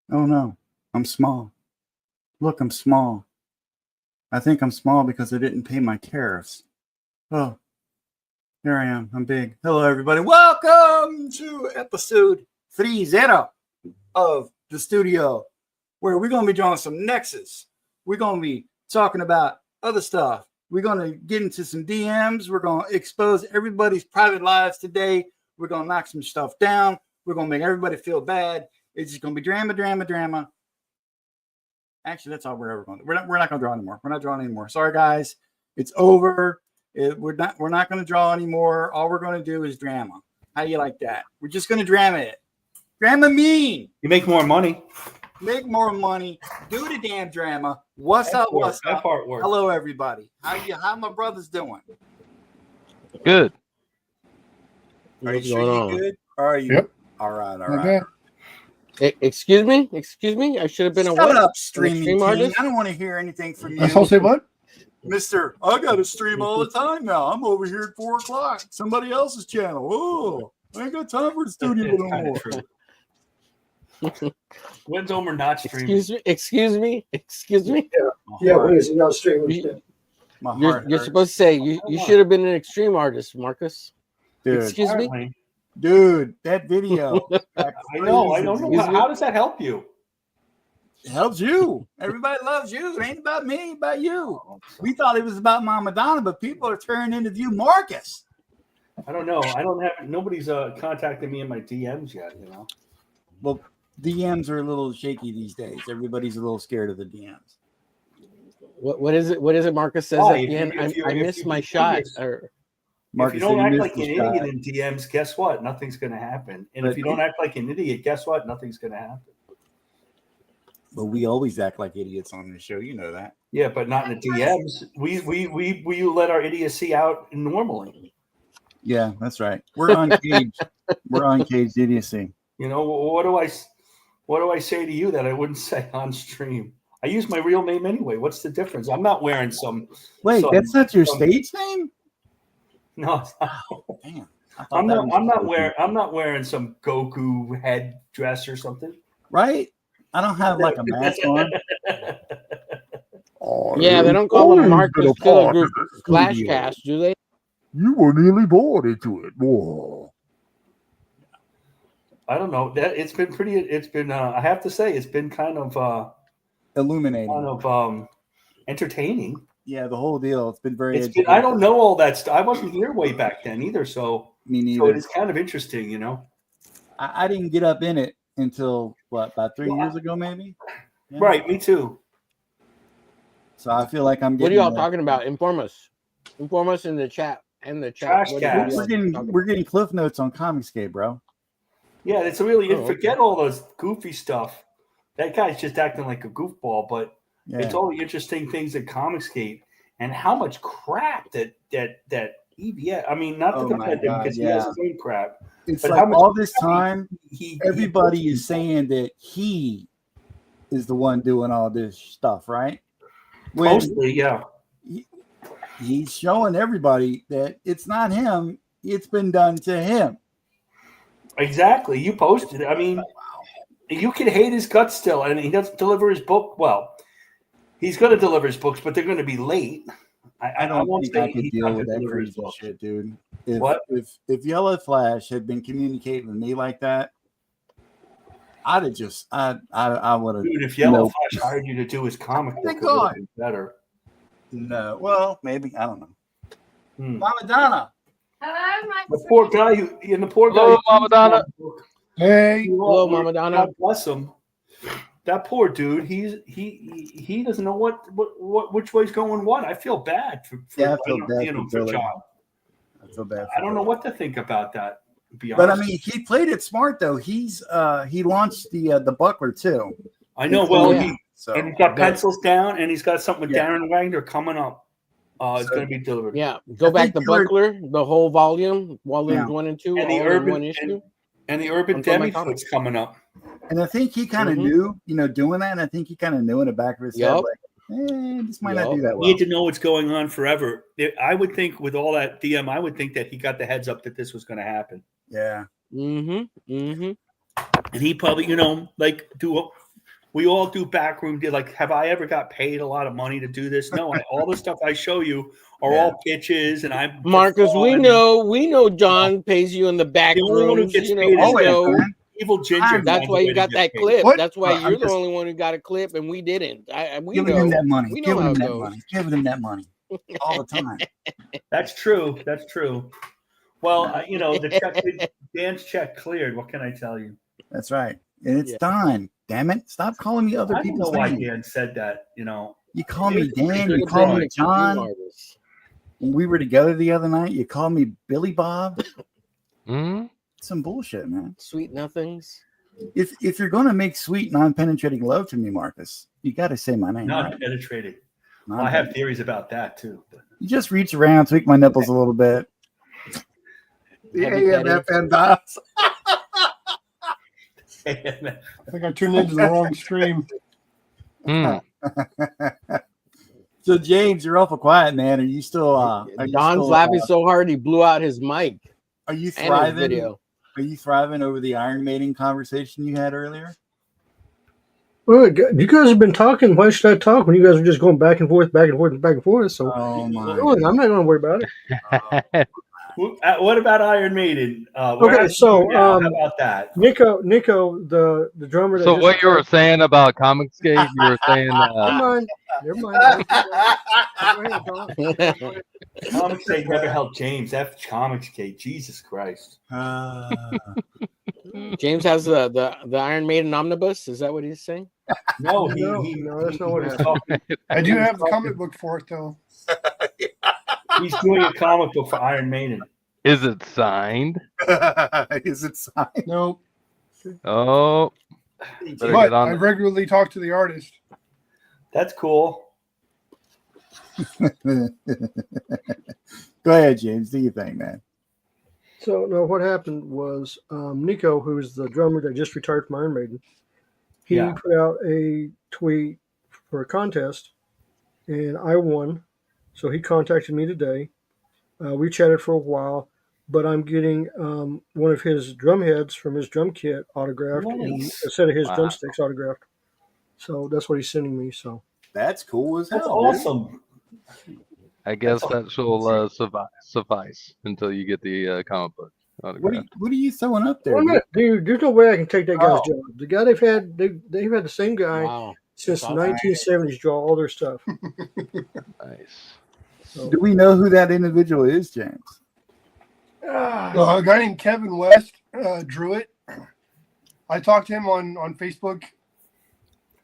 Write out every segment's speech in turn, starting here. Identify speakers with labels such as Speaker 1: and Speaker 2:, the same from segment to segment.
Speaker 1: Oh no, I'm small. Look, I'm small. I think I'm small because I didn't pay my tariffs. Oh, there I am. I'm big. Hello, everybody. Welcome to episode 30 of the studio, where we're going to be drawing some Nexus. We're going to be talking about other stuff. We're going to get into some DMs. We're going to expose everybody's private lives today. We're going to knock some stuff down. We're going to make everybody feel bad. It's just going to be drama. Actually, that's all we're ever going to do. We're not going to draw anymore. We're not drawing anymore. Sorry, guys. It's over. We're not going to draw anymore. All we're going to do is drama. How do you like that? We're just going to drama it. Drama mean.
Speaker 2: You make more money.
Speaker 1: Make more money. Do the damn drama. What's up? What's up?
Speaker 2: That part works.
Speaker 1: Hello, everybody. How my brothers doing?
Speaker 2: Good.
Speaker 1: Are
Speaker 3: What's
Speaker 1: you sure
Speaker 3: going
Speaker 1: you
Speaker 3: on?
Speaker 1: good? Or are you?
Speaker 4: Yep.
Speaker 1: All right.
Speaker 4: Not bad.
Speaker 3: Excuse me. I should have been a
Speaker 1: Shut
Speaker 3: what?
Speaker 1: up,
Speaker 3: An
Speaker 1: streaming
Speaker 3: extreme
Speaker 1: king.
Speaker 3: artist?
Speaker 1: I don't want to hear anything from
Speaker 4: I saw
Speaker 1: you,
Speaker 4: say what?
Speaker 1: Mister. I got to stream all the time now. I'm over here at 4 o'clock. Somebody else's channel. Oh, I ain't got time for the studio
Speaker 5: It's
Speaker 1: no
Speaker 5: kind
Speaker 1: more.
Speaker 5: of true. When's Homer not streaming?
Speaker 3: Excuse me.
Speaker 6: Yeah, what is it? Not streaming.
Speaker 3: You-
Speaker 1: My
Speaker 3: You're,
Speaker 1: heart
Speaker 3: you're
Speaker 1: hurts.
Speaker 3: supposed to say you should have been an extreme artist, Marcus.
Speaker 1: Dude,
Speaker 3: Excuse me.
Speaker 5: Apparently.
Speaker 1: dude, that video.
Speaker 5: I know. I don't know.
Speaker 3: Excuse me?
Speaker 5: How does that help you?
Speaker 1: It helps you. Everybody loves you. It ain't about me, about you. We thought it was about Mama Donna, but people are turning into you, Marcus.
Speaker 5: I don't know. I don't have. Nobody's contacted me in my DMs yet. You know.
Speaker 1: Well, DMs are a little shaky these days. Everybody's a little scared of the DMs.
Speaker 3: What is it? What is it? Marcus says
Speaker 5: Why?
Speaker 3: at the end. I missed my shot. Or
Speaker 1: Marcus
Speaker 5: if you don't
Speaker 1: said he
Speaker 5: act
Speaker 1: missed
Speaker 5: like an
Speaker 1: his
Speaker 5: idiot
Speaker 1: shot.
Speaker 5: in DMs, guess what? Nothing's going to happen. And
Speaker 1: But
Speaker 5: if you don't act like an idiot, guess what? Nothing's going to happen.
Speaker 1: But we always act like idiots on this show. You know that.
Speaker 5: Yeah, but not in the DMs. We let our idiocy out normally.
Speaker 1: Yeah, that's right. We're uncaged. We're uncaged idiocy.
Speaker 5: You know, what do I say to you that I wouldn't say on stream? I use my real name anyway. What's the difference? I'm not wearing some.
Speaker 1: Wait,
Speaker 5: some-
Speaker 1: that's not your
Speaker 5: some-
Speaker 1: stage name?
Speaker 5: No, it's not.
Speaker 1: Damn.
Speaker 5: I'm not wearing some Goku head dress or something.
Speaker 1: Right? I don't have like a mask on.
Speaker 4: Oh,
Speaker 3: yeah, they don't call him Marcus Killer Group Flashcast, do they?
Speaker 4: You were nearly born into it. Whoa.
Speaker 5: I don't know. That it's been pretty. It's been. I have to say, it's been kind of
Speaker 1: Illuminating.
Speaker 5: entertaining.
Speaker 1: Yeah, the whole deal. It's been very.
Speaker 5: I don't know all that stuff. I wasn't here way back then either, so
Speaker 1: Me neither.
Speaker 5: so it's kind of interesting, you know.
Speaker 1: I didn't get up in it until what, about 3 years ago, maybe. Yeah.
Speaker 5: Right, me too.
Speaker 1: So I feel like I'm
Speaker 3: What are
Speaker 1: getting.
Speaker 3: y'all talking about? Inform us in the chat.
Speaker 5: Trash
Speaker 3: What
Speaker 5: cast.
Speaker 3: are
Speaker 1: We're
Speaker 3: y'all
Speaker 1: getting
Speaker 3: talking
Speaker 1: we're getting cliff notes on Comicscape, bro.
Speaker 5: Yeah, it's really
Speaker 3: Oh, okay.
Speaker 5: forget all those goofy stuff. That guy's just acting like a goofball, but
Speaker 1: Yeah.
Speaker 5: it's all the interesting things at Comicsgate and how much crap that EVS. I mean, not
Speaker 1: Oh
Speaker 5: to
Speaker 1: my
Speaker 5: defend him
Speaker 1: God,
Speaker 5: because he
Speaker 1: yeah.
Speaker 5: has his own crap.
Speaker 1: It's
Speaker 5: But
Speaker 1: like
Speaker 5: how much
Speaker 1: all this time,
Speaker 5: He
Speaker 1: everybody is saying that he is the one doing all this stuff, right? When
Speaker 5: mostly, yeah.
Speaker 1: he's showing everybody that it's not him, it's been done to him.
Speaker 5: Exactly. You posted it. I mean, you can hate his guts still, and he doesn't deliver his book. Well, he's going to deliver his books, but they're going to be late.
Speaker 1: I don't
Speaker 5: won't
Speaker 1: think I
Speaker 5: say
Speaker 1: could
Speaker 5: he's
Speaker 1: deal
Speaker 5: not
Speaker 1: with
Speaker 5: gonna
Speaker 1: that
Speaker 5: deliver his
Speaker 1: crazy
Speaker 5: books.
Speaker 1: shit, dude. If,
Speaker 5: What?
Speaker 1: if Yellow Flash had been communicating with me like that, I'd have just I would have.
Speaker 5: Dude, if Yellow Flash hired you to do his comic book,
Speaker 1: Thank
Speaker 5: it would
Speaker 1: God.
Speaker 5: have been better.
Speaker 1: No, well, maybe I don't know.
Speaker 5: Hmm.
Speaker 1: Mama Donna.
Speaker 7: Hello, my
Speaker 5: The poor guy
Speaker 2: Hello, Mama Donna.
Speaker 4: Hey.
Speaker 3: Hello, Mama Donna.
Speaker 5: God bless him. That poor dude. He doesn't know what which way's going what. I feel bad for
Speaker 1: Yeah, I feel bad for
Speaker 5: for
Speaker 1: Billy.
Speaker 5: John.
Speaker 1: I feel bad.
Speaker 5: I don't know what to think about that. To be
Speaker 1: But I
Speaker 5: honest.
Speaker 1: mean, he played it smart though. He launched the buckler too.
Speaker 5: I know. Well,
Speaker 3: Yeah.
Speaker 1: So
Speaker 5: and he's got pencils down, and he's got something with
Speaker 1: Yeah.
Speaker 5: Darren Wagner coming up. It's
Speaker 1: So-
Speaker 5: going to be delivered.
Speaker 3: Yeah, go
Speaker 1: I
Speaker 3: back
Speaker 1: think
Speaker 3: to
Speaker 1: you were-
Speaker 3: Buckler, the whole volumes
Speaker 1: Yeah.
Speaker 3: 1 and 2,
Speaker 5: And the
Speaker 3: all in
Speaker 5: urban
Speaker 3: one issue.
Speaker 5: and the urban
Speaker 3: Until my
Speaker 5: demifoot's coming up.
Speaker 1: and I think he kind of
Speaker 3: Mhm.
Speaker 1: knew, doing that. And I think he kind of knew in the back of his head,
Speaker 3: Yup.
Speaker 1: like, this might not
Speaker 3: Yup.
Speaker 1: do that
Speaker 5: He
Speaker 1: well.
Speaker 5: had to know what's going on forever. I would think with all that DM, I would think that he got the heads up that this was going to happen,
Speaker 1: Yeah.
Speaker 3: Mm-hmm. Mm-hmm.
Speaker 5: and he probably, we all do backroom deal. Like, have I ever got paid a lot of money to do this? No, all the stuff I show you are
Speaker 1: Yeah.
Speaker 5: all pitches, and I'm
Speaker 3: Marcus, we know John pays you in the back
Speaker 5: The only one who
Speaker 3: rooms.
Speaker 5: gets
Speaker 3: You know,
Speaker 5: paid
Speaker 3: we
Speaker 5: is
Speaker 1: Always,
Speaker 3: know.
Speaker 1: man.
Speaker 5: evil ginger.
Speaker 3: That's why you got that clip.
Speaker 4: What?
Speaker 3: That's why
Speaker 1: I'm
Speaker 3: you're the
Speaker 1: just-
Speaker 3: only one who got a clip, and we didn't. We
Speaker 1: Giving him
Speaker 3: know.
Speaker 1: that money.
Speaker 3: We know
Speaker 1: Giving
Speaker 3: how
Speaker 1: him
Speaker 3: it
Speaker 1: that
Speaker 3: goes.
Speaker 1: money. Giving him that money all the time.
Speaker 5: That's true. That's true. Well, Dan's check cleared. What can I tell you?
Speaker 1: That's right. And it's
Speaker 3: Yeah.
Speaker 1: Don. Damn it! Stop calling me other
Speaker 5: I don't know
Speaker 1: people's
Speaker 5: why
Speaker 1: names.
Speaker 5: Dan said that.
Speaker 1: You call me
Speaker 5: It's
Speaker 1: Dan.
Speaker 3: Should
Speaker 1: You
Speaker 3: have
Speaker 1: call
Speaker 3: been
Speaker 1: me
Speaker 3: an extreme
Speaker 1: John.
Speaker 3: artist.
Speaker 1: When we were together the other night, you called me Billy Bob.
Speaker 2: Hmm?
Speaker 1: Some bullshit, man.
Speaker 3: Sweet nothings.
Speaker 1: If you're going to make sweet, non-penetrating love to me, Marcus, you got to say my name.
Speaker 5: Not
Speaker 1: Right?
Speaker 5: penetrated. Well, I have theories about that too.
Speaker 1: You just reach around, tweak my nipples a little bit. The
Speaker 3: Heavy petting.
Speaker 1: AMFN dots.
Speaker 7: I think I tuned into the wrong stream.
Speaker 2: Hmm.
Speaker 1: So James, you're awful quiet, man. Are you still? Are you
Speaker 3: Don's
Speaker 1: still,
Speaker 3: laughing so hard he blew out his mic
Speaker 1: Are you
Speaker 3: and his
Speaker 1: thriving?
Speaker 3: video.
Speaker 1: Are you thriving over the Iron Maiden conversation you had earlier?
Speaker 6: Well, you guys have been talking. Why should I talk when you guys are just going back and forth, back and forth, and back and forth? So
Speaker 1: Oh my!
Speaker 6: I'm not going to worry about it.
Speaker 5: What about Iron Maiden?
Speaker 6: Okay, so
Speaker 5: how about that?
Speaker 6: Nico, the drummer. That
Speaker 2: So
Speaker 6: just
Speaker 2: what you were
Speaker 6: retired-
Speaker 2: saying about Comicsgate, you were saying
Speaker 6: Never mind. Go ahead, Don.
Speaker 5: Comicsgate never helped James. That's Comicsgate. Jesus Christ.
Speaker 3: James has the Iron Maiden omnibus. Is that what he's saying?
Speaker 5: No,
Speaker 6: No, that's not what
Speaker 5: was
Speaker 6: happened.
Speaker 5: talking.
Speaker 7: I do have the comic book for it though.
Speaker 5: He's doing a comic book for Iron Maiden.
Speaker 2: is it signed?
Speaker 1: Is it signed?
Speaker 7: No,
Speaker 2: Oh, better
Speaker 7: but
Speaker 2: get on
Speaker 7: I
Speaker 2: it.
Speaker 7: regularly talk to the artist.
Speaker 5: That's cool.
Speaker 1: Go ahead, James. Do your thing, man.
Speaker 6: So no, what happened was Nico, who is the drummer that just retired from Iron Maiden, he
Speaker 5: Yeah.
Speaker 6: put out a tweet for a contest, and I won. So he contacted me today. We chatted for a while, but I'm getting one of his drum heads from his drum kit autographed and
Speaker 5: Nice.
Speaker 6: a set of his
Speaker 2: Wow.
Speaker 6: drumsticks autographed. So that's what he's sending me. So
Speaker 1: That's cool as hell.
Speaker 5: That's
Speaker 1: dude.
Speaker 5: awesome.
Speaker 2: I guess that shall suffice until you get the comic book autograph.
Speaker 1: What are you throwing up there?
Speaker 6: Wait a minute, dude, there's no way I can take that guy's
Speaker 1: Oh.
Speaker 6: job. The guy they've had the same guy
Speaker 3: Wow.
Speaker 6: since the
Speaker 3: That's awesome.
Speaker 6: 1970s draw all their stuff.
Speaker 2: Nice.
Speaker 6: So,
Speaker 1: Do we know who that individual is, James?
Speaker 7: A guy named Kevin West drew it. I talked to him on Facebook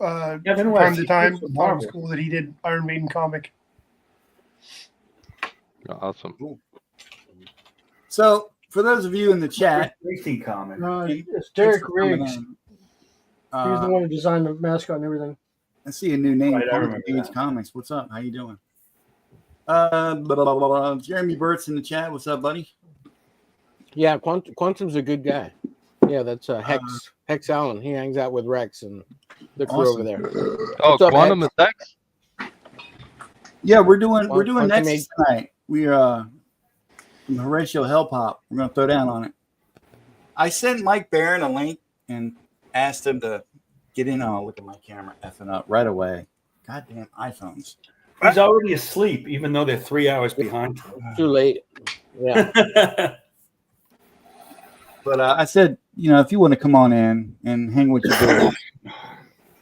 Speaker 5: Kevin
Speaker 7: from
Speaker 5: West,
Speaker 7: time to
Speaker 5: he
Speaker 7: time.
Speaker 5: did some
Speaker 7: Thought it was
Speaker 5: Marvel.
Speaker 7: cool that he did Iron Maiden comic.
Speaker 2: Awesome.
Speaker 1: So, for those of you in the chat,
Speaker 5: Racing comic.
Speaker 6: it's Derek
Speaker 1: thanks for coming
Speaker 6: Riggs.
Speaker 1: in.
Speaker 6: He's the one who designed the mascot and everything.
Speaker 1: I see a new name.
Speaker 5: Right, I
Speaker 1: Quantum
Speaker 5: remember
Speaker 1: Age
Speaker 5: that.
Speaker 1: Comics. What's up? How you doing? Blah, blah, blah, blah. Jeremy Burt's in the chat. What's up, buddy?
Speaker 3: Yeah, Quantum's a good guy. Yeah, that's Hex Allen. He hangs out with Rex and the crew
Speaker 1: Awesome.
Speaker 3: over there.
Speaker 2: Oh,
Speaker 3: What's up,
Speaker 2: Quantum
Speaker 3: Hex?
Speaker 2: Effects?
Speaker 1: Yeah, we're doing
Speaker 3: Quantum
Speaker 1: Nexus tonight. We from Horatio Hell Pop. We're gonna throw down on it. I sent Mike Barron a link and asked him to get in. Oh, look at my camera effing up right away. Goddamn iPhones.
Speaker 5: He's already asleep, even though they're 3 hours behind.
Speaker 3: Too late. Yeah.
Speaker 1: But I said, if you want to come on in and hang with your boys,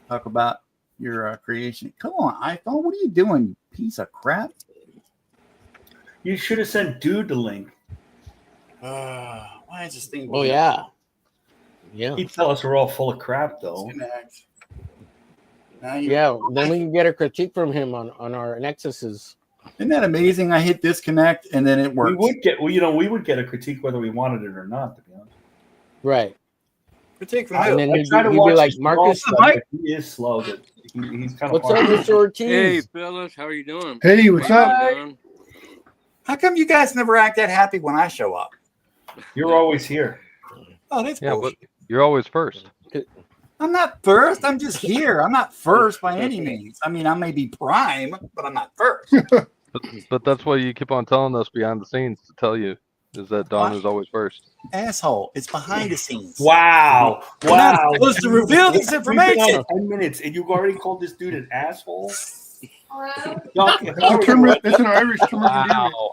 Speaker 1: talk about your creation. Come on, iPhone. What are you doing, you piece of crap?
Speaker 5: You should have sent Dude the link.
Speaker 1: Why is this thing?
Speaker 3: Oh yeah. Yeah.
Speaker 5: He'd tell us we're all full of crap, though.
Speaker 1: Disconnect. Now you-
Speaker 3: Yeah. Then we can get a critique from him on our Nexuses.
Speaker 1: Isn't that amazing? I hit disconnect and then it works.
Speaker 5: We would get a critique whether we wanted it or not, to be honest.
Speaker 3: Right.
Speaker 1: Critique from
Speaker 3: And
Speaker 1: who?
Speaker 3: then
Speaker 5: I
Speaker 3: he'd
Speaker 5: try to
Speaker 3: be
Speaker 5: watch
Speaker 3: like,
Speaker 5: his
Speaker 3: Marcus,
Speaker 5: stuff, but he is slow. But he's kind of
Speaker 3: what's up, Mr. Ortiz?
Speaker 8: Hey, fellas, how are you doing?
Speaker 7: Hey, what's
Speaker 8: How
Speaker 7: up?
Speaker 8: you doing?
Speaker 1: How come you guys never act that happy when I show up?
Speaker 5: You're always here.
Speaker 1: Oh, that's
Speaker 2: Yeah,
Speaker 1: bullshit.
Speaker 2: but you're always first.
Speaker 1: I'm not first. I'm just here. I'm not first by any means. I mean, I may be prime, but I'm not first.
Speaker 2: But that's why you keep on telling us behind the scenes to tell you is that Don is always first.
Speaker 1: Asshole. It's behind the scenes.
Speaker 5: Wow.
Speaker 1: We're not
Speaker 5: Wow.
Speaker 1: supposed to reveal this
Speaker 5: We've been on
Speaker 1: information.
Speaker 5: 10 minutes, and you've already called this dude an asshole?
Speaker 7: It's an Irish term of endearment.
Speaker 2: Wow.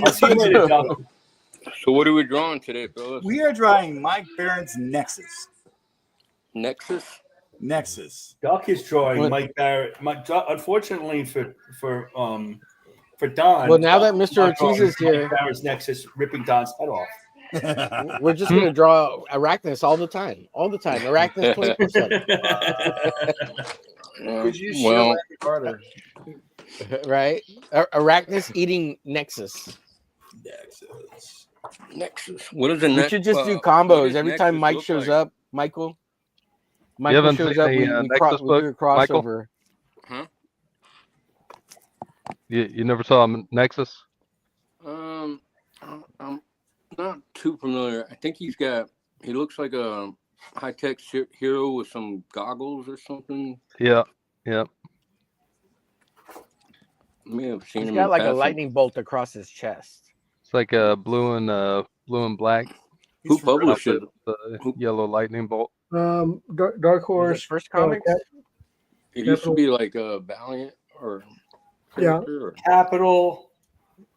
Speaker 5: I'll see you later, Doc.
Speaker 8: So what are we drawing today, fellas?
Speaker 1: We are drawing Mike Barron's Nexus.
Speaker 8: Nexus?
Speaker 1: Nexus.
Speaker 5: Doc is drawing
Speaker 3: What?
Speaker 5: Mike Barrett. Unfortunately for Don.
Speaker 3: Well, now that
Speaker 5: Doc's
Speaker 3: Mr. Ortiz
Speaker 5: drawing
Speaker 3: is here-
Speaker 5: Mike Barrett's Nexus ripping Don's head off.
Speaker 3: We're just gonna draw Arachnus all the time. All the time. Arachnus 20%.
Speaker 8: Could you well,
Speaker 1: Carter?
Speaker 3: Right? Arachnus eating Nexus.
Speaker 8: Nexus. What is the
Speaker 3: We
Speaker 8: next?
Speaker 3: should just do combos every time Mike shows up. Michael
Speaker 2: haven't
Speaker 3: shows
Speaker 2: seen
Speaker 3: up.
Speaker 2: the,
Speaker 3: We
Speaker 2: Nexus
Speaker 3: do a
Speaker 2: book, Michael?
Speaker 3: crossover.
Speaker 2: You never saw Nexus?
Speaker 8: I'm not too familiar. I think he looks like a high-tech hero with some goggles or something.
Speaker 2: Yeah. Yep.
Speaker 8: I may have seen
Speaker 3: He's
Speaker 8: him
Speaker 3: got
Speaker 8: in
Speaker 3: like a
Speaker 8: passing.
Speaker 3: lightning bolt across his chest.
Speaker 2: It's like blue and black.
Speaker 8: Who published it?
Speaker 2: The
Speaker 8: Who-
Speaker 2: yellow lightning bolt.
Speaker 6: Dark
Speaker 3: Was it
Speaker 6: Horse.
Speaker 3: First Comics?
Speaker 8: It used to be like a Valiant or
Speaker 6: Yeah.
Speaker 8: character. Or...
Speaker 5: Capital.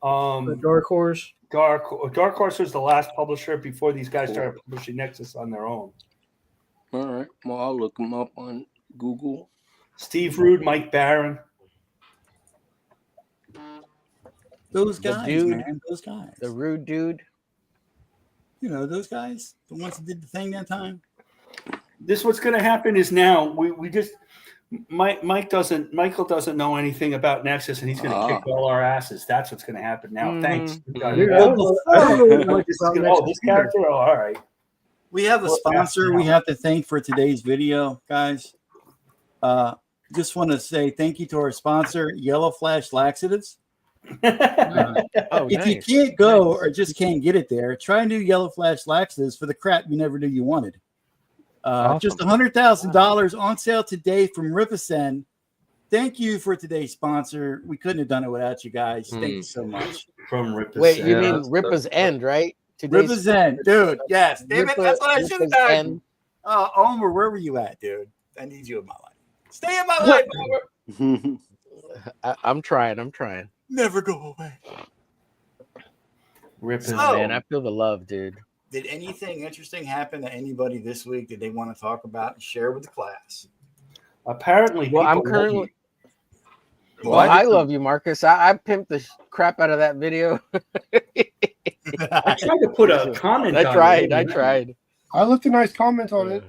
Speaker 6: Dark Horse.
Speaker 5: Dark Horse was the last publisher before these guys started publishing Nexus on their own.
Speaker 8: All right. Well, I'll look them up on Google.
Speaker 5: Steve Rude, Mike Barron.
Speaker 1: Those
Speaker 3: The
Speaker 1: guys,
Speaker 3: dude-
Speaker 1: man. Those guys.
Speaker 3: The rude dude.
Speaker 1: You know, those guys. The ones that did the thing that time.
Speaker 5: This what's going to happen is now we just Michael doesn't know anything about Nexus, and he's going to kick all our asses. That's what's going to happen now.
Speaker 3: Mhm.
Speaker 5: Thanks.
Speaker 6: Dude, I don't know much
Speaker 5: This is
Speaker 6: about
Speaker 5: gonna-
Speaker 6: Nexus
Speaker 5: this
Speaker 6: either.
Speaker 5: character. Oh, all right.
Speaker 1: We have a
Speaker 5: Well,
Speaker 1: sponsor
Speaker 5: yeah.
Speaker 1: we have to thank for today's video, guys. Just want to say thank you to our sponsor, Yellow Flash Laxatives.
Speaker 3: Oh,
Speaker 1: If you
Speaker 3: nice.
Speaker 1: can't go or just can't get it there, try new Yellow Flash Laxatives for the crap you never knew you wanted. Just $100,000 on sale today from Ripacen. Thank you for today's sponsor. We couldn't have done it without you guys. Thank you so much.
Speaker 5: From Ripper.
Speaker 3: Wait, you
Speaker 2: Yeah,
Speaker 3: mean
Speaker 2: that's-
Speaker 3: Ripa's End, right? Today's
Speaker 1: Ripacen, dude. Yes. Damn it. That's what I should have
Speaker 3: Ripa's
Speaker 1: done.
Speaker 3: End.
Speaker 1: Oh, Omer, where were you at, dude? I need you in my life. Stay in my life, Omer.
Speaker 3: I'm trying.
Speaker 1: Never go away.
Speaker 5: Ripper.
Speaker 1: So-
Speaker 3: Man, I feel the love, dude.
Speaker 1: Did anything interesting happen to anybody this week that they want to talk about and share with the class?
Speaker 5: Apparently,
Speaker 3: Well, I'm
Speaker 5: people
Speaker 3: currently.
Speaker 1: What?
Speaker 3: Well, I love you, Marcus. I pimped the crap out of that video.
Speaker 5: I tried to put a comment.
Speaker 3: I
Speaker 5: on
Speaker 3: tried.
Speaker 5: it.
Speaker 3: I tried.
Speaker 7: I left a nice comment on it.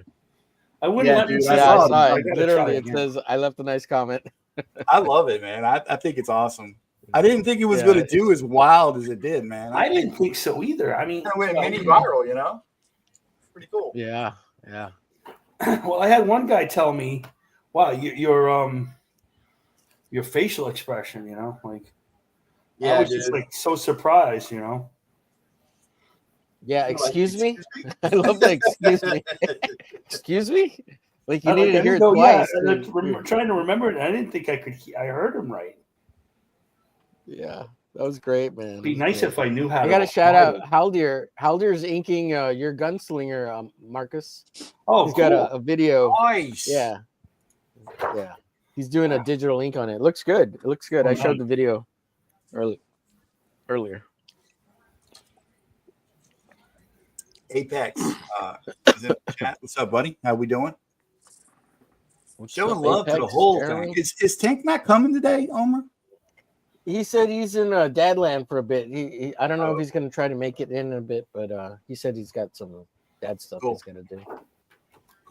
Speaker 5: I wouldn't
Speaker 1: Yeah,
Speaker 5: let
Speaker 1: dude,
Speaker 5: him
Speaker 1: I
Speaker 5: say
Speaker 3: Yeah,
Speaker 1: saw
Speaker 3: I
Speaker 1: it.
Speaker 3: saw
Speaker 5: I
Speaker 3: it.
Speaker 5: gotta
Speaker 3: Literally,
Speaker 5: try
Speaker 3: it
Speaker 5: again.
Speaker 3: says I left a nice comment.
Speaker 1: I love it, man. I think it's awesome. I didn't think it was
Speaker 3: Yeah,
Speaker 1: going to do as wild as it did, man.
Speaker 5: I didn't think so either. I mean,
Speaker 1: It went mini viral, you know? Pretty cool.
Speaker 3: Yeah.
Speaker 5: well, I had one guy tell me, "Wow, your facial expression, you know, like I was just like so surprised, you know."
Speaker 3: Yeah. Excuse me. I love the excuse me. Excuse me. Like you needed to hear it twice.
Speaker 5: Yeah, I'm trying to remember it. I didn't think I could. I heard him right.
Speaker 3: Yeah, that was great, man.
Speaker 5: It'd be nice if I knew how.
Speaker 3: I got to shout out Haldir. Haldir's inking your gunslinger, Marcus.
Speaker 5: Oh,
Speaker 3: He's got a video.
Speaker 1: Nice.
Speaker 3: Yeah. He's doing a digital ink on it. Looks good. It looks good.
Speaker 5: Oh,
Speaker 3: I showed
Speaker 5: nice.
Speaker 3: the video earlier.
Speaker 1: Apex. Is in the chat. What's up, buddy? How we doing? Showing
Speaker 3: up,
Speaker 1: love to the
Speaker 3: Apex,
Speaker 1: whole
Speaker 3: Jeremy?
Speaker 1: thing. Is Tank not coming today, Omer?
Speaker 3: He said he's in Dadland for a bit. I don't know if he's going to try to make it in a bit, but he said he's got some dad stuff
Speaker 1: Cool.
Speaker 3: he's going to do.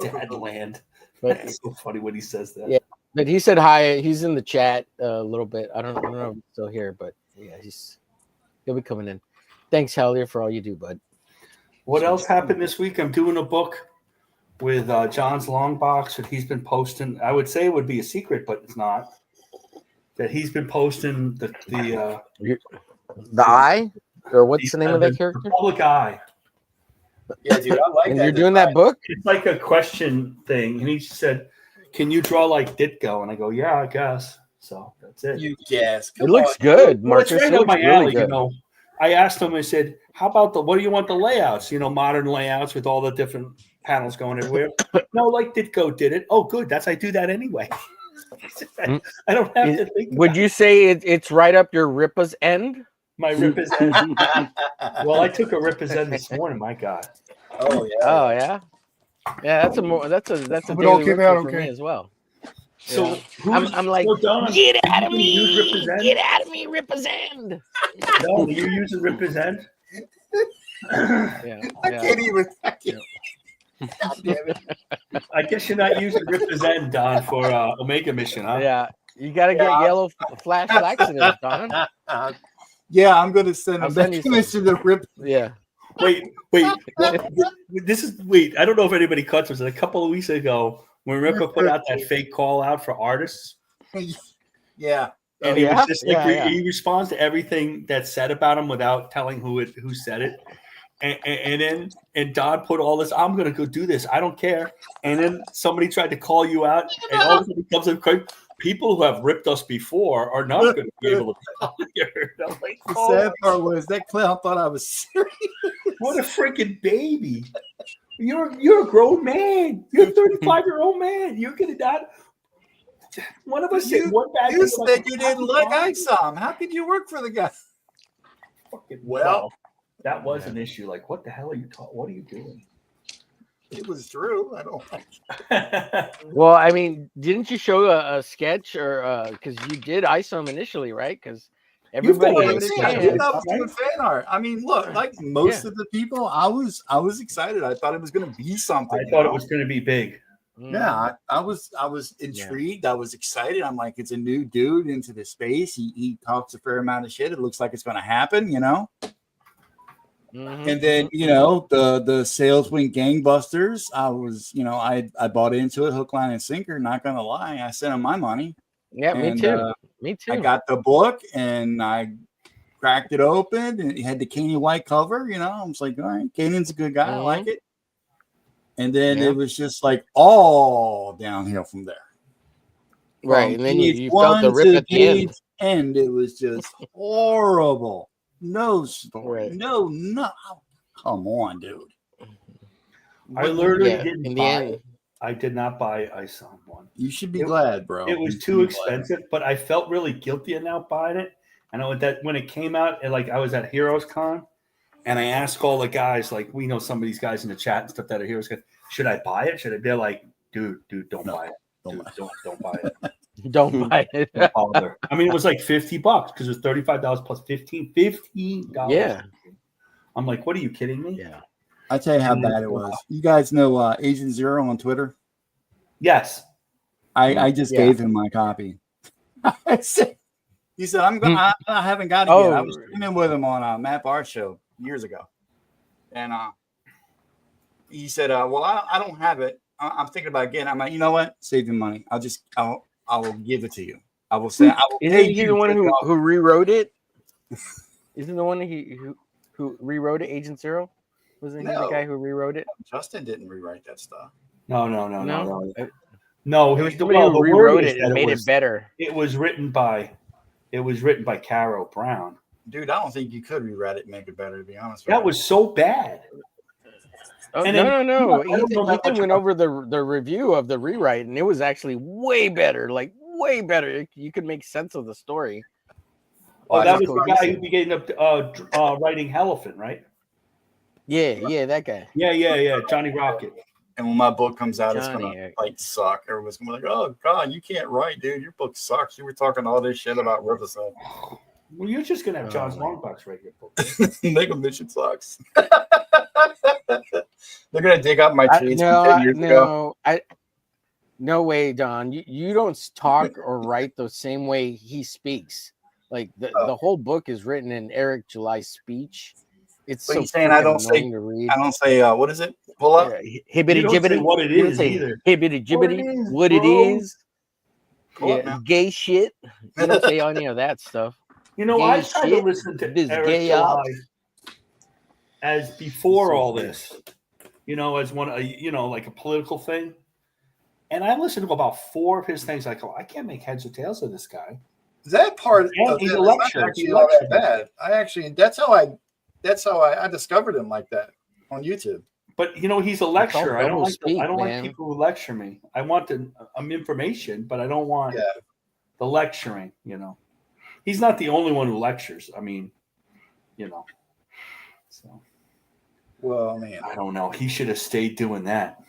Speaker 5: Dadland.
Speaker 3: But
Speaker 5: That's so funny when he says that.
Speaker 3: Yeah. But he said hi. He's in the chat a little bit. I don't know if he's still here, but yeah, he'll be coming in. Thanks, Hallier, for all you do, bud.
Speaker 5: What else happened this week? I'm doing a book with John's Long Box that he's been posting. I would say it would be a secret, but it's not. That he's been posting the
Speaker 3: Eye, or what's the name of that character?
Speaker 5: Public Eye.
Speaker 1: Yeah, dude. I like
Speaker 3: And you're doing that book?
Speaker 5: It's like a question thing, and he said, "Can you draw like Ditko?" And I go, "Yeah, I guess." So that's it.
Speaker 1: You guess.
Speaker 3: It looks good,
Speaker 5: Well, it's
Speaker 3: Marcus.
Speaker 5: right
Speaker 3: It
Speaker 5: up
Speaker 3: looks
Speaker 5: my
Speaker 3: really
Speaker 5: alley,
Speaker 3: good.
Speaker 5: you know. I asked him. I said, "How about what do you want the layouts? You know, modern layouts with all the different panels going everywhere." No, like Ditko did it. Oh, good. I do that anyway. I don't have to think.
Speaker 3: Would you say it's right up your Ripa's end?
Speaker 5: My Ripper's End. Well, I took a Ripper's End this morning. My God.
Speaker 1: Oh yeah.
Speaker 3: Oh yeah, yeah. That's a
Speaker 7: Hope it all
Speaker 3: daily
Speaker 7: came
Speaker 3: ritual
Speaker 7: out
Speaker 3: for
Speaker 7: okay.
Speaker 3: me as well.
Speaker 5: So
Speaker 3: Yeah. I'm like,
Speaker 5: so Don,
Speaker 3: get out of
Speaker 5: you use
Speaker 3: me!
Speaker 5: Ripper's End?
Speaker 3: Get out of me, Ripa's end!
Speaker 5: No, you use a Ripper's End?
Speaker 3: Yeah,
Speaker 1: I can't even. God damn it.
Speaker 5: I guess you're not using Ripper's End, Don, for Omega Mission, huh?
Speaker 3: yeah. You got to get yellow flash laxatives, Don.
Speaker 1: Yeah, I'm gonna send
Speaker 3: I'll
Speaker 1: him
Speaker 3: send
Speaker 1: back
Speaker 3: you
Speaker 1: to the rip.
Speaker 3: Yeah.
Speaker 5: Wait. This is wait. I don't know if anybody caught this. A couple of weeks ago, when Ripper put out that fake call out for artists,
Speaker 1: Yeah.
Speaker 5: and
Speaker 3: Oh,
Speaker 5: he
Speaker 3: yeah?
Speaker 5: was just like
Speaker 3: Yeah.
Speaker 5: he responds to everything that's said about him without telling who said it. and Don put all this. I'm gonna go do this. I don't care. And then somebody tried to call you out, and all of a sudden it comes up. People who have ripped us before are not going to be able to be hired. I'm like,
Speaker 1: The
Speaker 5: oh,
Speaker 1: sad part was that clown thought I was serious.
Speaker 5: what a freaking baby! You're a grown man. You're a 35-year-old man. You're gonna not. One of us said one bad
Speaker 1: You
Speaker 5: thing
Speaker 1: said
Speaker 5: about
Speaker 1: you didn't like ISOM. How could you work for the guy?
Speaker 5: fucking
Speaker 1: Well,
Speaker 5: that was an issue. Like, what the hell are you talking? What are you doing?
Speaker 1: it was true. I don't like
Speaker 3: Well, I mean, didn't you show a sketch or because you did ISOM initially, right? Because everybody
Speaker 5: done
Speaker 3: gave
Speaker 5: it.
Speaker 3: it a
Speaker 5: Yeah,
Speaker 1: I
Speaker 3: chance.
Speaker 1: I was doing fan art. I mean, look, like most of the people, I was excited. I thought it was going to be something.
Speaker 5: I thought it was going to be big.
Speaker 1: Yeah, I was intrigued. I was excited. I'm like, it's a new dude into the space. He talks a fair amount of shit. It looks like it's going to happen, you know. And then the sales went gangbusters. I was, I bought into it hook, line, and sinker. Not gonna lie, I sent him my money.
Speaker 3: Yeah, me too. Me too.
Speaker 1: I got the book and I cracked it open, and it had the Caney White cover. I was like, all right, Kanan's a good guy. I like it. And then it was just like all downhill from there.
Speaker 3: Right, and then you felt the rip at the
Speaker 1: end. It was just horrible. No story.
Speaker 3: Right.
Speaker 1: No. Oh, come on, dude.
Speaker 5: I literally
Speaker 3: in
Speaker 5: didn't
Speaker 3: the
Speaker 5: buy
Speaker 3: end.
Speaker 5: it. I did not buy ISOM one.
Speaker 1: You should be glad, bro.
Speaker 5: It was too expensive, but I felt really guilty about buying it. I know that when it came out, I was at Heroes Con, and I asked all the guys, like, we know some of these guys in the chat and stuff that are Heroes Con, should I buy it? They're like, dude, don't buy it. Don't buy it.
Speaker 3: Don't buy it.
Speaker 5: Don't bother. I mean, it was like $50 because it was $35 plus $15.
Speaker 3: Yeah.
Speaker 5: I'm like, what are you kidding me?
Speaker 3: Yeah.
Speaker 1: I'll tell you how bad it was. You guys know Agent Zero on Twitter?
Speaker 5: Yes.
Speaker 1: I just gave him my copy. He said, I haven't got it yet. I was streaming with him on Matt Barr's show years ago. And he said, well, I don't have it. I'm thinking about getting it. I'm like, you know what? Save your money. I will give it to you. I will say, I will pay
Speaker 3: Isn't he
Speaker 1: you
Speaker 3: the one who rewrote it? Isn't the one who rewrote it, Agent Zero? Wasn't he the guy who rewrote it?
Speaker 1: Justin didn't rewrite that stuff.
Speaker 5: No.
Speaker 3: There was somebody who rewrote it and made it better.
Speaker 5: It was written by Caro Brown.
Speaker 1: Dude, I don't think you could rewrite it and make it better, to be honest with
Speaker 5: That
Speaker 1: you.
Speaker 5: was so bad.
Speaker 3: Oh,
Speaker 5: And
Speaker 3: no.
Speaker 5: I don't know that
Speaker 3: Ethan
Speaker 5: much
Speaker 3: went over the review of the rewrite, and it was actually way better. Like, way better. You could make sense of the story.
Speaker 5: Oh, that was the guy who began writing Elephant, right?
Speaker 3: Yeah, that guy.
Speaker 5: Yeah, Johnny Rocket.
Speaker 1: And when my book comes out, it's
Speaker 3: Johnny,
Speaker 1: gonna suck. Everyone's gonna be like, "Oh God, you can't write, dude. Your book sucks. You were talking all this shit about Riverside."
Speaker 5: Well, you're just gonna have John's Longbox write your book.
Speaker 1: Mega Mission sucks. They're gonna dig up my tweets from 10 years ago.
Speaker 3: No way, Don. You don't talk or write the same way he speaks. Like the whole book is written in Eric July's speech. It's so
Speaker 1: saying I don't say
Speaker 3: to read.
Speaker 1: I don't say what is it? Pull up.
Speaker 3: Hibbity jibbity.
Speaker 5: What it is either.
Speaker 3: Hibbity jibbity. What it is. Yeah, gay shit. You don't say any of that stuff.
Speaker 5: I tried to listen to Eric July as before all this. As one, like a political thing. And I listened to about 4 of his things. I go, I can't make heads or tails of this guy.
Speaker 1: That part
Speaker 5: he's a lecturer.
Speaker 1: Actually not that bad. That's how I discovered him like that on YouTube.
Speaker 5: But he's a lecturer. I don't like people who lecture me. I want information, but I don't want the lecturing. He's not the only one who lectures. I mean, So.
Speaker 1: Well, man,
Speaker 5: I don't know. He should have stayed doing that.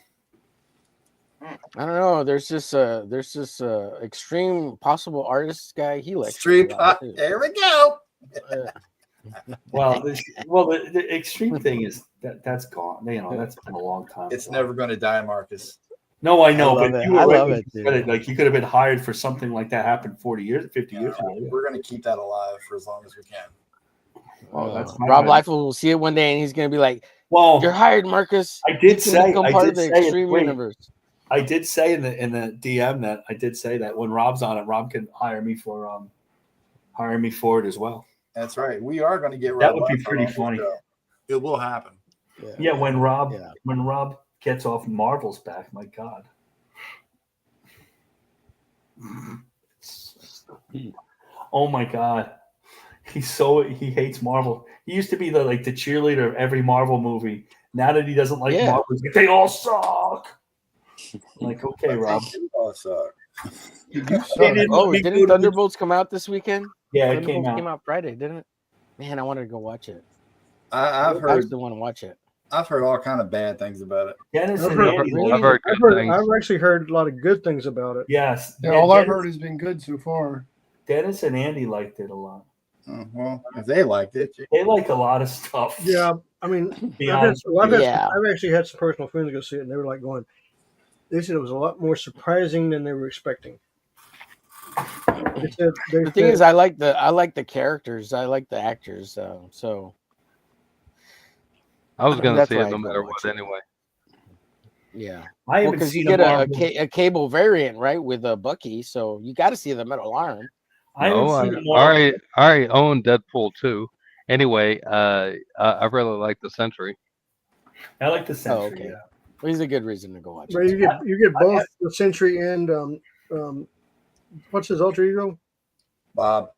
Speaker 3: I don't know. There's this extreme possible artist guy. He lectures.
Speaker 1: There we go.
Speaker 5: Well, the extreme thing is that's gone. That's been a long time.
Speaker 1: It's never going to die, Marcus.
Speaker 5: No, I know, but
Speaker 3: I love it.
Speaker 5: Like you could have been hired for something like that happened 40 years, 50 years ago.
Speaker 1: We're going to keep that alive for as long as we can.
Speaker 5: Well, that's
Speaker 3: Rob Liefeld will see it one day, and he's going to be like,
Speaker 5: "Well,
Speaker 3: you're hired, Marcus."
Speaker 5: I did say
Speaker 3: part of the extreme universe.
Speaker 5: I did say in the DM that I did say that when Rob's on it, Rob can hire me for it as well.
Speaker 1: That's right. We are going to get
Speaker 5: that would be pretty funny.
Speaker 1: It will happen.
Speaker 5: Yeah, when Rob
Speaker 3: Yeah.
Speaker 5: gets off Marvel's back, my God. Oh my God. He hates Marvel. He used to be the cheerleader of every Marvel movie. Now that he doesn't like
Speaker 3: Yeah.
Speaker 5: Marvel, he's like, they all suck. Like, okay, Rob.
Speaker 9: Oh, suck.
Speaker 5: They
Speaker 7: suck.
Speaker 5: didn't let
Speaker 3: Oh,
Speaker 5: me
Speaker 3: didn't
Speaker 5: go to the-
Speaker 3: Thunderbolts come out this weekend?
Speaker 5: Yeah, it
Speaker 3: Thunderbolts
Speaker 5: came out.
Speaker 3: Friday, didn't it? Man, I wanted to go watch it.
Speaker 9: I've
Speaker 3: I
Speaker 9: heard
Speaker 3: actually want to watch it.
Speaker 9: I've heard all kind of bad things about it.
Speaker 5: Dennis
Speaker 6: I've
Speaker 5: and
Speaker 6: heard-
Speaker 5: Andy.
Speaker 3: Really?
Speaker 2: I've heard
Speaker 6: I've,
Speaker 2: good
Speaker 6: heard,
Speaker 2: things.
Speaker 6: I've actually heard a lot of good things about it.
Speaker 5: Yes.
Speaker 7: Yeah, all I've
Speaker 5: Dennis-
Speaker 7: heard has been good so far.
Speaker 5: Dennis and Andy liked it a lot.
Speaker 9: Oh, well, if they liked it,
Speaker 5: They like a lot of stuff.
Speaker 6: Yeah, I mean,
Speaker 5: Be
Speaker 6: I've, had,
Speaker 5: honest
Speaker 6: well, I've,
Speaker 5: with
Speaker 6: had,
Speaker 5: you.
Speaker 3: Yeah.
Speaker 6: I've actually had some personal friends go see it, and they were like going, they said it was a lot more surprising than they were expecting. They said,
Speaker 3: The thing is, I like the characters. I like the actors. So
Speaker 2: I was gonna
Speaker 3: That's
Speaker 2: see
Speaker 3: why
Speaker 2: it no
Speaker 3: I'd go
Speaker 2: matter
Speaker 3: watch
Speaker 2: what
Speaker 3: it.
Speaker 2: anyway.
Speaker 3: yeah.
Speaker 5: I
Speaker 3: Well,
Speaker 5: haven't
Speaker 3: because you
Speaker 5: seen
Speaker 3: get
Speaker 5: Marvel.
Speaker 3: a cable variant, right, with a Bucky, so you got to see the metal arm.
Speaker 5: I haven't
Speaker 2: No, I
Speaker 5: seen a Marvel.
Speaker 2: already own Deadpool 2. Anyway, I really like the Sentry.
Speaker 5: I like the Sentry.
Speaker 3: Oh, okay.
Speaker 5: Yeah.
Speaker 3: Well, he's a good reason to go watch
Speaker 6: but
Speaker 3: it.
Speaker 6: you get both the Sentry and what's his alter ego?
Speaker 9: Bob.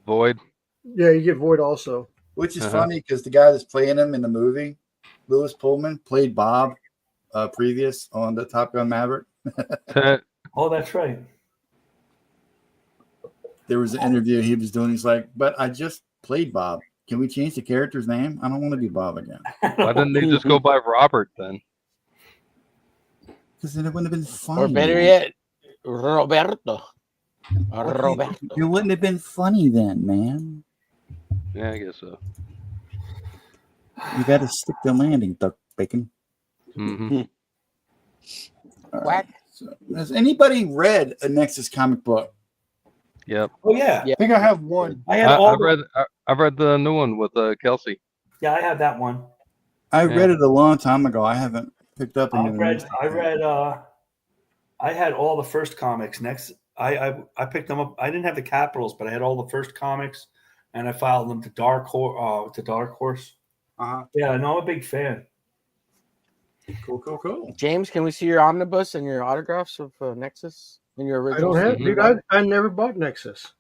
Speaker 2: Void.
Speaker 6: Yeah, you get Void also.
Speaker 9: Which is
Speaker 2: Uh-huh.
Speaker 9: funny because the guy that's playing him in the movie, Lewis Pullman, played Bob previous on the Top Gun Maverick.
Speaker 5: Oh, that's right.
Speaker 9: There was an interview he was doing. He's like, but I just played Bob. Can we change the character's name? I don't want to be Bob again.
Speaker 2: Why didn't they just go by Robert then?
Speaker 9: Because then it wouldn't have been funny.
Speaker 3: Or better yet, Roberto.
Speaker 9: What?
Speaker 3: Roberto.
Speaker 9: It wouldn't have been funny then, man.
Speaker 2: Yeah, I guess so.
Speaker 9: You got to stick the landing, Duck Bacon.
Speaker 2: hmm
Speaker 9: All right.
Speaker 3: Whack.
Speaker 9: So, has anybody read a Nexus comic book?
Speaker 2: Yep.
Speaker 5: Oh yeah.
Speaker 3: Yeah.
Speaker 7: I think I have one.
Speaker 5: I had all.
Speaker 2: I've read the new one with Kelsey.
Speaker 5: Yeah, I have that one.
Speaker 9: I
Speaker 2: Yeah.
Speaker 9: read it a long time ago. I haven't picked up any.
Speaker 5: I had all the first comics. I picked them up. I didn't have the Capitals, but I had all the first comics, and I filed them to Dark Horse.
Speaker 9: Uh-huh.
Speaker 5: Yeah, no, I'm a big fan.
Speaker 9: Cool.
Speaker 3: James, can we see your omnibus and your autographs of Nexus and your
Speaker 6: I
Speaker 3: original?
Speaker 6: don't have,
Speaker 2: Mhm.
Speaker 6: dude. I never bought Nexus.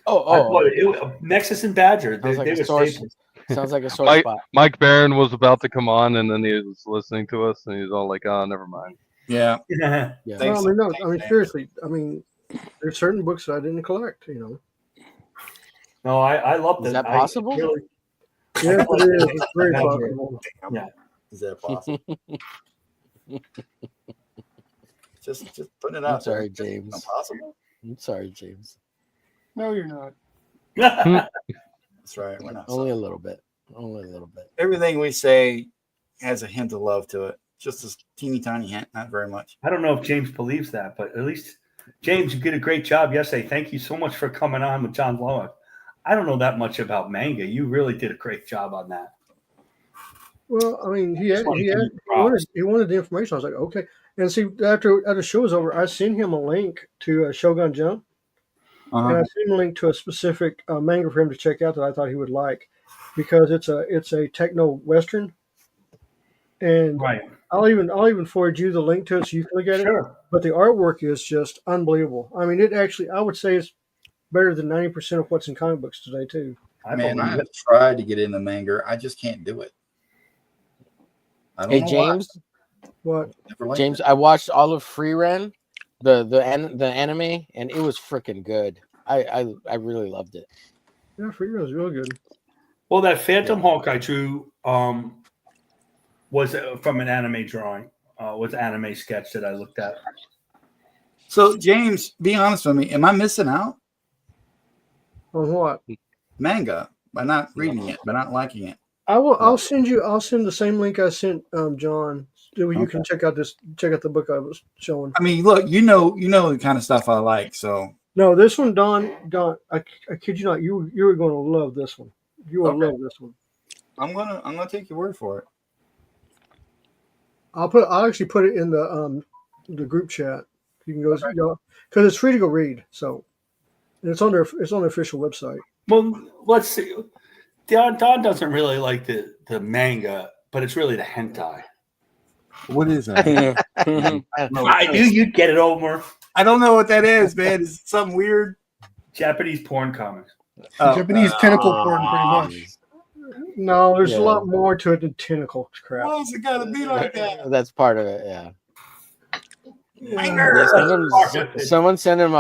Speaker 5: I
Speaker 3: Oh,
Speaker 5: bought it. Nexus and Badger. They
Speaker 3: Sounds like
Speaker 5: were
Speaker 3: a sore,
Speaker 5: staples.
Speaker 3: sounds like a sore
Speaker 2: Mike,
Speaker 3: spot.
Speaker 2: Mike Barron was about to come on, and then he was listening to us, and he was all like, "Oh, never mind."
Speaker 9: Yeah.
Speaker 3: Yeah.
Speaker 9: Thanks.
Speaker 6: Well, I mean, no,
Speaker 9: Thanks,
Speaker 6: I mean,
Speaker 9: man.
Speaker 6: seriously. I mean, there's certain books that I didn't collect. You know.
Speaker 5: No, I love
Speaker 3: Is
Speaker 5: that.
Speaker 3: that possible?
Speaker 6: Yes, it is. It's very
Speaker 5: Badger.
Speaker 6: possible.
Speaker 5: Yeah.
Speaker 9: Is that possible? just putting it
Speaker 3: I'm
Speaker 9: out
Speaker 3: sorry,
Speaker 9: there.
Speaker 3: James.
Speaker 9: Impossible?
Speaker 3: I'm sorry, James.
Speaker 7: No, you're not.
Speaker 9: That's right. We're not.
Speaker 3: Only a little bit. Only a little bit.
Speaker 9: Everything we say has a hint of love to it. Just a teeny tiny hint, not very much.
Speaker 5: I don't know if James believes that, but at least James, you did a great job yesterday. Thank you so much for coming on with John Lowick. I don't know that much about manga. You really did a great job on that.
Speaker 6: Well, I mean, he
Speaker 5: Just wanna give you props.
Speaker 6: wanted the information. I was like, okay. And see, after the show was over, I sent him a link to Shogun Jump, and I sent him a link to a specific manga for him to check out that I thought he would like, because it's a techno western, and
Speaker 5: Right.
Speaker 6: I'll even forward you the link to it so you can look at it.
Speaker 5: Sure.
Speaker 6: But the artwork is just unbelievable. I mean, it actually, I would say it's better than 90% of what's in comic books today too.
Speaker 9: Man, I
Speaker 5: believe
Speaker 9: have
Speaker 5: it.
Speaker 9: tried to get into manga. I just can't do it. I don't
Speaker 3: Hey,
Speaker 9: know
Speaker 3: James.
Speaker 6: What?
Speaker 9: why. Never liked
Speaker 3: James,
Speaker 9: it.
Speaker 3: I watched all of Free Ren, the anime, and it was freaking good. I really loved it.
Speaker 6: Yeah, Free Ren is real good.
Speaker 5: Well, that Phantom Hawk I drew was from an anime drawing. Was an anime sketch that I looked at.
Speaker 9: So, James, be honest with me. Am I missing out?
Speaker 6: On what?
Speaker 9: Manga by not reading it, by not liking it.
Speaker 6: I will. I'll send the same link I sent John. So you can check out the book I was showing.
Speaker 9: I mean, look, you know the kind of stuff I like. So,
Speaker 6: No, this one, Don. I kid you not. You are going to love this one. You will
Speaker 9: Okay.
Speaker 6: love this one.
Speaker 9: I'm gonna take your word for it.
Speaker 6: I'll actually put it in the group chat. You can go, because it's free to go read. So, and it's on the official website.
Speaker 5: Well, let's see. Don doesn't really like the manga. but it's really the hentai.
Speaker 1: What is that?
Speaker 5: I knew you'd get it, Omar.
Speaker 1: I don't know what that is, man. Is it something weird?
Speaker 5: Japanese porn comics.
Speaker 7: Japanese tentacle porn, pretty much.
Speaker 6: No, there's
Speaker 3: Yeah.
Speaker 6: a lot more to it than tentacle crap.
Speaker 1: Why is it gotta be like that?
Speaker 3: That's part of it. Yeah.
Speaker 1: Minor.
Speaker 3: Someone send him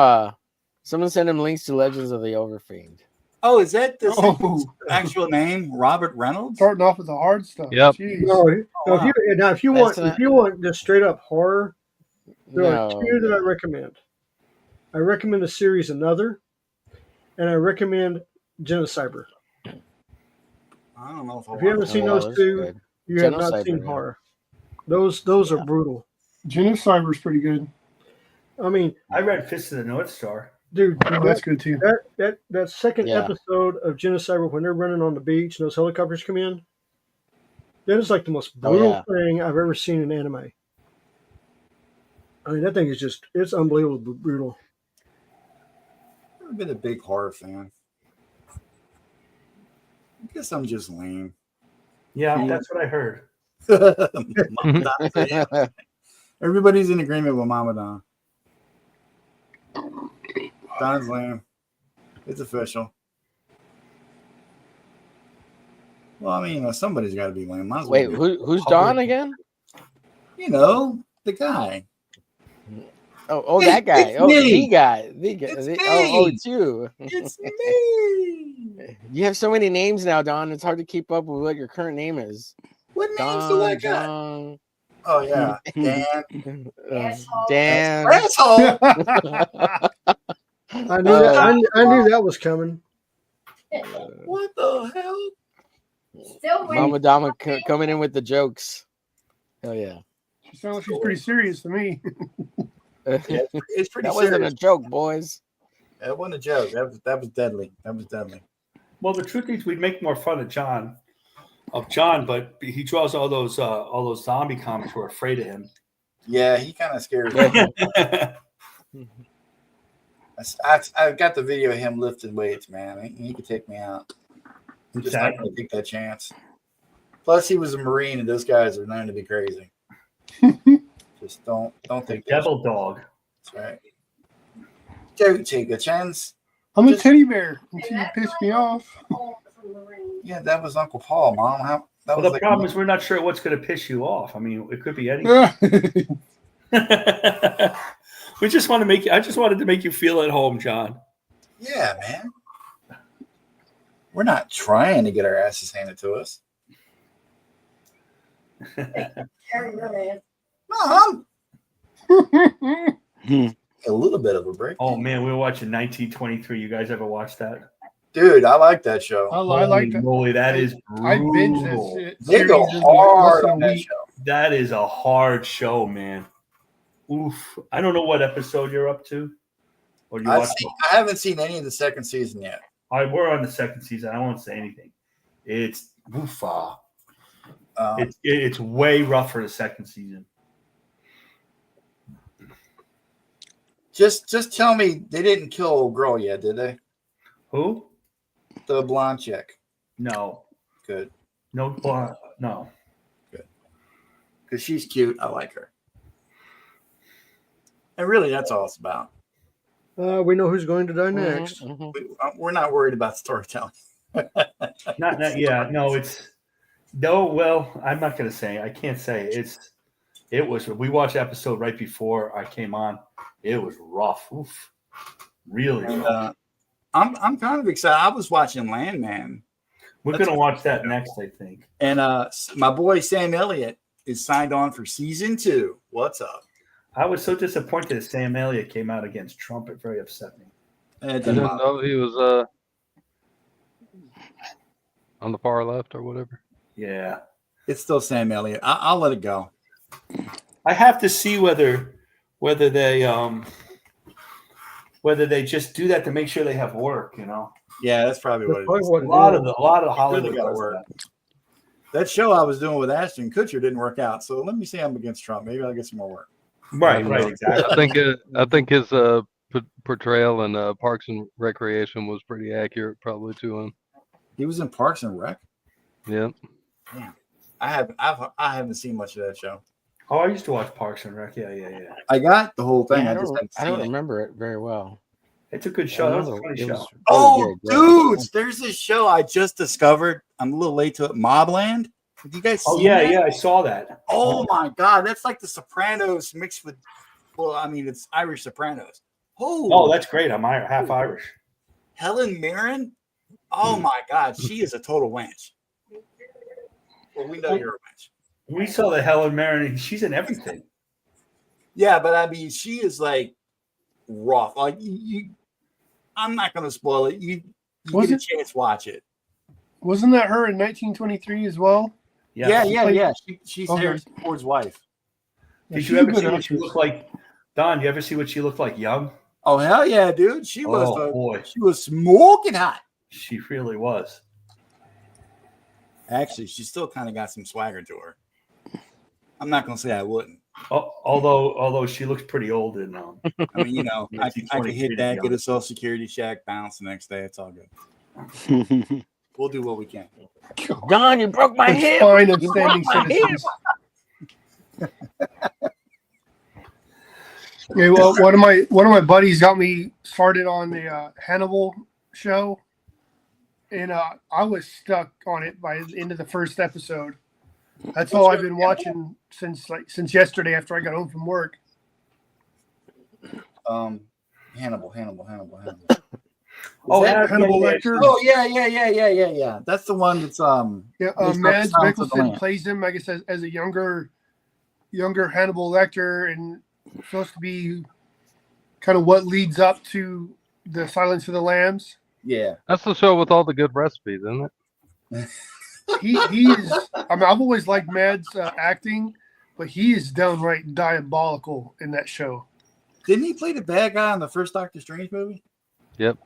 Speaker 3: links to Legends of the Overfiend.
Speaker 1: Oh, is that the
Speaker 7: Oh.
Speaker 1: actual name? Robert Reynolds?
Speaker 7: Starting off with the hard stuff.
Speaker 2: Yep.
Speaker 7: Jeez.
Speaker 6: No,
Speaker 1: wow.
Speaker 6: if you
Speaker 3: That's
Speaker 6: want just straight up horror, there are
Speaker 3: No.
Speaker 6: two that I recommend. I recommend the series Another, and I recommend Genocyber.
Speaker 1: I don't know if I
Speaker 6: If you haven't
Speaker 1: want
Speaker 6: seen
Speaker 3: Oh,
Speaker 6: those
Speaker 3: that's
Speaker 6: two,
Speaker 3: good.
Speaker 6: you have not
Speaker 3: Genocyber,
Speaker 6: seen
Speaker 3: yeah.
Speaker 6: horror. Those are brutal.
Speaker 7: Genocyber's pretty good.
Speaker 6: I mean,
Speaker 5: I read Fist of the North Star.
Speaker 6: dude,
Speaker 7: Oh, that's good too.
Speaker 6: that second
Speaker 3: Yeah.
Speaker 6: episode of Genocyber when they're running on the beach and those helicopters come in, that is like the most
Speaker 3: Oh,
Speaker 6: brutal
Speaker 3: yeah.
Speaker 6: thing I've ever seen in anime. I mean, that thing is it's unbelievably brutal.
Speaker 1: I've been a big horror fan. I guess I'm just lame.
Speaker 5: Yeah, that's what I heard.
Speaker 1: Everybody's in agreement with Mama Don. Don's lame. It's official. Well, I mean, somebody's got to be lame. Might as well
Speaker 3: Wait,
Speaker 1: be.
Speaker 3: who's Don again?
Speaker 1: You know, the guy.
Speaker 3: Oh,
Speaker 1: It's-
Speaker 3: that guy.
Speaker 1: it's
Speaker 3: Oh,
Speaker 1: me.
Speaker 3: the guy.
Speaker 1: It's
Speaker 3: Oh,
Speaker 1: me.
Speaker 3: it's you.
Speaker 1: It's me.
Speaker 3: You have so many names now, Don. It's hard to keep up with what your current name is.
Speaker 1: What names do I
Speaker 3: Don,
Speaker 1: got?
Speaker 3: John,
Speaker 1: Oh, yeah. Dan.
Speaker 3: Dan.
Speaker 1: Asshole.
Speaker 6: I knew that. I knew that was coming.
Speaker 1: What the hell?
Speaker 10: Still waiting.
Speaker 3: Mama Dama coming in with the jokes. Hell yeah.
Speaker 7: She sounds like she's pretty serious to me.
Speaker 1: It's pretty
Speaker 3: That wasn't
Speaker 1: serious.
Speaker 3: a joke, boys.
Speaker 1: That wasn't a joke. That was deadly. That was deadly.
Speaker 5: Well, the truth is, we'd make more fun of John, but he draws all those zombie comics who are afraid of him.
Speaker 1: Yeah, he kind of scares me. I got the video of him lifting weights, man. He could take me out. I'm just not going to take that chance. Plus, he was a Marine, and those guys are known to be crazy. Just don't take that.
Speaker 5: Devil dog.
Speaker 1: That's right. Don't take a chance.
Speaker 7: I'm a teddy bear until you piss me off.
Speaker 1: Yeah, that was Uncle Paul, Mom.
Speaker 5: Well, the problem is we're not sure what's going to piss you off. I mean, it could be anything. We just want to make you. I just wanted to make you feel at home, John.
Speaker 1: Yeah, man. We're not trying to get our asses handed to us. Mom, a little bit of a break.
Speaker 5: Oh man, we were watching 1923. You guys ever watch that?
Speaker 1: Dude, I like that show.
Speaker 7: I like that.
Speaker 5: Holy moly, that is
Speaker 7: I binge
Speaker 5: brutal.
Speaker 7: this.
Speaker 1: They go
Speaker 7: series in
Speaker 1: hard
Speaker 7: less than
Speaker 1: on
Speaker 7: a
Speaker 1: that
Speaker 7: week.
Speaker 1: show.
Speaker 5: That is a hard show, man. Oof. I don't know what episode you're up to. Or you watch
Speaker 1: I haven't seen any of the second season yet.
Speaker 5: we're on the second season. I won't say anything. It's oofa. It's way rougher the second season.
Speaker 1: Just tell me they didn't kill old girl yet, did they?
Speaker 5: Who?
Speaker 1: The blonde chick.
Speaker 5: No.
Speaker 1: Good.
Speaker 5: No. No.
Speaker 1: Because she's cute. I like her. And really, that's all it's about.
Speaker 6: We know who's going to die next.
Speaker 1: We're not worried about storytelling.
Speaker 5: Not yeah. No, it's no. Well, I'm not gonna say. I can't say it was. We watched the episode right before I came on. It was rough. Oof. Really.
Speaker 1: And,
Speaker 5: rough.
Speaker 1: I'm kind of excited. I was watching Landman.
Speaker 5: We're gonna watch that next, I think.
Speaker 1: And my boy Sam Elliott is signed on for season 2. What's up?
Speaker 5: I was so disappointed that Sam Elliott came out against Trump. It very upset me.
Speaker 1: It
Speaker 2: I
Speaker 1: doesn't
Speaker 2: didn't
Speaker 1: matter.
Speaker 2: know he was on the far left or whatever.
Speaker 5: Yeah.
Speaker 1: It's still Sam Elliott. I'll let it go.
Speaker 5: I have to see whether they just do that to make sure they have work. You know.
Speaker 1: Yeah, that's probably what it
Speaker 6: Probably
Speaker 1: is.
Speaker 6: what
Speaker 5: A
Speaker 6: it
Speaker 5: lot
Speaker 6: is.
Speaker 5: of Hollywood
Speaker 1: Really gotta
Speaker 5: does
Speaker 1: work.
Speaker 5: that.
Speaker 1: That show I was doing with Ashton Kutcher didn't work out. So let me say I'm against Trump. Maybe I'll get some more work.
Speaker 5: Right. Exactly.
Speaker 2: I think his portrayal in Parks and Recreation was pretty accurate, probably to him.
Speaker 1: He was in Parks and Rec.
Speaker 2: Yeah.
Speaker 9: I haven't seen much of that show.
Speaker 5: Oh, I used to watch Parks and Rec. Yeah.
Speaker 9: I got the whole thing.
Speaker 3: Yeah,
Speaker 9: I just haven't
Speaker 3: I don't
Speaker 9: seen it.
Speaker 3: remember it very well.
Speaker 5: It's a good show. That was a funny
Speaker 3: It
Speaker 5: show.
Speaker 3: was really
Speaker 9: Oh,
Speaker 3: good, yeah.
Speaker 9: dudes, there's this show I just discovered. I'm a little late to it. Mobland. Have you guys
Speaker 5: Oh
Speaker 9: seen that?
Speaker 5: yeah, I saw that.
Speaker 9: Oh my God, that's like the Sopranos mixed with. Well, I mean, it's Irish Sopranos.
Speaker 5: Oh, that's great. I'm half Irish.
Speaker 9: Helen Mirren. Oh my God, she is a total wench. Well, we know you're a wench.
Speaker 5: We saw the Helen Mirren. She's in everything.
Speaker 9: Yeah, but I mean, she is like rough. Like you I'm not going to spoil it. You get a chance, watch it.
Speaker 7: Wasn't that her in 1923 as well?
Speaker 9: Yeah. She's Harrison Ford's wife.
Speaker 5: Did you ever see what she looked like? Don, you ever see what she looked like young?
Speaker 9: Oh hell yeah, dude! She was smoking hot.
Speaker 5: She really was.
Speaker 9: Actually, she still kind of got some swagger to her. I'm not gonna say I wouldn't.
Speaker 5: Although she looks pretty old and
Speaker 9: I mean, you know, I can hit that, get a Social Security check, bounce the next day. It's all good. We'll do what we can.
Speaker 3: Don, you broke my hip.
Speaker 7: Fine,
Speaker 3: You broke my hip.
Speaker 7: Yeah, well, one of my buddies got me started on the Hannibal show, and I was stuck on it by the end of the first episode. That's all I've been watching since yesterday after I got home from work.
Speaker 9: Hannibal.
Speaker 7: Oh, Hannibal Lecter.
Speaker 9: Oh yeah. That's the one that's
Speaker 7: Mads Mikkelsen plays him, I guess, as a younger Hannibal Lecter, and supposed to be kind of what leads up to the Silence of the Lambs.
Speaker 9: Yeah,
Speaker 2: that's the show with all the good recipes, isn't it?
Speaker 7: He is. I mean, I've always liked Mads acting, but he is downright diabolical in that show.
Speaker 9: Didn't he play the bad guy in the first Doctor Strange movie?
Speaker 2: Yep.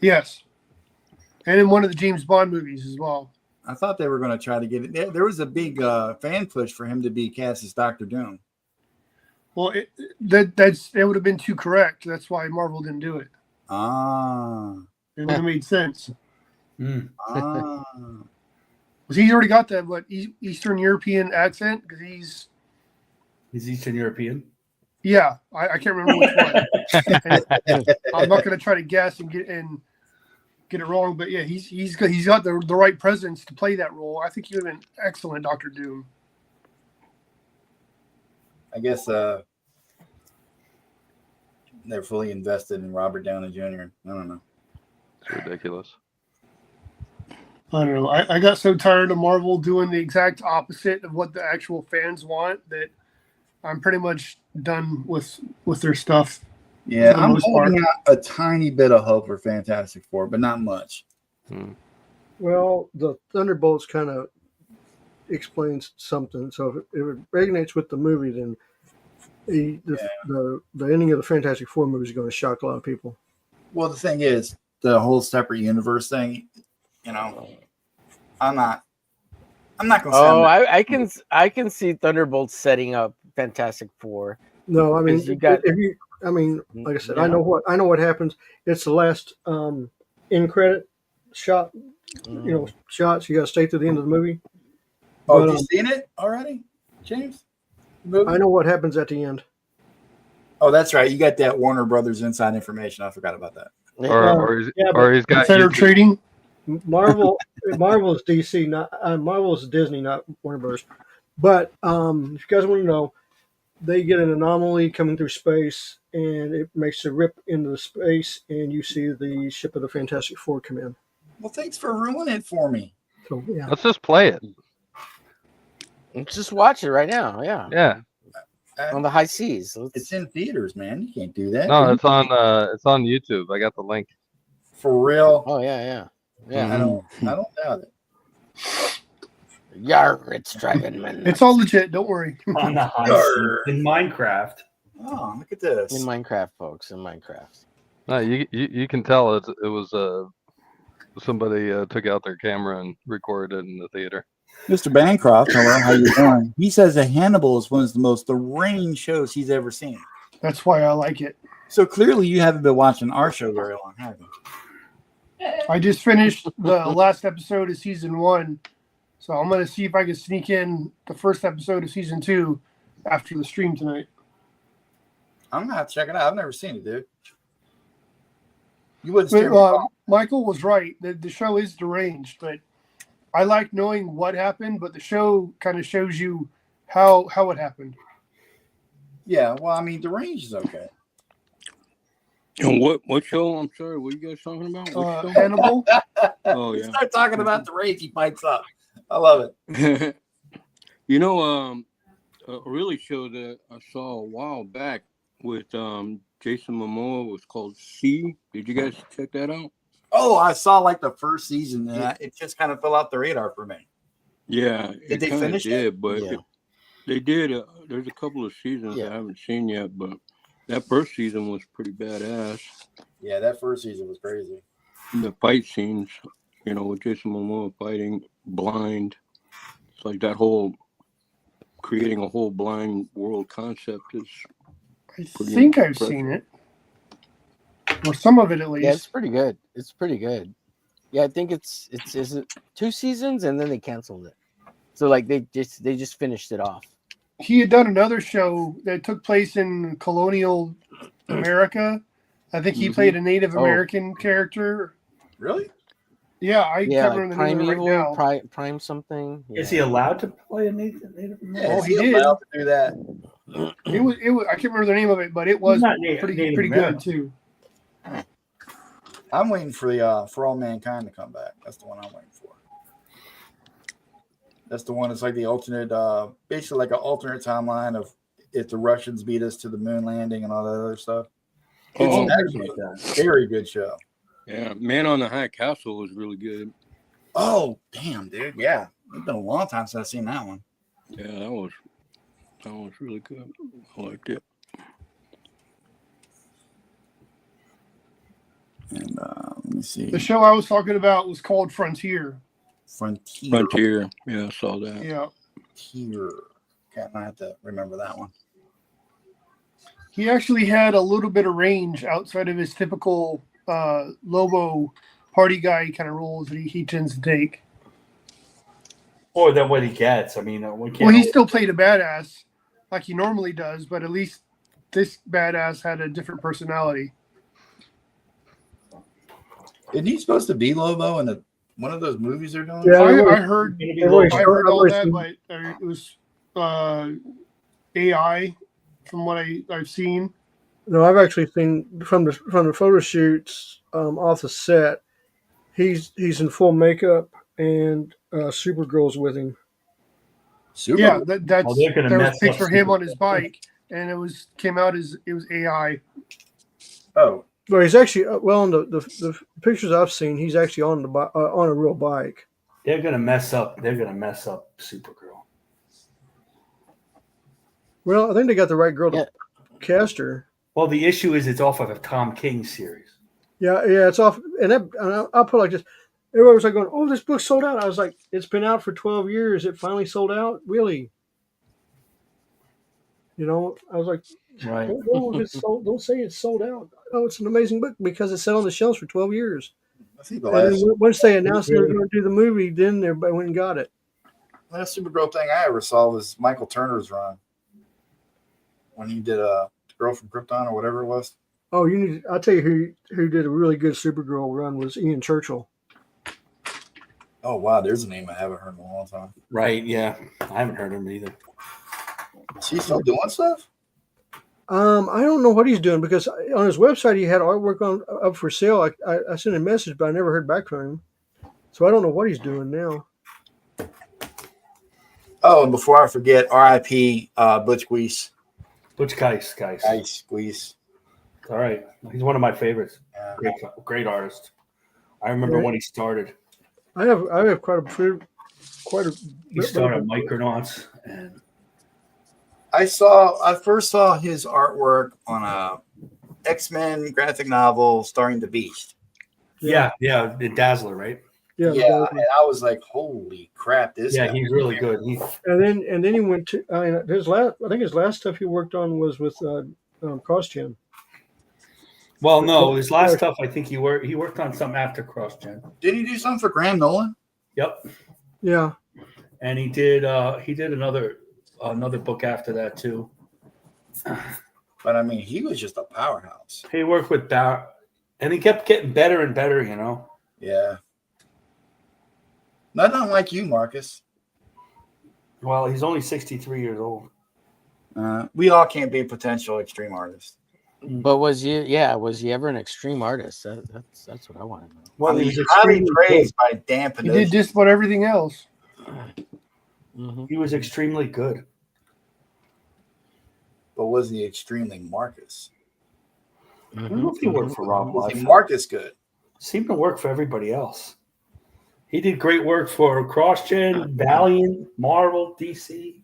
Speaker 7: Yes, and in one of the James Bond movies as well.
Speaker 9: I thought they were going to try to get it. There was a big fan push for him to be cast as Doctor Doom.
Speaker 7: Well, that would have been too correct. That's why Marvel didn't do it.
Speaker 9: Ah,
Speaker 7: it would have made sense.
Speaker 9: Ah.
Speaker 7: He's already got that Eastern European accent because he's
Speaker 5: Eastern European.
Speaker 7: Yeah, I can't remember which one. I'm not going to try to guess and get it wrong, but yeah, he's got the right presence to play that role. I think he would have been excellent Doctor Doom.
Speaker 9: I guess they're fully invested in Robert Downey Jr. I don't know.
Speaker 2: It's ridiculous.
Speaker 7: I don't know. I got so tired of Marvel doing the exact opposite of what the actual fans want that I'm pretty much done with their stuff.
Speaker 9: Yeah, I'm holding out a tiny bit of hope for Fantastic Four, but not much.
Speaker 6: Well, the Thunderbolts kind of explains something. So if it resonates with the movie, then the ending of the Fantastic Four movie is going to shock a lot of people.
Speaker 9: Well, the thing is, the whole separate universe thing, you know, I'm not going to say.
Speaker 3: Oh, I can see Thunderbolts setting up Fantastic Four.
Speaker 6: No, I mean, like I said, I know what happens. It's the last end credit shot. Shots. You got to stay to the end of the movie.
Speaker 9: Oh, have you seen it already, James?
Speaker 6: I know what happens at the end.
Speaker 9: Oh, that's right. You got that Warner Brothers inside information. I forgot about that.
Speaker 2: Or he's got
Speaker 7: insider trading.
Speaker 6: Marvel's DC, not Marvel's Disney, not Warner Brothers. But if you guys want to know, they get an anomaly coming through space, and it makes a rip into the space, and you see the ship of the Fantastic Four come in.
Speaker 9: Well, thanks for ruining it for me.
Speaker 6: So yeah,
Speaker 2: let's just play it.
Speaker 3: Let's just watch it right now. Yeah.
Speaker 2: Yeah.
Speaker 3: On the high seas.
Speaker 9: It's in theaters, man. You can't do that.
Speaker 2: No, it's on YouTube. I got the link.
Speaker 9: For real?
Speaker 3: Oh yeah.
Speaker 9: I don't doubt it.
Speaker 3: Yarr, it's driving men.
Speaker 7: It's all legit. Don't worry.
Speaker 5: On the high seas in Minecraft.
Speaker 9: Oh, look at this.
Speaker 3: In Minecraft, folks. In Minecraft.
Speaker 2: No, you can tell it was somebody took out their camera and recorded it in the theater.
Speaker 9: Mr. Bancroft, hello, how you doing? He says that Hannibal is one of the most deranged shows he's ever seen.
Speaker 7: That's why I like it.
Speaker 9: So clearly you haven't been watching our show very long, have you?
Speaker 7: I just finished the last episode of season 1, So I'm gonna see if I can sneak in the first episode of season 2 after the stream tonight.
Speaker 9: I'm gonna have to check it out. I've never seen it, dude. You wouldn't
Speaker 7: But,
Speaker 9: steer me wrong.
Speaker 7: Michael was right. The show is deranged, but I like knowing what happened. But the show kind of shows you how it happened.
Speaker 9: Yeah, well, I mean, the range is okay.
Speaker 8: And what show? I'm sorry, what are you guys talking about? What show?
Speaker 7: Hannibal.
Speaker 8: Oh
Speaker 9: You
Speaker 8: yeah.
Speaker 9: start talking about the range, he bites up. I love it.
Speaker 8: You know, a really show that I saw a while back with Jason Momoa was called C. Did you guys check that out?
Speaker 9: Oh, I saw like the first season, and it just kind of fell out the radar for me.
Speaker 8: Yeah.
Speaker 9: Did they
Speaker 8: kinda
Speaker 9: finish
Speaker 8: did,
Speaker 9: it?
Speaker 8: But
Speaker 3: Yeah.
Speaker 8: they did. There's a couple of seasons I haven't seen yet, but that first season was pretty badass.
Speaker 9: Yeah, that first season was crazy.
Speaker 8: The fight scenes, you know, with Jason Momoa fighting blind. It's like that whole creating a whole blind world concept is.
Speaker 7: I
Speaker 8: pretty
Speaker 7: think I've
Speaker 8: impressive.
Speaker 7: seen it, or some of it at least.
Speaker 3: Yeah, it's pretty good. It's pretty good. Yeah, I think it's is it 2 seasons and then they canceled it. So like they just finished it off.
Speaker 7: He had done another show that took place in colonial America. I think he played a Native American character.
Speaker 9: Really?
Speaker 7: Yeah, I
Speaker 3: Yeah,
Speaker 7: can't remember the name of it right
Speaker 3: Primeval,
Speaker 7: now.
Speaker 3: Prime something.
Speaker 5: Is he allowed to play a Native American?
Speaker 9: Yeah,
Speaker 7: Oh,
Speaker 9: is
Speaker 7: he
Speaker 9: he
Speaker 7: did.
Speaker 9: allowed to do that?
Speaker 7: It was. I can't remember the name of it, but it was
Speaker 5: not
Speaker 7: pretty
Speaker 5: Native
Speaker 7: good
Speaker 5: American.
Speaker 7: too.
Speaker 9: I'm waiting for the For All Mankind to come back. That's the one I'm waiting for. That's the one that's like the alternate, basically like an alternate timeline of if the Russians beat us to the moon landing and all that other stuff. It's
Speaker 8: Oh,
Speaker 9: actually a very good show.
Speaker 8: yeah, Man on the High Castle was really good.
Speaker 9: Oh, damn, dude. Yeah. It's been a long time since I've seen that one.
Speaker 8: Yeah, that was really good. I liked it.
Speaker 9: And let me see.
Speaker 7: The show I was talking about was called Frontier.
Speaker 8: Frontier. Yeah, I saw that.
Speaker 7: Yeah.
Speaker 9: Frontier. Okay, I have to remember that one.
Speaker 7: He actually had a little bit of range outside of his typical Lobo party guy kind of roles that he tends to take.
Speaker 5: Or that what he gets. I mean, we can't.
Speaker 7: Well, he still played a badass like he normally does, but at least this badass had a different personality.
Speaker 9: Isn't he supposed to be Lobo in one of those movies they're doing?
Speaker 6: Yeah,
Speaker 7: I heard
Speaker 6: I've always-
Speaker 7: I heard
Speaker 6: I've
Speaker 7: all
Speaker 6: always
Speaker 7: that,
Speaker 6: seen-
Speaker 7: but it was AI from what I've seen.
Speaker 6: No, I've actually seen from the photo shoots off the set. He's in full makeup and Supergirl's with him.
Speaker 7: Yeah, that's
Speaker 5: Oh, they're gonna
Speaker 7: there was
Speaker 5: mess
Speaker 7: a picture
Speaker 5: up
Speaker 7: of him on
Speaker 5: Supergirl.
Speaker 7: his bike, and came out as it was AI.
Speaker 9: Oh,
Speaker 6: Well, he's actually on the pictures I've seen. He's actually on on a real bike.
Speaker 5: They're gonna mess up. They're gonna mess up Supergirl.
Speaker 6: Well, I think they got the right girl to cast her.
Speaker 5: Well, the issue is it's off of a Tom King series.
Speaker 6: Yeah, it's off. And I'll put it like this. Everybody was like going, "Oh, this book sold out." I was like, "It's been out for 12 years. It finally sold out, really." You know, I was like,
Speaker 5: Right.
Speaker 6: Don't say it's sold out. Oh, it's an amazing book because it sat on the shelves for 12 years.
Speaker 9: I think the
Speaker 6: And
Speaker 9: last,
Speaker 6: then once they announced they were going to do the movie, then everybody went and got it.
Speaker 9: last Supergirl thing I ever saw was Michael Turner's run when he did Girl from Krypton or whatever it was.
Speaker 6: Oh, I'll tell you who did a really good Supergirl run was Ian Churchill.
Speaker 9: Oh, wow. There's a name I haven't heard in a long time.
Speaker 5: Right. Yeah. I haven't heard of him either.
Speaker 9: Is he still doing stuff?
Speaker 6: I don't know what he's doing because on his website he had artwork up for sale. I sent a message, but I never heard back from him. So I don't know what he's doing now.
Speaker 9: Oh, and before I forget, R.I.P. Butch Guice.
Speaker 5: Butch Guice.
Speaker 9: Guice.
Speaker 5: All right. He's one of my favorites.
Speaker 9: Yeah.
Speaker 5: Great artist. I remember
Speaker 6: Yeah.
Speaker 5: when he started.
Speaker 6: I have quite a.
Speaker 5: He started Micronauts, and
Speaker 9: I first saw his artwork on a X-Men graphic novel starring the Beast.
Speaker 5: yeah, the Dazzler, right?
Speaker 6: Yeah,
Speaker 9: and I was like, "Holy crap, this
Speaker 5: Yeah,
Speaker 9: guy."
Speaker 5: he's really good.
Speaker 6: and then he went to I think his last stuff he worked on was with CrossGen.
Speaker 5: Well, no, his last stuff I think he worked on something after CrossGen.
Speaker 9: Didn't he do something for Graham Nolan?
Speaker 5: Yep.
Speaker 6: Yeah.
Speaker 5: and he did another book after that too.
Speaker 9: But I mean, he was just a powerhouse.
Speaker 5: He worked with Barrett, and he kept getting better and better. You know.
Speaker 9: Yeah. Not unlike you, Marcus.
Speaker 5: Well, he's only 63 years old.
Speaker 9: We all can't be potential extreme artists.
Speaker 3: But was he ever an extreme artist? That's what I want to know.
Speaker 5: Well,
Speaker 9: I
Speaker 5: he
Speaker 9: mean,
Speaker 5: was
Speaker 9: highly
Speaker 5: extremely
Speaker 9: praised by Dan
Speaker 7: He did
Speaker 9: Panosian.
Speaker 7: just about everything else.
Speaker 3: Mhm.
Speaker 5: He was extremely good.
Speaker 9: But was he extremely Marcus?
Speaker 5: I don't know if he worked for Rob
Speaker 9: Was he
Speaker 5: Liefeld.
Speaker 9: Marcus good?
Speaker 5: Seemed to work for everybody else. He did great work for CrossGen, Valiant, Marvel, DC.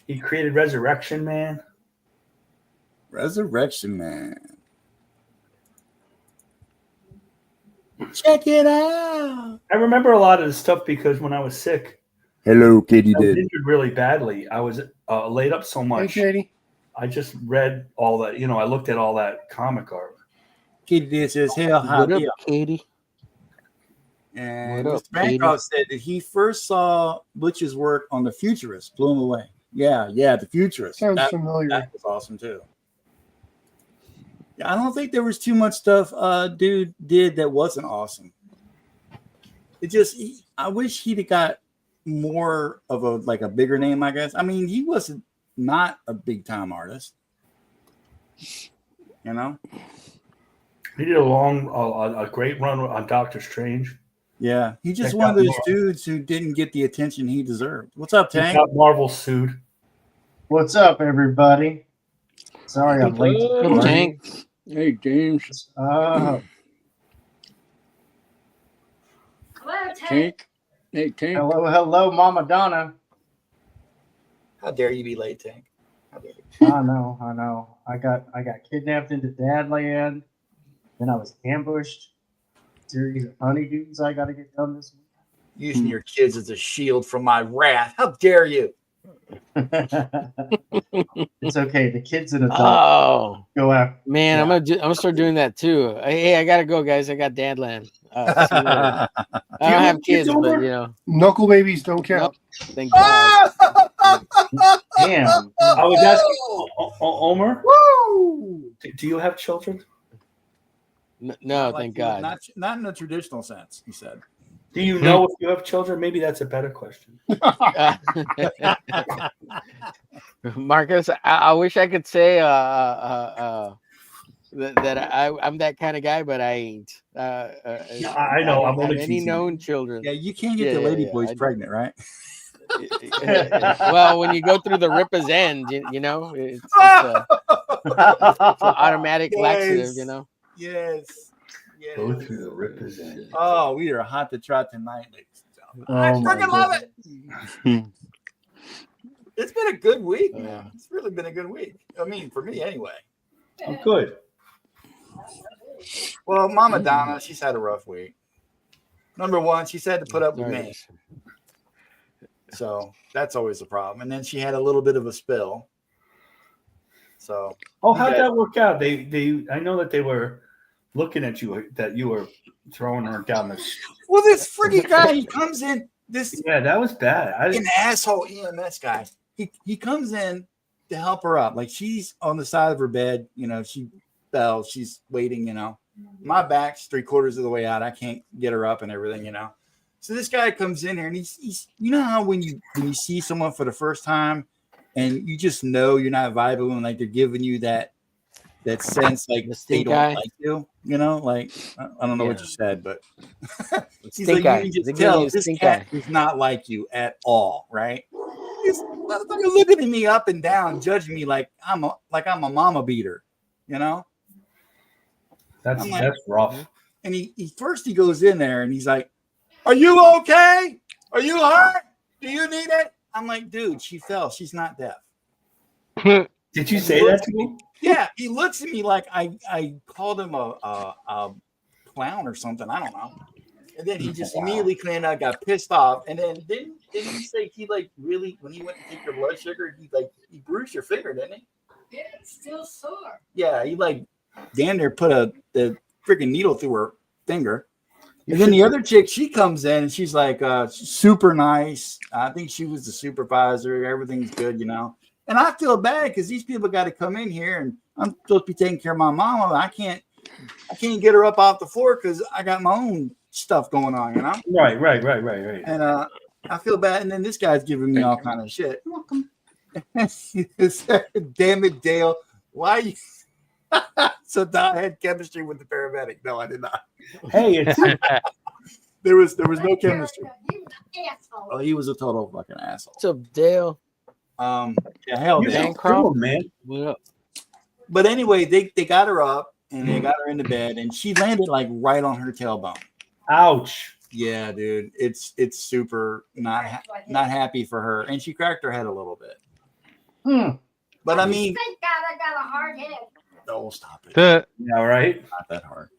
Speaker 5: He created Resurrection Man.
Speaker 9: Resurrection Man. Check it out.
Speaker 5: I remember a lot of this stuff because when I was sick,
Speaker 4: Hello, Katie
Speaker 5: I was
Speaker 4: did.
Speaker 5: injured really badly. I was laid up so
Speaker 7: Hey,
Speaker 5: much.
Speaker 7: Katie.
Speaker 5: I just read all that. I looked at all that comic art.
Speaker 9: Katie did says, hell, how
Speaker 3: What up,
Speaker 9: deal.
Speaker 3: Katie?
Speaker 9: And
Speaker 3: What up,
Speaker 9: Mr. Bancroft said that he first saw Butch's work on The Futurist, blew him away. Yeah, The Futurist.
Speaker 7: Sounds
Speaker 9: That
Speaker 7: familiar.
Speaker 9: was awesome too. Yeah, I don't think there was too much stuff dude did that wasn't awesome. I wish he'd have got more of a bigger name, I guess. I mean, he wasn't not a big time artist. You know?
Speaker 5: He did a great run on Doctor Strange.
Speaker 9: Yeah. He's just
Speaker 5: Check
Speaker 9: one of
Speaker 5: out
Speaker 9: those dudes who didn't get the attention he deserved. What's up,
Speaker 5: He
Speaker 9: Tank?
Speaker 5: got Marvel sued.
Speaker 11: What's up, everybody? Sorry I'm late. to the
Speaker 3: Little
Speaker 11: party.
Speaker 3: Tank.
Speaker 8: Hey, James.
Speaker 10: Hello, Tank.
Speaker 8: Tank. Hey, Tank.
Speaker 11: Hello, Mama Donna.
Speaker 9: How dare you be late, Tank? How dare you?
Speaker 11: I know. I got kidnapped into Dadland. Then I was ambushed. Series of honeydews I got to get done this
Speaker 9: Using your kids as a shield from my wrath. How dare you?
Speaker 11: week. It's okay. The kids and adults
Speaker 3: Oh
Speaker 11: go after.
Speaker 3: man, I'm gonna start doing that too. Hey, I gotta go, guys. I got Dadland. See you later. I don't have kids, but
Speaker 7: Knuckle babies don't count.
Speaker 3: thank God.
Speaker 11: Damn.
Speaker 5: I was asking Omer.
Speaker 9: Woo!
Speaker 5: Do you have children?
Speaker 3: No,
Speaker 9: Not like
Speaker 3: thank
Speaker 9: you,
Speaker 3: God.
Speaker 9: Not in the traditional sense, he said.
Speaker 5: Do you know if you have children? Maybe that's a better question.
Speaker 3: Marcus, I wish I could say that I'm that kind of guy, but I ain't.
Speaker 5: I know. I'm
Speaker 3: don't have
Speaker 5: only
Speaker 3: any
Speaker 5: teasing.
Speaker 3: known children.
Speaker 9: Yeah, you can't get the lady boys pregnant, right?
Speaker 3: Well, when you go through the Ripper's end, it's an automatic laxative,
Speaker 9: Yes.
Speaker 5: Go through the Ripper's end.
Speaker 9: Oh, we are hot to trot tonight, ladies and gentlemen.
Speaker 11: Oh,
Speaker 9: I
Speaker 11: my
Speaker 9: freaking love it. It's been a good week, man. It's really been a good week. I mean, for me anyway.
Speaker 5: I'm good.
Speaker 9: Well, Mama Donna, she's had a rough week. Number one, she's had to put up with me. So that's always a problem. And then she had a little bit of a spill. So
Speaker 5: How'd that work out? I know that they were looking at you, that you were throwing her down the
Speaker 9: well, this freaking guy, he comes in.
Speaker 5: That was bad.
Speaker 9: An asshole EMS guy. He comes in to help her up. Like she's on the side of her bed, she fell, she's waiting, My back's 3/4 of the way out. I can't get her up and everything, So this guy comes in here and he's how when you see someone for the first time and you just know you're not vibing with them, like they're giving you that sense like they don't like you, like I don't know what you said, but he's like, you can just tell this cat does not like you at all, right? This motherfucker looking at me up and down, judging me like I'm a mama beater,
Speaker 5: That's rough.
Speaker 9: And he first goes in there and he's like, "Are you okay? Are you hurt? Do you need it?" I'm like, "Dude, she fell. She's not deaf."
Speaker 5: Did you say that to me?
Speaker 9: Yeah, he looks at me like I called him a clown or something. I don't know. And then he just immediately cleaned out, got pissed off, and then didn't he say he really when he went to take your blood sugar, he bruised your finger, didn't he?
Speaker 10: Yeah, it's still sore.
Speaker 9: Yeah, he damn near put the freaking needle through her finger. And then the other chick, she comes in and she's like super nice. I think she was the supervisor. Everything's good, you know. And I feel bad because these people got to come in here and I'm supposed to be taking care of my mom. I can't get her up off the floor because I got my own stuff going on, you know.
Speaker 5: Right.
Speaker 9: And I feel bad. And then this guy's giving me all kind of shit. You're welcome. Damn it, Dale. Why you? So Don had chemistry with the paramedic. No, I did not.
Speaker 5: Hey, it's
Speaker 9: there was no chemistry. Oh, he was a total fucking asshole.
Speaker 3: What's up, Dale?
Speaker 9: Yeah, hell,
Speaker 5: you
Speaker 9: Dale.
Speaker 5: cool, man.
Speaker 3: Yeah.
Speaker 9: But anyway, they got her up and they got her into bed, and she landed like right on her tailbone.
Speaker 5: Ouch.
Speaker 9: Yeah, dude, it's super not happy for her, and she cracked her head a little bit. But I mean,
Speaker 10: Thank God I got a hard head.
Speaker 9: oh, stop it.
Speaker 5: Yeah, right.
Speaker 9: Not that hard.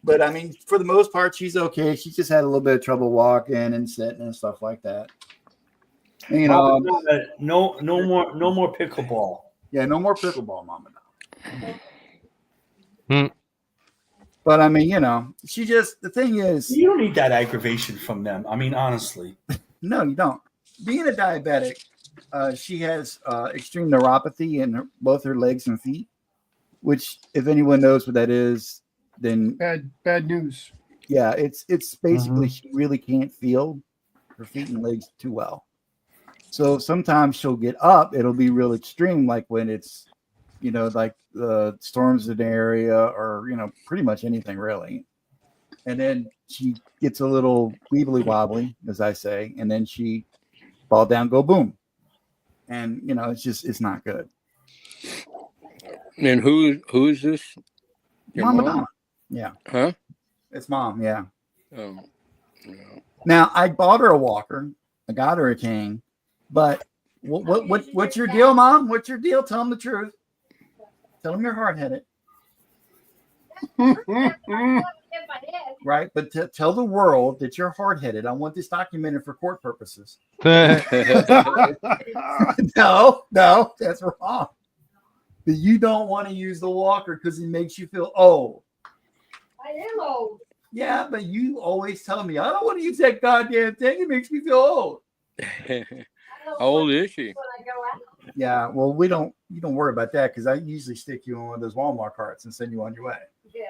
Speaker 9: But I mean, for the most part, she's okay. She just had a little bit of trouble walking and sitting and stuff like that. And, you know,
Speaker 5: no more pickleball.
Speaker 9: Yeah, no more pickleball, Mama. But I mean, you know, the thing is,
Speaker 5: You don't need that aggravation from them. I mean, honestly.
Speaker 9: No, you don't. Being a diabetic, she has extreme neuropathy in both her legs and feet, which, if anyone knows what that is, then
Speaker 7: bad news.
Speaker 9: Yeah, it's basically she really can't feel her feet and legs too well. So sometimes she'll get up. It'll be real extreme, like when it's, you know, like the storms in the area or, you know, pretty much anything really. And then she gets a little weebly wobbly, as I say, and then she fall down, go boom. And, you know, it's not good.
Speaker 8: And who is this? Your
Speaker 9: Mama
Speaker 8: mom?
Speaker 9: Donna. Yeah.
Speaker 8: Huh?
Speaker 9: It's Mom, yeah.
Speaker 8: Yeah.
Speaker 9: Now I bought her a walker. I got her a cane. But what's your deal, Mom? What's your deal? Tell them the truth. Tell them you're hard-headed. Right? But tell the world that you're hard-headed. I want this documented for court purposes. No, that's wrong. But you don't want to use the walker because it makes you feel old.
Speaker 10: I am old.
Speaker 9: Yeah, but you always tell me, I don't want to use that goddamn thing. It makes me feel old.
Speaker 8: How old is she?
Speaker 10: When I go out.
Speaker 9: Yeah, well, you don't worry about that because I usually stick you on one of those Walmart carts and send you on your way.
Speaker 10: Yeah.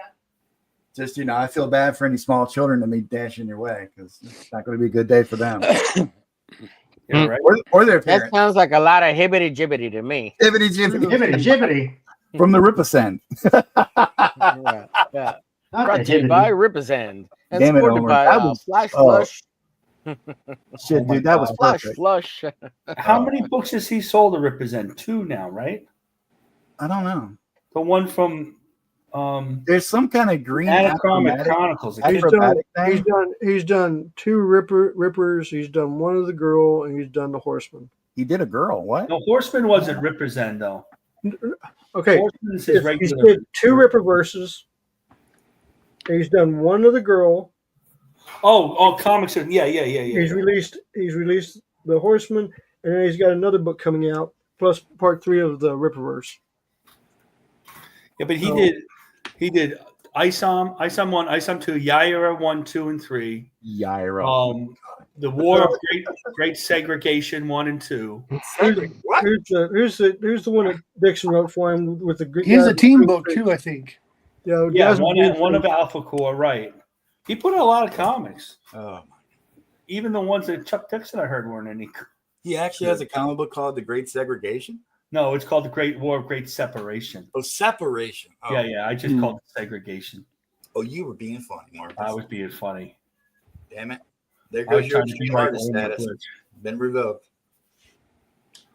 Speaker 9: Just, you know, I feel bad for any small children that may dash in your way because it's not going to be a good day for them.
Speaker 5: Yeah, right.
Speaker 9: Or their
Speaker 3: That
Speaker 9: parents.
Speaker 3: sounds like a lot of hibbity jibbity to me.
Speaker 9: Hibbity jibbity.
Speaker 11: Jibbity, jibbity.
Speaker 9: From the Ripasend.
Speaker 3: Yeah.
Speaker 11: Not
Speaker 3: Brought
Speaker 11: the
Speaker 3: to you
Speaker 11: jibbity.
Speaker 3: by Ripasend and
Speaker 9: Damn it,
Speaker 3: supported
Speaker 9: Omar.
Speaker 3: by
Speaker 9: That was-
Speaker 3: Flash
Speaker 9: oh.
Speaker 3: Flush.
Speaker 9: Shit, dude, that was
Speaker 3: Flash
Speaker 9: perfect.
Speaker 3: Flush.
Speaker 5: How many books has he sold to represent? 2 now, right?
Speaker 9: I don't know.
Speaker 5: The one from
Speaker 9: There's some kind of green
Speaker 5: Anachromic
Speaker 9: acrobatic-
Speaker 5: Chronicles.
Speaker 9: acrobatic thing.
Speaker 6: He's done 2 rippers. He's done one of the girl, and he's done the horseman.
Speaker 9: He did a girl. What?
Speaker 5: No, Horseman wasn't represent though.
Speaker 6: Okay,
Speaker 5: Horseman's his
Speaker 6: he's
Speaker 5: regular.
Speaker 6: did 2 ripper verses. And he's done one of the girl.
Speaker 5: Oh, comics. Yeah.
Speaker 6: He's released the horseman, and then he's got another book coming out, plus part 3 of the Ripperverse.
Speaker 5: Yeah, but he did ISOM 1, ISOM 2, Yaira 1, 2, and 3.
Speaker 9: Yaira.
Speaker 5: The War of Great Segregation 1 and 2.
Speaker 6: What? Here's the one that Dixon wrote for him with the.
Speaker 7: He has a team book too, I think.
Speaker 6: Yeah,
Speaker 5: Yeah,
Speaker 6: Jasmine
Speaker 5: one of Alpha Core, right? He put out a lot of comics.
Speaker 9: Oh.
Speaker 5: Even the ones that Chuck Dixon I heard weren't any.
Speaker 9: He actually has a comic book called The Great Segregation.
Speaker 5: No, it's called the Great War of Great Separation.
Speaker 9: Oh, separation. Oh.
Speaker 5: Yeah. I just called it segregation.
Speaker 9: Oh, you were being funny, Marcus.
Speaker 5: I was being funny.
Speaker 9: Damn it. There
Speaker 5: I was
Speaker 9: goes your
Speaker 5: trying to be
Speaker 9: extreme
Speaker 5: like
Speaker 9: artist
Speaker 5: Omar
Speaker 9: status.
Speaker 5: Twitch.
Speaker 9: Been revoked.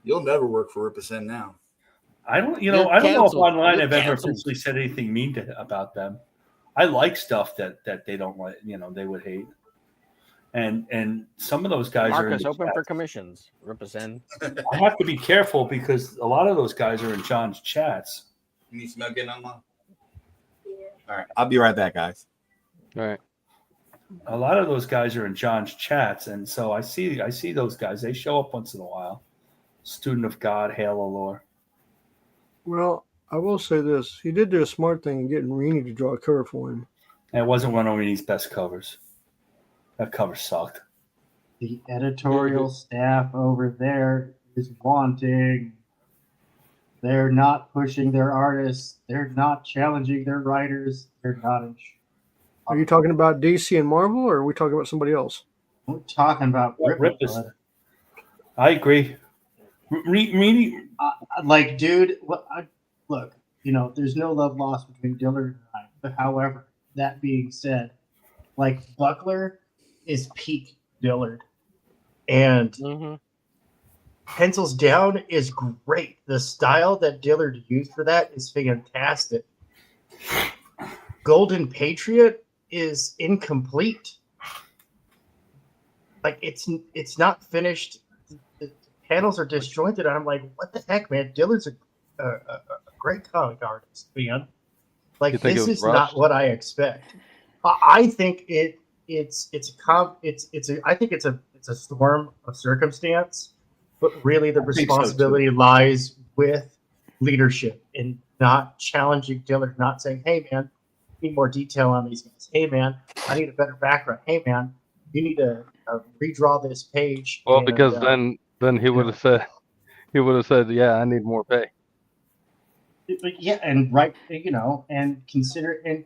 Speaker 9: You'll never work for Ripasend now.
Speaker 5: I don't
Speaker 3: You're
Speaker 5: know if
Speaker 3: canceled.
Speaker 5: online
Speaker 3: You're
Speaker 5: I've ever
Speaker 3: canceled.
Speaker 5: officially said anything mean about them. I like stuff that they don't like, they would hate. And some of those guys are in
Speaker 3: Marcus
Speaker 5: the
Speaker 3: open
Speaker 5: chat.
Speaker 3: for commissions. Ripasend.
Speaker 5: I have to be careful because a lot of those guys are in John's chats.
Speaker 9: You need smell getting on? All right. I'll be right back, guys.
Speaker 2: All right.
Speaker 5: A lot of those guys are in John's chats, and so I see those guys. They show up once in a while. Student of God, hail the Lord.
Speaker 6: Well, I will say this: he did do a smart thing in getting Rini to draw a cover for him.
Speaker 5: And it wasn't one of Rini's best covers. That cover sucked.
Speaker 11: The editorial staff over there is wanting. They're not pushing their artists. They're not challenging their writers. They're not.
Speaker 6: Are you talking about DC and Marvel, or are we talking about somebody else?
Speaker 11: We're talking about
Speaker 5: Rip is, I agree. Rini,
Speaker 11: like, dude, look, there's no love lost between Dillard and I. But however, that being said, like, Buckler is peak Dillard, and Pencils Down is great. The style that Dillard used for that is fantastic. Golden Patriot is incomplete. Like, it's not finished. The panels are disjointed. And I'm like, what the heck, man? Dillard's a great comic artist, man. Like, this is not what I expect. I think it's a storm of circumstance, but really the responsibility lies with leadership and not challenging Dillard, not saying, hey man, I need more detail on these guys. Hey man, I need a better background. Hey man, you need to redraw this page.
Speaker 2: Well, because then he would have said, yeah, I need more pay.
Speaker 11: But yeah, and right, and consider and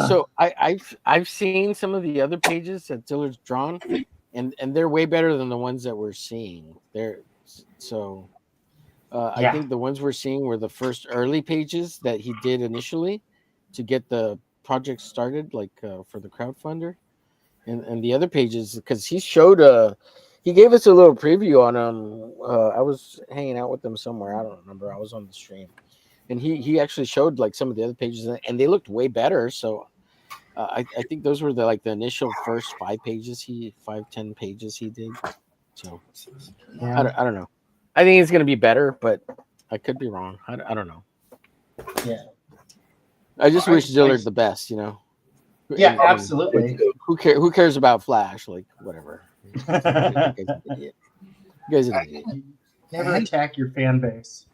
Speaker 3: So I've seen some of the other pages that Dillard's drawn, and they're way better than the ones that we're seeing. I think the ones we're seeing were the first early pages that he did initially to get the project started, like for the crowdfunder, and the other pages because he showed he gave us a little preview on them. I was hanging out with them somewhere. I don't remember. I was on the stream. And he actually showed like some of the other pages, and they looked way better. So I think those were the initial first 5 pages 10 pages he did. So I don't know. I think it's gonna be better, but I could be wrong. I don't know.
Speaker 11: Yeah.
Speaker 3: I just wish Dillard the best,
Speaker 11: Yeah, absolutely.
Speaker 3: Who cares about Flash? Like whatever. You guys are an idiot.
Speaker 11: Never attack your fan base.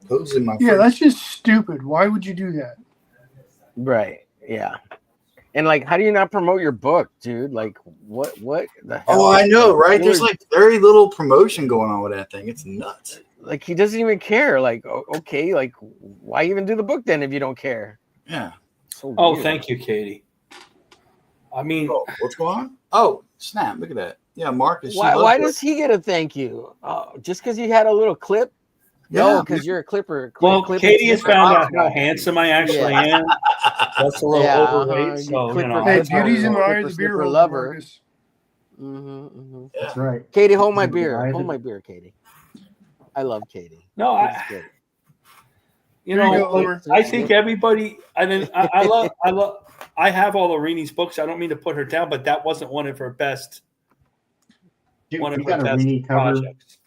Speaker 7: That's just stupid. Why would you do that?
Speaker 3: Right. Yeah. And how do you not promote your book, dude? Like, what the hell?
Speaker 9: Oh, I know, right? There's very little promotion going on with that thing. It's nuts.
Speaker 3: Like, he doesn't even care. Like, okay, why even do the book then if you don't care?
Speaker 9: Yeah.
Speaker 3: So
Speaker 5: weird. Thank you, Katie. I mean,
Speaker 9: what's going on? Oh, snap! Look at that. Yeah, Marcus.
Speaker 3: Why does he get a thank you? Just because you had a little clip? No, because you're a clipper.
Speaker 5: Katie has found out how handsome I actually am. That's a little overweight. So,
Speaker 7: hey, beauty's in the eye of the beholder, lover.
Speaker 11: That's right.
Speaker 3: Katie, hold my beer. Hold my beer, Katie. I love Katie.
Speaker 5: No, I think everybody. I mean, I have all of Rini's books. I don't mean to put her down, but that wasn't one of her best.
Speaker 11: Dude, one of her best projects.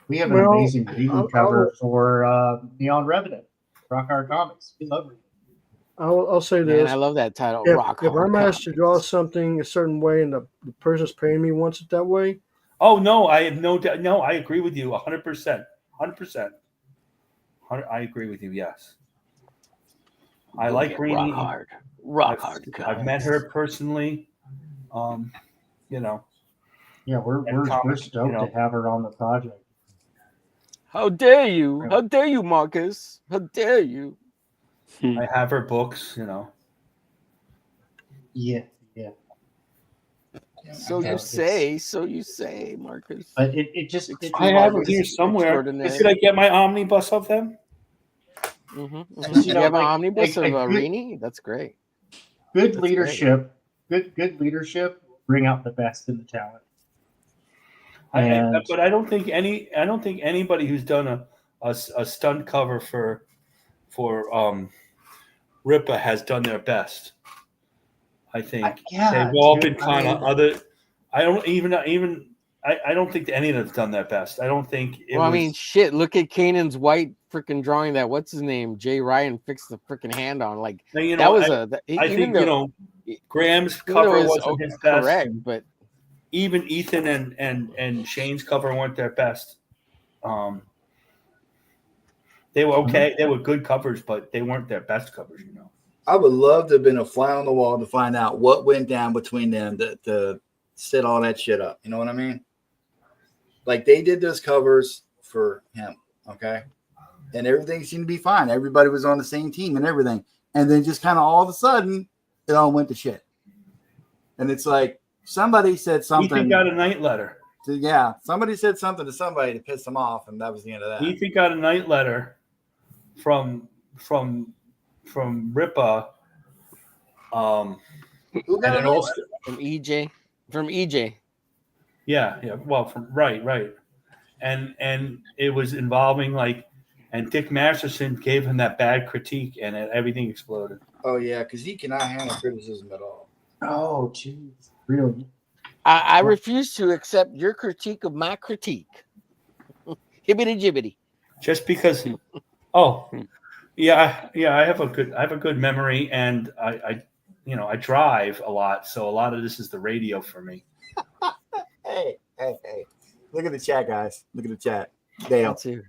Speaker 11: We have an amazing Rini cover for Neon Revenant, Rock Hard Comics. We love it.
Speaker 6: I'll say this.
Speaker 3: I love that title.
Speaker 6: If I'm asked to draw something a certain way and the person's paying me wants it that way.
Speaker 5: Oh no, I have no doubt. No, I agree with you 100%. 100%. I agree with you. Yes. I like Rini.
Speaker 3: Rock hard.
Speaker 5: I've met her personally.
Speaker 11: Yeah, we're stoked to have her on the project.
Speaker 3: How dare you? How dare you, Marcus? How dare you?
Speaker 5: I have her books,
Speaker 11: Yeah.
Speaker 3: So you say, Marcus.
Speaker 11: But it just.
Speaker 5: I have them here somewhere. Did I get my omnibus of them?
Speaker 3: Mm-hmm. You have an omnibus of Rini? That's great.
Speaker 11: Good leadership. Great. Good leadership. Bring out the best in the talent.
Speaker 5: But I don't think anybody who's done a stunt cover for Ripa has done their best. I think they've all been kind of other. I don't think any of them have done their best. I don't think.
Speaker 3: Shit. Look at Kanan's white freaking drawing that. What's his name? Jay Ryan fixed the freaking hand on. Like that was
Speaker 5: I think Graham's cover wasn't his best.
Speaker 3: Correct, but.
Speaker 5: Even Ethan and Shane's cover weren't their best. They were okay. They were good covers, but they weren't their best covers, you know.
Speaker 9: I would love to have been a fly on the wall to find out what went down between them to set all that shit up. You know what I mean? Like they did those covers for him, okay? And everything seemed to be fine. Everybody was on the same team and everything. And then just kind of all of a sudden, it all went to shit. And it's like somebody said something.
Speaker 5: Ethan got a night letter.
Speaker 9: Somebody said something to somebody to piss them off, and that was the end of that.
Speaker 5: Ethan got a night letter from Ripa.
Speaker 9: Who got
Speaker 5: and
Speaker 9: a
Speaker 5: it
Speaker 9: night
Speaker 5: also,
Speaker 3: From EJ. From EJ.
Speaker 5: yeah. Well, from right. And it was involving and Dick Masterson gave him that bad critique, and everything exploded.
Speaker 9: Oh yeah, because he cannot handle criticism at all.
Speaker 11: Oh, jeez. Really?
Speaker 3: I refuse to accept your critique of my critique. Hibbity jibbity.
Speaker 5: Just because. Oh, yeah. I have a good memory, and I drive a lot, so a lot of this is the radio for me.
Speaker 9: Hey. Look at the chat, guys. Look at the chat. Dale.
Speaker 3: Too.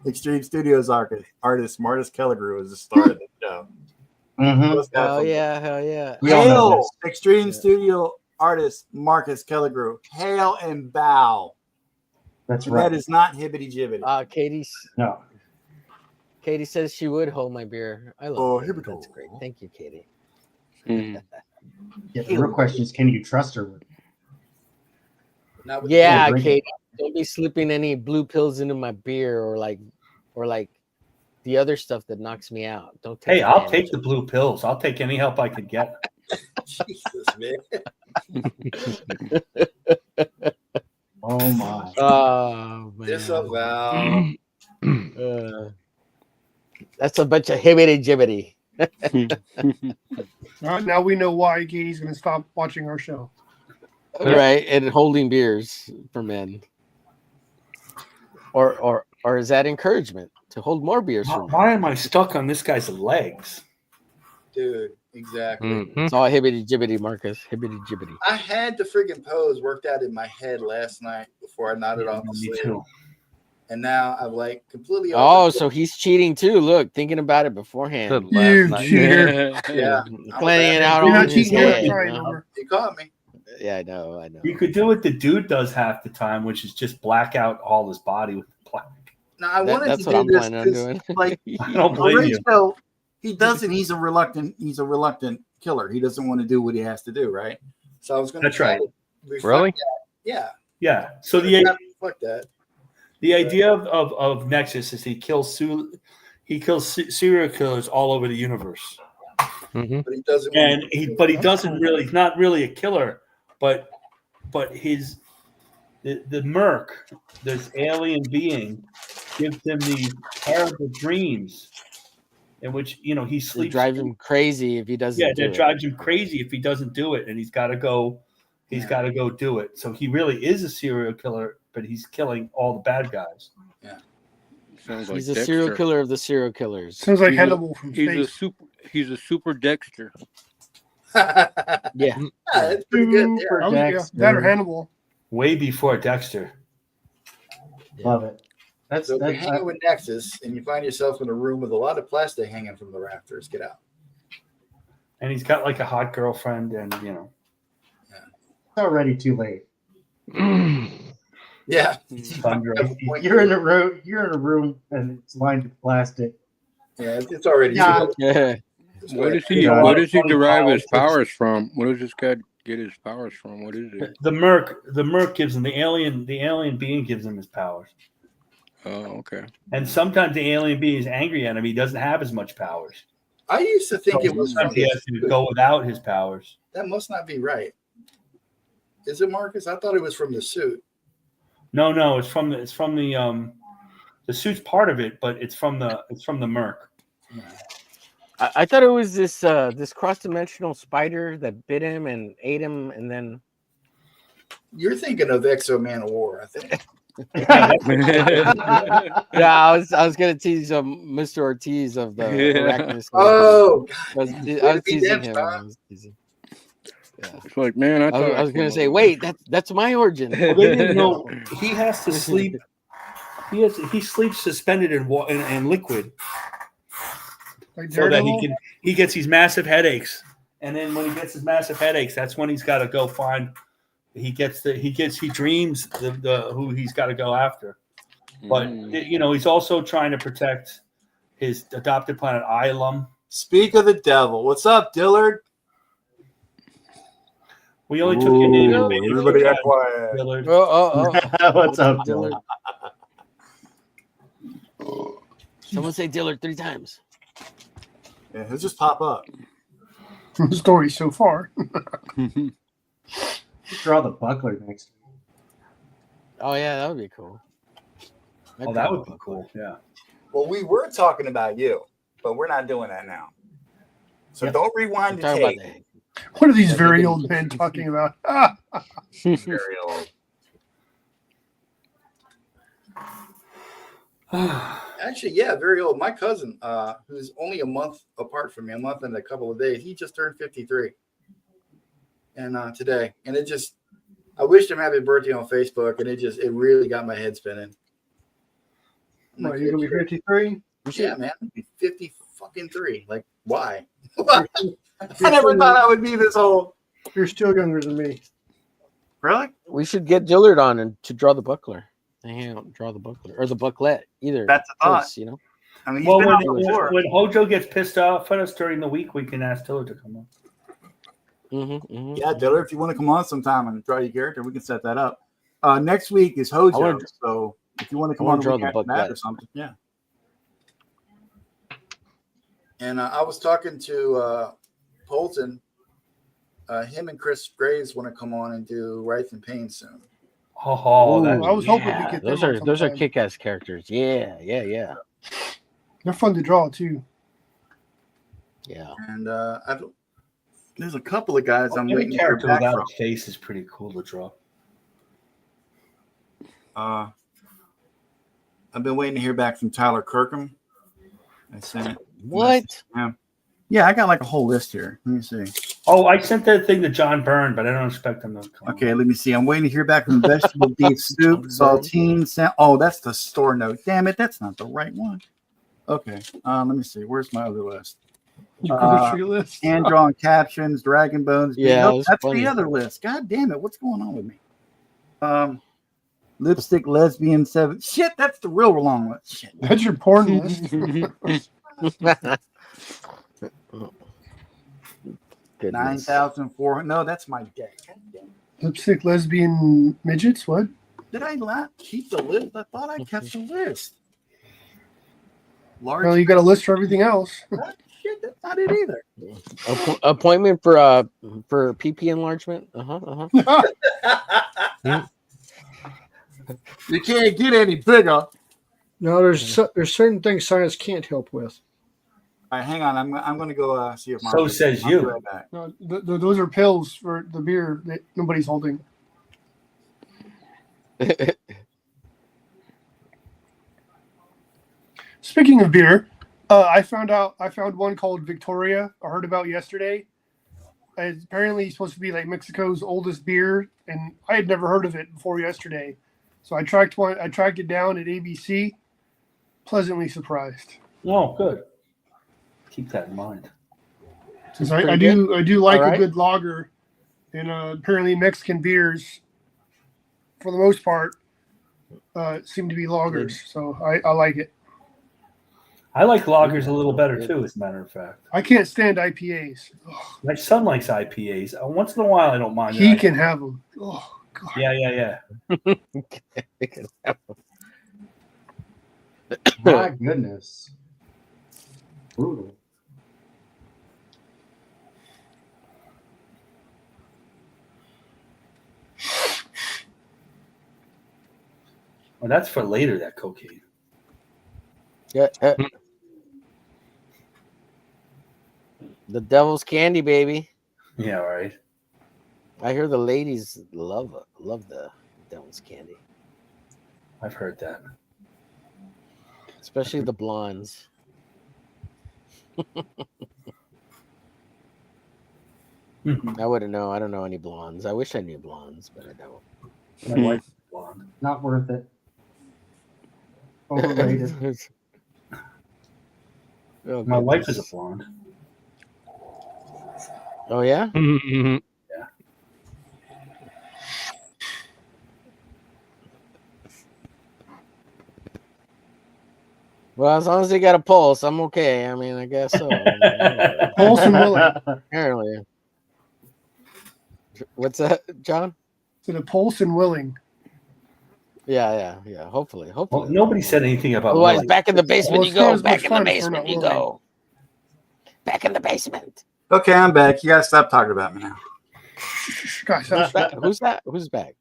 Speaker 9: Extreme Studios artist Martis Kelligrew is the star of the show.
Speaker 3: Hell yeah.
Speaker 11: We all know
Speaker 9: Hail, Extreme Studio artist Marcus Kelligrew. Hail and bow.
Speaker 11: That's right.
Speaker 9: That is not hibbity jibbity.
Speaker 11: No.
Speaker 3: Katie says she would hold my beer. I love it. That's great. Thank you, Katie.
Speaker 11: Yeah, the real question is, can you trust her?
Speaker 3: Yeah,
Speaker 11: drink it.
Speaker 3: Katie. Don't be slipping any blue pills into my beer or like the other stuff that knocks me out. Don't take
Speaker 5: Hey, I'll
Speaker 3: advantage.
Speaker 5: take the blue pills. I'll take any help I could get.
Speaker 9: Jesus, man.
Speaker 11: Oh my.
Speaker 3: Oh man.
Speaker 9: Disavow.
Speaker 3: That's a bunch of hibbity jibbity.
Speaker 7: All right, now we know why Katie's going to stop watching our show.
Speaker 3: Right, and holding beers for men. Or is that encouragement to hold more beers for men?
Speaker 5: Why am I stuck on this guy's legs?
Speaker 9: Dude, exactly.
Speaker 2: Mhm.
Speaker 3: It's all hibbity jibbity, Marcus. Hibbity jibbity.
Speaker 9: I had the friggin' pose worked out in my head last night before I nodded off to
Speaker 5: Me
Speaker 9: sleep.
Speaker 5: too.
Speaker 9: And now I've completely
Speaker 3: Oh, so he's cheating too. Look, thinking about it beforehand.
Speaker 2: Said
Speaker 7: You
Speaker 2: last night.
Speaker 7: cheater.
Speaker 9: Yeah.
Speaker 3: Planning it out
Speaker 7: You're
Speaker 3: on
Speaker 7: not
Speaker 3: his
Speaker 7: cheating, you're not
Speaker 3: head.
Speaker 7: trying,
Speaker 3: you know?
Speaker 7: Homer.
Speaker 9: You caught me.
Speaker 3: Yeah, I know.
Speaker 5: You could do what the dude does half the time, which is just black out all his body with black.
Speaker 9: No, I wanted
Speaker 3: That's
Speaker 9: to
Speaker 3: what
Speaker 9: do
Speaker 3: I'm
Speaker 9: this
Speaker 3: planning on
Speaker 9: 'cause,
Speaker 3: doing.
Speaker 9: like
Speaker 5: I don't blame you.
Speaker 9: Horatio, he doesn't. He's a reluctant killer. He doesn't want to do what he has to do, right? So I was going to
Speaker 5: That's right.
Speaker 2: Really?
Speaker 9: Yeah.
Speaker 5: Yeah. So
Speaker 9: Fuck that.
Speaker 5: the idea of Nexus is he kills serial killers all over the universe,
Speaker 2: Mhm.
Speaker 9: But he doesn't.
Speaker 5: and he doesn't really. He's not really a killer, but the Merc, this alien being, gives him these terrible dreams in which he
Speaker 3: It
Speaker 5: sleeps.
Speaker 3: drives him crazy if he doesn't.
Speaker 5: Yeah,
Speaker 3: do
Speaker 5: that
Speaker 3: it.
Speaker 5: drives him crazy if he doesn't do it, and he's got to go. He's got to go do it. So he really is a serial killer, but he's killing all the bad guys.
Speaker 8: Sounds like
Speaker 3: He's a
Speaker 8: Dexter.
Speaker 3: serial killer of the serial killers.
Speaker 7: Sounds like
Speaker 8: He's a-
Speaker 7: Hannibal from space.
Speaker 8: He's a super Dexter.
Speaker 3: Yeah.
Speaker 9: That's pretty good.
Speaker 11: Super
Speaker 9: Yeah.
Speaker 7: Yeah,
Speaker 11: Dexter.
Speaker 7: that or Hannibal.
Speaker 5: Way before Dexter.
Speaker 11: Love it. That's
Speaker 9: So if you're hanging
Speaker 11: that.
Speaker 9: with Nexus and you find yourself in a room with a lot of plastic hanging from the rafters, get out.
Speaker 5: And he's got a hot girlfriend, and
Speaker 11: It's already too late.
Speaker 9: Yeah.
Speaker 5: Thunder.
Speaker 11: If you're in a room. You're in a room and it's lined with plastic.
Speaker 9: Yeah, it's already.
Speaker 11: Yeah.
Speaker 3: Yeah.
Speaker 8: Where does he?
Speaker 11: Yeah.
Speaker 8: Where does he
Speaker 5: Funny
Speaker 8: derive his
Speaker 5: politics.
Speaker 8: powers from? Where does this guy get his powers from? What is it?
Speaker 5: The Merc gives him the alien being gives him his powers.
Speaker 8: Oh, okay.
Speaker 5: And sometimes the alien being is angry at him. He doesn't have as much powers.
Speaker 9: I used to think it was from
Speaker 5: Sometimes he has to go without his powers.
Speaker 9: That must not be right. Is it, Marcus? I thought it was from the suit.
Speaker 5: No, it's from the suit's part of it, but it's from the Merc.
Speaker 3: I thought it was this cross-dimensional spider that bit him and ate him, and then
Speaker 9: You're thinking of Exo Man of War, I think.
Speaker 3: yeah, I was gonna tease Mr. Ortiz of the Arachnus.
Speaker 9: Oh,
Speaker 3: I was
Speaker 9: Way
Speaker 3: I
Speaker 9: to
Speaker 3: was
Speaker 9: be
Speaker 3: teasing
Speaker 9: them,
Speaker 3: him.
Speaker 9: Tom.
Speaker 3: I was teasing. Yeah.
Speaker 8: It's like, man, I
Speaker 3: I was gonna say, wait, that's my origin.
Speaker 5: Well, they didn't know he has to sleep. He sleeps suspended in liquid,
Speaker 7: Like
Speaker 5: so that
Speaker 7: Daredevil?
Speaker 5: he gets these massive headaches, and then when he gets his massive headaches, that's when he's got to go find. He dreams the who he's got to go after, but he's also trying to protect his adopted planet Ilum.
Speaker 9: Speak of the devil. What's up, Dillard?
Speaker 5: We only took your name.
Speaker 9: Ooh, everybody got quiet.
Speaker 5: Dillard.
Speaker 11: What's up,
Speaker 3: Dillard?
Speaker 11: Dillard?
Speaker 3: Someone say Dillard 3 times.
Speaker 9: Yeah, he'll just pop up.
Speaker 7: From the story so far.
Speaker 11: Draw the buckler next.
Speaker 3: Oh yeah, that would be cool.
Speaker 5: Oh, that would be cool. Yeah.
Speaker 9: Well, we were talking about you, but we're not doing that now. So don't rewind the tape.
Speaker 7: What are these very old men talking about?
Speaker 9: Very old. Actually, yeah, very old. My cousin, who's only a month apart from me, a month and a couple of days, he just turned 53. And today, and I wished him happy birthday on Facebook, and it really got my head spinning.
Speaker 6: What, you're gonna be 53?
Speaker 9: Yeah, man, I'd be 53. Like, why? I never thought I would be this old.
Speaker 6: You're still younger than me.
Speaker 9: Really?
Speaker 3: We should get Dillard on and to draw the buckler. Hang out, draw the buckler or the bucklet. Either.
Speaker 9: That's a thought.
Speaker 3: choice, you know.
Speaker 9: I mean,
Speaker 5: Well, when Hojo gets pissed off at us during the week, we can ask Dillard to come on.
Speaker 9: Yeah, Dillard, if you want to come on sometime and draw your character, we can set that up. Next week is Hojo, so if you want to come on
Speaker 3: draw
Speaker 9: the week
Speaker 3: the
Speaker 9: after that
Speaker 3: booklet.
Speaker 9: or something, yeah. And I was talking to Polton. Him and Chris Graves want to come on and do Wraith and Pain soon.
Speaker 5: Oh,
Speaker 7: I was hoping to get
Speaker 3: those
Speaker 7: them
Speaker 3: are
Speaker 7: on
Speaker 3: those are
Speaker 7: sometime.
Speaker 3: kick-ass characters. Yeah.
Speaker 7: They're fun to draw too.
Speaker 3: Yeah.
Speaker 9: And there's a couple of guys I'm
Speaker 5: Every
Speaker 9: waiting to hear
Speaker 5: character
Speaker 9: back
Speaker 5: without
Speaker 9: from.
Speaker 5: a face is pretty cool to draw.
Speaker 9: I've been waiting to hear back from Tyler Kirkham. I sent
Speaker 3: What?
Speaker 9: Yeah, I got like a whole list here. Let me see.
Speaker 5: Oh, I sent that thing to John Byrne, but I don't expect him to come.
Speaker 9: Okay, let me see. I'm waiting to hear back from vegetable beef soup, saltine. Oh, that's the store note. Damn it, that's not the right one. Okay, let me see. Where's my other list?
Speaker 7: Your grocery list.
Speaker 9: Hand drawn captions, dragon bones.
Speaker 3: Yeah,
Speaker 9: Nope,
Speaker 3: that's
Speaker 9: that's
Speaker 3: funny.
Speaker 9: the other list. God damn it, what's going on with me? Lipstick lesbian 7. Shit, that's the real long list. Shit.
Speaker 7: That's your porn list.
Speaker 3: Goodness.
Speaker 9: 9,400. No, that's my deck. God damn it.
Speaker 7: Lipstick lesbian midgets. What?
Speaker 9: Did I not keep the list? I thought I kept the list. Large.
Speaker 7: Well, you got a list for everything else.
Speaker 9: Shit, that's not it either.
Speaker 3: Appointment for PP enlargement.
Speaker 9: You can't get any bigger.
Speaker 6: No, there's certain things science can't help with.
Speaker 9: All right, hang on. I'm going to go see if my.
Speaker 5: So says
Speaker 9: I'll
Speaker 5: you.
Speaker 9: be right back.
Speaker 7: No, those are pills for the beer that nobody's holding. Speaking of beer, I found one called Victoria. I heard about yesterday. It's apparently supposed to be like Mexico's oldest beer, and I had never heard of it before yesterday. So I tracked it down at ABC. Pleasantly surprised.
Speaker 5: Oh, good. Keep that in mind.
Speaker 7: Since I do like
Speaker 3: All right.
Speaker 7: a good lager, and apparently Mexican beers, for the most part, seem to be lagers. So I like it.
Speaker 5: I like lagers a little better too, as a matter of fact.
Speaker 7: I can't stand IPAs.
Speaker 5: My son likes IPAs. Once in a while, I don't mind.
Speaker 7: He
Speaker 5: it.
Speaker 7: can have them. Oh God.
Speaker 5: Yeah.
Speaker 11: My goodness. Brutal.
Speaker 5: Well, that's for later. That cocaine.
Speaker 3: Yeah. The devil's candy, baby.
Speaker 5: Yeah, right.
Speaker 3: I hear the ladies love the devil's candy,
Speaker 5: I've heard that.
Speaker 3: especially the blondes. I wouldn't know. I don't know any blondes. I wish I knew blondes, but I don't.
Speaker 5: My wife's blonde.
Speaker 11: Not worth it. Overrated.
Speaker 3: Oh,
Speaker 5: My wife
Speaker 3: goodness.
Speaker 5: is a blonde.
Speaker 3: Oh yeah.
Speaker 2: Mhm.
Speaker 3: Well, as long as they got a pulse, I'm okay. I mean, I guess so. I mean, whatever.
Speaker 7: Pulse and willing.
Speaker 3: Apparently. What's that, John?
Speaker 7: With a pulse and willing.
Speaker 3: Yeah. Hopefully.
Speaker 5: Well, nobody said anything about.
Speaker 3: Otherwise,
Speaker 5: Willie.
Speaker 3: back in the basement
Speaker 7: Well,
Speaker 3: you
Speaker 7: it's not
Speaker 3: go.
Speaker 7: as much
Speaker 3: Back in the
Speaker 7: fun if we're
Speaker 3: basement
Speaker 7: not
Speaker 3: you
Speaker 7: willing.
Speaker 3: go. Back in the basement.
Speaker 1: Okay, I'm back. You guys stop talking about me now.
Speaker 7: Gosh,
Speaker 3: Who's that? Who's back?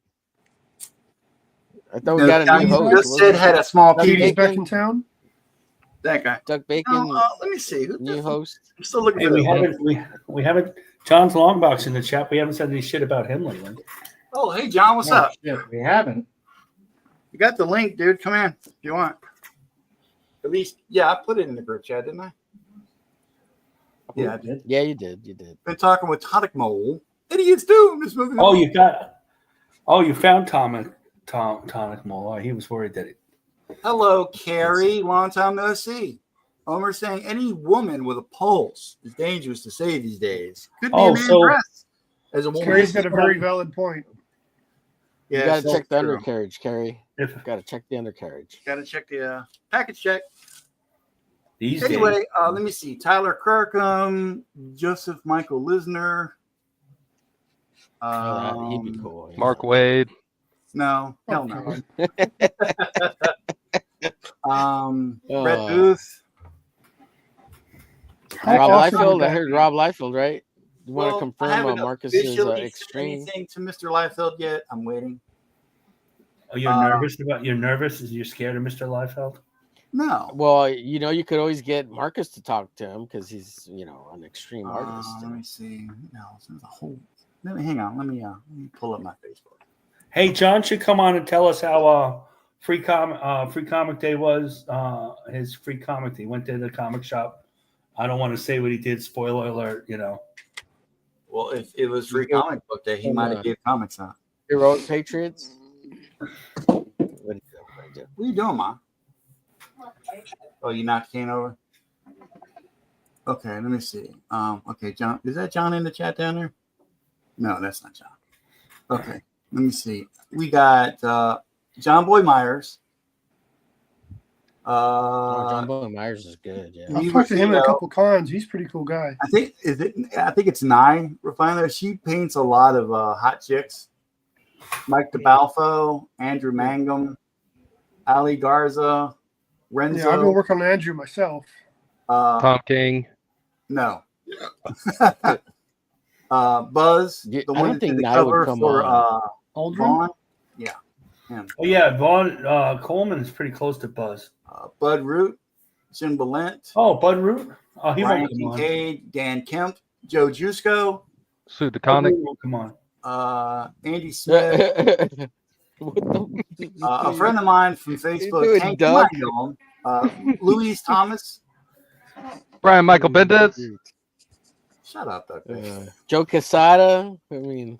Speaker 3: I thought we
Speaker 1: The
Speaker 3: got a
Speaker 1: guy
Speaker 3: new
Speaker 1: you
Speaker 3: host.
Speaker 1: just said had a small
Speaker 3: Doug
Speaker 7: Katie's
Speaker 1: penis.
Speaker 7: back
Speaker 3: Bacon?
Speaker 7: in town.
Speaker 1: That guy.
Speaker 3: Doug Bacon,
Speaker 1: No, let me see. Who
Speaker 3: new host.
Speaker 1: I'm still looking
Speaker 5: Hey,
Speaker 1: for
Speaker 5: we
Speaker 1: the
Speaker 5: haven't. John's Longbox in the chat. We haven't said any shit about him lately.
Speaker 1: Oh, hey John, what's
Speaker 11: Oh,
Speaker 1: up?
Speaker 11: shit, we haven't.
Speaker 1: You got the link, dude. Come in if you want. At least, yeah, I put it in the group chat, didn't I? Yeah, I did.
Speaker 3: Yeah, you did. You did.
Speaker 1: Been talking with Tonic Mole. Idiots do. This movie.
Speaker 5: Oh, you found Tonic Mole. Oh, he was worried that it.
Speaker 1: Hello, Carrie. Long time no see. Homer saying any woman with a pulse is dangerous to say these days. Could be a man dressed as a woman.
Speaker 7: Carrie's got a very valid point.
Speaker 1: Yeah,
Speaker 3: You got to
Speaker 1: so
Speaker 3: check the
Speaker 1: true.
Speaker 3: undercarriage, Carrie. Got to check the undercarriage.
Speaker 1: Got to check the package check.
Speaker 5: These
Speaker 1: Anyway,
Speaker 5: days.
Speaker 1: let me see. Tyler Kirkham, Joseph Michael Lisner.
Speaker 3: He'd be cool. Yeah.
Speaker 2: Mark Wade.
Speaker 1: No, hell no.
Speaker 3: Oh.
Speaker 1: Red Booth.
Speaker 3: Rob
Speaker 7: awesome
Speaker 3: Liefeld.
Speaker 7: would
Speaker 3: I
Speaker 7: that
Speaker 3: heard
Speaker 7: be?
Speaker 3: Rob Liefeld, right? You want to
Speaker 1: I
Speaker 3: confirm
Speaker 1: haven't
Speaker 3: Marcus's
Speaker 1: officially said
Speaker 3: extreme?
Speaker 1: anything to Mr. Liefeld yet. I'm waiting.
Speaker 5: Oh, you're nervous about? You're nervous? Is you scared of Mr. Liefeld?
Speaker 1: No.
Speaker 3: Well, you could always get Marcus to talk to him because he's, an extreme artist.
Speaker 1: Let me see. No, there's a whole. Let me hang on. Let me pull up my Facebook.
Speaker 5: Hey, John should come on and tell us how free comic day was. His free comic day. He went to the comic shop. I don't want to say what he did. Spoiler alert.
Speaker 1: Well, if it was free comic book day, he might have gave comics out.
Speaker 3: Heroic Patriots. What
Speaker 1: are you doing, Mom? Oh, you knocked Kane over? Okay, let me see. Okay, John. Is that John in the chat down there? No, that's not John. Okay, let me see. We got John Boy Myers.
Speaker 3: John Boy Myers is good. Yeah,
Speaker 7: I've talked to him at a couple cons. He's a pretty cool guy.
Speaker 1: I think it's Nye Refiner. She paints a lot of hot chicks. Mike DeBalfo, Andrew Mangum, Ali Garza, Renzo.
Speaker 7: Yeah, I've been working on Andrew myself.
Speaker 2: Tom King.
Speaker 1: No. Buzz. The
Speaker 3: I
Speaker 1: one
Speaker 3: don't
Speaker 1: that
Speaker 3: think
Speaker 1: did the
Speaker 3: Nye would
Speaker 1: cover
Speaker 3: come
Speaker 1: for
Speaker 7: Aldrin?
Speaker 1: Vaughn. Yeah. Him.
Speaker 5: Oh yeah, Vaughn Coleman is pretty close to Buzz.
Speaker 1: Bud Root, Jim Balint.
Speaker 5: Oh, Bud Root. Oh, he
Speaker 1: Ryan
Speaker 5: won't come on.
Speaker 1: Kincaid, Dan Kemp, Joe Jusko,
Speaker 2: Sue
Speaker 5: Bud
Speaker 2: DeConnick.
Speaker 5: Root won't come on.
Speaker 1: Andy Smith. A friend of mine from Facebook, Hank Michael, Louise Thomas.
Speaker 2: Brian Michael Bendis.
Speaker 1: Shut up, Doug.
Speaker 3: Joe Quesada. I mean,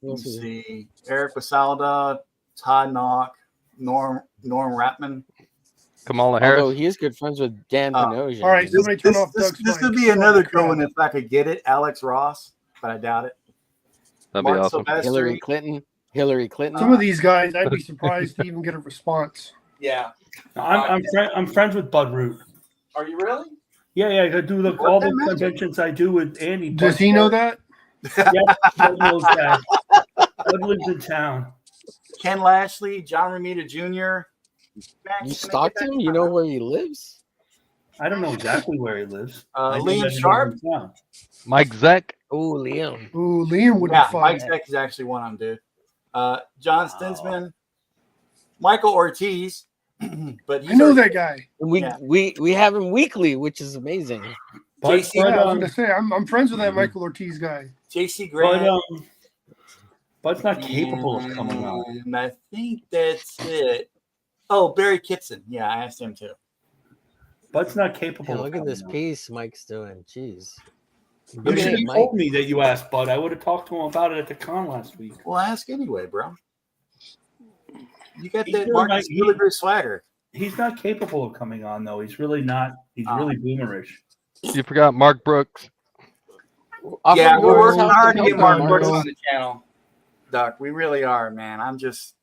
Speaker 1: Let's see. Eric Basalda, Todd Knock, Norm Ratman.
Speaker 2: Kamala Harris.
Speaker 3: Although he is good friends with Dan Panosian.
Speaker 7: All right, somebody turn off Doug's
Speaker 1: This
Speaker 7: mic.
Speaker 1: could be another good one if I could get it. Alex Ross, but I doubt it.
Speaker 2: That'd be
Speaker 1: Mark
Speaker 2: awesome.
Speaker 1: Silvestri.
Speaker 3: Hillary Clinton.
Speaker 7: Some of these guys, I'd be surprised to even get a response.
Speaker 1: Yeah.
Speaker 5: I'm friends with Bud Root.
Speaker 1: Are you really?
Speaker 5: Yeah. I do all the conventions I do with Andy.
Speaker 7: Does he know that?
Speaker 5: Yeah, Bud knows that. Bud lives in town.
Speaker 1: Ken Lashley, John Romita Jr.
Speaker 3: You stalked him? You know where he lives?
Speaker 5: I don't know exactly where he lives. I know
Speaker 1: Liam
Speaker 5: that he
Speaker 1: Sharp.
Speaker 5: lives in town.
Speaker 2: Mike Zeck.
Speaker 3: Oh, Liam.
Speaker 7: Ooh, Liam would
Speaker 1: Yeah,
Speaker 7: be fun.
Speaker 1: Mike Zeck is actually one I'm due. John Stinsman, Michael Ortiz, but
Speaker 7: I know that guy.
Speaker 3: We have him weekly, which is amazing.
Speaker 5: But,
Speaker 7: Yeah, I was gonna say I'm friends with that Michael Ortiz guy.
Speaker 1: JC Grant.
Speaker 5: Bud's not capable of coming out.
Speaker 1: And I think that's it. Oh, Barry Kitson. Yeah, I asked him too.
Speaker 5: Bud's not capable.
Speaker 3: Hey,
Speaker 5: of
Speaker 3: look at
Speaker 5: coming
Speaker 3: this
Speaker 5: out.
Speaker 3: piece Mike's doing. Jeez.
Speaker 5: You should have told me that you asked Bud. I would have talked to him about it at the con last week.
Speaker 1: Well, ask anyway, bro. You got
Speaker 5: He's
Speaker 1: that
Speaker 5: doing
Speaker 1: Marcus
Speaker 5: like-
Speaker 1: Gilliger swagger.
Speaker 5: He's not capable of coming on though. He's really not. He's really boomerish.
Speaker 2: You forgot Mark Brooks.
Speaker 9: Yeah, we're working
Speaker 3: House
Speaker 9: hard
Speaker 3: and
Speaker 9: to get
Speaker 3: help
Speaker 9: Mark
Speaker 3: him,
Speaker 9: Brooks
Speaker 3: Mark.
Speaker 9: on the channel. Duck, we really are, man. I'm just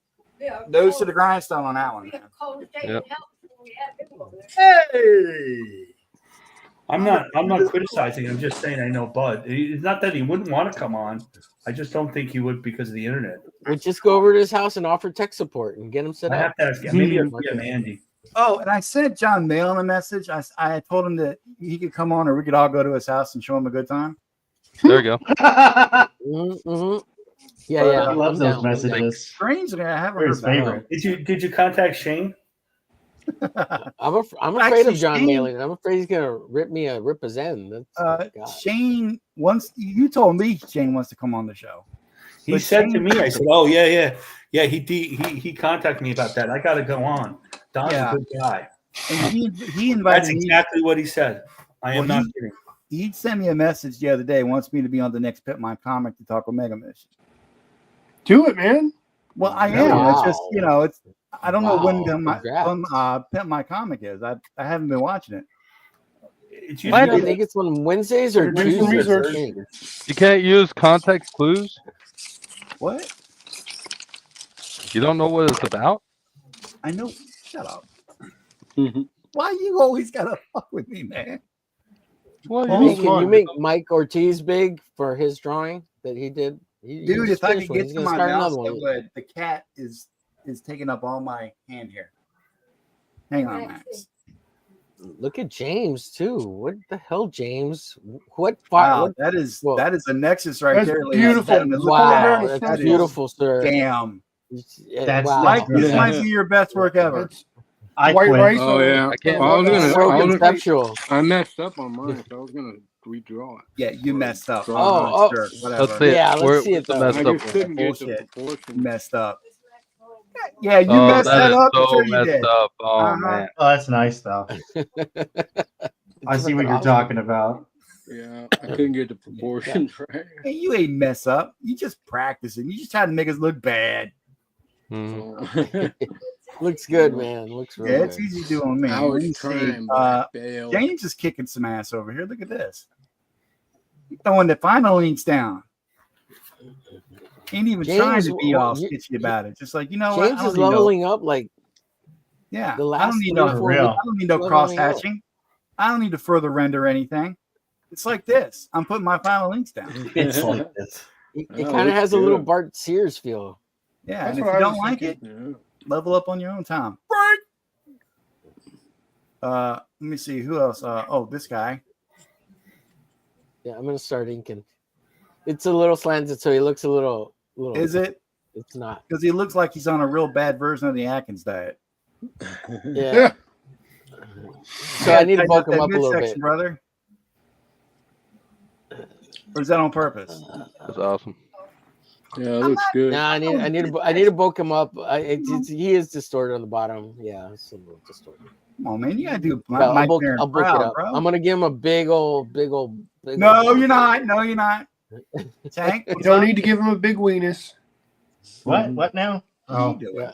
Speaker 9: nose to the grindstone on that one, man.
Speaker 2: Yep.
Speaker 9: Hey,
Speaker 5: I'm not criticizing. I'm just saying I know Bud. It's not that he wouldn't want to come on. I just don't think he would because of the internet.
Speaker 3: We'll just go over to his house and offer tech support and get him set
Speaker 5: I
Speaker 3: up.
Speaker 5: have to ask. Maybe I'll get him Andy.
Speaker 9: Oh, and I sent John Mail a message. I told him that he could come on, or we could all go to his house and show him a good time.
Speaker 2: There you go.
Speaker 3: Mm-hmm. Yeah, yeah.
Speaker 11: He loves
Speaker 3: I'm
Speaker 11: those
Speaker 3: down.
Speaker 11: messages.
Speaker 9: Strangely, I haven't
Speaker 11: They're
Speaker 9: heard
Speaker 11: his
Speaker 9: back.
Speaker 11: favorite.
Speaker 5: Did you contact Shane?
Speaker 3: I'm afraid
Speaker 9: Actually,
Speaker 3: of John
Speaker 9: Shane-
Speaker 3: Malin. I'm afraid he's gonna rip his end. That's, God.
Speaker 9: Shane wants. You told me Shane wants to come on the show.
Speaker 5: He
Speaker 9: But
Speaker 5: said to
Speaker 9: Shane-
Speaker 5: me, I said, "Oh yeah. He contacted me about that. I got to go on. Don's
Speaker 9: Yeah.
Speaker 5: a good guy."
Speaker 9: And he invited
Speaker 5: That's
Speaker 9: me.
Speaker 5: exactly what he said. I am
Speaker 9: Well,
Speaker 5: not kidding.
Speaker 9: He sent me a message the other day. Wants me to be on the next Pit My Comic to talk Omega Mission.
Speaker 7: Do it, man.
Speaker 9: Well, I am. It's just
Speaker 3: Wow.
Speaker 9: it's. I don't know when
Speaker 3: Congrats.
Speaker 9: Pit My Comic is. I haven't been watching it.
Speaker 5: It's
Speaker 3: I
Speaker 5: usually
Speaker 3: think it's on Wednesdays or
Speaker 7: Do some
Speaker 3: Tuesdays. I
Speaker 7: research.
Speaker 3: think.
Speaker 2: You can't use context clues.
Speaker 9: What?
Speaker 2: You don't know what it's about.
Speaker 9: I know. Shut up. Why you always gotta fuck with me, man?
Speaker 2: Well,
Speaker 3: You make, you make Mike Ortiz big for his drawing that he did. He
Speaker 9: Dude,
Speaker 3: just
Speaker 9: if I
Speaker 3: finished
Speaker 9: could
Speaker 3: one.
Speaker 9: get
Speaker 3: He's
Speaker 9: to
Speaker 3: gonna
Speaker 9: my
Speaker 3: start
Speaker 9: mouse,
Speaker 3: another
Speaker 9: I
Speaker 3: one.
Speaker 9: would. The cat is taking up all my hand here. Hang on, Max.
Speaker 3: Look at James too. What the hell, James? What?
Speaker 9: Wow,
Speaker 3: what
Speaker 9: that is
Speaker 3: well,
Speaker 9: a Nexus right
Speaker 7: That's
Speaker 9: there. ladies and
Speaker 7: beautiful.
Speaker 9: gentlemen. Look at
Speaker 3: wow,
Speaker 7: bear in the
Speaker 3: that's
Speaker 7: snowstorm.
Speaker 3: beautiful, sir.
Speaker 9: Damn.
Speaker 11: That's
Speaker 3: wow.
Speaker 9: Mike, this
Speaker 11: Yeah.
Speaker 9: might be your best work ever.
Speaker 7: That's
Speaker 11: I
Speaker 7: white
Speaker 11: quit.
Speaker 7: rice.
Speaker 8: Oh yeah.
Speaker 2: I can't-
Speaker 8: Well, I was
Speaker 3: It's
Speaker 8: gonna.
Speaker 3: so
Speaker 8: I was-
Speaker 3: conceptual.
Speaker 8: I messed up on mine, so I was gonna redraw it.
Speaker 9: Yeah, you messed up.
Speaker 3: Oh,
Speaker 9: Sure,
Speaker 2: Let's
Speaker 9: whatever.
Speaker 2: see it.
Speaker 3: Yeah, let's
Speaker 2: Where-
Speaker 3: see it,
Speaker 2: what's the
Speaker 3: though.
Speaker 2: messed
Speaker 8: I
Speaker 2: up
Speaker 8: just
Speaker 2: one?
Speaker 8: couldn't get the
Speaker 9: Bullshit.
Speaker 8: proportion.
Speaker 9: Messed up. Yeah, you
Speaker 2: Oh,
Speaker 9: messed that
Speaker 2: is
Speaker 9: up.
Speaker 2: so
Speaker 9: Sure you
Speaker 2: messed
Speaker 9: did.
Speaker 2: up. Oh
Speaker 9: Uh-huh.
Speaker 2: man.
Speaker 11: Oh, that's nice though. I see what you're talking about.
Speaker 8: Yeah, I couldn't get the proportions right.
Speaker 9: Hey, you ain't mess up. You just practicing. You just trying to make us look bad.
Speaker 2: Mhm.
Speaker 3: Looks good, man. Looks really
Speaker 9: Yeah, it's
Speaker 3: good.
Speaker 9: easy doing me.
Speaker 8: I
Speaker 9: Let
Speaker 8: was
Speaker 9: me see.
Speaker 8: trying, but I failed.
Speaker 9: James is kicking some ass over here. Look at this. He's throwing the final links down. Ain't even
Speaker 3: James,
Speaker 9: trying to be all
Speaker 3: you-
Speaker 9: sketchy about it. Just like, you know what?
Speaker 3: James
Speaker 9: I don't
Speaker 3: is
Speaker 9: need no-
Speaker 3: leveling up like
Speaker 9: Yeah,
Speaker 3: the
Speaker 9: I
Speaker 3: last
Speaker 9: don't need
Speaker 3: 3
Speaker 9: no
Speaker 3: or 4
Speaker 11: real.
Speaker 3: weeks.
Speaker 9: I don't need no
Speaker 3: leveling
Speaker 9: cross
Speaker 3: up.
Speaker 9: hatching. I don't need to further render anything. It's like this. I'm putting my final links down.
Speaker 11: It's like this.
Speaker 3: It
Speaker 8: Oh,
Speaker 3: kind of
Speaker 8: looks
Speaker 3: has a little
Speaker 8: good.
Speaker 3: Bart Sears feel.
Speaker 9: Yeah,
Speaker 7: That's
Speaker 9: and if
Speaker 7: what
Speaker 9: you
Speaker 7: I
Speaker 9: don't
Speaker 7: was
Speaker 9: like
Speaker 7: thinking.
Speaker 9: it,
Speaker 8: Yeah.
Speaker 9: level up on your own time. Right. Let me see who else. Oh, this guy.
Speaker 3: Yeah, I'm gonna start inking. It's a little slanted, so he looks a little.
Speaker 9: Is it?
Speaker 3: It's not.
Speaker 9: Because he looks like he's on a real bad version of the Atkins diet.
Speaker 3: Yeah. So I need to bulk him up a little
Speaker 9: midsection,
Speaker 3: bit.
Speaker 9: brother. Or is that on purpose?
Speaker 2: That's awesome.
Speaker 8: Yeah, it looks good.
Speaker 3: No, I need to bulk him up. He is distorted on the bottom. Yeah, it's a little distorted.
Speaker 9: Come on, man. You gotta do
Speaker 3: Well,
Speaker 9: Mike
Speaker 3: I'll bulk
Speaker 9: Barron
Speaker 3: it
Speaker 9: proud,
Speaker 3: up.
Speaker 9: bro.
Speaker 3: I'm gonna give him a big old.
Speaker 9: No, you're not. No, you're not. Tank,
Speaker 7: You don't need to give him a big weenus.
Speaker 11: What? What now?
Speaker 9: Oh,
Speaker 11: Oh,
Speaker 3: Yeah.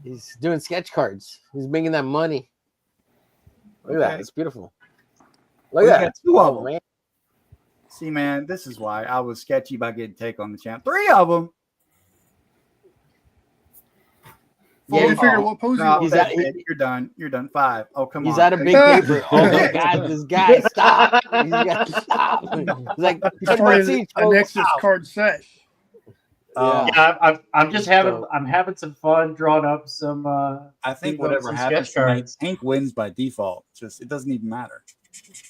Speaker 3: He's doing sketch cards. He's making that money. Look at that.
Speaker 9: Okay.
Speaker 3: It's beautiful.
Speaker 9: Well,
Speaker 3: Look
Speaker 9: you
Speaker 3: at
Speaker 9: got
Speaker 3: that.
Speaker 9: two of
Speaker 3: Oh,
Speaker 9: them.
Speaker 3: man.
Speaker 9: See, man, this is why I was sketchy about getting take on the channel. 3 of them.
Speaker 3: Yeah,
Speaker 7: Yeah, to figure out what pose
Speaker 9: No,
Speaker 7: he
Speaker 3: He's
Speaker 7: was.
Speaker 3: at- he-
Speaker 9: you're done. You're done. 5. Oh, come
Speaker 3: He's
Speaker 9: on.
Speaker 3: out of big paper. Oh my god, this guy, stop. He's got to stop. He's like
Speaker 7: He
Speaker 3: 10
Speaker 7: started
Speaker 3: bucks each.
Speaker 7: a
Speaker 3: folks.
Speaker 7: Nexus card set.
Speaker 3: Yeah.
Speaker 11: yeah. I'm just having.
Speaker 3: So-
Speaker 11: I'm having some fun drawing up some.
Speaker 9: I think
Speaker 11: Leave up
Speaker 9: whatever
Speaker 11: some
Speaker 9: happens
Speaker 11: sketch
Speaker 9: tonight,
Speaker 11: cards.
Speaker 9: Tank wins by default. Just it doesn't even matter.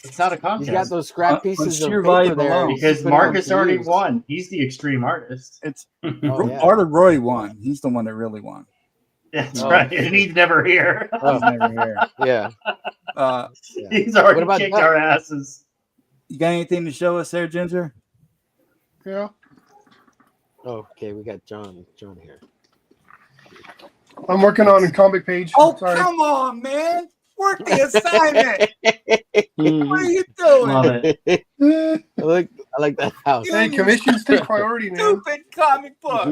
Speaker 11: It's not a
Speaker 3: He's got
Speaker 11: contest
Speaker 3: those scrap
Speaker 9: On
Speaker 3: pieces of
Speaker 9: sheer
Speaker 3: paper
Speaker 9: volume
Speaker 3: there.
Speaker 9: alone.
Speaker 3: He
Speaker 11: because
Speaker 3: put it on
Speaker 11: Marcus
Speaker 3: to
Speaker 11: already
Speaker 3: use.
Speaker 11: won. He's the extreme artist.
Speaker 9: It's
Speaker 3: Oh, yeah.
Speaker 9: Art of Roy won. He's the one that really won.
Speaker 11: That's
Speaker 3: Oh.
Speaker 11: right, and he's never here.
Speaker 3: Oh,
Speaker 9: He's never here.
Speaker 3: yeah.
Speaker 11: He's already
Speaker 3: What about
Speaker 11: kicked
Speaker 3: Duck?
Speaker 11: our asses.
Speaker 9: You got anything to show us there, Ginger?
Speaker 7: Yeah.
Speaker 3: Oh, okay, we got John here.
Speaker 7: I'm working on a comic page.
Speaker 9: Oh,
Speaker 7: Sorry.
Speaker 9: come on, man. Work the assignment. What are you
Speaker 11: Love
Speaker 9: doing?
Speaker 11: it.
Speaker 3: I like that house.
Speaker 7: Hey, commissions take priority, man.
Speaker 9: Stupid comic book.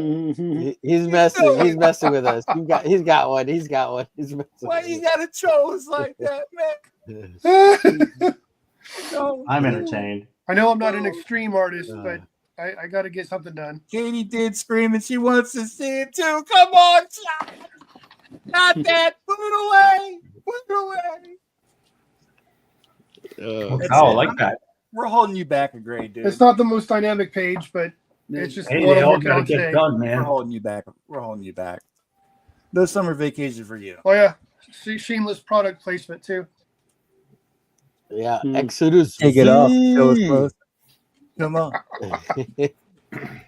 Speaker 3: He's messing. He's messing with us. He's got one. He's got one. He's messing
Speaker 9: Why
Speaker 3: with
Speaker 9: you
Speaker 3: us.
Speaker 9: gotta troll us like that, man? No.
Speaker 11: I'm entertained.
Speaker 7: I know I'm not an extreme artist, but I got to get something done.
Speaker 9: Katie did scream and she wants to see it too. Come on, child. Not that. Put it away. Put it away. That's
Speaker 5: Oh, I
Speaker 9: it.
Speaker 5: like that.
Speaker 9: We're holding you back a grade, dude.
Speaker 7: It's not the most dynamic page, but it's just
Speaker 5: Hey,
Speaker 7: what
Speaker 5: they
Speaker 7: I'm
Speaker 5: all
Speaker 7: working
Speaker 5: gotta
Speaker 7: on
Speaker 5: get
Speaker 7: today.
Speaker 5: done,
Speaker 9: We're
Speaker 5: man.
Speaker 9: holding you back. We're holding you back. No summer vacation for you.
Speaker 7: Oh yeah, shameless product placement too.
Speaker 3: Yeah, Exodus.
Speaker 9: Take it off. Show us close. Come on.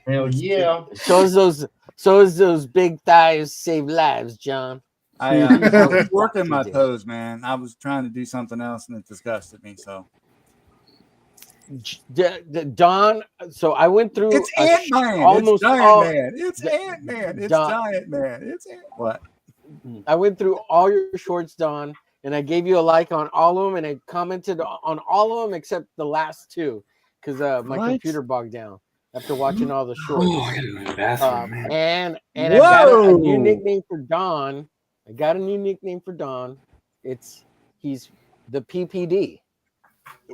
Speaker 11: Hell yeah.
Speaker 3: Shows those big thighs save lives, John.
Speaker 9: I was working my pose, man. I was trying to do something else and it disgusted me. So
Speaker 3: Don. So I went through.
Speaker 9: it's Ant-Man.
Speaker 3: almost
Speaker 9: It's Giant
Speaker 3: all-
Speaker 9: Man. It's Ant-Man. It's
Speaker 3: Don-
Speaker 9: Giant Man. It's what?
Speaker 3: I went through all your shorts, Don, and I gave you a like on all of them, and I commented on all of them except the last two because my
Speaker 9: What?
Speaker 3: computer bogged down after watching all the shorts.
Speaker 5: Oh, I gotta go to the bathroom, man.
Speaker 3: And I got a new
Speaker 9: Whoa.
Speaker 3: nickname for Don. I got a new nickname for Don. He's the PPD.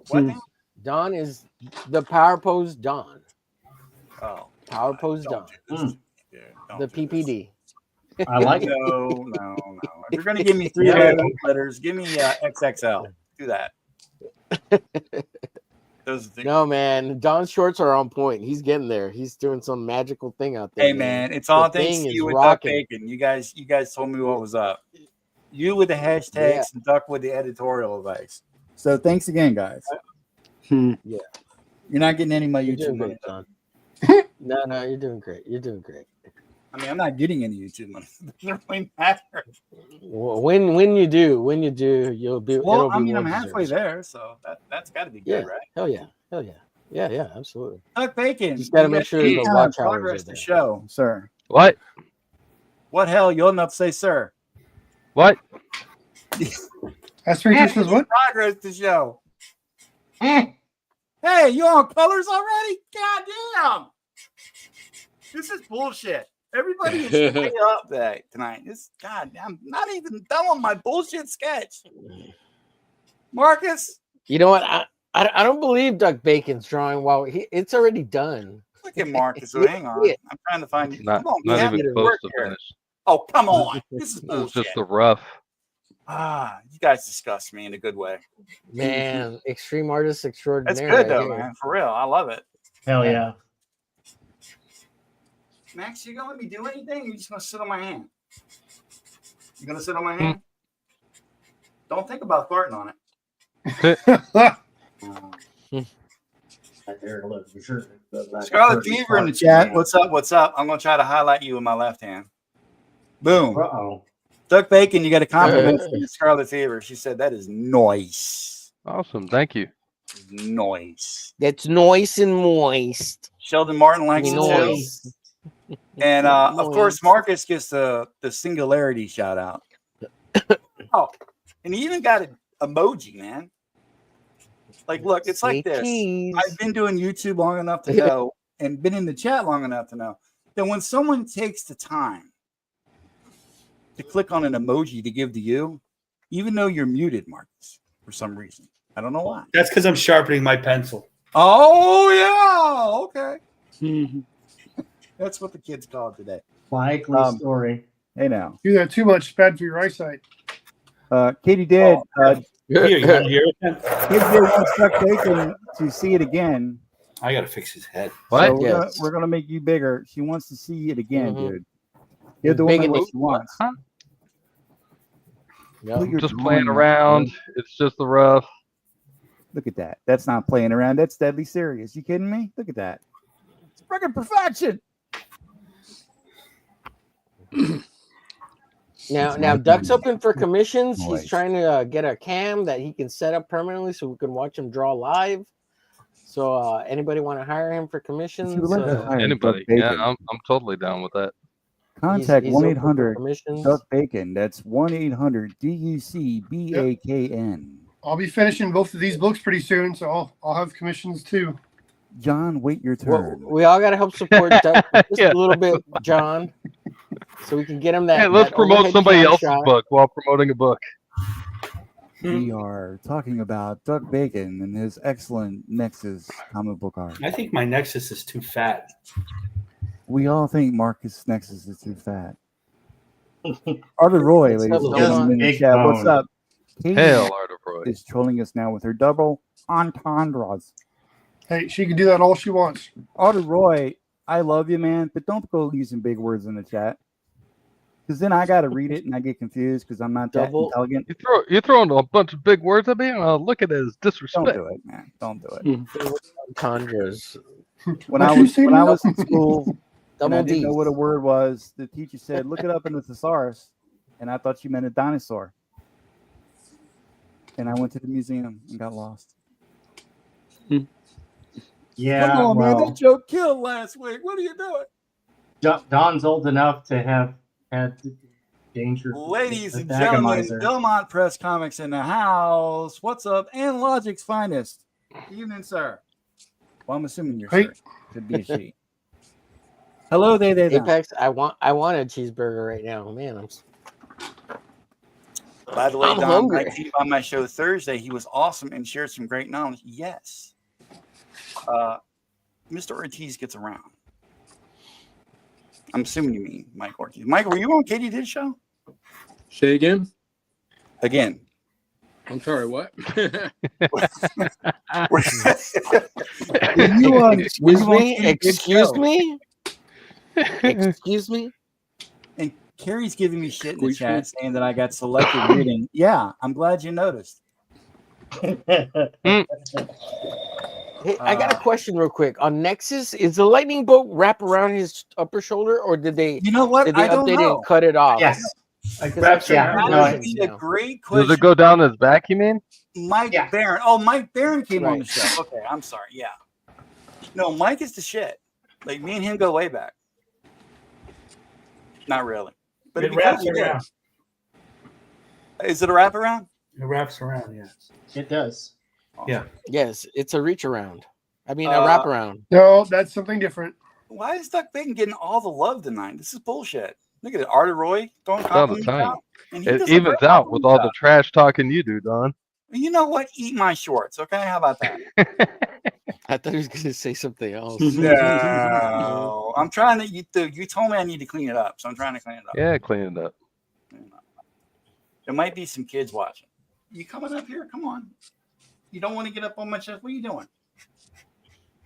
Speaker 9: What now?
Speaker 3: Don is the Power Pose Don.
Speaker 9: Oh,
Speaker 3: Power Pose Don.
Speaker 9: don't do this, dude. Don't
Speaker 3: The
Speaker 9: do this.
Speaker 3: PPD.
Speaker 11: I like it.
Speaker 9: No. If you're gonna give me three letters, give me XXL. Do that. Those are the
Speaker 3: No, man. Don's shorts are on point. He's getting there. He's doing some magical thing out there.
Speaker 9: Hey man, it's all
Speaker 3: The
Speaker 9: thanks
Speaker 3: thing
Speaker 9: to
Speaker 3: is
Speaker 9: you with Duck
Speaker 3: rocking.
Speaker 9: Bacon. You guys told me what was up. You with the hashtags and Duck with the editorial advice. So thanks again, guys.
Speaker 3: Yeah.
Speaker 9: You're not getting any of my
Speaker 3: You're
Speaker 9: YouTube
Speaker 3: doing
Speaker 9: money.
Speaker 3: great, Don. No, you're doing great. You're doing great.
Speaker 9: I mean, I'm not getting any YouTube money. It doesn't really matter.
Speaker 3: Well, when you do, you'll be.
Speaker 9: Well,
Speaker 3: it'll be
Speaker 9: I mean,
Speaker 3: well
Speaker 9: I'm halfway
Speaker 3: deserved.
Speaker 9: there, so that's got to be
Speaker 3: Yeah.
Speaker 9: good, right?
Speaker 3: Hell yeah. Yeah, absolutely.
Speaker 9: Duck Bacon.
Speaker 3: Just gotta
Speaker 9: you
Speaker 3: make
Speaker 9: got
Speaker 3: sure
Speaker 9: any
Speaker 3: the
Speaker 9: kind of
Speaker 3: watch hours
Speaker 9: progress
Speaker 3: are
Speaker 9: to
Speaker 3: there.
Speaker 9: show, sir.
Speaker 2: What?
Speaker 9: What hell? You old enough to say, sir?
Speaker 2: What?
Speaker 7: Aspirator says what?
Speaker 9: Progress to show. Hey, you on colors already? God damn! This is bullshit. Everybody is way up tonight. I'm not even done with my bullshit sketch. Marcus,
Speaker 3: You know what? I don't believe Duck Bacon's drawing. Well, it's already done.
Speaker 9: look at Marcus. So hang on. I'm trying to find you.
Speaker 2: Not,
Speaker 9: Come on, we
Speaker 2: not
Speaker 9: have
Speaker 2: even
Speaker 9: to
Speaker 2: close
Speaker 9: work
Speaker 2: to
Speaker 9: here.
Speaker 2: finish.
Speaker 9: Oh, come on. This is
Speaker 2: It's
Speaker 9: bullshit.
Speaker 2: just the rough.
Speaker 9: You guys disgust me in a good way.
Speaker 3: Man, extreme artist extraordinaire.
Speaker 9: That's good though,
Speaker 3: right here.
Speaker 9: man. For real, I love it.
Speaker 11: Hell yeah.
Speaker 9: Max, you gonna let me do anything? Or you just gonna sit on my hand? You gonna sit on my hand? Don't think about farting on it. Scarlet Fever in the chat. What's up? What's up? I'm gonna try to highlight you with my left hand. Boom.
Speaker 11: Uh-oh.
Speaker 9: Duck Bacon, you got a compliment from Scarlet Fever. She said that is noise.
Speaker 2: Awesome. Thank you.
Speaker 9: Noise.
Speaker 3: That's nice and moist.
Speaker 9: Sheldon Martin likes it too.
Speaker 3: Noise.
Speaker 9: And of course, Marcus gets the singularity shout out. Oh, and he even got an emoji, man. Like, look, it's like this. I've been doing YouTube long enough to know, and been in the chat long enough to know that when someone takes the time to click on an emoji to give to you, even though you're muted, Marcus, for some reason, I don't know why.
Speaker 5: That's because I'm sharpening my pencil.
Speaker 9: Oh yeah, okay. That's what the kids call it today.
Speaker 11: Likely story.
Speaker 9: Hey now,
Speaker 7: Do that too much, it's bad for your eyesight.
Speaker 9: Katie did.
Speaker 5: Here, you want to hear it?
Speaker 9: Katie did want Duck Bacon to see it again.
Speaker 5: I gotta fix his head.
Speaker 2: What?
Speaker 9: So we're gonna make you bigger. She wants to see it again, dude. Give the
Speaker 3: Big
Speaker 9: woman what
Speaker 3: enough.
Speaker 9: she wants.
Speaker 2: Huh?
Speaker 3: Yeah.
Speaker 9: Look, you're
Speaker 2: Just playing
Speaker 9: drawing,
Speaker 2: around.
Speaker 9: man.
Speaker 2: It's just the rough.
Speaker 9: Look at that. That's not playing around. That's deadly serious. You kidding me? Look at that. It's freaking perfection.
Speaker 3: Now Duck's open for commissions.
Speaker 9: Noise.
Speaker 3: He's trying to get a cam that he can set up permanently so we can watch him draw live. So anybody want to hire him for commissions?
Speaker 2: Anybody? Yeah, I'm totally down with that.
Speaker 1: Contact
Speaker 3: he's open for
Speaker 1: 1-800
Speaker 3: commissions.
Speaker 1: Duck Bacon. That's 1-800-DUCBAKN.
Speaker 7: I'll be finishing both of these books pretty soon, so I'll have commissions too.
Speaker 1: John, wait your
Speaker 3: Well,
Speaker 1: turn.
Speaker 3: we all got to help support Duck just
Speaker 2: Yeah.
Speaker 3: a little bit, John, so we can get him that.
Speaker 2: Hey, let's
Speaker 3: that
Speaker 2: promote
Speaker 3: overhead
Speaker 2: somebody
Speaker 3: cam
Speaker 2: else's
Speaker 3: shot.
Speaker 2: book while promoting a book.
Speaker 1: We are talking about Duck Bacon and his excellent Nexus comic book art.
Speaker 5: I think my Nexus is too fat.
Speaker 1: We all think Marcus Nexus is too fat. Arthur Roy,
Speaker 3: It's
Speaker 1: ladies
Speaker 3: a
Speaker 1: and gentlemen, in the
Speaker 11: big
Speaker 1: chat. What's
Speaker 11: bone.
Speaker 1: up? Katie
Speaker 2: Hail, Art of Roy.
Speaker 1: is trolling us now with her double entendres.
Speaker 7: Hey, she can do that all she wants.
Speaker 1: Arthur Roy, I love you, man, but don't go using big words in the chat. Because then I got to read it and I get confused because I'm not that
Speaker 3: Double-
Speaker 1: intelligent.
Speaker 2: You're throwing a bunch of big words at me. Look at it as
Speaker 1: Don't
Speaker 2: disrespect.
Speaker 1: do it, man. Don't do it.
Speaker 3: Entendres.
Speaker 1: When
Speaker 7: What
Speaker 1: I
Speaker 7: you
Speaker 1: was
Speaker 7: say
Speaker 1: when I
Speaker 7: now?
Speaker 1: was in school and
Speaker 3: Double
Speaker 1: I didn't know
Speaker 3: D's.
Speaker 1: what a word was, the teacher said, "Look it up in the thesaurus," and I thought she meant a dinosaur. And I went to the museum and got lost.
Speaker 11: Yeah,
Speaker 1: Come on, man!
Speaker 11: well,
Speaker 1: That joke killed last week. What are you doing?
Speaker 11: Don's old enough to have had the danger.
Speaker 1: Ladies
Speaker 11: the
Speaker 1: and gentlemen,
Speaker 11: Dagamizer.
Speaker 1: Belmont Press Comics in the house. What's up? And Logic's finest. Evening, sir. Well, I'm assuming you're
Speaker 7: Hey.
Speaker 1: sir. Could be a she. Hello, they, them.
Speaker 3: Apex, I want a cheeseburger right now, man.
Speaker 9: By the way,
Speaker 3: I'm
Speaker 9: Don,
Speaker 3: hungry.
Speaker 9: I came on my show Thursday. He was awesome and shared some great knowledge. Yes. Mr. Ortiz gets around. I'm assuming you mean Mike Ortiz. Mike, were you on Katie Did show?
Speaker 8: Say again?
Speaker 9: Again.
Speaker 8: I'm sorry, what?
Speaker 3: Excuse me? Excuse me? Excuse me?
Speaker 9: And Carrie's giving me shit in the
Speaker 8: Squeeze
Speaker 9: chat
Speaker 8: me.
Speaker 9: saying that I got selective reading. Yeah, I'm glad you noticed.
Speaker 3: Hey, I got a question real quick. On Nexus, is the lightning bolt wrap around his upper shoulder, or did they
Speaker 9: You know what?
Speaker 3: did they
Speaker 9: I don't
Speaker 3: update it
Speaker 9: know.
Speaker 3: and cut it off?
Speaker 11: Yes.
Speaker 3: Because
Speaker 5: Wraps
Speaker 3: I'm
Speaker 5: around.
Speaker 11: No,
Speaker 3: balancing
Speaker 9: It's a
Speaker 3: now.
Speaker 9: great
Speaker 2: Does
Speaker 9: question.
Speaker 2: it go down his back, you mean?
Speaker 9: Mike
Speaker 11: Yeah.
Speaker 9: Barron. Oh, Mike Barron came on the
Speaker 3: Right.
Speaker 9: show. Okay, I'm sorry. Yeah. No, Mike is the shit. Like me and him go way back. Not really. But
Speaker 5: It
Speaker 9: it'd be cool if
Speaker 5: wraps
Speaker 9: you did.
Speaker 5: around.
Speaker 9: Is it a wraparound?
Speaker 5: It wraps around, yeah.
Speaker 11: It does.
Speaker 5: Yeah.
Speaker 3: Yes, it's a reach around. I mean, a
Speaker 9: Uh,
Speaker 3: wraparound.
Speaker 7: No, that's something different.
Speaker 9: Why is Duck Bacon getting all the love tonight? This is bullshit. Look at it. Artie Roy throwing
Speaker 2: All the
Speaker 9: compliments
Speaker 2: time.
Speaker 9: out. And he
Speaker 2: It
Speaker 9: does a
Speaker 2: evens
Speaker 9: great
Speaker 2: out with all the
Speaker 9: job.
Speaker 2: trash talking you do, Don.
Speaker 9: You know what? Eat my shorts, okay? How about that?
Speaker 3: I thought he was going to say something else.
Speaker 9: No. I'm trying to. You told me I need to clean it up, so I'm trying to clean it up.
Speaker 2: Yeah, clean it up.
Speaker 9: There might be some kids watching. You coming up here? Come on. You don't want to get up on my chest? What are you doing?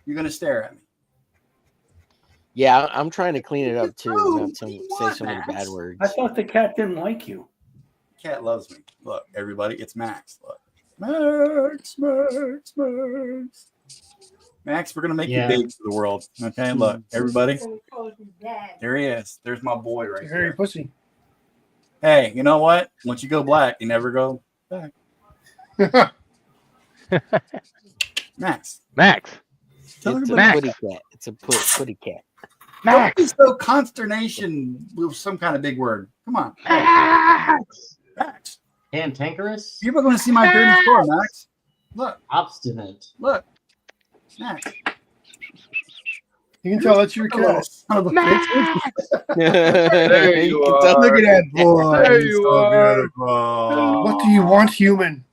Speaker 9: You're going to stare at me.
Speaker 3: Yeah, I'm trying to clean it up too.
Speaker 9: Ooh,
Speaker 3: Not
Speaker 9: what
Speaker 3: say
Speaker 9: do you
Speaker 3: so
Speaker 9: want,
Speaker 3: many
Speaker 9: Max?
Speaker 3: bad words.
Speaker 5: I thought the cat didn't like you.
Speaker 9: Cat loves me. Look, everybody, it's Max. Look. Max. Max, we're going to make
Speaker 11: Yeah.
Speaker 9: you big for the world. Okay, look, everybody.
Speaker 10: Dad.
Speaker 9: There he is. There's my boy right
Speaker 7: Harry
Speaker 9: there.
Speaker 7: Pussy.
Speaker 9: Hey, you know what? Once you go black, you never go back. Max.
Speaker 2: Max.
Speaker 9: Tell
Speaker 3: It's a
Speaker 9: everybody.
Speaker 3: putty cat. It's a putty cat.
Speaker 9: Don't be so consternation with some kind of big word. Come on. Max.
Speaker 11: Cantankerous.
Speaker 9: People are going to see my dirty store, Max. Look,
Speaker 11: Obstinate.
Speaker 9: look. Max.
Speaker 7: You can tell that's your cat.
Speaker 9: Son of a bitch.
Speaker 2: There you
Speaker 3: can tell-
Speaker 2: are.
Speaker 9: Look at that boy.
Speaker 2: There
Speaker 9: He's
Speaker 2: you
Speaker 9: so
Speaker 2: are.
Speaker 9: beautiful.
Speaker 7: What do you want, human?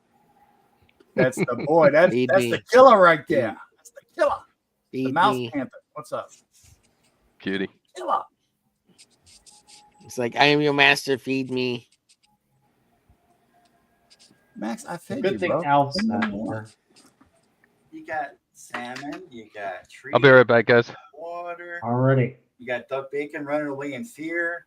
Speaker 9: That's the boy. That's
Speaker 3: Feed
Speaker 9: the
Speaker 3: me.
Speaker 9: killer right there. That's the killer. The
Speaker 3: Feed
Speaker 9: mouse
Speaker 3: me.
Speaker 9: panther. What's up?
Speaker 2: Cutie.
Speaker 9: Killer.
Speaker 3: It's like I am your master. Feed me.
Speaker 9: Max, I fed
Speaker 11: Good
Speaker 9: you,
Speaker 11: thing
Speaker 9: bro.
Speaker 11: Alf's
Speaker 9: What
Speaker 11: not
Speaker 9: do you want?
Speaker 11: here.
Speaker 9: You got salmon. You got trees.
Speaker 2: I'll be right back, guys.
Speaker 9: Water.
Speaker 11: Already.
Speaker 9: You got Duck Bacon running away in fear.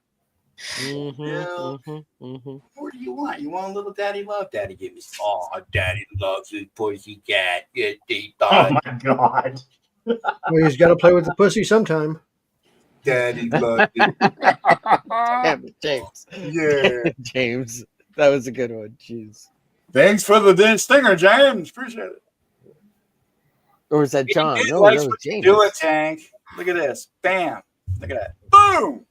Speaker 9: What do you want? You want a little daddy love? Daddy give me. Oh, daddy loves his pussy cat. Get deep.
Speaker 11: Oh my god.
Speaker 6: Well, he's got to play with the pussy sometime.
Speaker 9: Daddy loves it.
Speaker 3: Damn it, James.
Speaker 9: Yeah.
Speaker 3: James. That was a good one. Jeez.
Speaker 9: Thanks for the stinger, James. Appreciate it.
Speaker 3: Or was that John?
Speaker 9: He
Speaker 3: No,
Speaker 9: likes
Speaker 3: that was
Speaker 9: what you
Speaker 3: James.
Speaker 9: do it, Tank. Look at this. Bam. Look at that. Boom.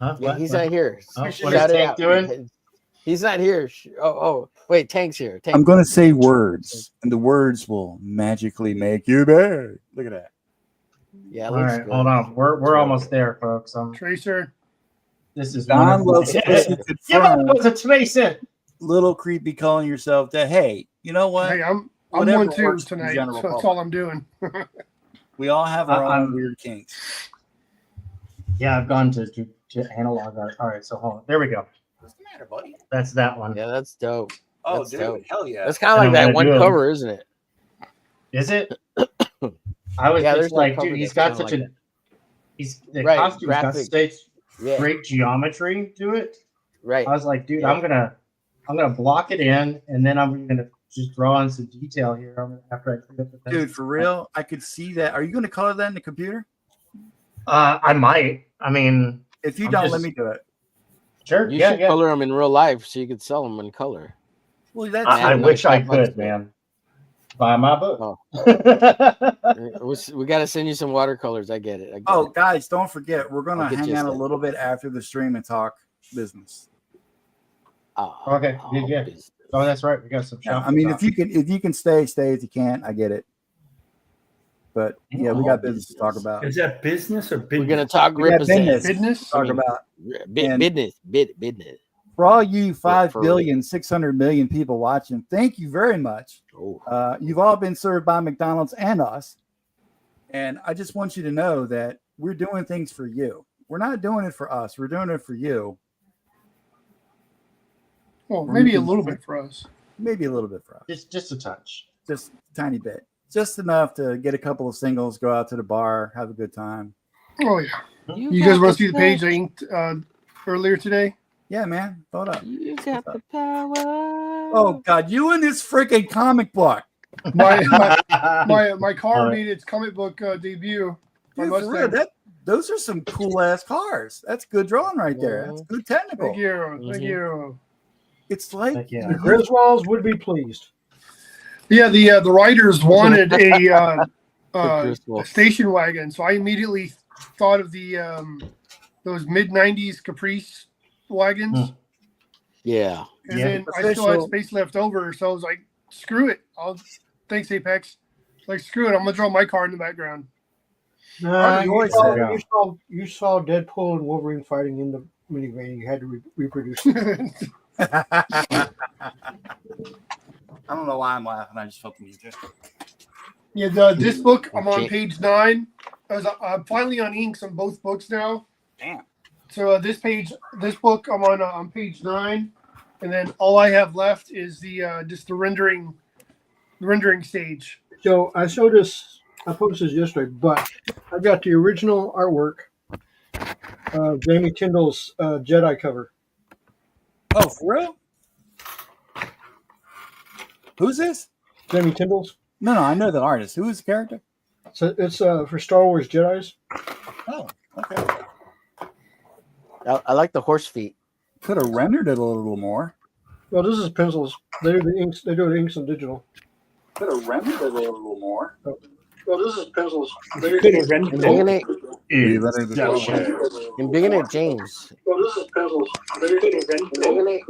Speaker 11: Huh?
Speaker 3: Yeah,
Speaker 11: What?
Speaker 3: he's
Speaker 11: What?
Speaker 3: not here.
Speaker 11: Oh, what
Speaker 3: Shout
Speaker 11: is
Speaker 3: it
Speaker 11: Tank
Speaker 3: out.
Speaker 11: doing?
Speaker 3: He's not here. Wait, Tank's here. Tank.
Speaker 1: I'm going to say words, and the words will magically make you big. Look at that.
Speaker 3: Yeah, it
Speaker 11: All
Speaker 3: looks
Speaker 11: right,
Speaker 3: good.
Speaker 11: hold on. We're
Speaker 3: That's right.
Speaker 11: almost there, folks.
Speaker 7: Tracer.
Speaker 11: This is
Speaker 1: Don
Speaker 11: wonderful.
Speaker 1: loves to confirm,
Speaker 11: What's a tracer?
Speaker 1: little creepy calling yourself that, hey, you know what?
Speaker 7: Hey, I'm
Speaker 1: Whatever
Speaker 7: 1-2
Speaker 1: works for the
Speaker 7: tonight.
Speaker 1: general
Speaker 7: So that's
Speaker 1: public.
Speaker 7: all I'm doing.
Speaker 1: We all have our own
Speaker 11: I'm-
Speaker 1: weird kinks.
Speaker 11: Yeah, I've gone to analog art. All right, so hold on. There we go.
Speaker 9: What's the matter, buddy?
Speaker 11: That's that one.
Speaker 3: Yeah, that's dope.
Speaker 9: Oh,
Speaker 3: That's
Speaker 9: dude,
Speaker 3: dope.
Speaker 9: hell yeah.
Speaker 3: That's kind of
Speaker 11: And
Speaker 3: like
Speaker 11: I'm
Speaker 3: that
Speaker 11: gonna
Speaker 3: one
Speaker 11: do 'em.
Speaker 3: cover, isn't it?
Speaker 11: Is it? I was
Speaker 3: Yeah,
Speaker 11: just
Speaker 3: there's no
Speaker 11: like,
Speaker 3: cover
Speaker 11: dude, he's
Speaker 3: that's
Speaker 11: got
Speaker 3: kinda
Speaker 11: such
Speaker 3: like
Speaker 11: a the
Speaker 3: Right,
Speaker 11: costume's got
Speaker 3: graphic.
Speaker 11: such
Speaker 3: Yeah,
Speaker 11: great geometry to it.
Speaker 3: right.
Speaker 11: I was like, dude,
Speaker 3: Yeah.
Speaker 11: I'm gonna block it in, and then I'm gonna just draw in some detail here after I clean up the pencil.
Speaker 1: Dude, for real, I could see that. Are you going to color that in the computer?
Speaker 11: I might. I mean,
Speaker 1: If you
Speaker 11: I'm
Speaker 1: don't,
Speaker 11: just-
Speaker 1: let me do it.
Speaker 11: sure.
Speaker 3: You
Speaker 11: yeah,
Speaker 3: should
Speaker 11: yeah.
Speaker 3: color them in real life so you could sell them in color.
Speaker 1: Well, that's
Speaker 11: I
Speaker 3: Man,
Speaker 11: wish I
Speaker 3: $95
Speaker 11: could,
Speaker 3: though.
Speaker 11: man. Buy my book.
Speaker 3: Oh. We got to send you some watercolors. I get it. I get
Speaker 1: Oh,
Speaker 3: it.
Speaker 1: guys, don't forget, we're going to
Speaker 3: I'll get
Speaker 1: hang
Speaker 3: you a
Speaker 1: out a
Speaker 3: set.
Speaker 1: little bit after the stream and talk business.
Speaker 3: Oh,
Speaker 11: Okay, yeah.
Speaker 3: business.
Speaker 11: Oh, that's right. We got some
Speaker 1: Yeah,
Speaker 11: shop.
Speaker 1: I mean, if you can stay. If you can't, I get it. But yeah, we got business to talk about.
Speaker 5: Is that business or business?
Speaker 3: We're gonna talk
Speaker 1: We got
Speaker 3: represent.
Speaker 1: business
Speaker 7: Business?
Speaker 1: to talk
Speaker 3: I mean,
Speaker 1: about. And-
Speaker 3: Business.
Speaker 1: For all you 5,600,000,000 people watching, thank you very much.
Speaker 3: Oh.
Speaker 1: You've all been served by McDonald's and us. And I just want you to know that we're doing things for you. We're not doing it for us. We're doing it for you.
Speaker 7: Well, maybe a little bit for us.
Speaker 1: Maybe a little bit for us.
Speaker 11: Just a touch.
Speaker 1: Just a tiny bit. Just enough to get a couple of singles, go out to the bar, have a good time.
Speaker 7: Oh yeah. You guys want to see the page I inked earlier today?
Speaker 1: Yeah, man. Hold up.
Speaker 3: You got the power.
Speaker 1: Oh God, you and this freaking comic book.
Speaker 7: My car made its comic book debut. My
Speaker 1: Dude, for real,
Speaker 7: Mustang.
Speaker 1: those are some cool ass cars. That's good drawing right there. That's good technical.
Speaker 7: Thank you. Thank you.
Speaker 1: It's like
Speaker 6: The Griswolds would be pleased.
Speaker 7: Yeah, the writers wanted a
Speaker 3: Griswold.
Speaker 7: station wagon, so I immediately thought of the those mid-90s Caprice wagons.
Speaker 3: Yeah.
Speaker 7: And then I still had space left over, so I was like, screw it. Thanks, Apex. Like, screw it. I'm gonna draw my car in the background.
Speaker 6: You saw Deadpool and Wolverine fighting in the minivan. You had to reproduce it.
Speaker 9: I don't know why I'm laughing. I just felt the need to.
Speaker 7: Yeah, this book, I'm on page 9. I'm finally on inks on both books now.
Speaker 9: Damn.
Speaker 7: So this book, I'm on page 9, and then all I have left is the just the rendering stage.
Speaker 6: So I showed this. I posted this yesterday, but I got the original artwork of Jamie Tyndall's Jedi cover.
Speaker 1: Oh, for real? Who's this?
Speaker 6: Jamie Tyndall's.
Speaker 1: No, I know the artist. Who is the character?
Speaker 6: So it's for Star Wars Jedi's.
Speaker 1: Oh, okay.
Speaker 3: I like the horse feet.
Speaker 1: Could have rendered it a little more.
Speaker 6: Well, this is pencils. They do the inks. They do the inks and digital.
Speaker 1: Could have rendered it a little more.
Speaker 6: Well, this is pencils.
Speaker 5: They could have rendered
Speaker 3: it.
Speaker 5: In
Speaker 3: And bigging it, James.
Speaker 6: Well, this is pencils. They could have rendered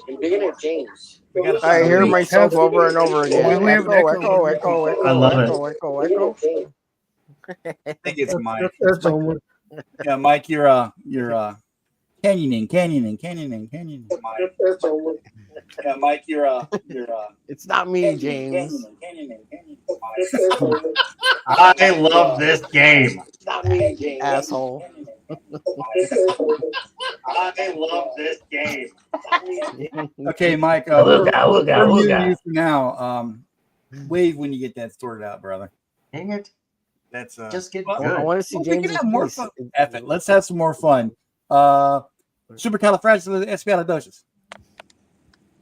Speaker 3: And bigging it, James. I hear myself over and over again. Echo.
Speaker 11: I love it.
Speaker 3: Echo.
Speaker 9: I think it's Mike.
Speaker 6: That's all.
Speaker 9: Yeah, Mike, you're canyoning.
Speaker 6: That's all.
Speaker 9: Yeah, Mike, you're
Speaker 3: It's not me, James.
Speaker 11: I love this game.
Speaker 3: It's not me, James. Asshole.
Speaker 11: I love this game.
Speaker 1: Okay, Mike.
Speaker 11: Ooga.
Speaker 1: You for now. Wave when you get that sorted out, brother.
Speaker 11: Dang it.
Speaker 9: That's
Speaker 11: Just get
Speaker 3: I want to see
Speaker 1: We
Speaker 3: James.
Speaker 1: can have more fun. F it. Let's have some more fun. Supercalifragilisticexpialidocious.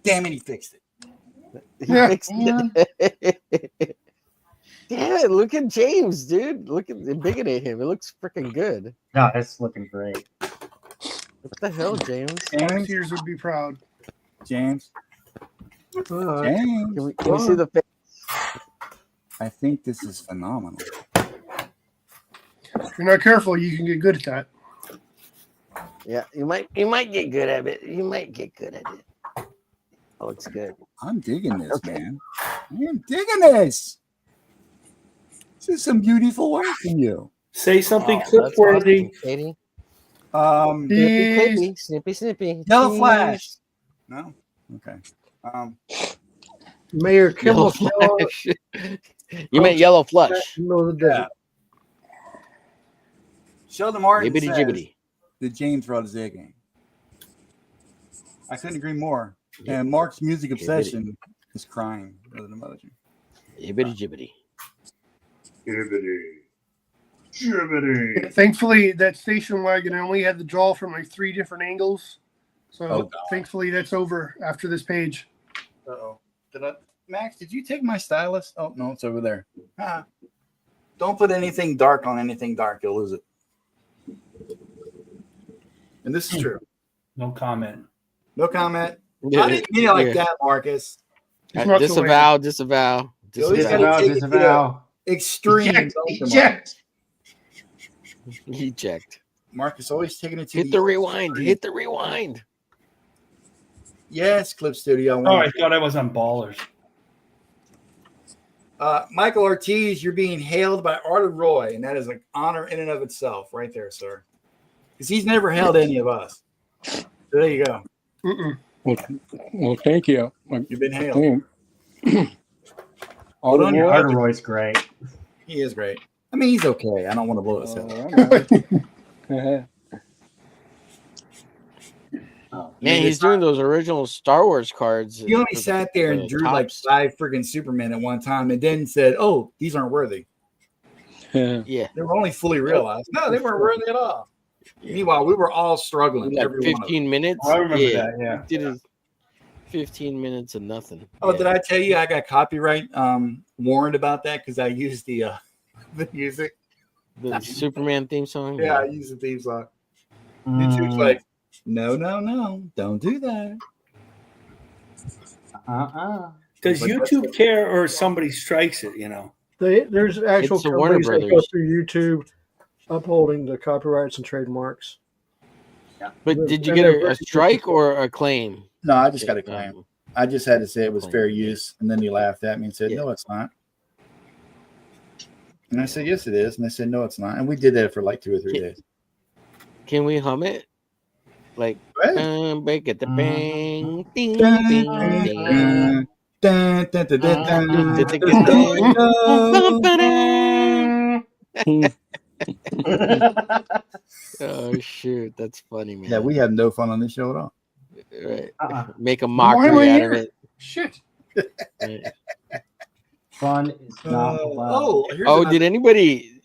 Speaker 1: Damn it, he fixed it.
Speaker 3: He fixed it. Yeah, look at James, dude. Look at bigging at him. It looks freaking good.
Speaker 11: No, it's looking great.
Speaker 3: What the hell, James?
Speaker 1: James.
Speaker 7: Tears would be proud.
Speaker 1: James. James.
Speaker 3: Can we see the face?
Speaker 1: I think this is phenomenal.
Speaker 7: If you're not careful, you can get good at that.
Speaker 3: Yeah, you might get good at it. You might get good at it. That looks good.
Speaker 9: I'm digging this,
Speaker 3: Okay.
Speaker 9: man. I am digging this. This is some beautiful work from you.
Speaker 5: Say something
Speaker 3: Oh, that's
Speaker 5: clip-worthy.
Speaker 3: awesome, Katie.
Speaker 7: Cheese.
Speaker 3: Snippy.
Speaker 9: Yellow
Speaker 3: cheese.
Speaker 9: Flash. No? Okay.
Speaker 6: Mayor
Speaker 3: Yellow
Speaker 6: Kimmel
Speaker 3: Flash. You meant Yellow Flush.
Speaker 6: middle of the desert.
Speaker 9: Sheldon Martin
Speaker 3: Yibbity
Speaker 9: says
Speaker 3: jibbity.
Speaker 9: the James Rodriguez game. I couldn't agree more. And Mark's music obsession is crying with an emoji.
Speaker 3: Yibbity jibbity.
Speaker 7: Thankfully, that station wagon only had the draw from like 3 different angles. So
Speaker 9: God.
Speaker 7: thankfully, that's over after this page.
Speaker 9: Uh-oh. Max, did you take my stylus? Oh, no, it's over there. Don't put anything dark on anything dark. You'll lose it. And this is true.
Speaker 5: No comment.
Speaker 9: No comment. I didn't mean it like that, Marcus.
Speaker 3: Disavow.
Speaker 9: You always gotta take it to the extreme.
Speaker 3: Eject.
Speaker 9: Marcus always taking it to
Speaker 3: Hit the rewind. Hit the rewind.
Speaker 9: Yes, Clip Studio.
Speaker 5: Oh, I thought I was on Ballers.
Speaker 9: Michael Ortiz, you're being hailed by Artie Roy, and that is an honor in and of itself, right there, sir. Because he's never hailed any of us. So there you go.
Speaker 8: Well, thank you.
Speaker 9: You've been hailed.
Speaker 11: Hold on, Artie Roy's great.
Speaker 9: He is great. I mean, he's okay. I don't want to blow his head.
Speaker 3: Man, he's doing those original Star Wars cards.
Speaker 9: He only sat there and drew like 5 friggin' Supermen at one time and then said, oh, these aren't worthy.
Speaker 3: Yeah.
Speaker 9: They were only fully realized. No, they weren't worthy at all. Meanwhile, we were all struggling.
Speaker 3: Like
Speaker 9: every one of
Speaker 3: 15 minutes.
Speaker 5: I remember that, yeah.
Speaker 3: Did it 15 minutes of nothing.
Speaker 9: Oh, did I tell you I got copyright warned about that because I used the music?
Speaker 3: The Superman theme song?
Speaker 9: Yeah, I used the theme song. YouTube's like, no, don't do that.
Speaker 5: Does YouTube care or somebody strikes it, you know?
Speaker 6: There's actual
Speaker 3: It's the Warner
Speaker 6: companies that go
Speaker 3: Brothers.
Speaker 6: through YouTube upholding the copyrights and trademarks.
Speaker 3: But did you get a strike or a claim?
Speaker 9: No, I just got a claim. I just had to say it was fair use, and then he laughed at me and said, no, it's not. And I said, yes, it is. And they said, no, it's not. And we did that for like 2 or 3 days.
Speaker 3: Can we hum it? Like, break it the bang, ding,
Speaker 9: Dun,
Speaker 3: ding,
Speaker 9: dun,
Speaker 3: ding.
Speaker 9: dun, dun, dun, dun, dun.
Speaker 3: Oh shoot, that's funny, man.
Speaker 9: Yeah, we have no fun on this show at all.
Speaker 3: Right. Make a
Speaker 7: Why am I
Speaker 3: mockery out of
Speaker 7: here?
Speaker 3: it.
Speaker 7: Shit.
Speaker 3: Right.
Speaker 11: Fun is not allowed.
Speaker 3: Oh, did anybody?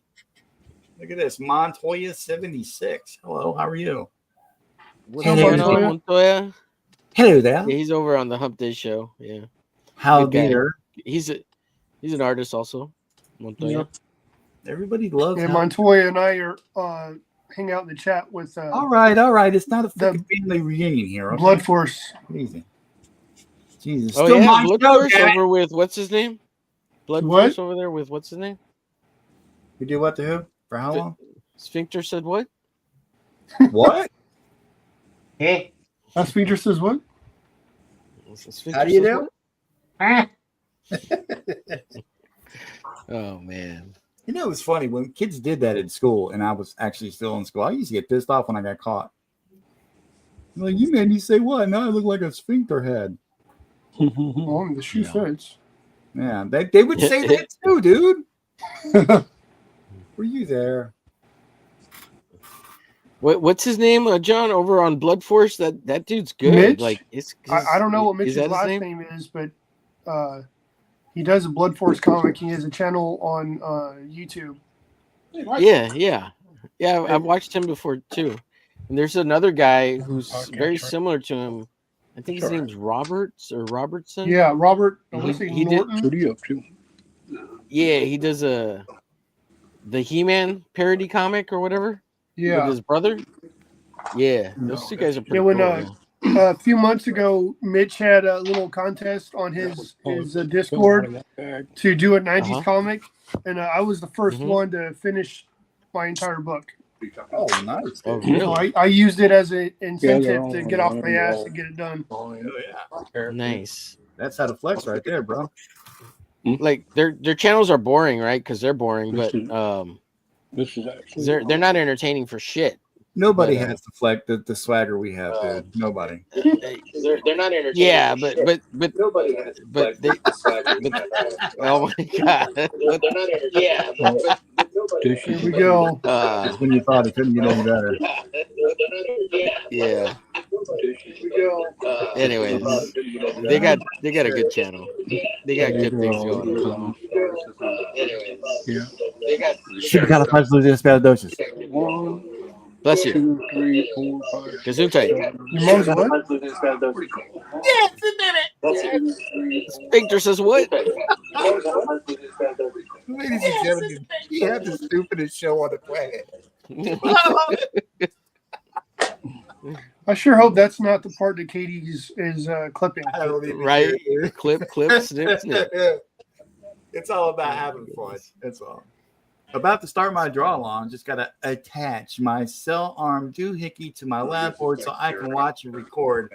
Speaker 9: Look at this, Montoya 76. Hello, how are you?
Speaker 3: What's going on, Montoya?
Speaker 9: Hello there.
Speaker 3: Yeah, he's over on the Hump Day show. Yeah.
Speaker 9: How
Speaker 3: Good guy.
Speaker 9: dear.
Speaker 3: He's an artist also. Montoya.
Speaker 9: Yep. Everybody loves
Speaker 7: Yeah,
Speaker 9: him.
Speaker 7: Montoya and I are hang out in the chat with
Speaker 9: All right. It's not a freaking family reunion here. Okay?
Speaker 7: Blood Force.
Speaker 9: Easy. Jesus.
Speaker 3: Oh
Speaker 9: Still
Speaker 3: yeah,
Speaker 9: my
Speaker 3: Blood
Speaker 9: show,
Speaker 3: Force
Speaker 9: damn it.
Speaker 3: over with what's his name? Blood
Speaker 7: What?
Speaker 3: Force over there with what's his name?
Speaker 9: We do what to who? For how long?
Speaker 3: Sphincter said what?
Speaker 9: What?
Speaker 11: Hey.
Speaker 7: Sphincter says what?
Speaker 3: Sphincter
Speaker 9: How do you
Speaker 3: says
Speaker 9: do?
Speaker 3: what? Oh man.
Speaker 9: You know, it was funny when kids did that in school, and I was actually still in school. I used to get pissed off when I got caught. I'm like, you made me say what? Now I look like a sphincter head.
Speaker 7: Well, the shoe fits.
Speaker 9: Yeah, they would say that too, dude. Were you there?
Speaker 3: What's his name, John? Over on Blood Force, that dude's good.
Speaker 7: Mitch?
Speaker 3: Like,
Speaker 7: I don't know what
Speaker 3: is
Speaker 7: Mitch's
Speaker 3: that his
Speaker 7: last name is, but he does a Blood Force comic. He has a channel on YouTube.
Speaker 3: Yeah. I've watched him before too. And there's another guy who's very similar to him. I think his name's Roberts or Robertson.
Speaker 7: Yeah, Robert. I want to say
Speaker 3: He
Speaker 7: Norton.
Speaker 8: What are you up to?
Speaker 3: Yeah, he does the He-Man parody comic or whatever.
Speaker 7: Yeah.
Speaker 3: With his brother. Yeah, those two guys are pretty
Speaker 7: Yeah, when
Speaker 3: cool.
Speaker 7: a few months ago, Mitch had a little contest on his Discord to do a 90s comic, and I was the first one to finish my entire book.
Speaker 9: Oh, nice.
Speaker 3: Oh,
Speaker 9: dude.
Speaker 3: really?
Speaker 7: I used it as an
Speaker 8: Yeah,
Speaker 7: incentive
Speaker 8: they're
Speaker 7: to
Speaker 8: all
Speaker 7: get off my
Speaker 8: aligned,
Speaker 7: ass
Speaker 8: all
Speaker 7: and get it done.
Speaker 8: fine.
Speaker 9: Oh, yeah.
Speaker 3: Nice.
Speaker 9: That's how to flex right there, bro.
Speaker 3: Like their channels are boring, right? Because they're boring,
Speaker 8: This
Speaker 3: but
Speaker 8: is this is
Speaker 3: 'cause
Speaker 8: actually
Speaker 3: they're not entertaining for shit.
Speaker 9: Nobody
Speaker 3: But,
Speaker 9: has the flex, the swagger we have, dude. Nobody.
Speaker 3: They're not entertaining. Yeah, but
Speaker 9: Nobody has
Speaker 3: but they oh my god. But, yeah,
Speaker 8: this
Speaker 7: Here
Speaker 8: is
Speaker 7: we go.
Speaker 9: Just when you thought it couldn't get any better.
Speaker 3: yeah. Anyways, they got a good channel. They got good things going on.
Speaker 8: Yeah.
Speaker 9: Supercalifragilisticexpialidocious.
Speaker 8: 1,
Speaker 3: Bless you.
Speaker 8: 2, 3, 4, 5, 6,
Speaker 3: Gesundheit.
Speaker 8: 7,
Speaker 7: Your mom's what?
Speaker 3: Victor says what?
Speaker 9: Ladies and gentlemen, he had the stupidest show on the planet.
Speaker 7: I sure hope that's not the part that Katie is clipping.
Speaker 9: I don't even
Speaker 3: Right?
Speaker 9: care, dude.
Speaker 3: Clip, snip, snip.
Speaker 9: It's all about having fun. That's all. About to start my draw along, just got to attach my cell arm doohickey to my lab board so I can watch and record.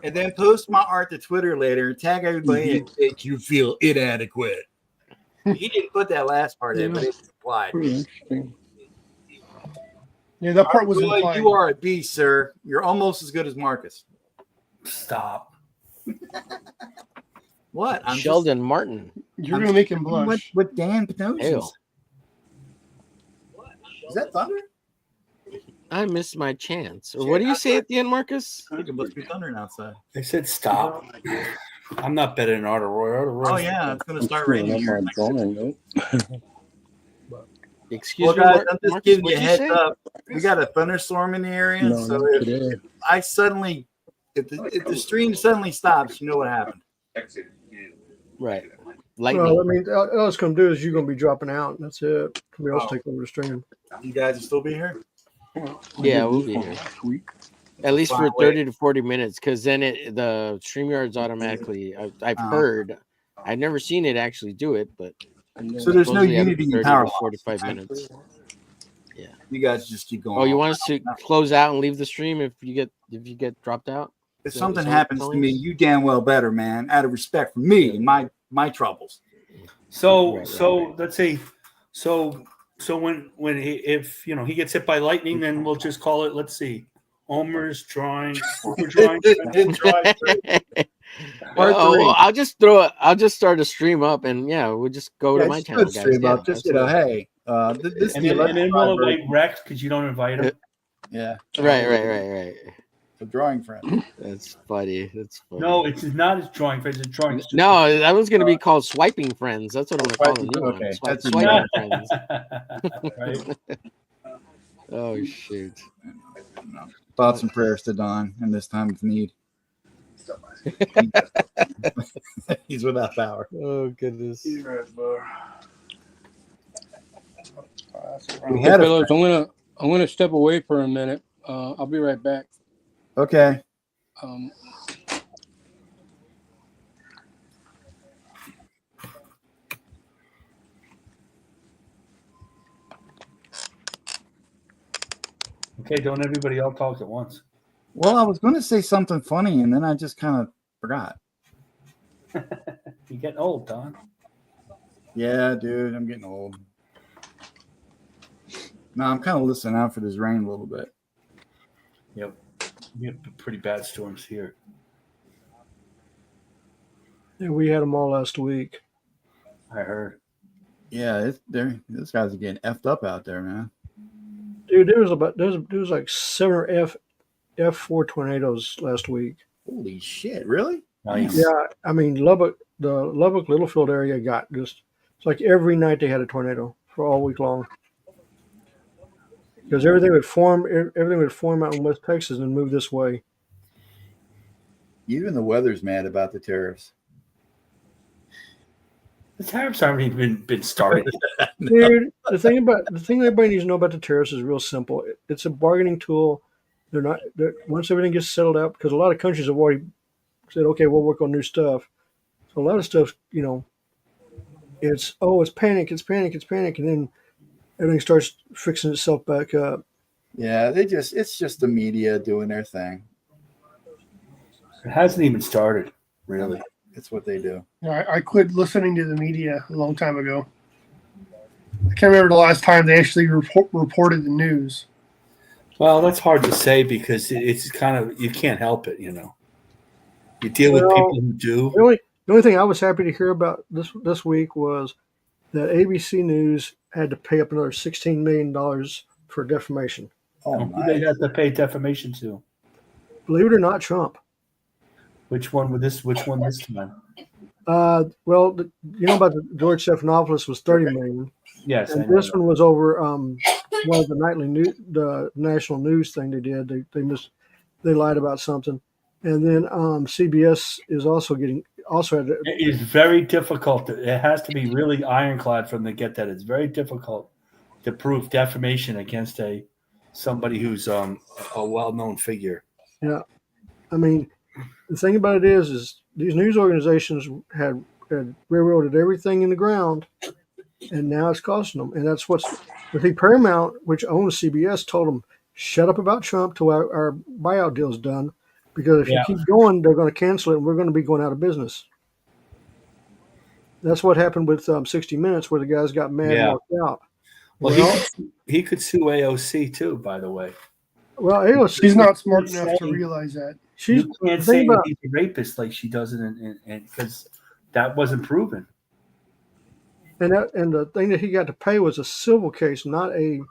Speaker 9: And then post my art to Twitter later and tag everybody and make you feel inadequate. He didn't put that last part in, but it's implied.
Speaker 8: pretty interesting.
Speaker 7: Yeah, that part was
Speaker 9: Boy,
Speaker 7: implied.
Speaker 9: you are a beast, sir. You're almost as good as Marcus.
Speaker 5: Stop.
Speaker 9: What? I'm
Speaker 3: Sheldon Martin.
Speaker 7: You're gonna make him
Speaker 9: just, what,
Speaker 7: blush.
Speaker 9: what Dan Panosius.
Speaker 3: Hell.
Speaker 9: Is that thunder?
Speaker 3: I missed my chance. Or what do you say at the end, Marcus?
Speaker 9: I think it must be thundering outside.
Speaker 5: They said stop. I'm not better than Arta Roy. Arta Roy.
Speaker 9: Oh yeah, it's gonna
Speaker 8: I'm
Speaker 9: start
Speaker 8: screwing
Speaker 9: raining
Speaker 8: up
Speaker 9: here.
Speaker 8: my drawing though.
Speaker 3: Excuse
Speaker 9: Well,
Speaker 3: me,
Speaker 9: guys, I'm just
Speaker 3: Marcus,
Speaker 9: giving you a
Speaker 3: what'd you
Speaker 9: heads
Speaker 3: say?
Speaker 9: up. We got a thunderstorm in the area,
Speaker 8: No,
Speaker 9: so
Speaker 8: not
Speaker 9: if
Speaker 8: today.
Speaker 9: I suddenly, if the stream suddenly stops, you know what happened.
Speaker 3: Right.
Speaker 6: Well, I
Speaker 3: Lightning.
Speaker 6: mean, all it's going to do is you're going to be dropping out. And that's it. Somebody else take over the stream.
Speaker 9: You guys will still be here.
Speaker 3: Yeah,
Speaker 8: I did
Speaker 3: we'll
Speaker 8: this
Speaker 3: be
Speaker 8: one
Speaker 3: here.
Speaker 8: last week.
Speaker 3: At least for
Speaker 9: Wow,
Speaker 3: 30 to 40 minutes, because then the StreamYard's automatically. I've heard. I've never seen it actually do it, but
Speaker 8: And then
Speaker 9: So there's no
Speaker 3: supposedly after
Speaker 9: unity in
Speaker 3: 30
Speaker 9: power
Speaker 3: to
Speaker 9: loss.
Speaker 3: 45 minutes.
Speaker 9: You guys just keep going.
Speaker 3: Oh, you
Speaker 9: on.
Speaker 3: want us to close out and leave the stream if you get dropped out?
Speaker 9: If
Speaker 3: Is that
Speaker 9: something
Speaker 3: what
Speaker 9: happens
Speaker 3: you're
Speaker 9: to
Speaker 3: telling
Speaker 9: me,
Speaker 3: us?
Speaker 9: you damn well better, man. Out of respect for me and my troubles.
Speaker 5: So
Speaker 3: Right.
Speaker 5: let's see. So when if he gets hit by lightning, then we'll just call it. Let's see. Homer's drawing. Homer drawing.
Speaker 3: Oh, I'll just throw it. I'll just start a stream up, and yeah, we'll just go to my
Speaker 9: just
Speaker 3: channel,
Speaker 9: put
Speaker 3: guys.
Speaker 9: stream
Speaker 3: Yeah,
Speaker 9: up. Just
Speaker 3: absolutely.
Speaker 9: hey, this
Speaker 5: And then we'll invite Rex because you don't invite him.
Speaker 9: Yeah.
Speaker 3: Right.
Speaker 9: A drawing friend.
Speaker 3: That's funny. That's funny.
Speaker 5: No, it's not his drawing friends. It's drawing.
Speaker 3: No, that one's gonna be called Swiping Friends. That's what I'm gonna call the new one.
Speaker 9: Okay,
Speaker 3: Swipe,
Speaker 9: that's
Speaker 3: swiping Friends.
Speaker 5: Right.
Speaker 3: Oh shoot.
Speaker 9: Thoughts and prayers to Don in this time of need. He's without power.
Speaker 3: Oh goodness.
Speaker 9: We
Speaker 8: Hey,
Speaker 9: had a
Speaker 8: fellas, I'm gonna step away for a minute. I'll be right back.
Speaker 9: okay.
Speaker 5: Okay, don't everybody all talk at once.
Speaker 9: Well, I was going to say something funny, and then I just kind of forgot.
Speaker 5: You're getting old, Don.
Speaker 9: Yeah, dude, I'm getting old. No, I'm kind of listening out for this rain a little bit.
Speaker 5: Yep. We have pretty bad storms here.
Speaker 6: Yeah, we had them all last week.
Speaker 5: I heard.
Speaker 9: Yeah, those guys are getting effed up out there, man.
Speaker 6: Dude, there was like 7 or F4 tornadoes last week.
Speaker 9: Holy shit, really?
Speaker 5: Nice.
Speaker 6: Yeah, I mean the Lubbock Littlefield area got just it's like every night they had a tornado for all week long. Because everything would form out in West Texas and move this way.
Speaker 9: Even the weather's mad about the tariffs.
Speaker 5: The tariffs haven't even been started.
Speaker 6: Dude, the thing everybody needs to know about the tariffs is real simple. It's a bargaining tool. Once everything gets settled out, because a lot of countries have already said, okay, we'll work on new stuff. So a lot of stuff, it's panic, and then everything starts fixing itself back up.
Speaker 9: Yeah, it's just the media doing their thing.
Speaker 5: It hasn't even started, really.
Speaker 9: It's what they do.
Speaker 7: I quit listening to the media a long time ago. I can't remember the last time they actually reported the news.
Speaker 5: Well, that's hard to say because it's kind of you can't help it, you know. You deal with
Speaker 6: Well,
Speaker 5: people who do.
Speaker 6: The only thing I was happy to hear about this week was that ABC News had to pay up another $16 million for defamation.
Speaker 9: Oh,
Speaker 5: Who they have to pay defamation to?
Speaker 6: Believe it or not, Trump.
Speaker 5: Which one this time?
Speaker 6: Well, you know about the George Stephanopoulos was $30 million.
Speaker 5: Yes, I
Speaker 6: And
Speaker 5: know
Speaker 6: this
Speaker 5: that.
Speaker 6: one was over one of the nightly the national news thing they did. They lied about something, and then CBS is also had to,
Speaker 5: It is very difficult. It has to be really ironclad from the get that. It's very difficult to prove defamation against somebody who's a well-known figure.
Speaker 6: yeah. I mean, the thing about it is these news organizations had railroaded everything in the ground, and now it's costing them. And that's what's I think Paramount, which owns CBS, told them shut up about Trump till our buyout deal's done, because if you keep going, they're going to cancel it, and we're going to be going out of business. That's what happened with 60 Minutes, where the guys got mad and walked out.
Speaker 5: Well, he could sue AOC too, by the way.
Speaker 6: Well, AOC,
Speaker 7: She's not smart enough to realize that.
Speaker 5: You can't say he's a rapist like she does it, because that wasn't proven.
Speaker 6: And the thing that he got to pay was a civil case, not a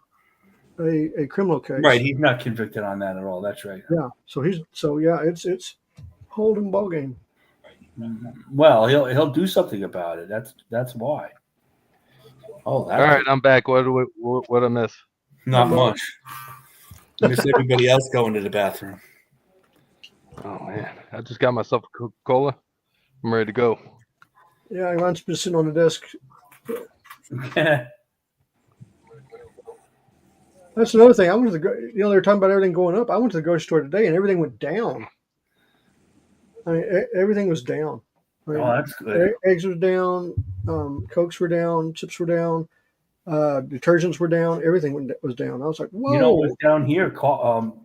Speaker 6: criminal case.
Speaker 5: Right, he's not convicted on that at all. That's right.
Speaker 6: Yeah, it's holding ball game.
Speaker 5: Well, he'll do something about it. That's why. Oh,
Speaker 2: all right, I'm back. What I miss?
Speaker 5: Not much. I miss everybody else going to the bathroom.
Speaker 2: Oh man, I just got myself a Coca-Cola. I'm ready to go.
Speaker 6: Yeah, mine's been sitting on the desk. That's another thing. I went to they were talking about everything going up. I went to the grocery store today, and everything went down. I mean, everything was down. I mean,
Speaker 5: Oh, that's good.
Speaker 6: Eggs was down, Cokes were down, chips were down, detergents were down. Everything was down. I was like, whoa.
Speaker 5: You know what's down here?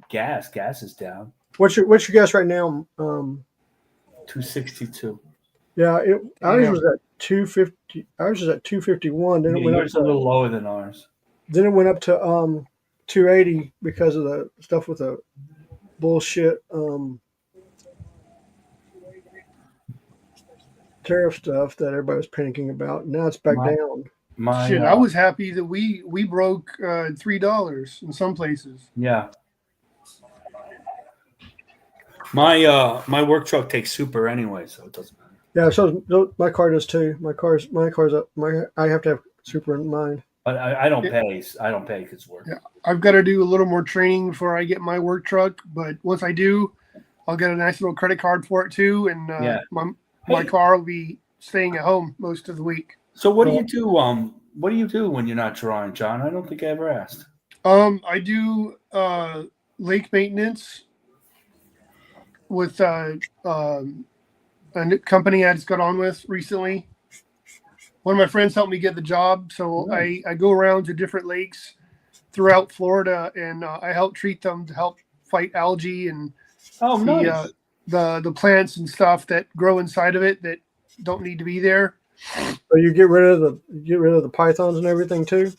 Speaker 5: Gas. Gas is down.
Speaker 6: What's your gas right now?
Speaker 5: 262.
Speaker 6: Yeah, ours was at 250. Ours was at 251. Then it went up
Speaker 5: a little lower than ours.
Speaker 6: Then it went up to 280 because of the stuff with the bullshit tariff stuff that everybody was panicking about. Now it's back down.
Speaker 7: Shit, I was happy that we broke $3 in some places.
Speaker 5: Yeah. My work truck takes super anyway, so it doesn't matter.
Speaker 6: Yeah, so my car does too. My car's up. I have to have super in mind.
Speaker 5: But I don't pay. I don't pay because work.
Speaker 7: Yeah, I've got to do a little more training before I get my work truck. But once I do, I'll get a nice little credit card for it too, and my car will be staying at home most of the week.
Speaker 5: So what do you do? What do you do when you're not drawing, John? I don't think I ever asked.
Speaker 7: I do lake maintenance with a company I just got on with recently. One of my friends helped me get the job, so I go around to different lakes throughout Florida, and I help treat them to help fight algae and the plants and stuff that grow inside of it that don't need to be there.
Speaker 6: So you get rid of the pythons and everything too?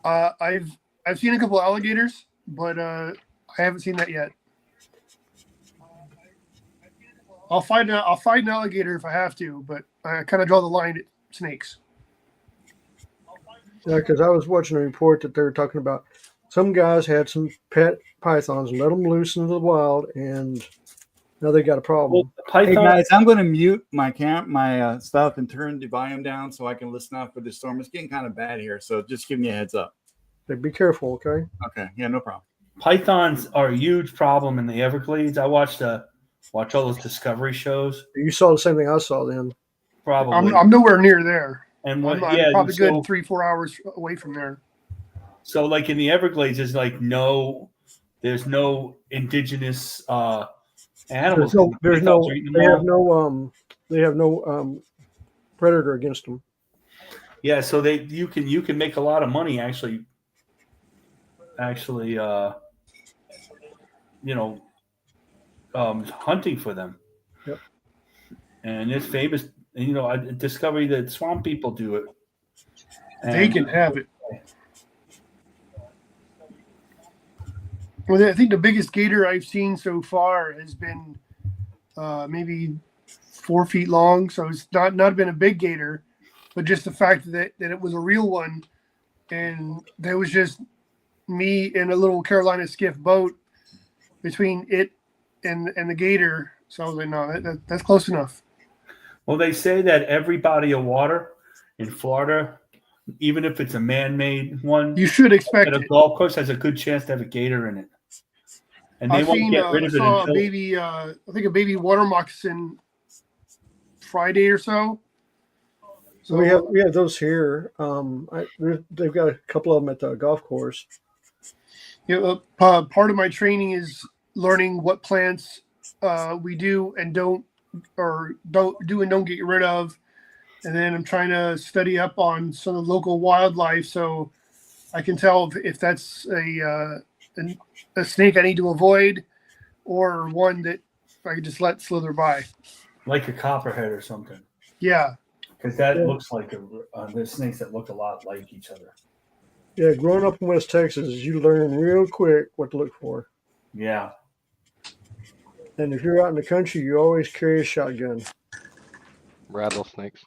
Speaker 7: I've seen a couple alligators, but I haven't seen that yet. I'll fight an alligator if I have to, but I kind of draw the line at snakes.
Speaker 6: Yeah, because I was watching a report that they were talking about some guys had some pet pythons and let them loose into the wild, and now they got a problem.
Speaker 1: Hey guys, I'm going to mute my stuff and turn the volume down so I can listen out for the storm. It's getting kind of bad here, so just give me a heads up.
Speaker 6: Hey, be careful, okay?
Speaker 1: Okay, yeah, no problem.
Speaker 5: Pythons are a huge problem in the Everglades. I watch all those Discovery shows.
Speaker 6: You saw the same thing I saw then.
Speaker 5: Probably.
Speaker 7: I'm nowhere near there.
Speaker 5: And
Speaker 7: I'm probably good 3-4 hours away from there.
Speaker 5: So, like in the Everglades, there's there's no indigenous animals.
Speaker 6: They have no predator against them.
Speaker 5: Yeah, so you can make a lot of money actually actually, hunting for them.
Speaker 6: Yep.
Speaker 5: And it's famous. I discovered that swamp people do it.
Speaker 7: They
Speaker 5: And
Speaker 7: can have it. Well, I think the biggest gator I've seen so far has been maybe 4 feet long. So it's not been a big gator, but just the fact that it was a real one, and there was just me in a little Carolina skiff boat between it and the gator. So I was like, no, that's close enough.
Speaker 5: Well, they say that every body of water in Florida, even if it's a man-made one,
Speaker 7: You should expect
Speaker 5: at a
Speaker 7: it.
Speaker 5: golf course, has a good chance to have a gator in it. And they won't get rid
Speaker 7: I
Speaker 5: of it
Speaker 7: saw
Speaker 5: until
Speaker 7: a baby, I think a baby water moccasin Friday or so.
Speaker 6: So we have those here. They've got a couple of them at the golf course.
Speaker 7: Part of my training is learning what plants we do and don't do and don't get rid of, and then I'm trying to study up on some of the local wildlife so I can tell if that's a snake I need to avoid or one that I can just let slither by.
Speaker 5: like a copperhead or something.
Speaker 7: Yeah.
Speaker 5: Because that looks like there's snakes that look a lot like each other.
Speaker 6: Yeah, growing up in West Texas, you learn real quick what to look for.
Speaker 5: Yeah.
Speaker 6: And if you're out in the country, you always carry a shotgun.
Speaker 2: Rattlesnakes.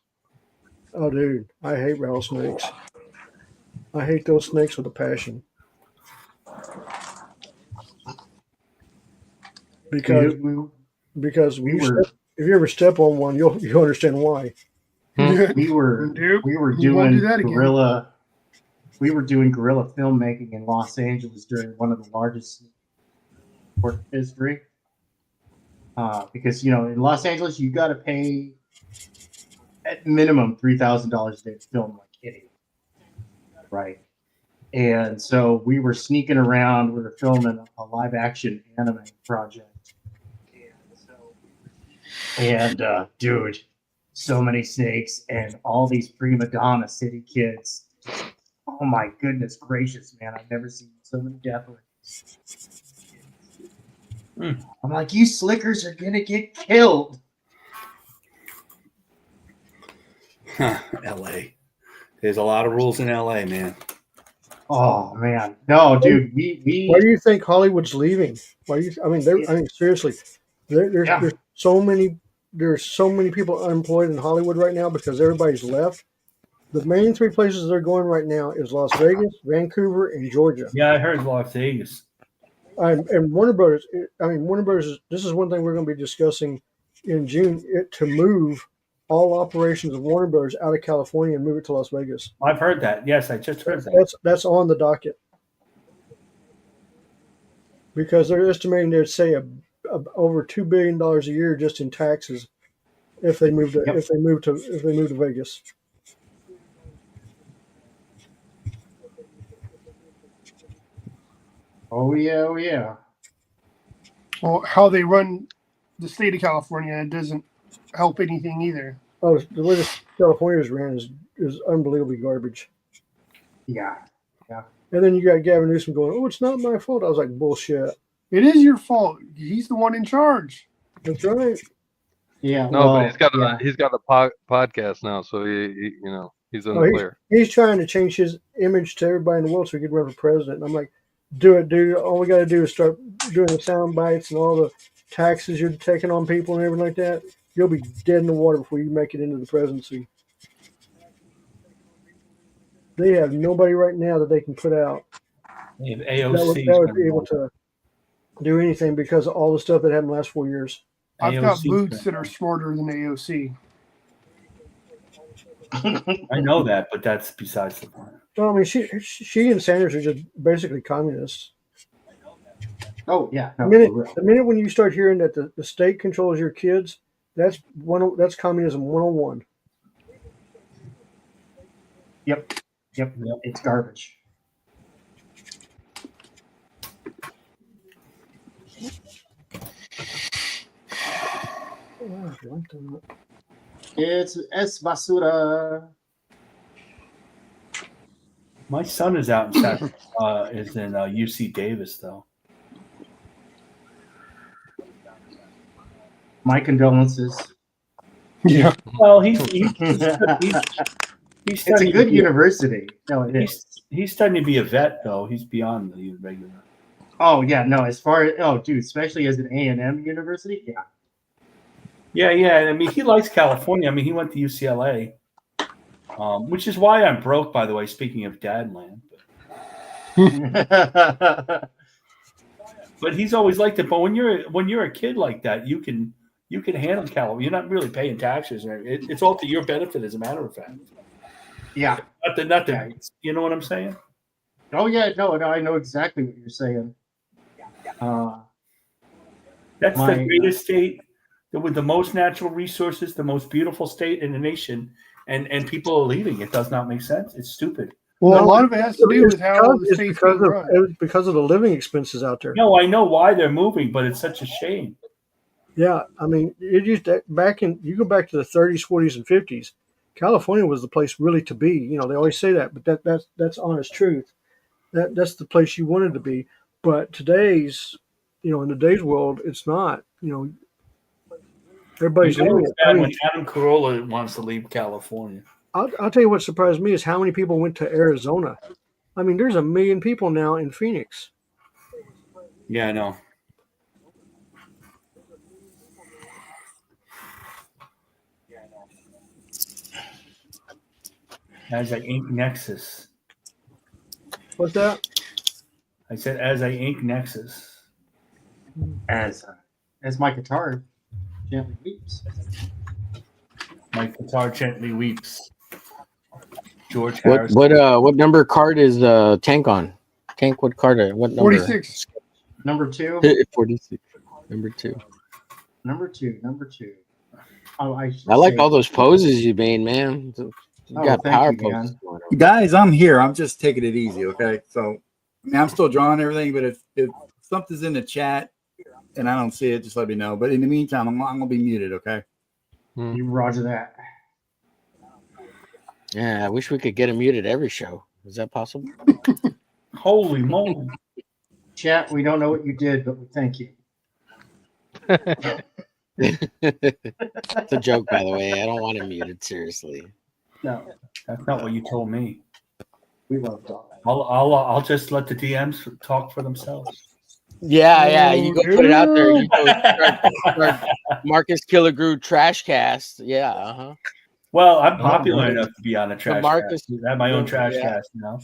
Speaker 6: Oh, dude, I hate rattlesnakes. I hate those snakes with a passion. Because if you ever step on one, you'll understand why.
Speaker 11: We were doing guerrilla. We were doing guerrilla filmmaking in Los Angeles during one of the largest sport history. Because in Los Angeles you got to pay at minimum $3,000 a day to film like idiot, right? And so we were sneaking around. We were filming a live action anime project. And dude, so many snakes and all these prima donna city kids. Oh my goodness gracious, man! I've never seen so many death rates. I'm like, you slickers are gonna get killed.
Speaker 5: L.A. There's a lot of rules in L.A., man.
Speaker 11: Oh man, no, dude. We
Speaker 6: Why do you think Hollywood's leaving? Why do you? I mean, seriously, there's so many people unemployed in Hollywood right now because everybody's left. The main three places they're going right now is Las Vegas, Vancouver, and Georgia.
Speaker 5: Yeah, I heard Las Vegas.
Speaker 6: And Warner Brothers. Warner Brothers. This is one thing we're going to be discussing in June. To move all operations of Warner Brothers out of California and move it to Las Vegas.
Speaker 5: I've heard that. Yes, I just heard that.
Speaker 6: That's on the docket because they're estimating they'd say over $2 billion a year just in taxes if they move to Vegas.
Speaker 11: Oh yeah.
Speaker 7: Well, how they run the state of California, it doesn't help anything either.
Speaker 6: Oh, the way California's ran is unbelievably garbage.
Speaker 11: Yeah.
Speaker 6: And then you got Gavin Newsom going, "Oh, it's not my fault." I was like, "Bullshit."
Speaker 7: It is your fault. He's the one in charge.
Speaker 6: That's right.
Speaker 11: Yeah.
Speaker 2: No, but he's got a podcast now, so he he's in the clear.
Speaker 6: He's trying to change his image to everybody in the world so he could run for president. And I'm like, do it, dude. All we got to do is start doing the sound bites and all the taxes you're taking on people and everything like that. You'll be dead in the water before you make it into the presidency. They have nobody right now that they can put out
Speaker 5: They have AOC
Speaker 6: that would be able to do anything because of all the stuff that happened the last 4 years.
Speaker 7: I've got boots that are smarter than AOC.
Speaker 5: I know that, but that's besides the point.
Speaker 6: Well, I mean, she and Sanders are just basically communists.
Speaker 11: Oh yeah.
Speaker 6: The minute when you start hearing that the state controls your kids, that's communism 101.
Speaker 11: Yep. It's garbage. It's basura.
Speaker 5: My son is out in UC Davis though.
Speaker 11: My condolences.
Speaker 7: Yeah.
Speaker 5: Well, he's
Speaker 11: It's a
Speaker 5: studying
Speaker 11: good
Speaker 5: to be-
Speaker 11: university. No, it is.
Speaker 5: He's studying to be a vet though. He's beyond the regular.
Speaker 11: Oh yeah, no. As far as dude, especially as an A&M university, yeah.
Speaker 5: Yeah. I mean, he likes California. I mean, he went to UCLA, which is why I'm broke. By the way, speaking of Dadland, but he's always liked it. But when you're a kid like that, you can handle California. You're not really paying taxes. It's all to your benefit, as a matter of fact.
Speaker 11: Yeah.
Speaker 5: Not the. You know what I'm saying?
Speaker 11: Oh yeah, no, I know exactly what you're saying.
Speaker 5: That's the greatest state with the most natural resources, the most beautiful state in the nation, and people are leaving. It does not make sense. It's stupid.
Speaker 7: Well, a lot of it has to do with how the state's being run.
Speaker 6: It's because of the living expenses out there.
Speaker 5: No, I know why they're moving, but it's such a shame.
Speaker 6: Yeah, I mean, it used to, you go back to the 30s, 40s, and 50s. California was the place really to be. You know, they always say that, but that's honest truth. That's the place you wanted to be. But in today's world, it's not. You know, everybody's leaving.
Speaker 5: It's bad when Adam Carolla wants to leave California.
Speaker 6: I'll tell you what surprised me is how many people went to Arizona. I mean, there's 1 million people now in Phoenix.
Speaker 5: Yeah, I know. As I ink Nexus.
Speaker 6: What's that?
Speaker 5: I said as I ink Nexus.
Speaker 11: As my guitar gently weeps.
Speaker 5: My guitar gently weeps. George Harrison.
Speaker 3: What number card is Tank on? Tank, what card? What number?
Speaker 7: 46.
Speaker 11: Number 2.
Speaker 3: 46. Number 2.
Speaker 11: Number two. Oh,
Speaker 3: I like all those poses you made, man. You got power poses.
Speaker 9: Guys, I'm here. I'm just taking it easy, okay? So, I mean, I'm still drawing everything, but if something's in the chat and I don't see it, just let me know. But in the meantime, I'm gonna be muted, okay?
Speaker 11: You roger that.
Speaker 3: Yeah, I wish we could get him muted every show. Is that possible?
Speaker 5: Holy moly.
Speaker 11: Chat, we don't know what you did, but we thank you.
Speaker 3: It's a joke, by the way. I don't want him muted, seriously.
Speaker 5: No, that's not what you told me.
Speaker 11: We love dog.
Speaker 5: I'll just let the DMs talk for themselves.
Speaker 3: Yeah. You go put it out there. You go start Marcus Killigrew trash cast. Yeah.
Speaker 5: Well, I'm popular enough to be on a trash
Speaker 3: Marcus,
Speaker 5: cast. I have my own trash cast, you know.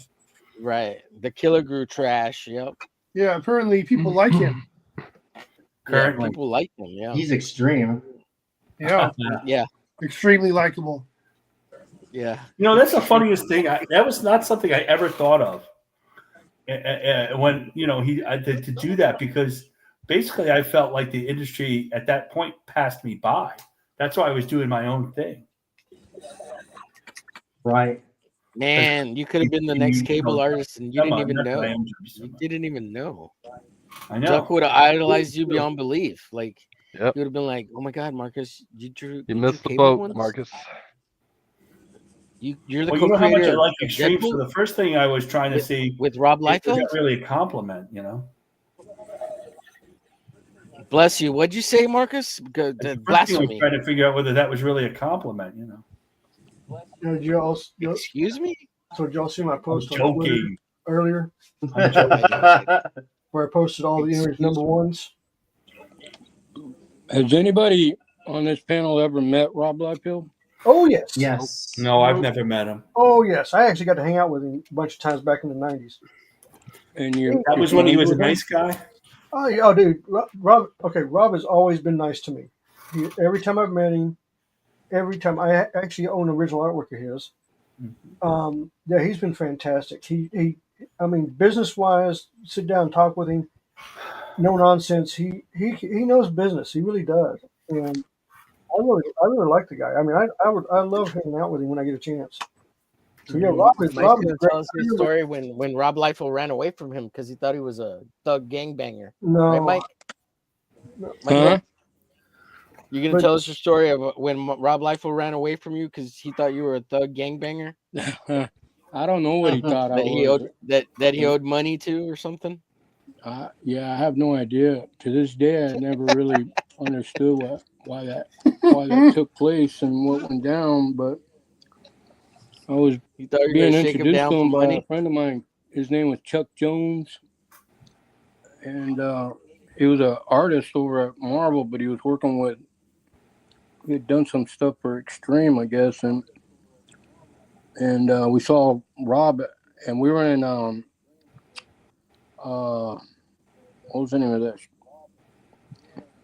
Speaker 3: Right. The Killigrew trash. Yep.
Speaker 7: Yeah, apparently people like him.
Speaker 5: Currently.
Speaker 3: Yeah, people like him. Yeah.
Speaker 11: He's extreme.
Speaker 7: Yeah.
Speaker 3: Yeah.
Speaker 7: Extremely likable.
Speaker 3: Yeah.
Speaker 5: You know, that's the funniest thing. That was not something I ever thought of when, you know, to do that, because basically I felt like the industry at that point passed me by. That's why I was doing my own thing.
Speaker 11: Right.
Speaker 3: Man, you could have been the next cable artist and you didn't even know. You didn't even know.
Speaker 5: I know.
Speaker 3: Duck would have idolized you beyond belief. Like,
Speaker 2: Yep.
Speaker 3: you would have been like, "Oh my God, Marcus, you
Speaker 2: missed the
Speaker 3: cable
Speaker 2: boat,
Speaker 3: once?
Speaker 2: Marcus."
Speaker 3: You're the
Speaker 5: Well, you know how much I
Speaker 3: co-creator
Speaker 5: like
Speaker 3: of
Speaker 5: Extreme.
Speaker 3: Deadpool
Speaker 5: So the first thing I was trying to see
Speaker 3: with Rob
Speaker 5: was
Speaker 3: Liefeld.
Speaker 5: that really a compliment, you know.
Speaker 3: Bless you. What'd you say, Marcus?
Speaker 5: The first thing I was
Speaker 3: Blasphemy.
Speaker 5: trying to figure out whether that was really a compllement, you know.
Speaker 6: Did you all,
Speaker 3: Excuse me?
Speaker 6: so did y'all see my post on Twitter
Speaker 5: Joking.
Speaker 6: earlier,
Speaker 5: I'm joking.
Speaker 6: where I posted all the interviews number ones?
Speaker 8: Has anybody on this panel ever met Rob Liefeld?
Speaker 6: Oh yes.
Speaker 11: Yes.
Speaker 5: No, I've never met him.
Speaker 6: Oh yes. I actually got to hang out with him a bunch of times back in the 90s.
Speaker 8: And you
Speaker 5: That was when he was a nice guy.
Speaker 6: Oh, yeah, oh, dude, Rob. Okay, Rob has always been nice to me. Every time I've met him, every time I actually own original artwork of his. Yeah, he's been fantastic. He I mean, business wise, sit down and talk with him. No nonsense. He knows business. He really does. And I really like the guy. I mean, I love hanging out with him when I get a chance. So yeah, Rob is
Speaker 3: Mike's gonna
Speaker 6: great.
Speaker 3: tell us his story when Rob Liefeld ran away from him because he thought he was a thug gangbanger.
Speaker 6: No,
Speaker 3: Right, Mike?
Speaker 8: Huh?
Speaker 3: You gonna tell us your story of when Rob Liefeld ran away from you because he thought you were a thug gangbanger?
Speaker 8: I don't know what he thought I
Speaker 3: that he
Speaker 8: was.
Speaker 3: owed that he owed money to or something.
Speaker 8: Yeah, I have no idea. To this day, I never really understood why that took place and what went down. But I was
Speaker 3: You thought you were
Speaker 8: being
Speaker 3: gonna shake him
Speaker 8: introduced
Speaker 3: down
Speaker 8: to
Speaker 3: for
Speaker 8: him by a
Speaker 3: money?
Speaker 8: friend of mine. His name was Chuck Jones, and he was an artist over at Marvel, but he was working with. He had done some stuff for Extreme, I guess, and we saw Rob, and we were in what was the name of that?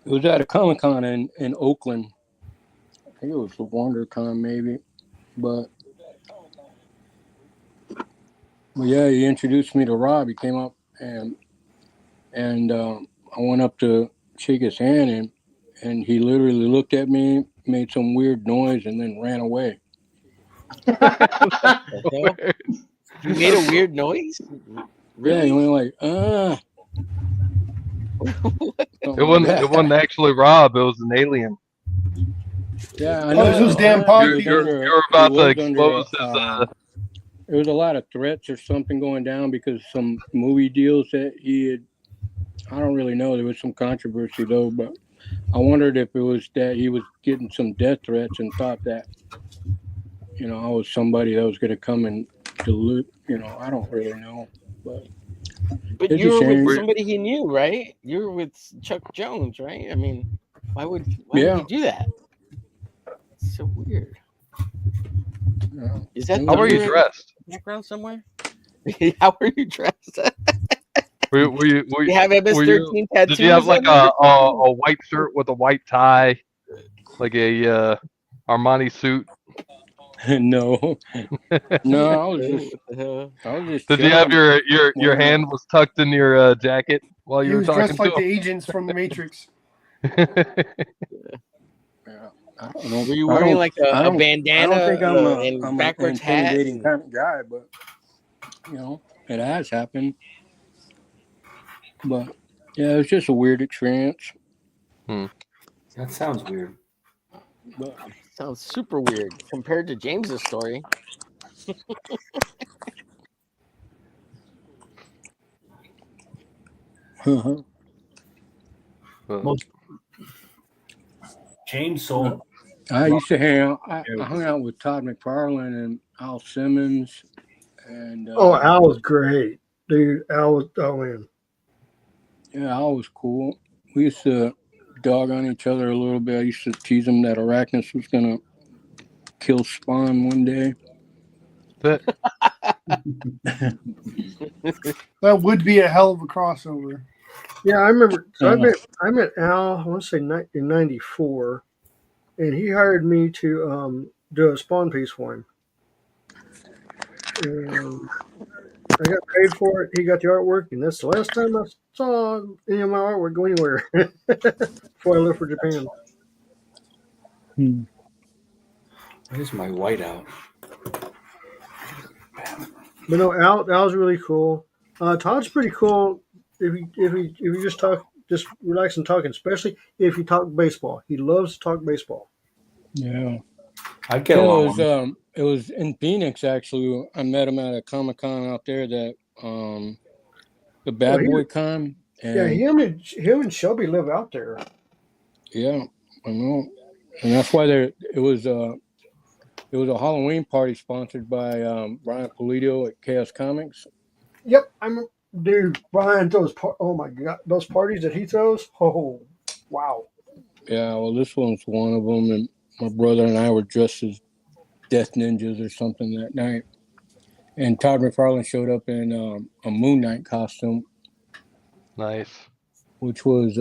Speaker 8: It was at a Comic-Con in Oakland. I think it was the WonderCon maybe, but yeah, he introduced me to Rob. He came up and I went up to shake his hand and he literally looked at me, made some weird noise, and then ran away.
Speaker 3: He made a weird noise. Really?
Speaker 8: Yeah, he went like
Speaker 2: It wasn't actually Rob. It was an alien.
Speaker 8: Yeah, I
Speaker 7: Oh,
Speaker 8: know.
Speaker 7: it was damn party.
Speaker 2: You're about to
Speaker 8: He was
Speaker 2: expose his.
Speaker 8: There was a lot of threats or something going down because some movie deals that he had. I don't really know. There was some controversy though, but I wondered if it was that he was getting some death threats and thought that, I was somebody that was going to come and dilute. I don't really know, but
Speaker 3: But
Speaker 8: it's
Speaker 3: you
Speaker 8: a
Speaker 3: were
Speaker 8: shame.
Speaker 3: with somebody he knew, right? You were with Chuck Jones, right? I mean, why would
Speaker 8: Yeah.
Speaker 3: he do that? It's so weird.
Speaker 8: Yeah.
Speaker 3: Is that
Speaker 2: How were you
Speaker 3: Thunder in the
Speaker 2: dressed?
Speaker 3: background somewhere? How were you dressed?
Speaker 2: Were you
Speaker 3: You have MS-13 tattoos?
Speaker 2: Did you have like
Speaker 3: on you?
Speaker 2: a white shirt with a white tie, like a Armani suit?
Speaker 8: No, I was
Speaker 3: What
Speaker 8: just
Speaker 3: the hell?
Speaker 2: Did you have
Speaker 8: chilling.
Speaker 2: your hand was tucked in your jacket while you
Speaker 7: He
Speaker 2: were
Speaker 7: was
Speaker 2: talking
Speaker 7: dressed like
Speaker 2: to
Speaker 7: the agents from the Matrix.
Speaker 2: him?
Speaker 8: Yeah, I don't know.
Speaker 3: Were you wearing like a bandana
Speaker 8: I don't think
Speaker 3: and
Speaker 8: I'm an
Speaker 3: backwards hat?
Speaker 8: intimidating kind of guy, but it has happened. But yeah, it was just a weird experience.
Speaker 5: That sounds weird.
Speaker 8: But
Speaker 3: Sounds super weird compared to James's story.
Speaker 5: Most James sold.
Speaker 8: I used to hang out. I hung out with Todd McFarlane and Al Simmons, and
Speaker 6: Al was great, dude. Al was, oh man.
Speaker 8: Yeah, Al was cool. We used to dog on each other a little bit. I used to tease him that Arachnus was gonna kill Spawn one day.
Speaker 2: That
Speaker 7: That would be a hell of a crossover.
Speaker 6: Yeah, I remember. So I met Al. I want to say in '94, and he hired me to do a Spawn piece for him. And I got paid for it. He got the artwork, and that's the last time I saw any of my artwork go anywhere before I left for Japan.
Speaker 5: Where's my whiteout?
Speaker 6: But no, Al's really cool. Todd's pretty cool if you just relax and talking, especially if you talk baseball. He loves to talk baseball.
Speaker 8: Yeah.
Speaker 5: I get along.
Speaker 8: It was in Phoenix actually. I met him at a Comic-Con out there that the Bad Boy Con.
Speaker 6: Yeah, him and Shelby live out there.
Speaker 8: Yeah, I know. And that's why it was a Halloween party sponsored by Brian Polito at Chaos Comics.
Speaker 6: Yep, dude. Brian throws. Oh my god, those parties that he throws. Oh, wow.
Speaker 8: Yeah, well, this one's one of them, and my brother and I were dressed as Death Ninjas or something that night. And Todd McFarlane showed up in a Moon Knight costume.
Speaker 2: Nice.
Speaker 8: Which was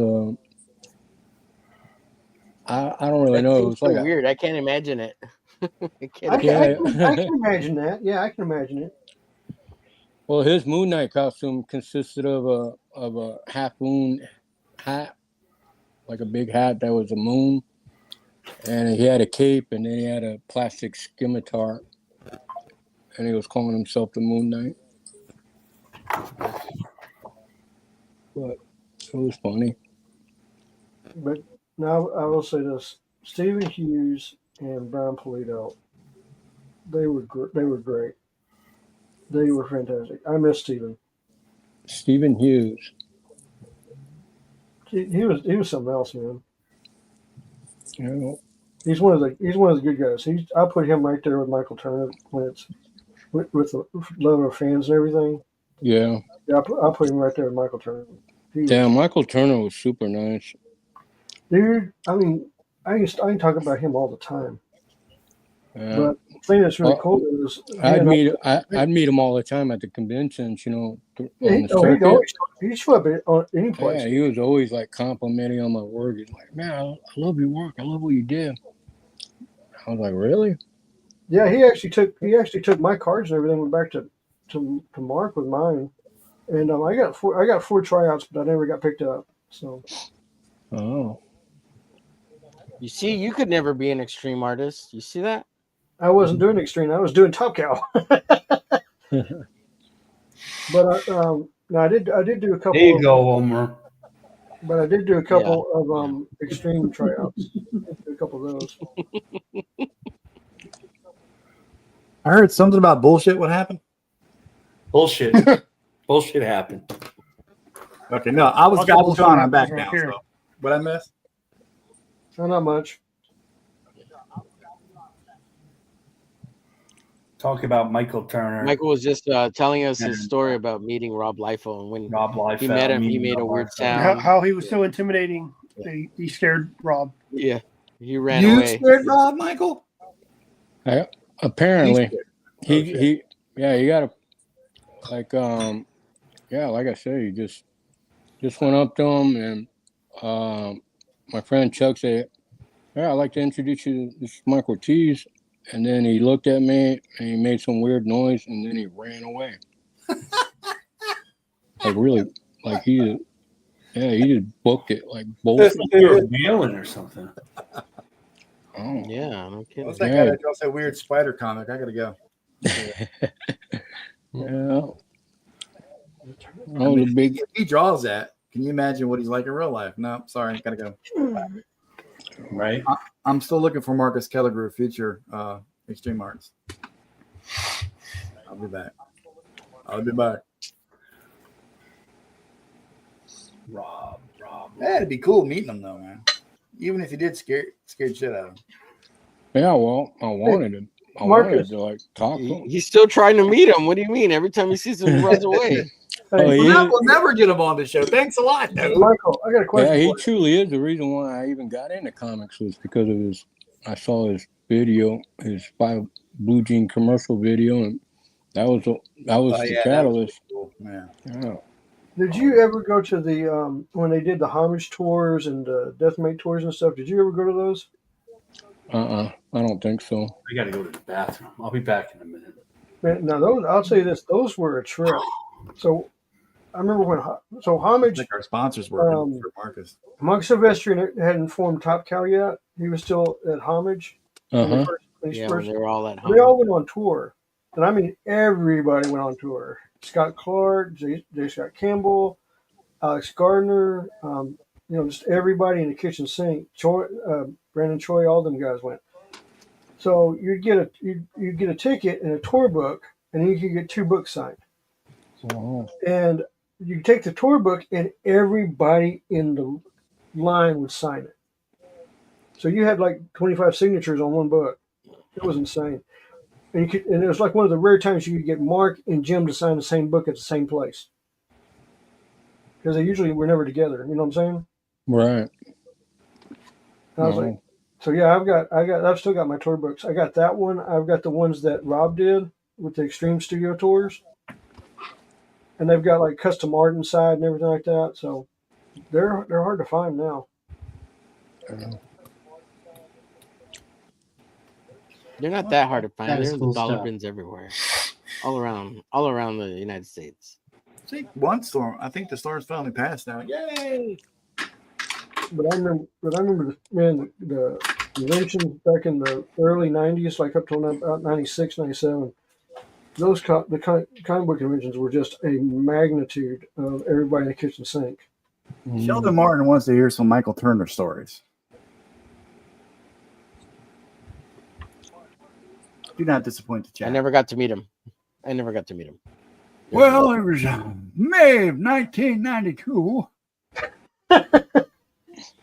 Speaker 8: I don't really know. It was like
Speaker 3: weird. I can't imagine it.
Speaker 6: I can imagine that. Yeah, I can imagine it.
Speaker 8: Well, his Moon Knight costume consisted of a half moon hat, like a big hat that was a moon, and he had a cape, and then he had a plastic scimitar, and he was calling himself the Moon Knight. But it was funny.
Speaker 6: But now I will say this: Stephen Hughes and Brian Polito, they were great. They were fantastic. I miss Steven.
Speaker 8: Stephen Hughes.
Speaker 6: He was something else, man.
Speaker 8: You know,
Speaker 6: He's one of the good guys. I put him right there with Michael Turner when it's with the love of fans and everything.
Speaker 8: yeah.
Speaker 6: Yeah, I put him right there with Michael Turner.
Speaker 8: Damn, Michael Turner was super nice.
Speaker 6: Dude, I mean, I can talk about him all the time.
Speaker 8: Yeah.
Speaker 6: But the thing that's really cool is
Speaker 8: I'd meet him all the time at the conventions, on the circuit.
Speaker 6: He'd show up on any place.
Speaker 8: Yeah, he was always like complimenting on my work. He's like, man, I love your work. I love what you did. I was like, really?
Speaker 6: Yeah, he actually took my cards and everything, went back to Mark with mine, and I got four tryouts, but I never got picked up. So.
Speaker 8: Oh.
Speaker 3: You see, you could never be an extreme artist. You see that?
Speaker 6: I wasn't doing extreme. I was doing Top Cow. But no, I did do a couple.
Speaker 5: There you go, Homer.
Speaker 6: But I did do a couple of extreme tryouts. A couple of those.
Speaker 9: I heard something about bullshit. What happened?
Speaker 5: Bullshit. Bullshit happened.
Speaker 9: Okay, no, I was gone. I'm back now. So. What I missed?
Speaker 6: No, not much.
Speaker 5: Talk about Michael Turner.
Speaker 3: Michael was just telling us his story about meeting Rob Liefeld, and when he met him, he made a weird sound.
Speaker 7: How he was so intimidating. He scared Rob.
Speaker 3: Yeah, he ran away.
Speaker 9: You scared Rob, Michael?
Speaker 8: Apparently, he got like I said, he just went up to him, and my friend Chuck said, "Yeah, I'd like to introduce you to this Mike Ortiz." And then he looked at me and he made some weird noise, and then he ran away. Like really, like he just booked it like bullshit.
Speaker 5: They were bailing or something.
Speaker 8: Oh
Speaker 3: yeah, no kidding.
Speaker 9: What's that guy that draws that weird spider comic? I gotta go.
Speaker 8: Yeah. Oh, the big.
Speaker 9: If he draws that, can you imagine what he's like in real life? No, sorry, gotta go.
Speaker 5: Right.
Speaker 9: I'm still looking for Marcus Kellegrew, future Extreme Arts. I'll be back.
Speaker 5: Rob.
Speaker 9: That'd be cool meeting him though, man. Even if he did scared shit out of him.
Speaker 8: Yeah, well, I wanted to like talk to him.
Speaker 3: He's still trying to meet him. What do you mean? Every time he sees him, he runs away.
Speaker 9: We'll never get him on the show. Thanks a lot, dude.
Speaker 6: Michael, I got a question.
Speaker 8: Yeah, he truly is the reason why I even got into comics was because of I saw his video, his 5 Blue Jean commercial video, and that was the catalyst.
Speaker 9: Cool. Yeah.
Speaker 6: Did you ever go to the when they did the homage tours and deathmate tours and stuff? Did you ever go to those?
Speaker 8: I don't think so.
Speaker 5: I got to go to the bathroom. I'll be back in a minute.
Speaker 6: Man, now those, I'll tell you this, those were a trip. So I remember when homage.
Speaker 9: I think our sponsors were for Marcus.
Speaker 6: Monk Silvestri hadn't formed Top Cow yet. He was still at homage.
Speaker 3: Yeah, they were all at home.
Speaker 6: They all went on tour, and I mean everybody went on tour. Scott Clark, J. Scott Campbell, Alex Gardner, just everybody in the kitchen sink. Brandon Choi, all them guys went. So you'd get a ticket and a tour book, and then you could get 2 books signed.
Speaker 8: Wow.
Speaker 6: And you take the tour book, and everybody in the line would sign it. So you had like 25 signatures on one book. It was insane. And it was like one of the rare times you could get Mark and Jim to sign the same book at the same place. Because they usually were never together. You know what I'm saying?
Speaker 8: Right.
Speaker 6: And I was like, so yeah, I've still got my tour books. I got that one. I've got the ones that Rob did with the Extreme Studio tours. And they've got like custom art inside and everything like that. So they're hard to find now.
Speaker 3: They're not that hard to find.
Speaker 11: That is
Speaker 3: They're in
Speaker 11: cool
Speaker 3: the dollar
Speaker 11: stuff.
Speaker 3: bins everywhere, all around the United States.
Speaker 9: I think one storm. I think the storm's finally passed now. Yay!
Speaker 6: But I remember, man, the conventions back in the early '90s, like up till about '96, '97. The comic book conventions were just a magnitude of everybody in the kitchen sink.
Speaker 9: Sheldon Martin wants to hear some Michael Turner stories. Do not disappoint the chat.
Speaker 3: I never got to meet him. I never got to meet him.
Speaker 1: Well, it was May of 1992.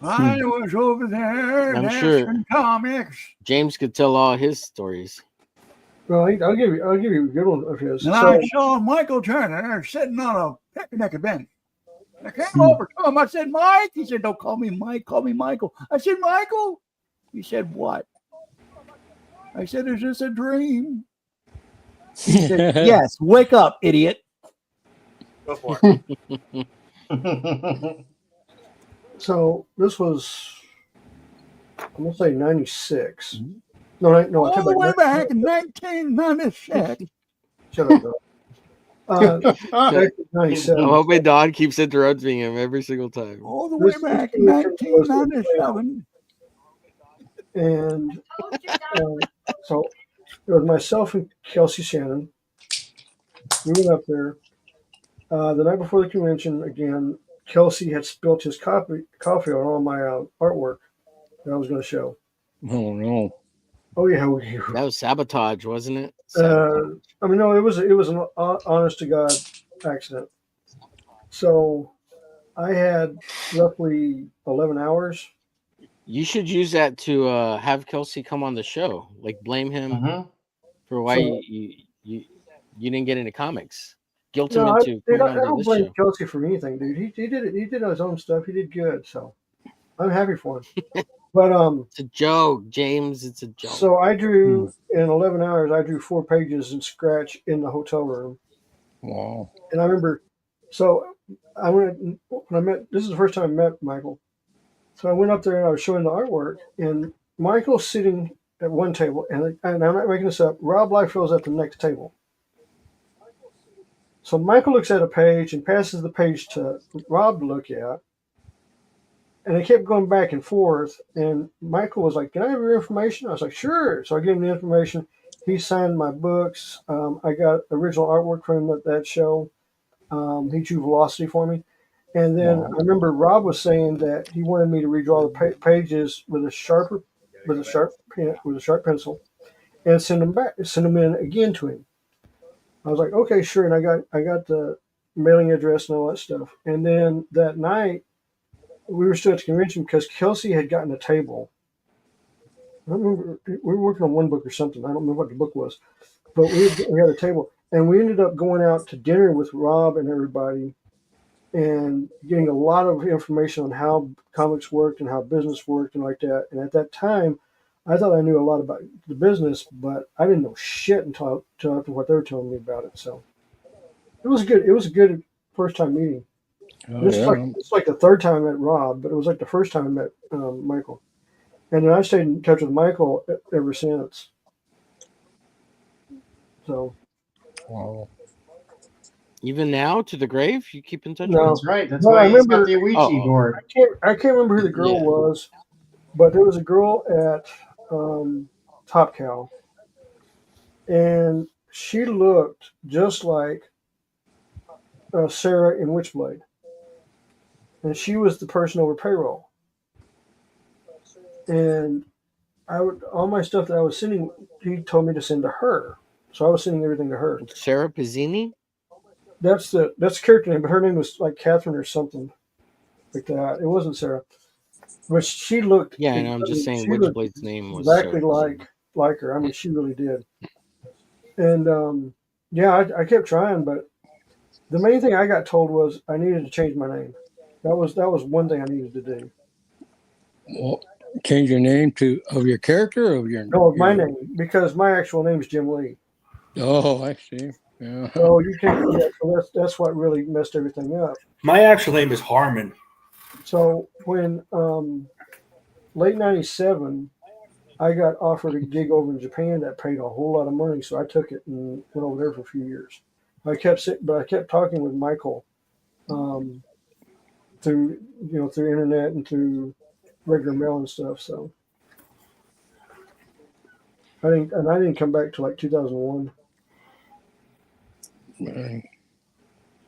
Speaker 1: I was over there
Speaker 3: I'm
Speaker 1: in
Speaker 3: sure
Speaker 1: Action Comics,
Speaker 3: James could tell all his stories.
Speaker 6: Well, I'll give you a good one of his.
Speaker 1: and
Speaker 6: So,
Speaker 1: I saw Michael Turner sitting on a picnic bench. I came over to him. I said, Mike. He said, don't call me Mike. Call me Michael. I said, Michael. He said, what? I said, is this a dream? He said, yes. Wake up, idiot.
Speaker 9: Go for it.
Speaker 6: so this was, I'm gonna say 96. No, I
Speaker 1: All
Speaker 6: take
Speaker 1: the way
Speaker 6: back.
Speaker 1: back in 1996.
Speaker 6: Shut up, dog. Actually, 97.
Speaker 3: I hope my dog keeps interrupting him every single time.
Speaker 1: All the way back in 1997.
Speaker 6: And so it was myself and Kelsey Shannon. We went up there. The night before the convention, again, Kelsey had spilt his coffee on all my artwork that I was going to show.
Speaker 8: Oh no!
Speaker 6: Oh yeah,
Speaker 3: that was sabotage, wasn't it?
Speaker 6: I mean, no, it was an honest to God accident. So I had roughly 11 hours.
Speaker 3: You should use that to have Kelsey come on the show. Like blame him for why you didn't get into comics. Guilt him into coming
Speaker 6: I
Speaker 3: on to
Speaker 6: don't
Speaker 3: this
Speaker 6: blame
Speaker 3: show.
Speaker 6: Kelsey for anything, dude. He did it. He did his own stuff. He did good. So I'm happy for him. But
Speaker 3: it's a joke, James. It's a joke.
Speaker 6: So I drew in 11 hours. I drew 4 pages in scratch in the hotel room.
Speaker 8: Wow!
Speaker 6: And I remember, so I went when I met. This is the first time I met Michael. So I went up there and I was showing the artwork, and Michael's sitting at one table, and I'm not making this up. Rob Liefeld's at the next table. So Michael looks at a page and passes the page to Rob to look at. And they kept going back and forth. And Michael was like, can I have your information? I was like, sure. So I gave him the information. He signed my books. I got original artwork from him at that show. He drew Velocity for me. And then I remember Rob was saying that he wanted me to redraw the pages with a sharp pencil, and send them in again to him. I was like, okay, sure. And I got the mailing address and all that stuff. And then that night, we were still at the convention because Kelsey had gotten a table. I don't remember, we were working on one book or something. I don't remember what the book was, but we had a table, and we ended up going out to dinner with Rob and everybody, and getting a lot of information on how comics worked and how business worked and like that. And at that time, I thought I knew a lot about the business, but I didn't know shit until after what they were telling me about it. So it was good. It was a good first time meeting. It's like the third time I met Rob, but it was like the first time I met Michael. And then I stayed in touch with Michael ever since. So.
Speaker 8: Wow.
Speaker 3: Even now, to the grave, you keep in touch
Speaker 6: No,
Speaker 3: with him?
Speaker 11: That's right. That's why he's got the Ouija board.
Speaker 6: I can't remember who the girl was, but there was a girl at Top Cow, and she looked just like Sarah in Witchblade, and she was the person over payroll. And all my stuff that I was sending, he told me to send to her, so I was sending everything to her.
Speaker 3: Sarah Pizzini?
Speaker 6: That's the character name, but her name was like Catherine or something like that. It wasn't Sarah, but she looked.
Speaker 3: Yeah, and I'm just saying Witchblade's name was
Speaker 6: exactly
Speaker 3: Sarah
Speaker 6: like her. I mean, she really did. And yeah, I kept trying, but the main thing I got told was I needed to change my name. That was one thing I needed to do.
Speaker 8: Well, change your name of your character or of your
Speaker 6: my name, because my actual name is Jim Lee.
Speaker 8: Oh, I see. Yeah.
Speaker 6: So you can't. Yeah, so that's what really messed everything up.
Speaker 5: My actual name is Harmon.
Speaker 6: So when late '97, I got offered a gig over in Japan that paid a whole lot of money, so I took it and went over there for a few years. I kept talking with Michael through internet and through regular mail and stuff. So I didn't come back till like 2001.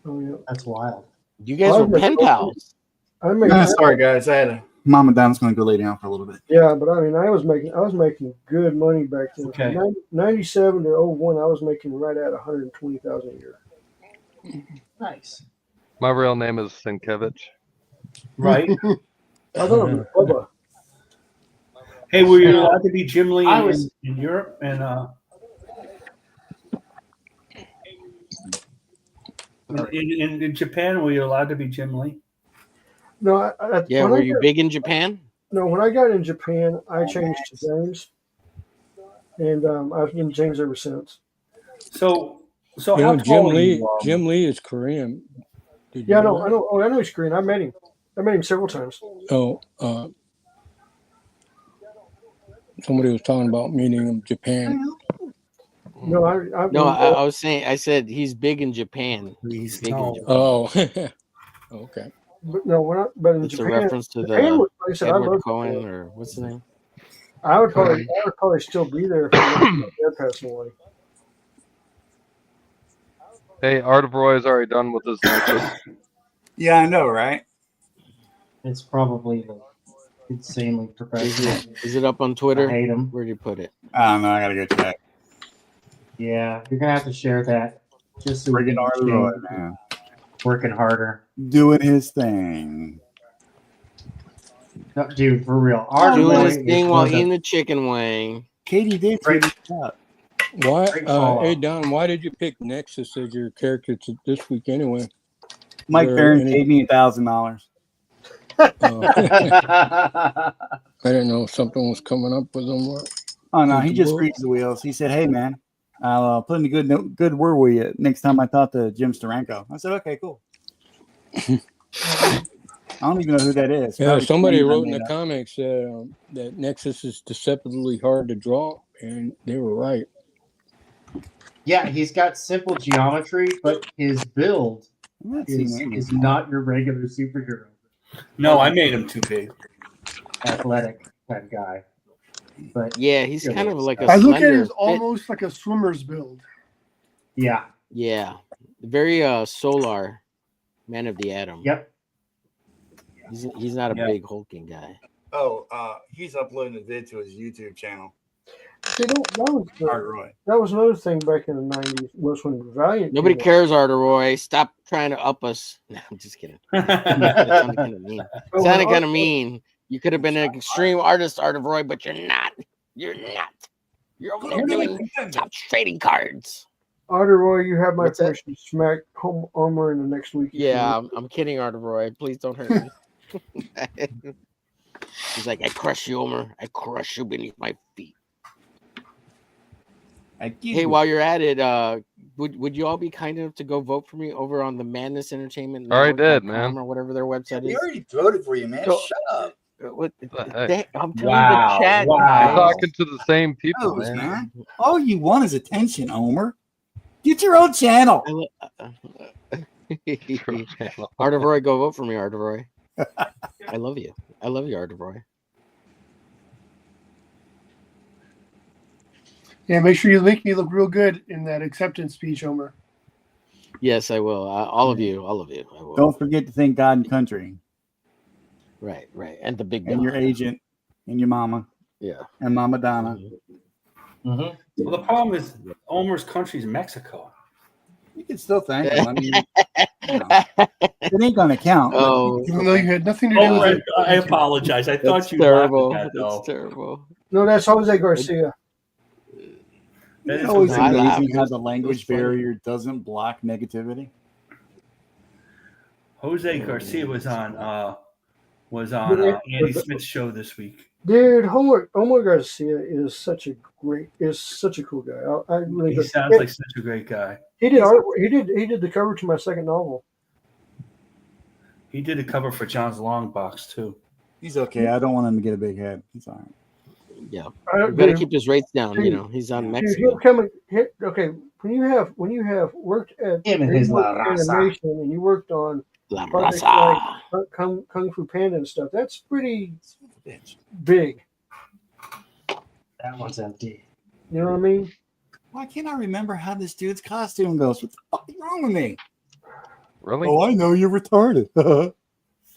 Speaker 6: Oh yeah,
Speaker 11: that's wild.
Speaker 3: You guys were pen pals.
Speaker 9: Sorry, guys. I had a
Speaker 1: Mama Donna's going to go lay down for a little bit.
Speaker 6: Yeah, but I mean, I was making good money back then.
Speaker 5: Okay.
Speaker 6: From 97 to 01, I was making right at 120,000 a year.
Speaker 11: Nice.
Speaker 2: My real name is Sienkiewicz.
Speaker 5: Right.
Speaker 6: I thought it was Bubba.
Speaker 5: Hey, were you allowed to be Jim Lee
Speaker 11: I
Speaker 5: in,
Speaker 11: was-
Speaker 5: in Europe and in Japan? Were you allowed to be Jim Lee?
Speaker 6: No,
Speaker 3: Yeah, were you big in Japan?
Speaker 6: No, when I got in Japan, I changed to James, and I've been James ever since.
Speaker 5: So
Speaker 8: You
Speaker 5: how
Speaker 8: know,
Speaker 5: tall are you?
Speaker 8: Jim Lee is Korean. Did you
Speaker 6: Yeah,
Speaker 8: know
Speaker 6: I
Speaker 8: that?
Speaker 6: know. Oh, I know he's Korean. I met him. I met him several times.
Speaker 8: Oh, somebody was talking about meeting him in Japan.
Speaker 6: No,
Speaker 3: I was saying. I said he's big in Japan.
Speaker 5: He's
Speaker 3: big in Japan.
Speaker 8: Oh, okay.
Speaker 6: But no, but in
Speaker 3: It's
Speaker 6: Japan,
Speaker 3: a reference to
Speaker 6: Japan
Speaker 3: the
Speaker 6: was a place that I
Speaker 3: Edward
Speaker 6: loved
Speaker 3: Cohen,
Speaker 6: before.
Speaker 3: or what's the name?
Speaker 6: I would probably still be there if my dad passed away.
Speaker 2: Hey, Art of Roy is already done with his Nexus.
Speaker 9: Yeah, I know, right?
Speaker 11: It's probably like insanely professional.
Speaker 3: Is it up on Twitter?
Speaker 11: I hate him.
Speaker 3: Where'd you put it?
Speaker 9: I don't know. I gotta go check.
Speaker 11: Yeah, you're gonna have to share that. Just so we
Speaker 9: Friggin'
Speaker 11: can
Speaker 9: Art of Roy,
Speaker 11: change
Speaker 9: man.
Speaker 11: working harder.
Speaker 1: Doing his thing.
Speaker 11: No, dude, for real. Art of
Speaker 3: Doing
Speaker 11: Roy
Speaker 3: his
Speaker 11: is
Speaker 3: thing
Speaker 11: one
Speaker 3: while
Speaker 11: of the-
Speaker 3: eating the chicken wing.
Speaker 1: Katie did
Speaker 11: Great.
Speaker 1: tweet it out.
Speaker 8: Why,
Speaker 11: Great follow.
Speaker 8: hey Don, why did you pick Nexus as your character this week anyway?
Speaker 1: Mike
Speaker 8: there
Speaker 1: Barron
Speaker 8: any-
Speaker 1: gave me $1,000.
Speaker 8: I didn't know something was coming up with him.
Speaker 1: Oh no,
Speaker 8: With
Speaker 1: he
Speaker 8: the
Speaker 1: just
Speaker 8: book?
Speaker 1: squeaks the wheels. He said, "Hey man, I'll put in a good word with you next time I talk to Jim Steranko." I said, "Okay, cool." I don't even know who that is.
Speaker 8: Yeah,
Speaker 1: Probably
Speaker 8: somebody
Speaker 1: names I
Speaker 8: wrote in
Speaker 1: made
Speaker 8: the
Speaker 1: up.
Speaker 8: comics that Nexus is deceptively hard to draw, and they were right.
Speaker 11: Yeah, he's got simple geometry, but his build
Speaker 1: I'm not seeing
Speaker 11: is
Speaker 1: anything.
Speaker 11: not your regular superhero.
Speaker 5: No, I made him too big.
Speaker 11: Athletic type guy. But
Speaker 3: Yeah, he's kind of like a
Speaker 7: I look at it
Speaker 3: slender
Speaker 7: as
Speaker 3: fit.
Speaker 7: almost like a swimmer's build.
Speaker 11: yeah.
Speaker 3: Yeah, very solar, man of the atom.
Speaker 11: Yep.
Speaker 3: He's not a
Speaker 5: Yeah.
Speaker 3: big hulking guy.
Speaker 9: Oh, he's uploading a vid to his YouTube channel.
Speaker 6: See,
Speaker 9: Art Roy.
Speaker 6: that was another thing back in the 90s was when Valiant.
Speaker 3: Nobody
Speaker 6: came out.
Speaker 3: cares, Arteroy. Stop trying to up us. No, I'm just kidding. That sounded kind of mean.
Speaker 6: But
Speaker 3: Sounded
Speaker 6: when
Speaker 3: kind of mean. You could have been an extreme artist, Arteroy, but you're not. You're not. You're over there doing top trading cards.
Speaker 6: Arteroy, you have my
Speaker 3: What's that?
Speaker 6: permission to smack home Armor in the next week. if you
Speaker 3: Yeah,
Speaker 6: want.
Speaker 3: I'm kidding, Arteroy. Please don't hurt me. He's like, I crush you, Omer. I crush you beneath my feet. Hey, while you're at it, would you all be kind enough to go vote for me over on the Madness Entertainment
Speaker 2: Already did,
Speaker 3: Network.com
Speaker 2: man.
Speaker 3: or whatever their website
Speaker 9: We
Speaker 3: is?
Speaker 9: already voted for you, man.
Speaker 3: So-
Speaker 9: Shut up.
Speaker 3: What,
Speaker 2: the heck?
Speaker 3: I'm telling
Speaker 5: Wow,
Speaker 3: the chat.
Speaker 5: wow.
Speaker 3: guys.
Speaker 2: I'm talking to the same people,
Speaker 9: Knows,
Speaker 2: man.
Speaker 9: man. All you want is attention, Omer. Get your own channel.
Speaker 3: Arteroy, go vote for me, Arteroy. I love you. I love you, Arteroy.
Speaker 7: Yeah, make sure you make me look real good in that acceptance speech, Homer.
Speaker 3: Yes, I will. All of you. I will.
Speaker 1: Don't forget to thank God and country
Speaker 3: Right. And the big
Speaker 1: and
Speaker 3: dog.
Speaker 1: your agent and your mama
Speaker 3: Yeah.
Speaker 1: and Mama Donna.
Speaker 11: Mm-hmm.
Speaker 5: Well, the problem is Omer's country's Mexico.
Speaker 1: You can still thank them. I mean, you know, it ain't gonna count. but
Speaker 3: Oh,
Speaker 1: you can
Speaker 7: Even
Speaker 1: still
Speaker 7: though you
Speaker 1: thank
Speaker 7: had nothing to do
Speaker 5: Oh,
Speaker 7: with it.
Speaker 5: I apologize. I thought
Speaker 3: that's
Speaker 5: you
Speaker 3: terrible.
Speaker 5: laughed at that,
Speaker 3: That's
Speaker 5: though.
Speaker 3: terrible.
Speaker 6: No, that's Jose Garcia.
Speaker 5: That
Speaker 1: It's
Speaker 5: is
Speaker 1: always
Speaker 5: what
Speaker 3: I
Speaker 5: I
Speaker 3: laughed.
Speaker 1: amazing
Speaker 3: It
Speaker 1: how
Speaker 3: was-
Speaker 1: the
Speaker 3: it was
Speaker 1: language
Speaker 3: funny.
Speaker 1: barrier doesn't block negativity.
Speaker 5: Jose Garcia was on
Speaker 6: Yeah,
Speaker 5: Andy
Speaker 6: but-
Speaker 5: Smith's show this week.
Speaker 6: Dude, Omar Garcia is such a cool guy. I really
Speaker 5: He
Speaker 6: do.
Speaker 5: sounds like such a great guy.
Speaker 6: He did art. He did the cover to my second novel.
Speaker 5: He did a cover for John's Long Box too.
Speaker 1: He's okay. I don't want him to get a big head. He's all right.
Speaker 3: Yeah.
Speaker 6: I,
Speaker 3: We gotta
Speaker 6: dude,
Speaker 3: keep his rates down. You
Speaker 6: dude,
Speaker 3: know, he's on
Speaker 6: dude, he'll
Speaker 3: Mexico.
Speaker 6: come and hit. Okay, when you have worked at
Speaker 11: Him and his La Raza.
Speaker 6: animation and you worked on
Speaker 3: La
Speaker 6: projects
Speaker 3: Raza.
Speaker 6: like Kung Fu Panda and stuff, that's pretty big.
Speaker 11: That one's empty.
Speaker 6: You know what I mean?
Speaker 1: Why can't I remember how this dude's costume goes? What the fuck is wrong with me?
Speaker 2: Really?
Speaker 1: Oh, I know you're retarded.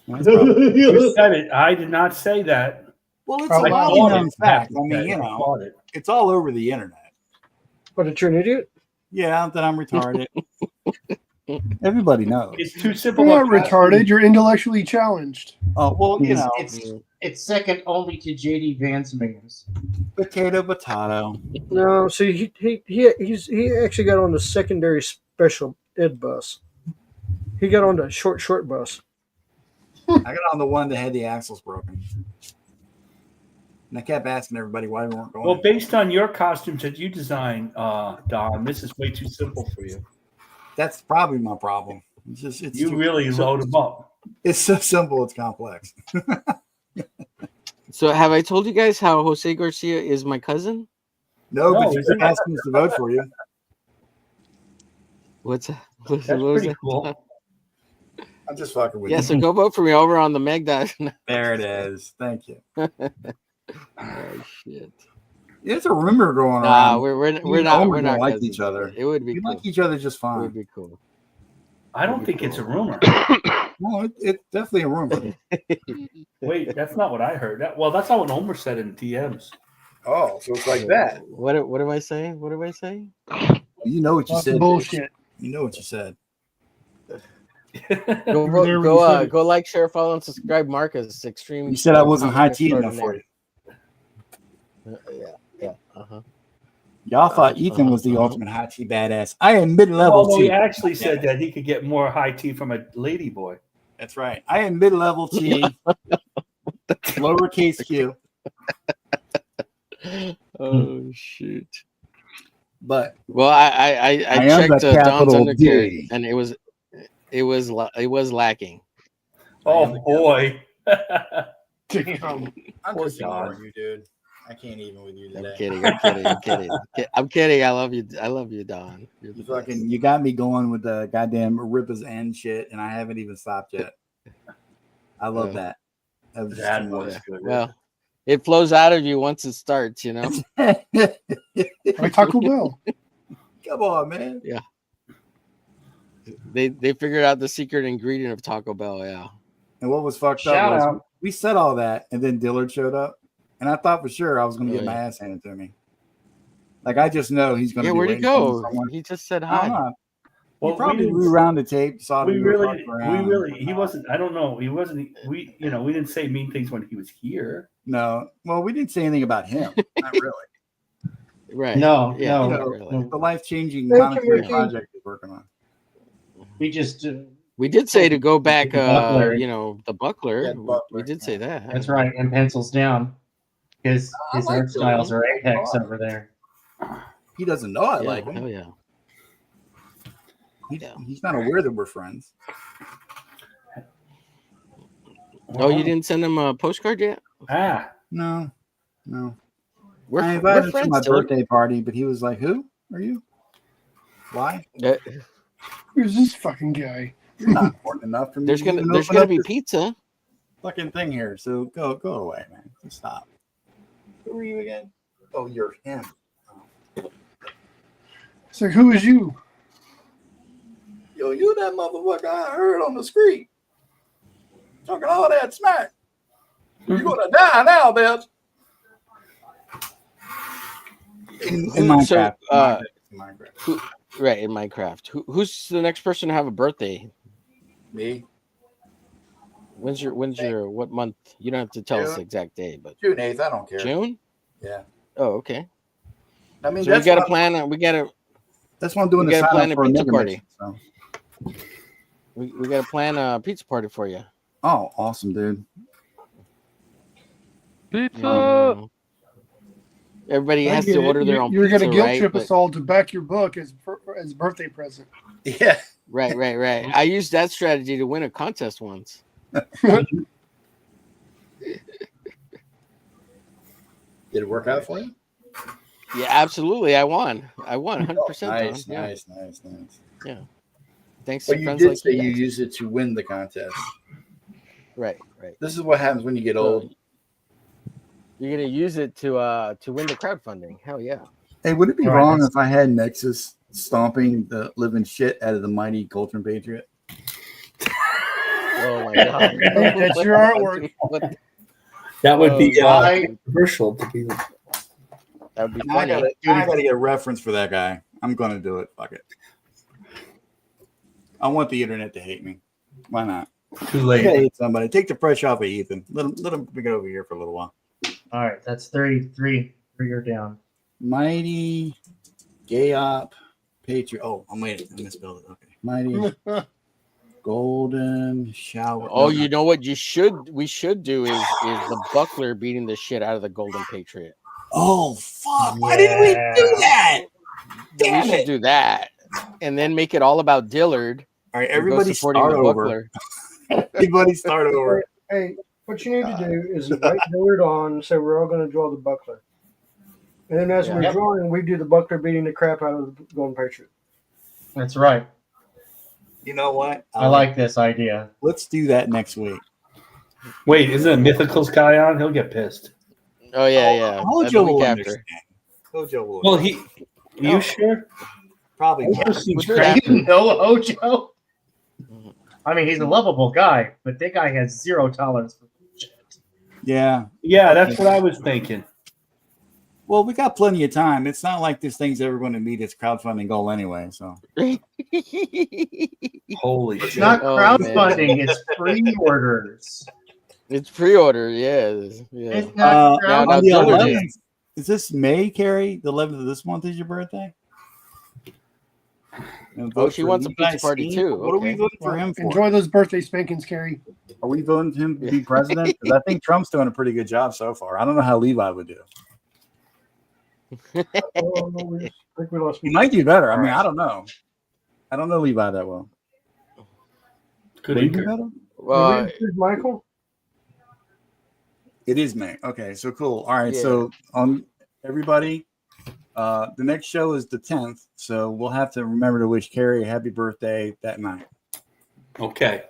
Speaker 1: That's probably-
Speaker 5: You said it. I did not say that.
Speaker 9: Well, it's
Speaker 7: Oh,
Speaker 9: a
Speaker 5: I
Speaker 9: widely
Speaker 5: thought
Speaker 9: known
Speaker 5: it.
Speaker 9: fact. I
Speaker 5: Yeah,
Speaker 9: mean, you
Speaker 5: I
Speaker 9: know,
Speaker 5: thought it.
Speaker 9: it's all over the internet.
Speaker 6: But that you're an idiot?
Speaker 9: Yeah, that I'm retarded. Everybody knows.
Speaker 5: It's too simple.
Speaker 7: You're not
Speaker 5: of a
Speaker 7: retarded. You're intellectually challenged.
Speaker 9: Oh, well, you know,
Speaker 11: It's second only to JD Vance memes.
Speaker 9: potato, potato.
Speaker 6: No, see, he actually got on the secondary special ed bus. He got on the short bus.
Speaker 9: I got on the one that had the axles broken. And I kept asking everybody why we weren't going.
Speaker 5: Well, based on your costumes that you designed, Don, this is way too simple for you.
Speaker 9: That's probably my problem. It's
Speaker 5: You really load them up.
Speaker 9: It's so simple, it's complex.
Speaker 3: So have I told you guys how Jose Garcia is my cousin?
Speaker 9: No,
Speaker 5: No,
Speaker 9: but you
Speaker 5: isn't
Speaker 9: keep asking us to vote for you.
Speaker 3: What's that?
Speaker 5: That's
Speaker 3: What was
Speaker 5: pretty
Speaker 3: that?
Speaker 5: cool.
Speaker 9: I'm just fucking with
Speaker 3: Yeah,
Speaker 9: you.
Speaker 3: so go vote for me over on the Meg.
Speaker 9: There it is. Thank you.
Speaker 3: Oh shit.
Speaker 9: There's a rumor going
Speaker 3: Nah,
Speaker 9: around.
Speaker 3: we're
Speaker 9: You
Speaker 3: not
Speaker 9: and
Speaker 3: we're
Speaker 9: Omer
Speaker 3: not
Speaker 9: don't like
Speaker 3: cousins.
Speaker 9: each other.
Speaker 3: It would be
Speaker 9: We
Speaker 3: cool.
Speaker 9: like each other just
Speaker 3: It
Speaker 9: fine.
Speaker 3: would be cool.
Speaker 5: I don't think it's a rumor.
Speaker 9: Well, it's definitely a rumor.
Speaker 5: Wait, that's not what I heard. That's not what Homer said in DMs.
Speaker 9: Oh, so it's like that.
Speaker 3: What am I saying? What am I saying?
Speaker 9: You know what you
Speaker 7: Lots
Speaker 9: said.
Speaker 7: of bullshit.
Speaker 9: You know what you said.
Speaker 3: Go
Speaker 7: were there when you said it.
Speaker 3: go like, share, follow, and subscribe. Marcus Extreme.
Speaker 9: You said I wasn't high tea
Speaker 3: Extraordinaire.
Speaker 9: enough for you.
Speaker 3: Yeah. Uh-huh.
Speaker 9: Y'all thought Ethan was the ultimate high tea badass. I am mid-level
Speaker 5: Although
Speaker 9: tea.
Speaker 5: he actually said that he could get more high tea from a lady boy.
Speaker 9: That's right. I am mid-level T. Lowercase Q.
Speaker 3: Oh shoot.
Speaker 9: But
Speaker 3: Well, I
Speaker 9: am
Speaker 3: checked
Speaker 9: the
Speaker 3: Don's
Speaker 9: capital
Speaker 3: undercarriage,
Speaker 9: D.
Speaker 3: and it was lacking.
Speaker 5: Oh boy.
Speaker 7: Damn.
Speaker 9: I'm
Speaker 5: Poor
Speaker 9: just ignoring
Speaker 5: Don.
Speaker 9: you, dude. I can't even with you today.
Speaker 3: I'm kidding. I'm kidding. I love you, Don. You're the
Speaker 9: You
Speaker 3: best.
Speaker 9: fucking, you got me going with the goddamn Rippers End shit, and I haven't even stopped yet. I love that. That was just
Speaker 5: That
Speaker 9: too
Speaker 5: was
Speaker 9: much.
Speaker 5: good.
Speaker 3: Well, it flows out of you once it starts, you know.
Speaker 7: Like Taco Bell.
Speaker 9: Come on, man.
Speaker 3: Yeah. They figured out the secret ingredient of Taco Bell. Yeah.
Speaker 9: And what was fucked
Speaker 11: Shout
Speaker 9: up was
Speaker 11: out.
Speaker 9: we said all that, and then Dillard showed up, and I thought for sure I was going to
Speaker 3: Oh,
Speaker 9: get my
Speaker 3: yeah.
Speaker 9: ass handed to me. Like I just know he's going to.
Speaker 3: Yeah.
Speaker 9: be
Speaker 3: Where'd he
Speaker 9: waiting for
Speaker 3: go?
Speaker 9: someone.
Speaker 3: He just said
Speaker 9: I don't
Speaker 3: hi.
Speaker 9: know.
Speaker 5: Well,
Speaker 9: He probably
Speaker 5: we didn't-
Speaker 9: rewound the tape, saw
Speaker 5: We
Speaker 9: him
Speaker 5: really,
Speaker 9: around.
Speaker 5: he wasn't. I don't know. He wasn't. We didn't say mean things when he was here.
Speaker 9: No. Well, we didn't say anything about him. Not really.
Speaker 3: Right.
Speaker 11: No,
Speaker 3: Yeah.
Speaker 11: no,
Speaker 3: not
Speaker 11: no,
Speaker 3: really.
Speaker 11: no.
Speaker 9: The life-changing
Speaker 6: Thank you,
Speaker 9: monetary
Speaker 6: Mickey.
Speaker 9: project he's working on.
Speaker 11: We just
Speaker 3: We did say to go back.
Speaker 11: The buckler.
Speaker 3: The buckler.
Speaker 9: Yeah, the buckler,
Speaker 3: We did say that.
Speaker 11: that's right, and pencils down. His
Speaker 9: I like
Speaker 11: art styles
Speaker 9: those.
Speaker 11: are apex over there.
Speaker 9: He doesn't know I
Speaker 3: Yeah,
Speaker 9: like him.
Speaker 3: hell yeah.
Speaker 9: He's not aware that we're friends.
Speaker 3: Oh, you didn't send him a postcard yet?
Speaker 5: Ah,
Speaker 9: No.
Speaker 3: We're,
Speaker 9: I
Speaker 3: we're
Speaker 9: invited him to
Speaker 3: friends.
Speaker 9: my
Speaker 3: Dillard.
Speaker 9: birthday party, but he was like, "Who are you? Why?
Speaker 7: Who's this fucking guy?
Speaker 9: You're not important enough for me."
Speaker 3: There's
Speaker 9: to
Speaker 3: gonna
Speaker 9: even
Speaker 3: there's
Speaker 9: open
Speaker 3: gonna
Speaker 9: up
Speaker 3: be
Speaker 9: this
Speaker 3: pizza.
Speaker 9: fucking thing here. So go away, man. Just stop. Who are you again? Oh, you're him.
Speaker 7: It's like, who is you?
Speaker 9: Yo, you that motherfucker I heard on the street talking all that smack. You're gonna die now, bitch. In Minecraft. In Minecraft.
Speaker 3: Right, in Minecraft. Who's the next person to have a birthday?
Speaker 9: Me.
Speaker 3: When's your what month? You don't have to tell us
Speaker 9: June.
Speaker 3: the exact day, but
Speaker 9: June 8th. I don't care.
Speaker 3: June?
Speaker 9: Yeah.
Speaker 3: Oh, okay.
Speaker 9: I mean,
Speaker 3: So we
Speaker 9: that's
Speaker 3: got to
Speaker 9: what
Speaker 3: plan. We got to
Speaker 9: that's what I'm doing.
Speaker 3: we
Speaker 9: The
Speaker 3: gotta
Speaker 9: sign
Speaker 3: plan
Speaker 9: up
Speaker 3: a
Speaker 9: for
Speaker 3: pizza
Speaker 9: Mega
Speaker 3: party.
Speaker 9: Mission, so.
Speaker 3: we got to plan a pizza party for you.
Speaker 9: Oh, awesome, dude.
Speaker 2: Pizza.
Speaker 3: Everybody
Speaker 7: I
Speaker 3: has
Speaker 7: get
Speaker 3: to
Speaker 7: it.
Speaker 3: order their own
Speaker 7: You're
Speaker 3: pizza,
Speaker 7: gonna guilt
Speaker 3: right?
Speaker 7: trip
Speaker 3: But-
Speaker 7: us all to back your book as birthday present.
Speaker 9: Yeah.
Speaker 3: right. I used that strategy to win a contest once.
Speaker 9: Did it work out for you?
Speaker 3: Yeah, absolutely. I won 100%.
Speaker 9: Nice,
Speaker 3: Don. Yeah.
Speaker 9: nice.
Speaker 3: Yeah. Thanks
Speaker 9: But
Speaker 3: to
Speaker 9: you
Speaker 3: friends
Speaker 9: did
Speaker 3: like
Speaker 9: say
Speaker 3: you.
Speaker 9: you
Speaker 3: guys.
Speaker 9: use it to win the contest.
Speaker 3: Right.
Speaker 9: This is what happens when you get old.
Speaker 3: You're gonna use it to win the crowdfunding. Hell yeah.
Speaker 9: Hey, would it be
Speaker 11: Right.
Speaker 9: wrong if I had Nexus stomping the living shit out of the mighty Coltrane Patriot?
Speaker 3: Oh my god.
Speaker 7: Hey, that's your artwork.
Speaker 3: What?
Speaker 5: That would be
Speaker 9: Oh,
Speaker 5: controversial to be.
Speaker 3: That would be
Speaker 9: Now I
Speaker 3: funny.
Speaker 9: gotta get a reference for that guy. I'm gonna do it. Fuck it. I want the internet to hate me. Why not?
Speaker 5: Too late.
Speaker 9: Hate somebody. Take the pressure off of Ethan. Let him get over here for a little while.
Speaker 11: All right, that's 33. 3 are down.
Speaker 9: Mighty Gayop Patriot. Oh, I'm waiting. I misspelled it. Okay. Mighty Golden Shower.
Speaker 3: Oh, you know what we should do is the Buckler beating the shit out of the Golden Patriot.
Speaker 9: Oh fuck! Why didn't we do that? Damn
Speaker 3: we should
Speaker 9: it!
Speaker 3: do that, and then make it all about Dillard.
Speaker 9: All right,
Speaker 3: and go
Speaker 9: everybody
Speaker 3: supporting
Speaker 9: start
Speaker 3: the
Speaker 9: over.
Speaker 3: Buckler.
Speaker 9: Everybody start over.
Speaker 6: Hey, what you need to do is invite Dillard on. Say we're all going to draw the Buckler, and then as we're drawing, we do the Buckler beating the crap out of the Golden Patriot.
Speaker 11: That's right.
Speaker 9: You know what?
Speaker 11: I like this idea.
Speaker 9: Let's do that next week.
Speaker 5: Wait, isn't a Mythicals guy on? He'll get pissed.
Speaker 3: Oh yeah. That's the
Speaker 9: Hojo
Speaker 3: week
Speaker 9: will
Speaker 3: after.
Speaker 9: understand. Hojo will.
Speaker 5: Well, you sure?
Speaker 9: Probably
Speaker 5: Hojo
Speaker 9: not.
Speaker 5: seems
Speaker 3: We'll do it
Speaker 5: crazy.
Speaker 3: after.
Speaker 11: You know Hojo? I mean, he's a lovable guy, but that guy has zero tolerance for shit.
Speaker 9: Yeah.
Speaker 5: Yeah, that's what I was thinking.
Speaker 9: Well, we got plenty of time. It's not like this thing's ever going to meet its crowdfunding goal anyway. So
Speaker 5: Holy
Speaker 11: It's
Speaker 5: shit!
Speaker 11: not
Speaker 3: Oh,
Speaker 11: crowdfunding, it's pre-orders.
Speaker 3: It's pre-order, yeah.
Speaker 11: It's not
Speaker 3: now
Speaker 9: on the
Speaker 3: Dillard
Speaker 9: 11th, is this May, Carrie? The 11th of this month is your birthday? And
Speaker 3: Oh,
Speaker 9: vote
Speaker 3: she
Speaker 9: for
Speaker 3: wants a
Speaker 9: Levi
Speaker 3: pizza party
Speaker 9: Steen?
Speaker 3: too.
Speaker 9: What are we
Speaker 3: Okay.
Speaker 9: voting for him for?
Speaker 7: Enjoy those birthday spankings, Carrie.
Speaker 9: Are we voting for him to be president? Because I think Trump's doing a pretty good job so far. I don't know how Levi would do.
Speaker 6: Oh, no, I think we lost.
Speaker 9: He might do better. I mean, I don't know. I don't know Levi that well.
Speaker 5: Good
Speaker 9: Will he do
Speaker 5: eater.
Speaker 9: better?
Speaker 3: Well,
Speaker 6: Michael.
Speaker 9: It is May. Okay, so cool. All right,
Speaker 3: Yeah.
Speaker 9: so everybody, the next show is the 10th, so we'll have to remember to wish Carrie a happy birthday that night.
Speaker 5: Okay.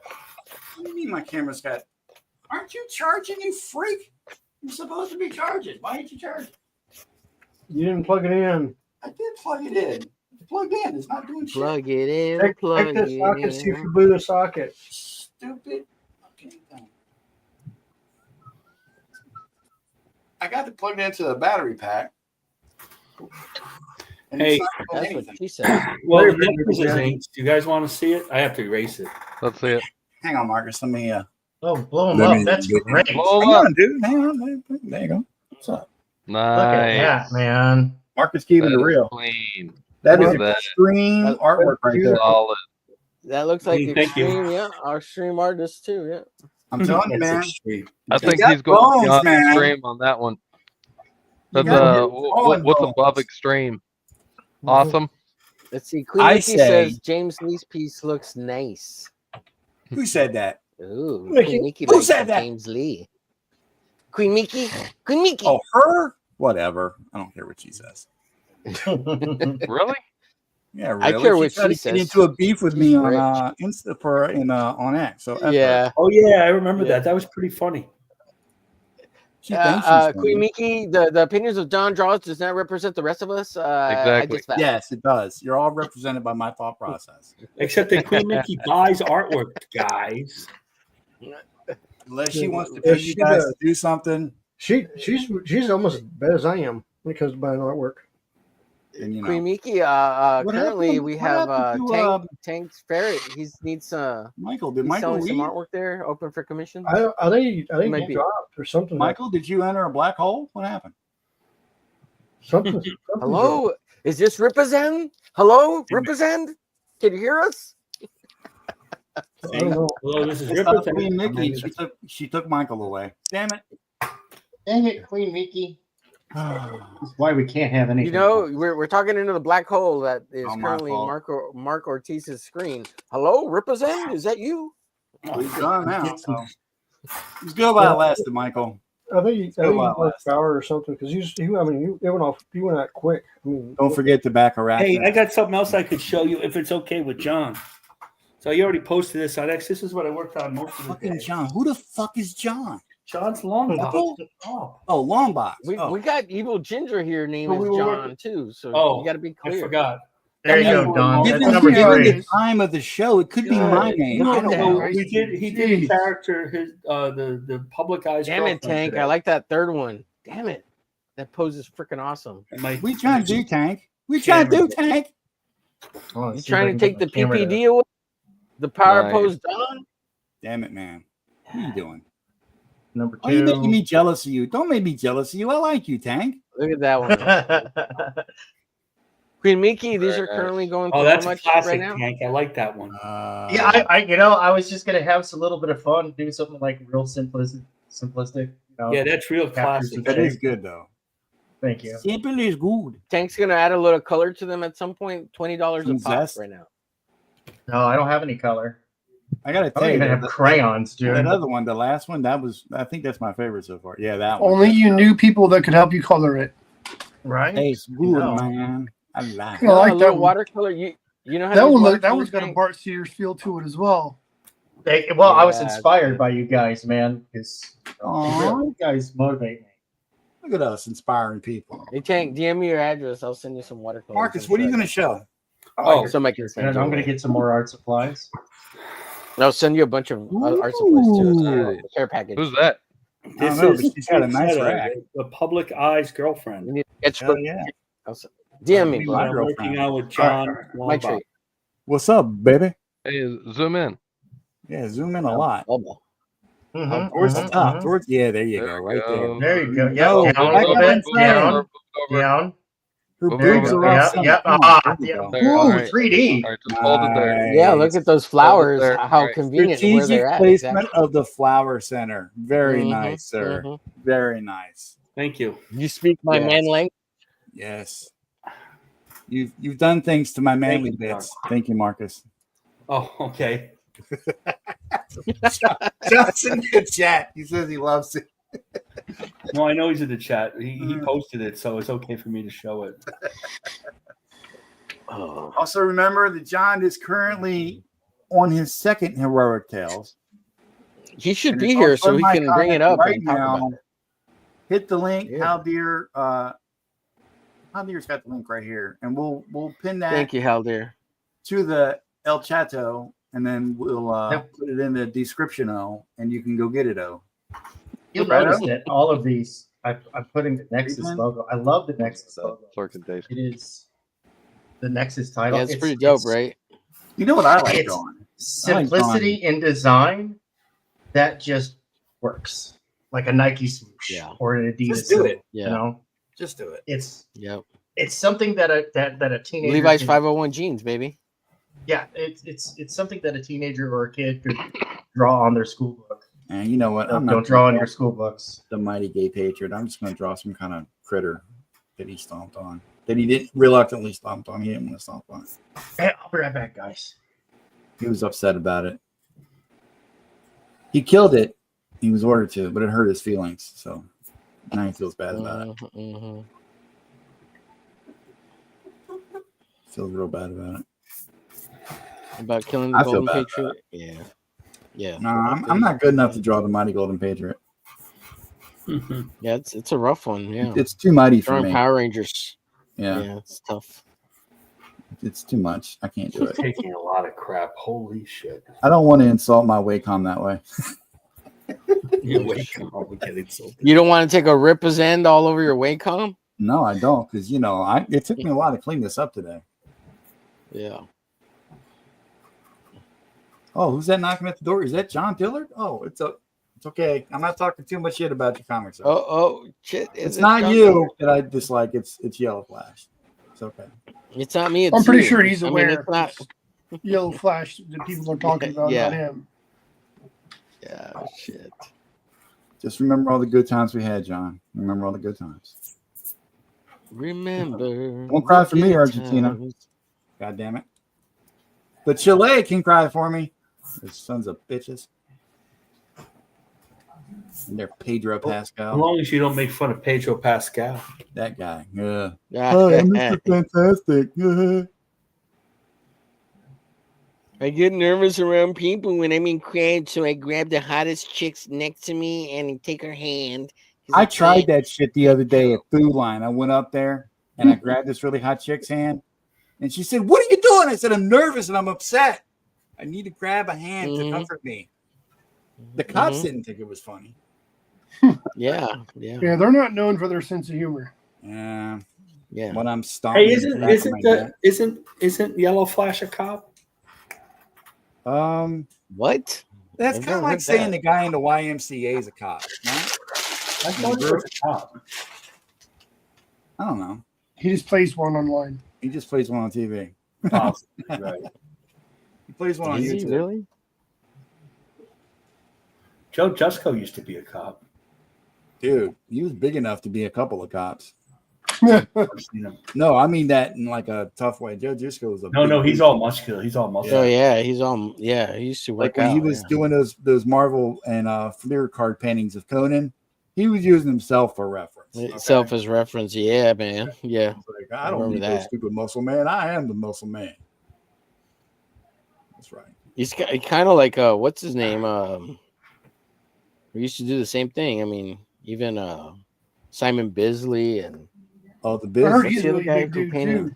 Speaker 9: What do you mean my camera's got? Aren't you charging, you freak? You're supposed to be charging. Why didn't you charge?
Speaker 6: You didn't plug it in.
Speaker 9: I did plug it in. It's plugged in. It's not doing shit.
Speaker 3: plug it in,
Speaker 6: Take
Speaker 3: plug
Speaker 6: the
Speaker 3: it
Speaker 6: socket, see if
Speaker 3: in.
Speaker 6: you boot a socket.
Speaker 9: Stupid. Okay, thing. I got it plugged into the battery pack. And
Speaker 5: Hey,
Speaker 9: it's not doing
Speaker 3: That's what
Speaker 9: anything.
Speaker 3: she said.
Speaker 5: Well,
Speaker 6: Very
Speaker 5: the
Speaker 6: good,
Speaker 5: Nexus is
Speaker 6: yeah.
Speaker 5: inked. Do you guys want to see it? I have to erase it.
Speaker 2: Let's see it.
Speaker 9: Hang on, Marcus. Let me.
Speaker 11: Oh, blow him
Speaker 9: Let
Speaker 11: up.
Speaker 9: me
Speaker 11: That's
Speaker 9: get-
Speaker 11: great.
Speaker 2: Blow
Speaker 9: Hang
Speaker 2: him up.
Speaker 9: on, dude. Hang on. There you go. What's up?
Speaker 11: Look at
Speaker 2: Nice.
Speaker 11: that, man.
Speaker 9: Marcus keeping
Speaker 2: That
Speaker 9: it
Speaker 2: is
Speaker 9: real.
Speaker 2: clean.
Speaker 9: That
Speaker 2: Look
Speaker 9: is
Speaker 2: at that.
Speaker 9: extreme
Speaker 3: That-
Speaker 9: artwork right there.
Speaker 2: Solid.
Speaker 3: That looks like
Speaker 5: Hey, thank you.
Speaker 3: extreme, yeah. Our stream artist too, yeah.
Speaker 9: I'm telling you,
Speaker 5: That's
Speaker 9: man.
Speaker 5: extreme.
Speaker 2: I think
Speaker 9: got
Speaker 2: he's going
Speaker 9: bones,
Speaker 2: beyond
Speaker 9: man.
Speaker 2: extreme on that one.
Speaker 9: You
Speaker 2: That's
Speaker 9: gotta get bone
Speaker 2: what's
Speaker 9: bones.
Speaker 2: above extreme? Awesome.
Speaker 3: Let's see. Queen
Speaker 9: I
Speaker 3: Mickey
Speaker 9: say-
Speaker 3: says James Lee's piece looks nice.
Speaker 9: Who said that?
Speaker 3: Ooh,
Speaker 6: Mickey.
Speaker 3: Queen Mickey
Speaker 9: Who
Speaker 3: likes
Speaker 9: said that?
Speaker 3: James Lee. Queen Mickey. Queen Mickey.
Speaker 9: Oh, her? Whatever. I don't care what she says.
Speaker 2: Really?
Speaker 9: Yeah, really.
Speaker 3: I care what
Speaker 9: tried
Speaker 3: she
Speaker 9: to
Speaker 3: says.
Speaker 9: get into a beef with me
Speaker 3: She's
Speaker 9: on
Speaker 3: rich.
Speaker 9: on X. So F her.
Speaker 3: Yeah.
Speaker 5: Oh yeah, I remember
Speaker 3: Yeah.
Speaker 5: that. That was pretty funny.
Speaker 9: She thinks she's
Speaker 3: Queen
Speaker 9: funny.
Speaker 3: Mickey, the opinions of John Draws does not represent the rest of us. I
Speaker 2: Exactly.
Speaker 3: just found.
Speaker 9: Yes, it does. You're all represented by my thought process.
Speaker 5: Except that Queen Mickey buys artwork, guys.
Speaker 9: Unless she wants to
Speaker 6: Yeah,
Speaker 9: pay
Speaker 6: she
Speaker 9: you guys
Speaker 6: does.
Speaker 9: to do something,
Speaker 6: She's almost as bad as I am when it comes to buying artwork.
Speaker 9: then you know.
Speaker 3: Queen Mickey,
Speaker 9: What
Speaker 3: currently
Speaker 9: happened-
Speaker 3: we
Speaker 9: what
Speaker 3: have
Speaker 9: happened to,
Speaker 3: Tank Ferret. He needs
Speaker 9: Michael, did
Speaker 3: he's
Speaker 9: Michael
Speaker 3: selling some
Speaker 9: leave?
Speaker 3: artwork there, open for commission.
Speaker 6: I think
Speaker 3: Might
Speaker 6: he
Speaker 3: be.
Speaker 6: dropped or something.
Speaker 9: Michael, did you enter a black hole? What happened?
Speaker 6: Something.
Speaker 3: Hello, is this Ripazen? Hello, Ripazen? Can you hear us?
Speaker 6: I don't know.
Speaker 5: Hello, this is
Speaker 9: It's not
Speaker 5: Ripper.
Speaker 9: Queen Mickey. She took Michael away. Damn it.
Speaker 11: Dang it, Queen Mickey. That's why we can't have anything.
Speaker 3: You know, we're talking into the black hole that is
Speaker 9: Oh, my
Speaker 3: currently
Speaker 9: fault.
Speaker 3: Mark Ortiz's screen. Hello, Ripazen? Is that you?
Speaker 9: He's gone now. So. He's good while it lasted, Michael.
Speaker 6: I think he
Speaker 9: Still
Speaker 6: lost
Speaker 9: last.
Speaker 6: power or something because it went off. He went out quick. I mean,
Speaker 9: Don't forget the back of
Speaker 5: Hey, I got something else I could show you if it's okay with John. So you already posted this on X. This is what I worked on most of the
Speaker 9: fucking
Speaker 5: day.
Speaker 9: John. Who the fuck is John?
Speaker 5: John's long
Speaker 9: Double?
Speaker 5: Oh,
Speaker 9: Oh, Longbox.
Speaker 3: We
Speaker 9: Oh.
Speaker 3: got Evil Ginger here named
Speaker 5: But we
Speaker 3: as
Speaker 5: were
Speaker 3: John
Speaker 5: working-
Speaker 3: too, so
Speaker 5: Oh,
Speaker 3: you got to be
Speaker 5: I
Speaker 3: clear.
Speaker 5: forgot.
Speaker 11: There you
Speaker 1: I
Speaker 11: go,
Speaker 1: mean,
Speaker 11: Don.
Speaker 1: given,
Speaker 11: That's number
Speaker 1: given the
Speaker 11: 3.
Speaker 1: time of the show, it could be my
Speaker 3: God,
Speaker 1: name.
Speaker 3: look
Speaker 1: I
Speaker 3: at
Speaker 1: don't
Speaker 3: that.
Speaker 1: know.
Speaker 5: So he did a
Speaker 7: Jeez.
Speaker 5: character, his the public eyes.
Speaker 3: Damn it,
Speaker 5: girlfriend
Speaker 3: Tank.
Speaker 5: today.
Speaker 3: I like that third one. Damn it. That pose is freaking awesome.
Speaker 1: We trying to do Tank. We trying to do Tank.
Speaker 3: You trying to take the PPD away? The power pose done?
Speaker 1: Damn it, man. What are you doing?
Speaker 11: Number 2.
Speaker 1: Oh, you're making me jealous of you. Don't make me jealous of you. I like you, Tank.
Speaker 3: Look at that one. Queen Miki, these are currently going for
Speaker 5: Oh, that's
Speaker 3: how
Speaker 5: a
Speaker 3: much
Speaker 5: classic,
Speaker 3: right now?
Speaker 5: Tank. I like that one.
Speaker 11: Yeah, I was just gonna have a little bit of fun, do something like real simplistic.
Speaker 5: Yeah, that's real
Speaker 11: capture
Speaker 5: classic.
Speaker 11: some
Speaker 1: That
Speaker 11: shape.
Speaker 1: is good, though.
Speaker 11: Thank you.
Speaker 1: Simple is good.
Speaker 3: Tank's gonna add a little color to them at some point. $20 a
Speaker 1: Some
Speaker 3: pop
Speaker 1: zest.
Speaker 3: right now.
Speaker 11: No, I don't have any color.
Speaker 1: I gotta
Speaker 11: I
Speaker 1: tell
Speaker 11: don't
Speaker 1: you,
Speaker 11: even have crayons, dude.
Speaker 1: that other one, the last one, I think that's my favorite so far. Yeah, that one.
Speaker 7: Only you knew people that could help you color it.
Speaker 11: Right?
Speaker 1: Tastes good,
Speaker 11: No.
Speaker 1: man. I like
Speaker 7: I
Speaker 1: it.
Speaker 7: like
Speaker 3: a
Speaker 7: that
Speaker 3: little
Speaker 7: one.
Speaker 3: watercolor. You know how
Speaker 7: That
Speaker 3: to use
Speaker 7: one
Speaker 3: watercolor,
Speaker 7: that one's got a
Speaker 3: Tank?
Speaker 7: Bart Sears feel to it as well.
Speaker 11: Well, I was
Speaker 3: Yeah,
Speaker 11: inspired by you guys, man, because
Speaker 1: Aw.
Speaker 11: you guys motivate me.
Speaker 1: Look at us inspiring people.
Speaker 3: Hey Tank, DM me your address. I'll send you some watercolors.
Speaker 1: Marcus, what are you going to show?
Speaker 5: Oh,
Speaker 3: somebody can send
Speaker 11: And
Speaker 3: you
Speaker 11: I'm gonna
Speaker 3: away.
Speaker 11: get some more art supplies.
Speaker 3: I'll send you a bunch of art supplies too.
Speaker 2: Nice.
Speaker 3: A care package.
Speaker 2: Who's that?
Speaker 1: I don't
Speaker 5: This
Speaker 1: know,
Speaker 5: is
Speaker 1: but she's got a nice
Speaker 5: Rosetta,
Speaker 1: rack.
Speaker 5: the public eyes girlfriend.
Speaker 3: You need to get
Speaker 1: Hell yeah.
Speaker 3: DM me,
Speaker 1: My
Speaker 5: I'm
Speaker 3: bro.
Speaker 5: working
Speaker 1: girlfriend.
Speaker 5: out with John.
Speaker 3: My
Speaker 5: Wambach.
Speaker 3: treat.
Speaker 1: What's up, baby?
Speaker 2: Hey, zoom in.
Speaker 1: Yeah, zoom in a lot.
Speaker 3: Bubba.
Speaker 11: Mhm,
Speaker 1: Towards the
Speaker 11: mhm,
Speaker 1: top.
Speaker 11: mhm.
Speaker 1: Towards there you
Speaker 2: There
Speaker 1: go.
Speaker 2: we
Speaker 1: Right
Speaker 2: go.
Speaker 11: There you go.
Speaker 1: No,
Speaker 11: Yeah, down a
Speaker 1: like
Speaker 11: little
Speaker 1: I've
Speaker 11: bit.
Speaker 1: been saying,
Speaker 11: Down.
Speaker 1: her
Speaker 2: Move
Speaker 11: There you
Speaker 1: boobs
Speaker 11: go.
Speaker 1: are off
Speaker 11: Yeah,
Speaker 1: center.
Speaker 11: yeah.
Speaker 1: Come on,
Speaker 11: Ah,
Speaker 1: there we
Speaker 11: yeah.
Speaker 1: go.
Speaker 2: There,
Speaker 11: Ooh,
Speaker 2: all right.
Speaker 11: 3D.
Speaker 2: All right, just hold it there.
Speaker 3: Yeah, look at those flowers.
Speaker 2: there.
Speaker 3: How
Speaker 2: Alright.
Speaker 3: convenient where
Speaker 1: Strategic
Speaker 3: they're at.
Speaker 1: placement
Speaker 3: Exactly.
Speaker 1: of the flower center. Very
Speaker 3: Mhm,
Speaker 1: nice, sir.
Speaker 3: mhm.
Speaker 1: Very nice.
Speaker 5: Thank you.
Speaker 3: You speak my
Speaker 1: Yes.
Speaker 3: man language.
Speaker 1: Yes. You've done things to my manly
Speaker 5: you,
Speaker 1: bits. Thank you, Marcus.
Speaker 5: Oh, okay.
Speaker 1: Johnson in the chat. He says he loves it.
Speaker 5: No, I know he's in the chat. He posted it, so it's okay for me to show it.
Speaker 3: Oh.
Speaker 1: Also, remember that John is currently on his second Heroic Tales.
Speaker 3: He should
Speaker 1: And
Speaker 3: be
Speaker 1: it's
Speaker 3: here
Speaker 1: also
Speaker 3: so
Speaker 1: in
Speaker 3: he
Speaker 1: my
Speaker 3: can bring it
Speaker 1: comments
Speaker 3: up
Speaker 1: right
Speaker 3: and talk
Speaker 1: now.
Speaker 3: about it.
Speaker 1: Hit the link.
Speaker 3: Yeah.
Speaker 1: How Dear got the link right here, and we'll pin that
Speaker 3: Thank you, Haldir.
Speaker 1: to the El Chato, and then we'll
Speaker 11: Yep.
Speaker 1: put it in the description, and you can go get it.
Speaker 11: You'll
Speaker 1: Right
Speaker 11: notice
Speaker 1: on.
Speaker 11: that all of these, I'm putting the Nexus
Speaker 1: Ethan?
Speaker 11: logo. I love the Nexus logo.
Speaker 2: Flirtation.
Speaker 11: It is the Nexus title.
Speaker 3: Yeah, it's pretty dope, right?
Speaker 1: You know what I like,
Speaker 11: It's
Speaker 1: John?
Speaker 11: simplicity in design that just works, like a Nike swoosh
Speaker 3: Yeah.
Speaker 11: or an Adidas.
Speaker 1: Just do it.
Speaker 3: Yeah.
Speaker 11: You know,
Speaker 1: Just do it.
Speaker 11: it's
Speaker 3: Yep.
Speaker 11: something that a teenager.
Speaker 3: Levi's
Speaker 11: can-
Speaker 3: 501 jeans, baby.
Speaker 11: Yeah, it's something that a teenager or a kid could draw on their school book.
Speaker 1: And you know what?
Speaker 11: Don't
Speaker 1: not
Speaker 11: draw on
Speaker 1: gonna
Speaker 11: your school books.
Speaker 1: the mighty gay patriot. I'm just going to draw some kind of critter that he stomped on. That he didn't reluctantly stomped on. He didn't want to stomp on.
Speaker 11: Hey, I'll be right back, guys.
Speaker 1: He was upset about it. He killed it. He was ordered to, but it hurt his feelings. So now he feels bad about it.
Speaker 3: Mhm.
Speaker 1: Feels real bad about it.
Speaker 3: About killing the
Speaker 1: I feel
Speaker 3: Golden
Speaker 1: bad about
Speaker 3: Patriot. Yeah. Yeah.
Speaker 1: No, I'm not good enough to draw the mighty golden patriot.
Speaker 3: Yeah, it's a rough one. Yeah.
Speaker 1: It's too mighty for
Speaker 3: Drawing
Speaker 1: me.
Speaker 3: Power Rangers.
Speaker 1: Yeah,
Speaker 3: Yeah, it's tough.
Speaker 1: it's too much. I can't do it.
Speaker 5: Taking a lot of crap. Holy shit.
Speaker 1: I don't want to insult my Wacom that way.
Speaker 3: You don't want to take a Ripper's end all over your Wacom?
Speaker 1: No, I don't, because it took me a while to clean this up today.
Speaker 3: Yeah.
Speaker 1: Oh, who's that knocking at the door? Is that John Dillard? Oh, it's okay. I'm not talking too much shit about your comics.
Speaker 3: Oh shit!
Speaker 1: It's not you that I dislike. It's Yellow Flash. It's okay.
Speaker 3: It's not me. It's
Speaker 7: I'm pretty
Speaker 3: you.
Speaker 7: sure he's
Speaker 3: I mean,
Speaker 7: aware.
Speaker 3: it's not.
Speaker 7: Yellow Flash that people are talking about,
Speaker 3: Yeah.
Speaker 7: not him.
Speaker 3: Yeah. Shit.
Speaker 1: Just remember all the good times we had, John. Remember all the good times.
Speaker 3: Remember.
Speaker 1: Don't cry for me,
Speaker 3: good
Speaker 1: Argentina.
Speaker 3: times.
Speaker 1: God damn it. But Chile can cry for me. Those sons of bitches. And they're Pedro
Speaker 5: As
Speaker 1: Pascal.
Speaker 5: long as you don't make fun of Pedro Pascal.
Speaker 1: That guy. Yeah.
Speaker 3: Yeah.
Speaker 1: Hi, I'm Mr. Fantastic.
Speaker 3: I get nervous around people when I'm in crowd, so I grab the hottest chicks next to me and take her hand.
Speaker 1: I tried that shit the other day at Food Line. I went up there and I grabbed this really hot chick's hand.
Speaker 9: And she said, "What are you doing?" I said, "I'm nervous and I'm upset. I need to grab a hand to
Speaker 3: Mhm.
Speaker 9: comfort me." The cops
Speaker 3: Mhm.
Speaker 9: didn't think it was funny.
Speaker 3: Yeah.
Speaker 7: Yeah, they're not known for their sense of humor.
Speaker 9: Yeah.
Speaker 3: Yeah.
Speaker 9: When I'm stomping
Speaker 5: Hey,
Speaker 9: in the back of my neck.
Speaker 5: isn't Yellow Flash a cop?
Speaker 3: What?
Speaker 9: That's
Speaker 3: I've
Speaker 9: kind of
Speaker 3: never
Speaker 9: like
Speaker 3: heard
Speaker 9: saying
Speaker 3: that.
Speaker 9: the guy in the YMCA is a cop. No?
Speaker 5: I thought he was a cop.
Speaker 9: I don't know.
Speaker 7: He just plays one online.
Speaker 9: He just plays one on TV.
Speaker 5: Possibly, right.
Speaker 9: He plays one on
Speaker 3: Is
Speaker 9: YouTube.
Speaker 3: he really?
Speaker 5: Joe Jusko used to be a cop.
Speaker 9: Dude, he was big enough to be a couple of cops.
Speaker 5: I've seen him.
Speaker 9: No, I mean that in like a tough way. Joe Jusko was a
Speaker 5: No,
Speaker 9: big
Speaker 5: he's
Speaker 9: dude.
Speaker 5: all muscular. He's all muscular.
Speaker 3: Oh yeah, he's on. Yeah, he used to
Speaker 9: Like
Speaker 3: work
Speaker 9: when
Speaker 3: out.
Speaker 9: he was doing those Marvel and Fleer card paintings of Conan, he was using himself for reference. Okay?
Speaker 3: Self as reference. Yeah, man. Yeah.
Speaker 9: He's like, I don't
Speaker 3: remember
Speaker 9: need those
Speaker 3: that.
Speaker 9: stupid muscle man. I am the muscle man. That's right.
Speaker 3: He's kind of like what's his name? We used to do the same thing. I mean, even Simon Bisley and
Speaker 9: Oh, the
Speaker 7: I
Speaker 9: Biz.
Speaker 7: heard
Speaker 3: what's
Speaker 7: he's
Speaker 3: the
Speaker 7: a
Speaker 3: other
Speaker 7: really
Speaker 3: guy
Speaker 7: big
Speaker 3: who
Speaker 7: dude
Speaker 3: painted?
Speaker 7: too.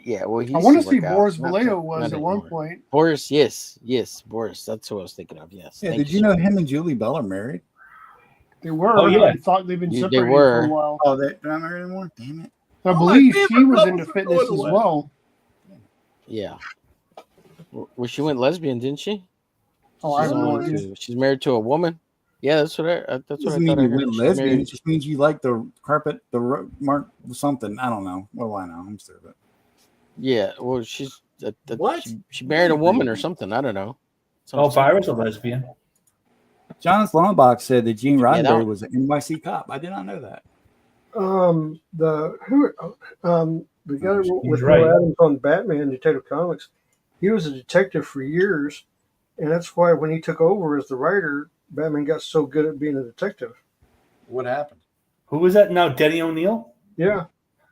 Speaker 3: Yeah, well, he
Speaker 7: I
Speaker 3: used
Speaker 7: want to
Speaker 3: to
Speaker 7: see
Speaker 3: work out.
Speaker 7: Boris
Speaker 3: Not
Speaker 7: Vallejo was at one
Speaker 3: anymore.
Speaker 7: point.
Speaker 3: Boris, yes, Boris. That's what I was thinking of. Yes.
Speaker 9: Yeah,
Speaker 3: Thank
Speaker 9: did you know him and Julie Bell are married?
Speaker 7: They were.
Speaker 5: Oh, yeah.
Speaker 7: I thought they've been
Speaker 3: They
Speaker 7: separated for
Speaker 3: were.
Speaker 7: a while.
Speaker 9: Oh, they're not married anymore? Damn it.
Speaker 7: I
Speaker 9: Oh, my
Speaker 7: believe she
Speaker 9: favorite
Speaker 7: was
Speaker 9: couples
Speaker 7: into
Speaker 9: are
Speaker 7: fitness
Speaker 9: going
Speaker 7: as
Speaker 9: away.
Speaker 7: well.
Speaker 3: Yeah. Well, she went lesbian, didn't she?
Speaker 7: Oh, I
Speaker 3: She's
Speaker 7: have no
Speaker 3: on
Speaker 7: idea.
Speaker 3: to. She's married to a woman. Yeah, that's what I. That's what I
Speaker 9: Doesn't mean
Speaker 3: thought I
Speaker 9: you
Speaker 3: heard.
Speaker 9: went
Speaker 3: She's
Speaker 9: lesbian.
Speaker 3: married-
Speaker 9: It just means you like the carpet, mark, something. I don't know. What do I know? I'm stupid.
Speaker 3: Yeah. Well, she's.
Speaker 9: What?
Speaker 3: She married a woman or something. I don't know.
Speaker 5: Oh, Byron's a lesbian.
Speaker 9: John Slombach said that Gene
Speaker 3: Yeah, that
Speaker 9: Roddenberry
Speaker 3: one-
Speaker 9: was an NYC cop. I did not know that.
Speaker 6: The guy with
Speaker 5: He's
Speaker 6: Neil
Speaker 5: right.
Speaker 6: Adams on Batman Detective Comics, he was a detective for years, and that's why when he took over as the writer, Batman got so good at being a detective.
Speaker 9: What happened?
Speaker 5: Who was that? No, Denny O'Neil?
Speaker 6: Yeah,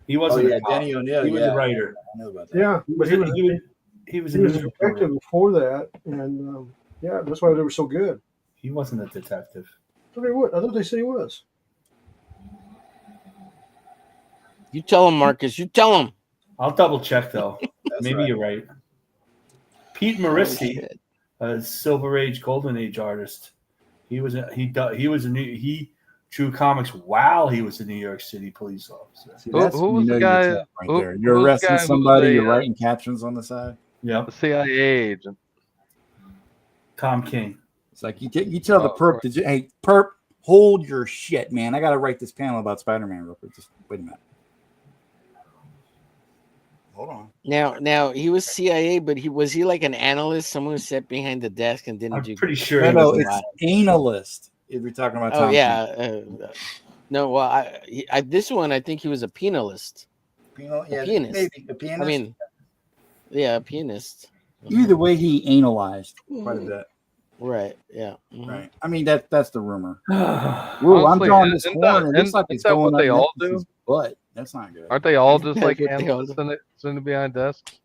Speaker 5: He wasn't
Speaker 9: Oh, yeah,
Speaker 5: a cop.
Speaker 9: Denny O'Neil,
Speaker 5: He was
Speaker 9: yeah.
Speaker 5: a writer.
Speaker 9: I know about that.
Speaker 6: yeah, but he was
Speaker 5: he was
Speaker 6: a
Speaker 5: a news
Speaker 6: detective
Speaker 5: reporter.
Speaker 6: before that, and yeah, that's why they were so good.
Speaker 5: He wasn't a detective.
Speaker 6: I thought they said he was.
Speaker 3: You tell him, Marcus. You tell him.
Speaker 5: I'll double check though.
Speaker 9: That's
Speaker 5: Maybe
Speaker 9: right.
Speaker 5: you're right. Pete
Speaker 3: Oh,
Speaker 5: Morissi,
Speaker 3: shit.
Speaker 5: a Silver Age, Golden Age artist. He drew comics while he was a New York City police officer.
Speaker 9: See,
Speaker 2: Who
Speaker 9: that's
Speaker 2: was
Speaker 9: when you
Speaker 2: the
Speaker 9: know
Speaker 2: guy-
Speaker 9: you're tough right
Speaker 2: who-
Speaker 9: there. You're
Speaker 2: who's the
Speaker 9: arresting
Speaker 2: guy who
Speaker 9: somebody,
Speaker 2: was
Speaker 9: you're
Speaker 2: a,
Speaker 9: writing captions on the side.
Speaker 5: Yep,
Speaker 2: The CIA agent.
Speaker 5: Tom King.
Speaker 9: It's like you tell the
Speaker 2: Oh,
Speaker 9: perp to hey perp, hold your shit, man. I gotta write this panel about Spider-Man real quick. Just wait a minute. Hold on.
Speaker 3: Now he was CIA, but was he like an analyst? Someone who sat behind the desk and didn't
Speaker 5: I'm
Speaker 3: do.
Speaker 5: pretty sure
Speaker 9: No,
Speaker 5: he
Speaker 9: no,
Speaker 5: was.
Speaker 9: it's analyst. If you're talking about Tom
Speaker 3: Oh yeah. No, well, I this one I think he was a penalist.
Speaker 9: yeah,
Speaker 3: pianist.
Speaker 9: maybe a pianist.
Speaker 3: I mean, yeah, a pianist.
Speaker 9: either way, he analyzed quite a bit.
Speaker 3: Right. Yeah. Mhm.
Speaker 9: Right. I mean that's the rumor. Ooh,
Speaker 2: Honestly,
Speaker 9: I'm drawing this
Speaker 2: isn't
Speaker 9: corner.
Speaker 2: that-
Speaker 9: It looks like
Speaker 2: isn't
Speaker 9: it's
Speaker 2: that
Speaker 9: going
Speaker 2: what
Speaker 9: up
Speaker 2: they all
Speaker 9: Nexus's
Speaker 2: do?
Speaker 9: butt. That's not good.
Speaker 2: Aren't they all just
Speaker 3: That's
Speaker 2: like
Speaker 3: what they all
Speaker 2: analysts sitting behind desks?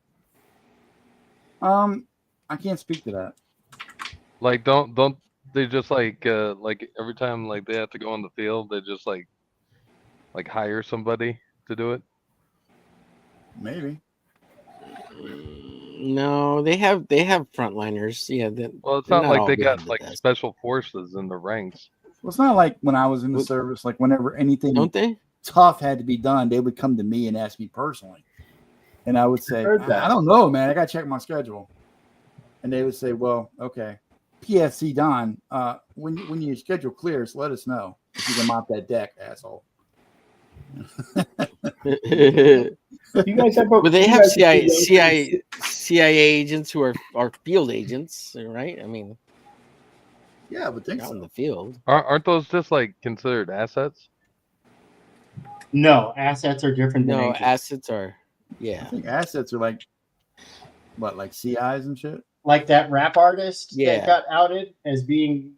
Speaker 9: I can't speak to that.
Speaker 2: Like, don't they just like every time like they have to go on the field, they just like hire somebody to do it?
Speaker 9: Maybe.
Speaker 3: No, they have frontliners. Yeah.
Speaker 2: Well, it's
Speaker 3: they're
Speaker 2: not like
Speaker 3: all
Speaker 2: they
Speaker 3: behind
Speaker 2: got
Speaker 3: the
Speaker 2: like
Speaker 3: desk.
Speaker 2: special forces in the ranks.
Speaker 9: Well, it's not like when I was in the
Speaker 3: Well,
Speaker 9: service. Like whenever anything
Speaker 3: Don't they?
Speaker 9: tough had to be done, they would come to me and ask me personally, and I would say,
Speaker 5: heard that.
Speaker 9: I don't know, man. I got to check my schedule. And they would say, well, okay. PFC Don, when your schedule clears, let us know if you can mop that deck, asshole.
Speaker 5: You guys have,
Speaker 3: But they
Speaker 5: you
Speaker 3: have
Speaker 5: guys have
Speaker 3: CIA agents who are field agents, right? I mean,
Speaker 9: Yeah, I would think
Speaker 3: out in
Speaker 9: so.
Speaker 3: the field.
Speaker 2: Aren't those just like considered assets?
Speaker 11: No, assets are different than
Speaker 3: No,
Speaker 11: agents.
Speaker 3: assets are.
Speaker 9: I
Speaker 3: Yeah.
Speaker 9: think assets are like what, like CIs and shit.
Speaker 11: Like that rap artist
Speaker 3: Yeah.
Speaker 11: that got outed as being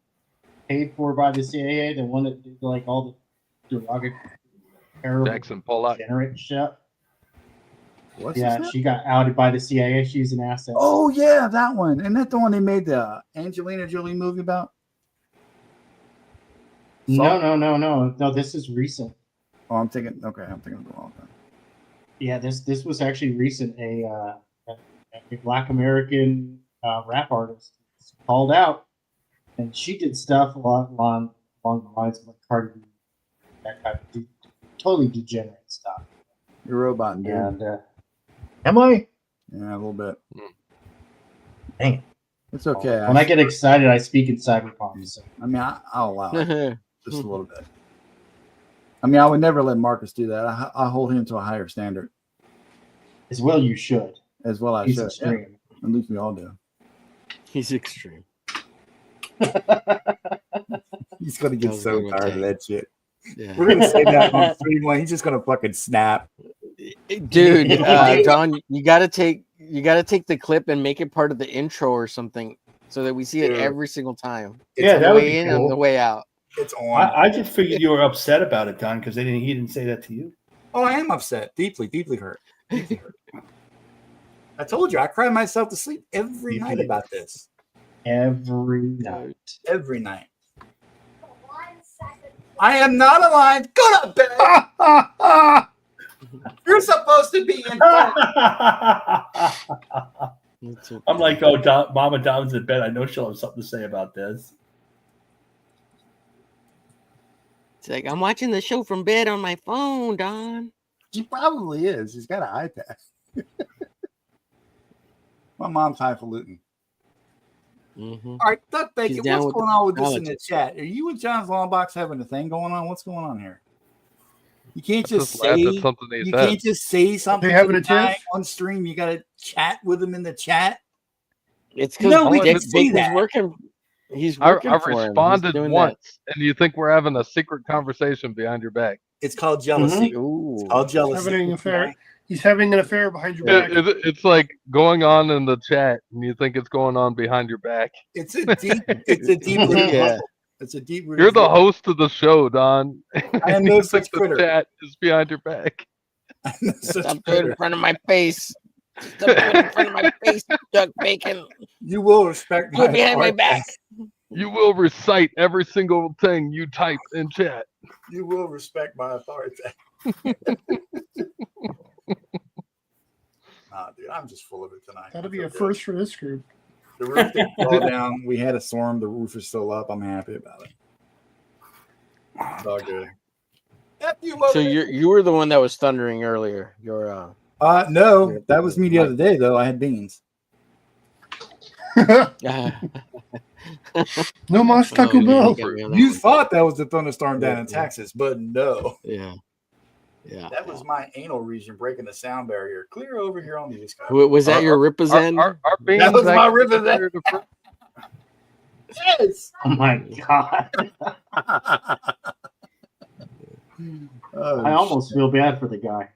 Speaker 11: paid for by the CIA, the one that did like all the derogatory
Speaker 2: Jackson Pollock.
Speaker 11: degenerate shit.
Speaker 9: What's
Speaker 11: Yeah,
Speaker 9: his name?
Speaker 11: she got outed by the CIA. She's an asset.
Speaker 9: Oh yeah, that one. Isn't that the one they made the Angelina Jolie movie about?
Speaker 11: No. This is recent.
Speaker 9: Oh, I'm thinking. Okay, I'm thinking of the wrong thing.
Speaker 11: Yeah, this was actually recent. A Black American rap artist was called out, and she did stuff along the lines of like Cardi B, that kind of totally degenerate stuff.
Speaker 9: You're a robot, dude.
Speaker 11: And am I?
Speaker 9: Yeah, a little bit.
Speaker 11: Dang it.
Speaker 9: It's okay.
Speaker 11: When I get excited, I speak in cyberpunk. So.
Speaker 9: I mean, I'll allow it just a little bit. I mean, I would never let Marcus do that. I hold him to a higher standard.
Speaker 11: As well, you should.
Speaker 9: As well, I
Speaker 11: He's
Speaker 9: should.
Speaker 11: extreme.
Speaker 9: Yeah. At least we all do.
Speaker 3: He's extreme.
Speaker 9: He's gonna get so tired of that shit.
Speaker 3: Yeah.
Speaker 9: We're gonna say that on stream one. He's just gonna fucking snap.
Speaker 3: Dude, Don, you gotta take the clip and make it part of the intro or something, so that we see it every single time.
Speaker 5: Yeah,
Speaker 3: on
Speaker 5: that
Speaker 3: the
Speaker 5: would
Speaker 3: way
Speaker 5: be
Speaker 3: in
Speaker 5: cool.
Speaker 3: and the way out.
Speaker 9: It's on.
Speaker 5: I just figured you were upset about it, Don, because he didn't say that to you.
Speaker 9: Oh, I am upset. Deeply hurt. Deeply hurt. I told you, I cry myself to sleep every night about this.
Speaker 11: Every night.
Speaker 9: Every night. I am not alive. Go to bed. You're supposed to be in bed.
Speaker 5: I'm like, oh, Mama Dom's in bed. I know she'll have something to say about this.
Speaker 3: It's like, I'm watching the show from bed on my phone, Don.
Speaker 9: She probably is. She's got an iPad. My mom's highfalutin.
Speaker 3: Mm-hmm.
Speaker 9: All right, Duck Bacon,
Speaker 3: She's down
Speaker 9: what's
Speaker 3: with
Speaker 9: going on with this in the
Speaker 3: politics.
Speaker 9: chat? Are you and John's Long Box having a thing going on? What's going on here? You can't just
Speaker 2: Just laughed
Speaker 9: say
Speaker 2: at something he
Speaker 9: you
Speaker 2: said.
Speaker 9: can't just say something
Speaker 7: They having
Speaker 9: to
Speaker 7: a
Speaker 9: the guy
Speaker 7: tiff?
Speaker 9: on stream. You got to chat with him in the chat.
Speaker 3: It's
Speaker 9: No, we
Speaker 3: because
Speaker 9: can see
Speaker 3: Dick is
Speaker 9: that.
Speaker 3: working. He's
Speaker 2: I
Speaker 3: working for him. He's
Speaker 2: responded
Speaker 3: doing
Speaker 2: once, and you think we're having a secret conversation behind your back?
Speaker 9: It's called jealousy.
Speaker 3: that. Ooh.
Speaker 9: It's called jealousy.
Speaker 7: Having an affair. He's having an affair behind your back.
Speaker 2: It's like going on in the chat, and you think it's going on behind your back.
Speaker 9: It's a deep rooted
Speaker 3: Yeah.
Speaker 9: muscle. It's a deep rooted.
Speaker 2: You're the host of the show, Don.
Speaker 9: I am
Speaker 2: and
Speaker 9: no
Speaker 2: you
Speaker 9: such
Speaker 2: think the
Speaker 9: critter.
Speaker 2: chat is behind your back.
Speaker 3: Stop doing it in front of my face. Stop doing it in front of my face, Duck Bacon.
Speaker 9: You will respect
Speaker 3: Do it
Speaker 9: my
Speaker 3: behind my
Speaker 9: authority.
Speaker 3: back.
Speaker 2: You will recite every single thing you type in chat.
Speaker 9: You will respect my authority. Nah, dude, I'm just full of it tonight.
Speaker 7: That'll be a first for this group.
Speaker 9: The roof didn't fall down. We had a storm. The roof is still up. I'm happy about it. It's all good. F you,
Speaker 3: So you were the one that was thundering earlier. Your
Speaker 9: no, that was me the other day though. I had beans.
Speaker 7: No más Taco Bell.
Speaker 9: You thought that was the thunderstorm down in Texas, but no.
Speaker 3: Yeah.
Speaker 9: That was my anal region breaking the sound barrier. Clear over here on the East Coast.
Speaker 3: Was that your Rippa's end?
Speaker 2: Our beans
Speaker 9: That was my
Speaker 2: actually
Speaker 9: Rippa's end.
Speaker 2: considered a fruit.
Speaker 9: Yes.
Speaker 11: Oh my god.
Speaker 9: Oh,
Speaker 11: I almost feel bad for the guy.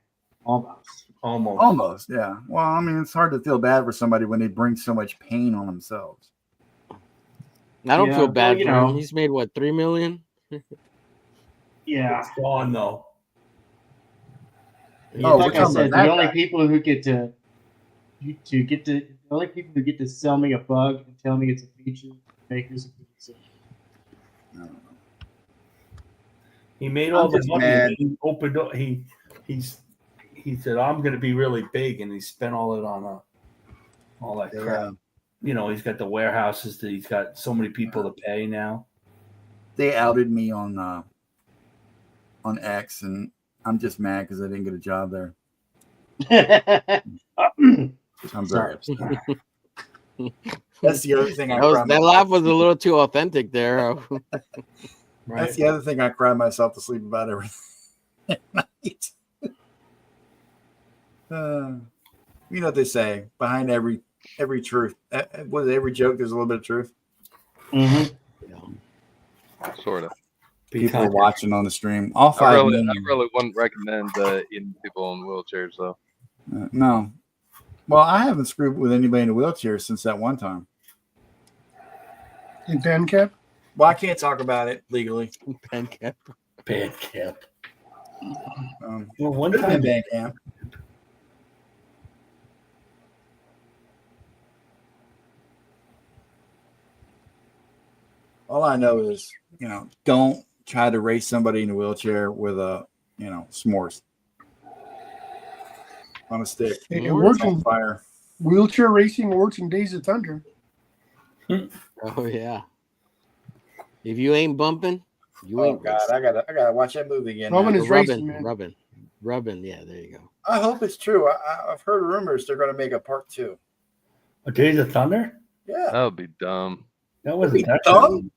Speaker 9: Almost, yeah. Well, I mean, it's hard to feel bad for somebody when they bring so much pain on themselves.
Speaker 3: I don't
Speaker 11: Yeah,
Speaker 3: feel bad
Speaker 11: well, you
Speaker 3: for
Speaker 11: know.
Speaker 3: him. He's made what, $3 million?
Speaker 11: Yeah.
Speaker 5: It's gone though.
Speaker 9: Oh,
Speaker 11: Like
Speaker 9: we're
Speaker 11: I
Speaker 9: talking
Speaker 11: said,
Speaker 9: about
Speaker 11: the
Speaker 9: that
Speaker 11: only
Speaker 9: guy.
Speaker 11: people who get to the only people who get to sell me a bug and tell me it's a feature makers of pizza.
Speaker 5: He made all
Speaker 9: I'm
Speaker 5: the
Speaker 9: just
Speaker 5: money.
Speaker 9: mad.
Speaker 5: And he opened up. He said, "I'm going to be really big," and he spent all it on all that crap. You know, he's got the warehouses that he's got so many people to pay now.
Speaker 9: They outed me on X, and I'm just mad because I didn't get a job there. I'm very upset. That's the other thing I cry
Speaker 3: That laugh was a little too authentic there.
Speaker 9: That's the other thing I cry myself to sleep about every night. You know what they say, behind every truth, every joke, there's a little bit of truth.
Speaker 11: Mm-hmm.
Speaker 2: Sort of.
Speaker 9: People are watching on the stream. All
Speaker 2: I
Speaker 9: 5
Speaker 2: really
Speaker 9: million.
Speaker 2: wouldn't recommend eating people in wheelchairs, though.
Speaker 9: No. Well, I haven't screwed with anybody in a wheelchair since that one time.
Speaker 7: In Bandcamp?
Speaker 9: Well, I can't talk about it legally.
Speaker 3: Bandcamp.
Speaker 5: Well, one
Speaker 9: could have
Speaker 5: time,
Speaker 9: been Bandcamp. All I know is, don't try to race somebody in a wheelchair with s'mores. on a stick.
Speaker 7: It
Speaker 3: More
Speaker 7: works
Speaker 9: On
Speaker 7: in
Speaker 9: fire.
Speaker 7: wheelchair racing. Works in Days of Thunder.
Speaker 3: Oh yeah. If you ain't bumping, you
Speaker 9: Oh
Speaker 3: ain't
Speaker 9: God,
Speaker 3: racing.
Speaker 9: I gotta watch that movie again.
Speaker 7: Rubbing
Speaker 9: now.
Speaker 7: is racing, man.
Speaker 3: Rubbing. Yeah, there you go.
Speaker 9: I hope it's true. I've heard rumors they're going to make a part 2.
Speaker 5: A Days of Thunder?
Speaker 9: Yeah.
Speaker 2: That would be dumb.
Speaker 5: That wasn't that
Speaker 9: dumb.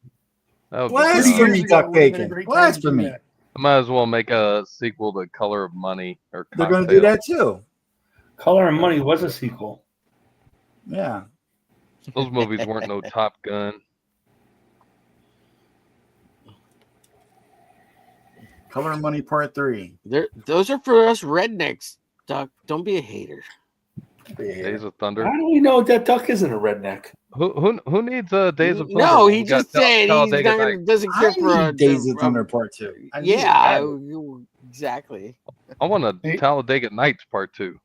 Speaker 2: That would be
Speaker 9: Blasphemy,
Speaker 2: dumb.
Speaker 7: Years ago,
Speaker 9: Duck
Speaker 7: it would have been a
Speaker 9: Bacon.
Speaker 7: great time to do
Speaker 9: Blasphemy.
Speaker 7: that.
Speaker 2: I might as well make a sequel to Color of Money or
Speaker 9: They're
Speaker 2: Cocktail.
Speaker 9: going to do that too.
Speaker 5: Color and Money was a sequel.
Speaker 9: Yeah.
Speaker 2: Those movies weren't no Top Gun.
Speaker 9: Color and Money Part 3.
Speaker 3: Those are for us rednecks, Doc. Don't be a hater.
Speaker 2: Days of Thunder.
Speaker 5: How do we know that Duck isn't a redneck?
Speaker 2: Who needs Days of Thunder?
Speaker 3: No,
Speaker 2: when
Speaker 3: he
Speaker 2: we got
Speaker 3: just said he's
Speaker 2: Talladega
Speaker 3: not,
Speaker 2: Nights?
Speaker 3: doesn't care
Speaker 9: I
Speaker 3: for a
Speaker 9: need Days of Thunder Part 2. I need
Speaker 3: Yeah,
Speaker 9: it.
Speaker 3: exactly.
Speaker 2: I want a Talladega Nights Part 2.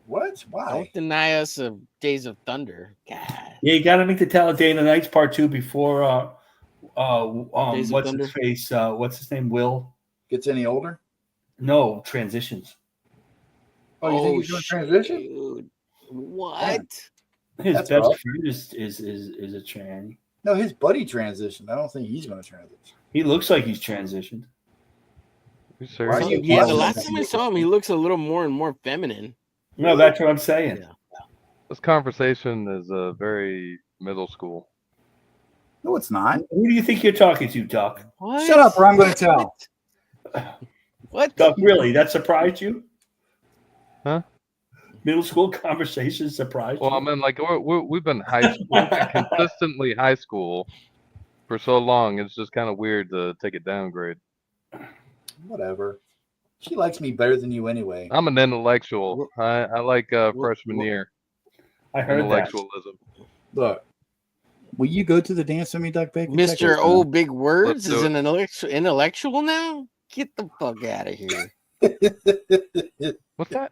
Speaker 9: What? Why?
Speaker 3: Don't deny us of Days of Thunder. God.
Speaker 5: Yeah, you got to make the Talladega Nights Part 2 before
Speaker 3: Days of
Speaker 5: what's
Speaker 3: Thunder?
Speaker 5: his face? What's his name? Will?
Speaker 9: Gets any older?
Speaker 5: No, transitions.
Speaker 9: Oh, you think he's going to transition?
Speaker 3: Dude. What?
Speaker 5: His
Speaker 9: That's
Speaker 5: best
Speaker 9: rough.
Speaker 5: friend is a trans.
Speaker 9: No, his buddy transitioned. I don't think he's going to transition.
Speaker 5: He looks like he's transitioned.
Speaker 2: You
Speaker 9: Why
Speaker 2: serious?
Speaker 9: are you
Speaker 3: Yeah, the
Speaker 9: blushing?
Speaker 3: last time I saw him, he looks a little more and more feminine.
Speaker 5: No, that's what I'm saying.
Speaker 3: Yeah.
Speaker 2: This conversation is very middle school.
Speaker 9: No, it's not.
Speaker 5: Who do you think you're talking to, Duck?
Speaker 3: What?
Speaker 9: Shut up or I'm going to tell.
Speaker 3: What?
Speaker 5: Duck, really? That surprised you?
Speaker 2: Huh?
Speaker 5: Middle school conversation surprised
Speaker 2: Well,
Speaker 5: you?
Speaker 2: I mean, like we've been consistently high school for so long. It's just kind of weird to take a downgrade.
Speaker 9: Whatever. She likes me better than you anyway.
Speaker 2: I'm an intellectual. I like freshman year
Speaker 5: I heard that.
Speaker 2: intellectualism.
Speaker 9: Look, will you go to the dance with me, Duck Bacon?
Speaker 3: Mr. O Big Words
Speaker 2: do
Speaker 3: is
Speaker 2: it.
Speaker 3: an intellectual now? Get the fuck out of here.
Speaker 2: What's that?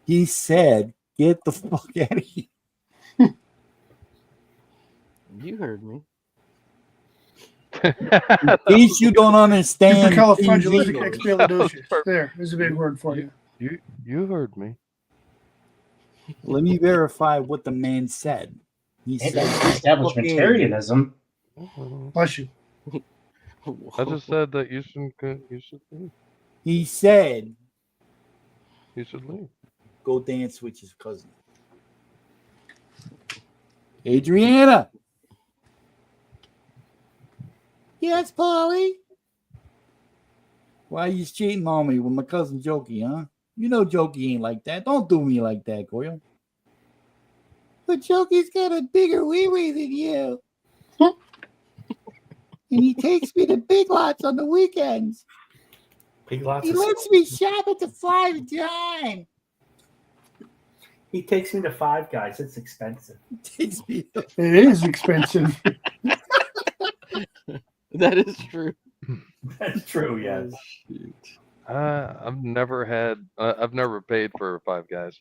Speaker 9: He said, "Get the fuck out of here."
Speaker 3: You heard me.
Speaker 9: In case you don't understand,
Speaker 7: Supercalifragilisticexpialidocious. There, there's a big word for you.
Speaker 2: You heard me.
Speaker 9: let me verify what the man said. He
Speaker 11: Hey,
Speaker 9: said,
Speaker 11: that's establishmentarianism.
Speaker 7: Bless you.
Speaker 2: I just said that you should leave.
Speaker 9: He said,
Speaker 2: You should leave.
Speaker 9: "Go dance with his cousin, Adriana." Yes, Polly. Why you cheating on me with my cousin Jokey, huh? You know Jokey ain't like that. Don't do me like that, Goyle. But Jokey's got a bigger wee-wee than you. And he takes me to Big Lots on the weekends.
Speaker 5: Big Lots
Speaker 9: He
Speaker 5: of
Speaker 9: lets me shop at the Five Dime.
Speaker 5: He takes me to Five Guys. It's expensive.
Speaker 9: Takes me to-
Speaker 7: It is expensive.
Speaker 3: That is true.
Speaker 5: That's true, yes.
Speaker 2: I've never paid for Five Guys.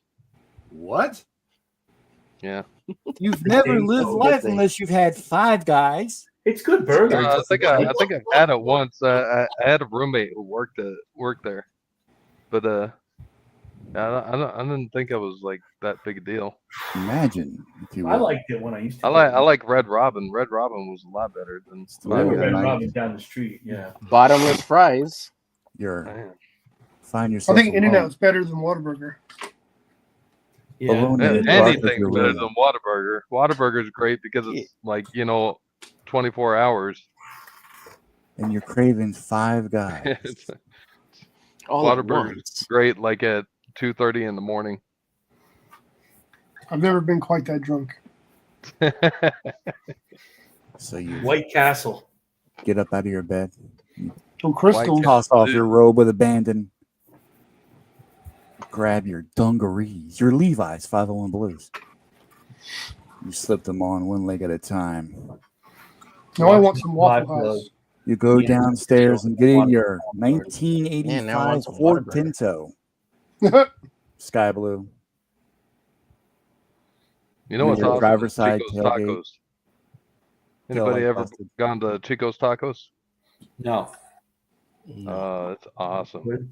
Speaker 9: What?
Speaker 2: Yeah.
Speaker 9: You've never lived life unless you've had Five Guys.
Speaker 5: It's good burger.
Speaker 2: I think I've had it once. I had a roommate who worked there, but I didn't think it was like that big a deal.
Speaker 9: Imagine, if you
Speaker 5: I
Speaker 9: will.
Speaker 5: liked it when I used to.
Speaker 2: I like Red Robin. Red Robin was a lot better than Five
Speaker 5: Red
Speaker 2: Guys.
Speaker 5: Robin down the street. Yeah.
Speaker 3: Bottomless fries.
Speaker 9: You're
Speaker 2: Man.
Speaker 9: find
Speaker 7: I
Speaker 9: yourself.
Speaker 7: think
Speaker 9: alone.
Speaker 7: In-N-Out's better than Whataburger.
Speaker 5: Yeah.
Speaker 9: Alone in the dark with
Speaker 2: Anything's
Speaker 9: your
Speaker 2: better
Speaker 9: will.
Speaker 2: than Whataburger. Whataburger's great because it's like 24 hours.
Speaker 9: And you're craving Five Guys.
Speaker 3: All at
Speaker 2: Whataburger's
Speaker 3: once.
Speaker 2: great like at 2:30 in the morning.
Speaker 7: I've never been quite that drunk.
Speaker 9: So you
Speaker 5: White Castle.
Speaker 9: get up out of your bed,
Speaker 7: Oh, crystals.
Speaker 9: toss off your robe with abandon, grab your dungarees, your Levi's 501 Blues. You slip them on one leg at a time.
Speaker 7: Now I want some Waffle
Speaker 5: Black
Speaker 7: House.
Speaker 9: You go
Speaker 5: Yeah.
Speaker 9: downstairs and get in your
Speaker 3: Man, now I
Speaker 9: 1985
Speaker 3: want some
Speaker 9: Ford
Speaker 3: Whataburger.
Speaker 9: Pinto, sky blue.
Speaker 2: You know what's
Speaker 9: Your
Speaker 2: awesome?
Speaker 9: driver's side
Speaker 2: Chico's
Speaker 9: tailgate.
Speaker 2: Tacos. Anybody
Speaker 9: like
Speaker 2: ever
Speaker 9: busted.
Speaker 2: gone to Chico's Tacos?
Speaker 5: No.
Speaker 2: It's awesome.
Speaker 5: Good.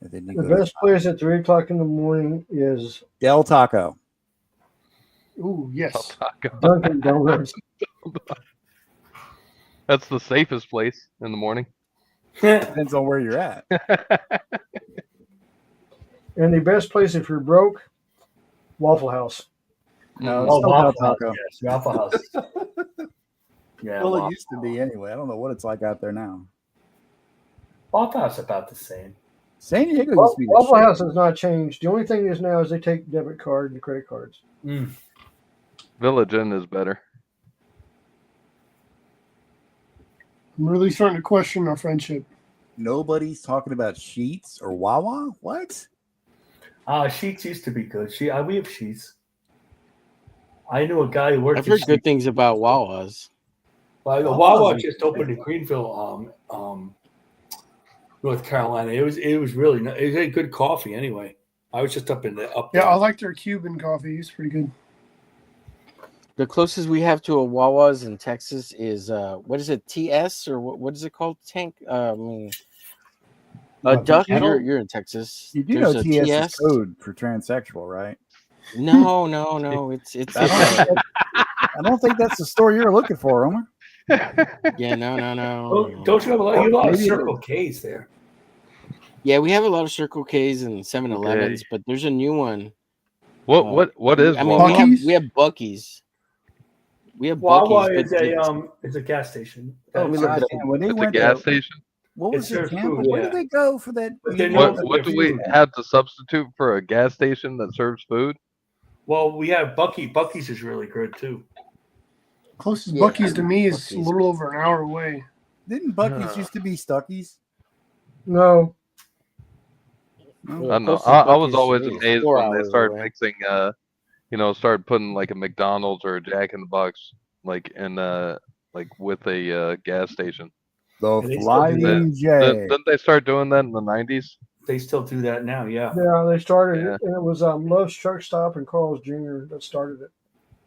Speaker 9: And then you
Speaker 6: The
Speaker 9: go to
Speaker 6: best place at 3 o'clock in the morning is
Speaker 9: Del Taco.
Speaker 7: Ooh, yes.
Speaker 2: Taco.
Speaker 6: Dunkin' Donuts.
Speaker 2: That's the safest place in the morning.
Speaker 9: Depends on where you're at.
Speaker 6: And the best place if you're broke, Waffle House.
Speaker 9: No,
Speaker 2: Mm.
Speaker 9: it's
Speaker 5: Oh,
Speaker 9: still Del
Speaker 5: Waffle House.
Speaker 9: Taco.
Speaker 5: Yes, Waffle House. Yeah,
Speaker 9: Well, it
Speaker 5: Waffle
Speaker 9: used to be anyway. I don't know what it's like out there now.
Speaker 5: Waffle House about the same.
Speaker 9: San Diego used to be the
Speaker 6: Waffle
Speaker 9: shit.
Speaker 6: House has not changed. The only thing is now is they take debit card and credit cards.
Speaker 5: Mm.
Speaker 2: Village Inn is better.
Speaker 7: I'm really starting to question our friendship.
Speaker 9: Nobody's talking about Sheets or Wawa. What?
Speaker 5: Sheets used to be good. We have Sheets. I knew a guy who worked.
Speaker 3: I've
Speaker 5: at
Speaker 3: heard
Speaker 5: Sheetz.
Speaker 3: good things about Wawa's.
Speaker 5: Well, Wawa just opened in Greenville, North Carolina. It was really it had good coffee anyway. I was just up
Speaker 7: Yeah,
Speaker 5: there.
Speaker 7: I like their Cuban coffee. It's pretty good.
Speaker 3: The closest we have to a Wawa's in Texas is what is it? TS or what is it called? Tank. Duck.
Speaker 11: Kettle?
Speaker 3: You're in Texas.
Speaker 9: You do
Speaker 3: There's
Speaker 9: know
Speaker 3: a
Speaker 9: TS is code for transsexual, right?
Speaker 3: No. It's
Speaker 9: I don't think that's the store you're looking for, Homer.
Speaker 3: yeah. No.
Speaker 5: Don't you have a lot? You have a lot of
Speaker 9: Maybe it
Speaker 5: Circle K's there.
Speaker 3: Yeah, we have a lot of Circle K's and 7-Elevens, but there's a new one.
Speaker 2: What is?
Speaker 3: I mean,
Speaker 2: Wawa?
Speaker 3: we have Buc-ee's. We have
Speaker 5: Wawa
Speaker 3: Buc-ee's,
Speaker 5: is a gas station.
Speaker 3: Let me look it up.
Speaker 9: When they
Speaker 2: It's a
Speaker 9: went
Speaker 2: gas
Speaker 9: to,
Speaker 2: station.
Speaker 9: what was
Speaker 5: It
Speaker 9: it,
Speaker 5: serves
Speaker 9: Tampa?
Speaker 5: food,
Speaker 9: Where
Speaker 5: yeah.
Speaker 9: did they go for that?
Speaker 5: But they're
Speaker 9: meeting
Speaker 5: known
Speaker 9: with
Speaker 5: for
Speaker 2: What
Speaker 9: the
Speaker 2: do we
Speaker 9: food?
Speaker 2: have to substitute for a gas station that serves food?
Speaker 5: Well, we have Bucky. Bucky's is really good too.
Speaker 7: Closest
Speaker 3: Yeah,
Speaker 7: Buc-ee's to me is
Speaker 3: Buc-ee's.
Speaker 7: a little over an hour away.
Speaker 9: Didn't Buc-ee's used to be Stuckies?
Speaker 6: No.
Speaker 2: I don't know.
Speaker 3: Closest
Speaker 2: I was
Speaker 3: Buc-ee's
Speaker 2: always
Speaker 3: to me is
Speaker 2: amazed
Speaker 3: 4
Speaker 2: when they
Speaker 3: hours
Speaker 2: started
Speaker 3: away.
Speaker 2: mixing, started putting like a McDonald's or a Jack in the Box, like in like with a gas station.
Speaker 9: The
Speaker 5: And they still do
Speaker 9: Flying J.
Speaker 2: Didn't they start doing that in the 90s?
Speaker 5: They still do that now. Yeah.
Speaker 6: Yeah, they started
Speaker 2: Yeah.
Speaker 6: it, and it was Love's Truck Stop and Carl's Jr. that started it.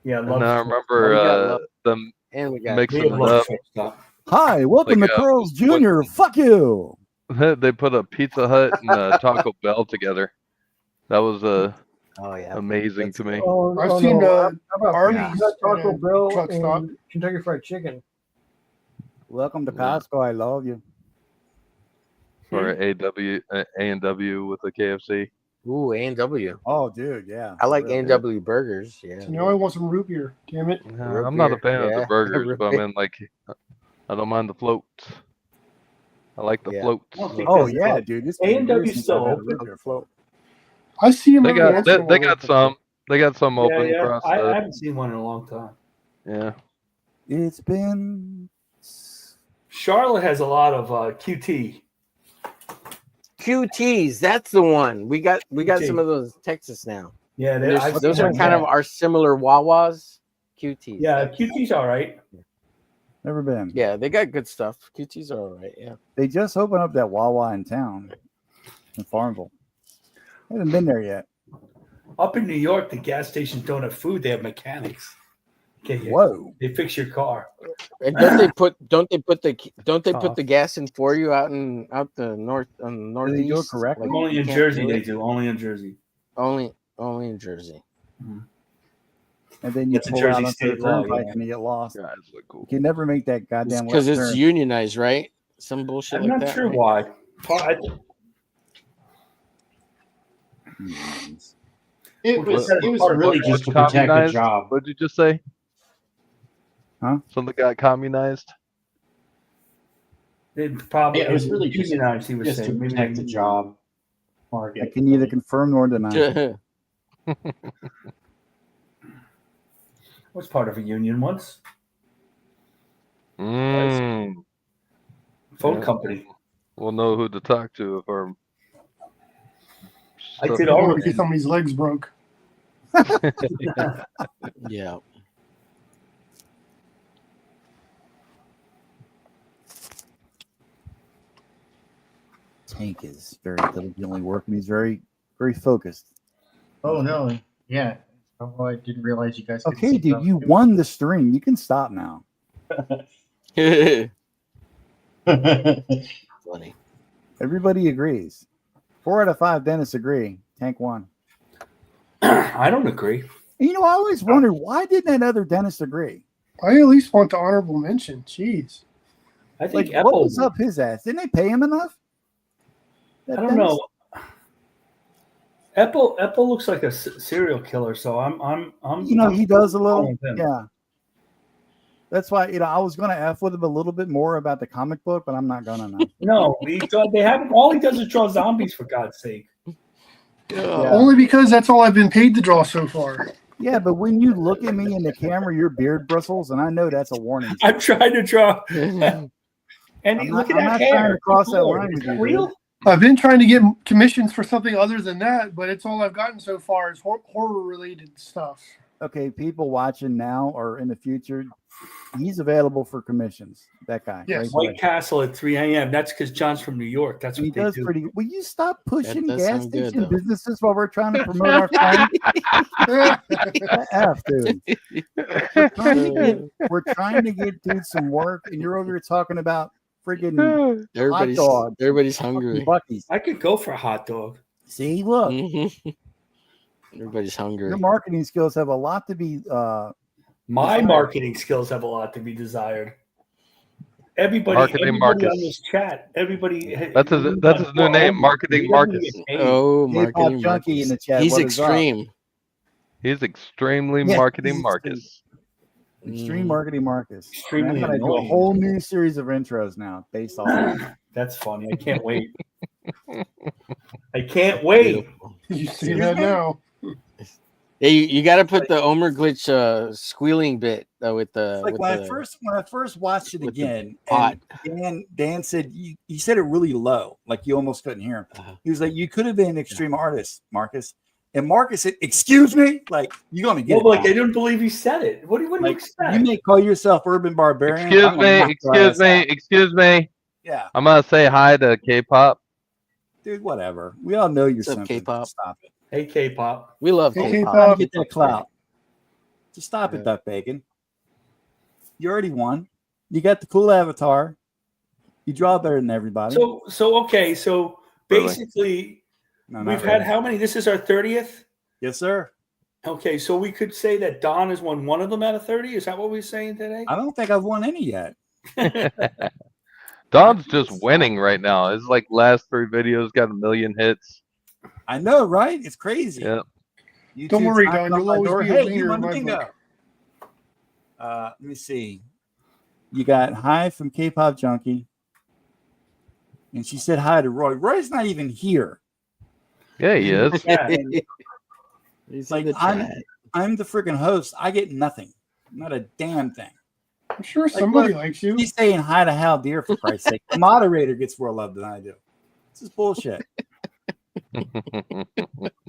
Speaker 5: Yeah.
Speaker 2: And I
Speaker 3: we
Speaker 2: remember
Speaker 3: got Love.
Speaker 2: them
Speaker 3: And we got
Speaker 2: mixing
Speaker 5: We
Speaker 2: it
Speaker 5: have Love's
Speaker 2: up.
Speaker 5: Truck Stop.
Speaker 9: Hi, welcome
Speaker 2: Like,
Speaker 9: to Carl's
Speaker 2: what-
Speaker 9: Jr. Fuck you.
Speaker 2: They put a Pizza Hut and a Taco Bell together. That was
Speaker 3: Oh yeah.
Speaker 2: amazing to me.
Speaker 7: I've seen
Speaker 6: how about
Speaker 7: Arby's
Speaker 6: Pizza Hut, Taco
Speaker 7: at a
Speaker 6: Bell
Speaker 7: truck
Speaker 6: and
Speaker 7: stop.
Speaker 6: Kentucky Fried Chicken.
Speaker 9: Welcome to
Speaker 2: Yeah.
Speaker 9: Costco. I love you.
Speaker 2: Or A&W with the KFC.
Speaker 3: Ooh, A&W.
Speaker 9: Oh, dude, yeah.
Speaker 3: I like
Speaker 9: Really.
Speaker 3: A&W burgers. Yeah.
Speaker 7: So now I want some root beer. Damn it.
Speaker 2: Yeah, I'm not a fan of
Speaker 3: Yeah,
Speaker 2: the burgers,
Speaker 3: root
Speaker 2: but I
Speaker 3: beer.
Speaker 2: mean, like, I don't mind the floats. I like the
Speaker 3: Yeah.
Speaker 2: floats.
Speaker 5: I don't think
Speaker 9: Oh,
Speaker 5: that's
Speaker 9: yeah,
Speaker 5: it.
Speaker 9: dude. It's been
Speaker 5: A&W
Speaker 9: years since
Speaker 5: still
Speaker 9: I've had a
Speaker 5: open?
Speaker 9: root beer float.
Speaker 7: I see them
Speaker 2: They
Speaker 7: every
Speaker 2: got
Speaker 7: once in a
Speaker 2: they
Speaker 7: while.
Speaker 2: got some. They got some open
Speaker 5: Yeah.
Speaker 2: across
Speaker 5: I
Speaker 2: the.
Speaker 5: haven't seen one in a long time.
Speaker 2: Yeah.
Speaker 9: It's been.
Speaker 5: Charlotte has a lot of QT.
Speaker 3: QTs, that's the one. We got
Speaker 5: QT.
Speaker 3: some of those in Texas now.
Speaker 5: Yeah,
Speaker 3: Those are kind of our similar Wawas. QTs.
Speaker 5: Yeah, QT's all right.
Speaker 9: Never been.
Speaker 3: Yeah, they got good stuff. QTs are all right. Yeah.
Speaker 9: They just opened up that Wawa in town in Farmville. I haven't been there yet.
Speaker 5: Up in New York, the gas stations don't have food; they have mechanics. Okay,
Speaker 9: Whoa.
Speaker 5: they fix your car.
Speaker 3: And don't they put the gas in for you out the northeast?
Speaker 9: do it correctly?
Speaker 3: Like,
Speaker 5: Only
Speaker 3: you
Speaker 5: in
Speaker 3: can't
Speaker 5: Jersey
Speaker 3: do
Speaker 5: they
Speaker 3: it?
Speaker 5: do. Only in Jersey.
Speaker 3: Only in Jersey.
Speaker 9: And then you
Speaker 5: It's a
Speaker 9: pull
Speaker 5: Jersey
Speaker 9: out onto the
Speaker 5: state law,
Speaker 9: turnpike
Speaker 5: yeah.
Speaker 9: and you get lost.
Speaker 2: Guys look cool.
Speaker 9: You can never make that goddamn
Speaker 3: Because
Speaker 9: left
Speaker 3: it's
Speaker 9: turn.
Speaker 3: unionized, right? Some bullshit
Speaker 5: I'm
Speaker 3: like
Speaker 5: not
Speaker 3: that.
Speaker 5: sure
Speaker 3: right?
Speaker 5: why.
Speaker 11: It was
Speaker 5: What-
Speaker 11: really just to protect a
Speaker 2: communized?
Speaker 11: job.
Speaker 2: What did you just say?
Speaker 9: Huh?
Speaker 2: Something got communized?
Speaker 5: They probably
Speaker 11: Yeah, it was really just,
Speaker 5: unionized. He was
Speaker 11: just to
Speaker 5: saying maybe
Speaker 11: protect
Speaker 5: they-
Speaker 11: the job. Or
Speaker 9: I
Speaker 11: get
Speaker 9: can neither confirm nor deny.
Speaker 5: was part of a union once.
Speaker 2: Mm.
Speaker 5: Phone
Speaker 2: Yeah.
Speaker 5: company.
Speaker 2: We'll know who to talk to if our.
Speaker 5: I
Speaker 2: stuff-
Speaker 5: did
Speaker 7: Or
Speaker 5: all
Speaker 7: if somebody's legs broke.
Speaker 3: Yeah.
Speaker 9: Tank is very diligently working. He's very, very focused.
Speaker 11: Oh no, yeah. Oh, I didn't realize you guys. could
Speaker 9: Okay,
Speaker 11: see
Speaker 9: dude,
Speaker 11: stuff,
Speaker 9: you
Speaker 11: too.
Speaker 9: won the stream. You can stop now.
Speaker 3: Funny.
Speaker 9: Everybody agrees.
Speaker 1: 4 out of 5 dentists agree. Tank won.
Speaker 5: I don't agree.
Speaker 1: And, I always wondered, why didn't that other dentist agree?
Speaker 7: I at least want the honorable mention. Jeez.
Speaker 5: I think
Speaker 1: Like, what was up his ass? Didn't they pay him enough?
Speaker 5: I don't know. Apple looks like a serial killer, so I'm.
Speaker 1: He does a little.
Speaker 5: with him.
Speaker 1: Yeah. That's why I was going to F with him a little bit more about the comic book, but I'm not gonna now.
Speaker 5: No, they haven't. All he does is draw zombies, for God's sake.
Speaker 1: Yeah.
Speaker 7: Only because that's all I've been paid to draw so far.
Speaker 1: Yeah, but when you look at me in the camera, your beard bristles, and I know that's a warning.
Speaker 5: I'm trying to draw. And look at that hair.
Speaker 1: Trying to cross that line with
Speaker 5: Is that
Speaker 1: you,
Speaker 5: real?
Speaker 1: dude.
Speaker 7: I've been trying to get commissions for something other than that, but it's all I've gotten so far is horror-related stuff.
Speaker 1: Okay, people watching now or in the future, he's available for commissions. That guy.
Speaker 7: Yes.
Speaker 1: Right?
Speaker 5: White Castle at 3 a.m. That's because John's from New York. That's what
Speaker 1: He
Speaker 5: they
Speaker 1: does
Speaker 5: do.
Speaker 1: pretty. Will you stop pushing
Speaker 3: does
Speaker 1: gas
Speaker 3: sound good,
Speaker 1: station
Speaker 3: though.
Speaker 1: businesses while we're trying to promote our friend? F, dude. We're trying to get dude some work, and you're over here talking about freaking
Speaker 3: Everybody's
Speaker 1: dogs.
Speaker 3: everybody's
Speaker 1: fucking
Speaker 3: hungry.
Speaker 1: Buc-ee's.
Speaker 5: I could go for a hot dog.
Speaker 1: See, look,
Speaker 3: Everybody's hungry.
Speaker 1: your marketing skills have a lot to be.
Speaker 5: My
Speaker 1: desired.
Speaker 5: marketing skills have a lot to be desired. Everybody
Speaker 2: Marketing
Speaker 5: on
Speaker 2: Marcus.
Speaker 5: this chat, everybody.
Speaker 2: That's his new name, Marketing Marcus.
Speaker 3: Oh,
Speaker 1: K-pop
Speaker 3: marketing
Speaker 1: junkie in the
Speaker 3: Marcus.
Speaker 1: chat.
Speaker 3: He's
Speaker 1: What is up?
Speaker 3: extreme.
Speaker 2: He's extremely
Speaker 1: Yeah,
Speaker 2: marketing
Speaker 1: he's
Speaker 2: Marcus.
Speaker 1: Extreme marketing Marcus.
Speaker 5: Extremely
Speaker 1: I'm gonna do a
Speaker 5: annoying.
Speaker 1: whole new series of intros now based off.
Speaker 5: That's funny. I can't wait. I can't wait.
Speaker 7: You see that now.
Speaker 3: Hey, you got to put the Omer glitch squealing bit with the.
Speaker 1: It's like
Speaker 3: with
Speaker 1: when
Speaker 3: the,
Speaker 1: I first watched it
Speaker 3: with the
Speaker 1: again,
Speaker 3: pot.
Speaker 1: and Dan said you said it really low, like you almost couldn't hear him.
Speaker 3: Uh-huh.
Speaker 1: He was like, "You could have been an extreme artist, Marcus." And Marcus said, "Excuse me, like you're gonna get
Speaker 5: Well,
Speaker 1: it."
Speaker 5: like they didn't believe he said it. What do you
Speaker 1: Like,
Speaker 5: expect?
Speaker 1: you may call yourself urban barbarian.
Speaker 2: Excuse
Speaker 1: I'm gonna
Speaker 2: me,
Speaker 1: knock your ass
Speaker 2: excuse me,
Speaker 1: out.
Speaker 2: excuse me.
Speaker 1: Yeah,
Speaker 2: I'm gonna say hi to K-pop.
Speaker 1: dude, whatever. We all know you're
Speaker 3: What's up,
Speaker 1: simple.
Speaker 3: K-pop?
Speaker 1: Stop it.
Speaker 5: Hey, K-pop.
Speaker 3: we love
Speaker 7: Hey,
Speaker 3: K-pop.
Speaker 1: Trying
Speaker 7: K-pop.
Speaker 1: to get that clout. Just stop
Speaker 3: Yeah.
Speaker 1: it, Duck Bacon. You already won. You got the cool avatar. You draw better than everybody.
Speaker 5: So okay. So
Speaker 2: Really?
Speaker 5: basically,
Speaker 1: No, not
Speaker 5: we've
Speaker 1: really.
Speaker 5: had how many? This is our 30th.
Speaker 1: Yes, sir.
Speaker 5: Okay, so we could say that Don has won one of them out of 30. Is that what we're saying today?
Speaker 1: I don't think I've won any yet.
Speaker 2: Don's just winning right now. His last 3 videos got 1 million hits.
Speaker 1: I know, right? It's crazy.
Speaker 2: Yeah.
Speaker 7: Don't worry,
Speaker 1: YouTube's
Speaker 7: Don.
Speaker 1: knocking on
Speaker 7: You'll
Speaker 1: my
Speaker 7: always
Speaker 1: door.
Speaker 7: be a
Speaker 1: Hey, you
Speaker 7: leader
Speaker 1: won
Speaker 7: in
Speaker 1: the
Speaker 7: my
Speaker 1: bingo.
Speaker 7: book.
Speaker 1: Let me see. You got hi from K-pop Junkie, and she said hi to Roy. Roy's not even here.
Speaker 2: Yeah, he is.
Speaker 5: Yeah.
Speaker 3: He's
Speaker 1: Like
Speaker 3: in the
Speaker 1: I'm
Speaker 3: chat.
Speaker 1: the freaking host. I get nothing. Not a damn thing.
Speaker 7: I'm sure somebody likes you.
Speaker 1: She's saying hi to Hal Deer for Christ's sake. The moderator gets more love than I do. This is bullshit.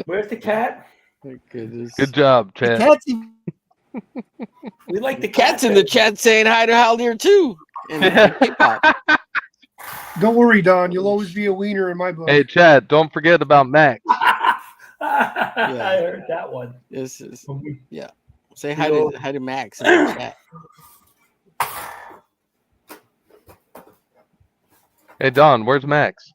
Speaker 5: Where's the cat?
Speaker 3: My goodness.
Speaker 2: Good job,
Speaker 1: The
Speaker 2: Chad.
Speaker 1: cat's even-
Speaker 5: We like the
Speaker 3: Cat's
Speaker 5: cat
Speaker 3: in the
Speaker 5: thing.
Speaker 3: chat saying hi to Haldir too. And K-pop.
Speaker 7: Don't worry, Don. You'll always be a wiener in my book.
Speaker 2: Hey, Chad, don't forget about Max.
Speaker 5: I heard that one.
Speaker 3: This is
Speaker 5: Yeah.
Speaker 3: say hi to Max in the chat.
Speaker 2: Hey, Don, where's Max?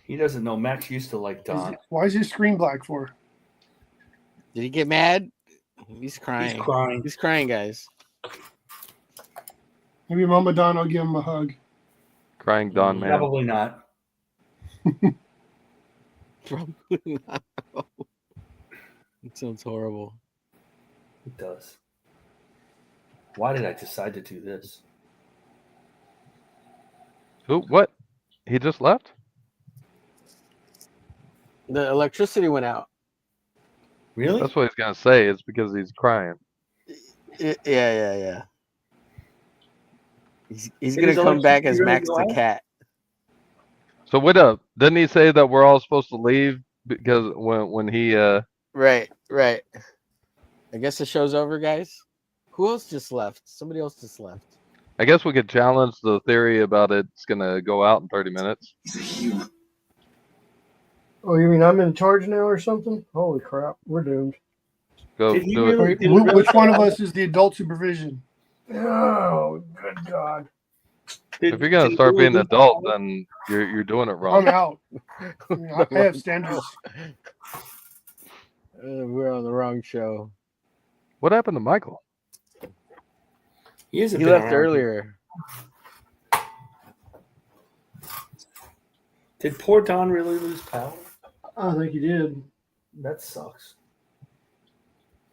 Speaker 5: He doesn't know. Max used to like Don.
Speaker 7: Why is his screen black for?
Speaker 3: Did he get mad? He's crying.
Speaker 5: He's crying.
Speaker 3: He's crying, guys.
Speaker 7: Maybe Mama Don, I'll give him a hug.
Speaker 2: Crying Don, man.
Speaker 5: Probably not.
Speaker 3: Probably not. It sounds horrible.
Speaker 5: It does. Why did I decide to do this?
Speaker 2: Who? What? He just left?
Speaker 3: The electricity went out.
Speaker 5: Really?
Speaker 2: That's what he's gonna say. It's because he's crying.
Speaker 3: Yeah. He's
Speaker 5: Is
Speaker 3: gonna come back
Speaker 5: electricity
Speaker 3: as
Speaker 5: really
Speaker 3: Max
Speaker 5: go
Speaker 3: the
Speaker 5: out?
Speaker 3: cat.
Speaker 2: So what up? Didn't he say that we're all supposed to leave because when he
Speaker 3: Right. I guess the show's over, guys. Who else just left? Somebody else just left.
Speaker 2: I guess we could challenge the theory about it's gonna go out in 30 minutes.
Speaker 6: Oh, you mean I'm in charge now or something? Holy crap, we're doomed.
Speaker 2: Go
Speaker 5: Did he
Speaker 2: do it.
Speaker 5: really-
Speaker 7: Which one of us is the adult supervision?
Speaker 6: Oh, good God.
Speaker 2: If you're gonna start being an adult, then you're doing it
Speaker 7: I'm
Speaker 2: wrong.
Speaker 7: out. I have standards.
Speaker 3: We're on the wrong show.
Speaker 2: What happened to Michael?
Speaker 5: He isn't.
Speaker 3: He left earlier.
Speaker 5: Did poor Don really lose power?
Speaker 6: I think he did.
Speaker 5: That sucks.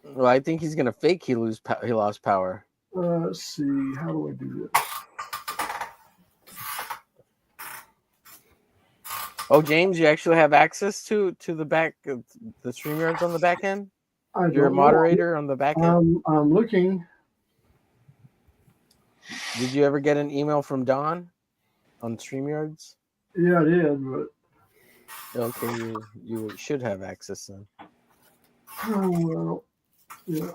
Speaker 3: Well, I think he's gonna fake he lost power.
Speaker 6: Let's see. How do I do this?
Speaker 3: Oh, James, you actually have access to the back of the StreamYards on the back end?
Speaker 6: I
Speaker 3: You're a
Speaker 6: don't know.
Speaker 3: moderator on the back end?
Speaker 6: I'm looking.
Speaker 3: Did you ever get an email from Don on StreamYards?
Speaker 6: Yeah, I did, but
Speaker 3: Okay, you should have access then.
Speaker 6: oh well. Yeah.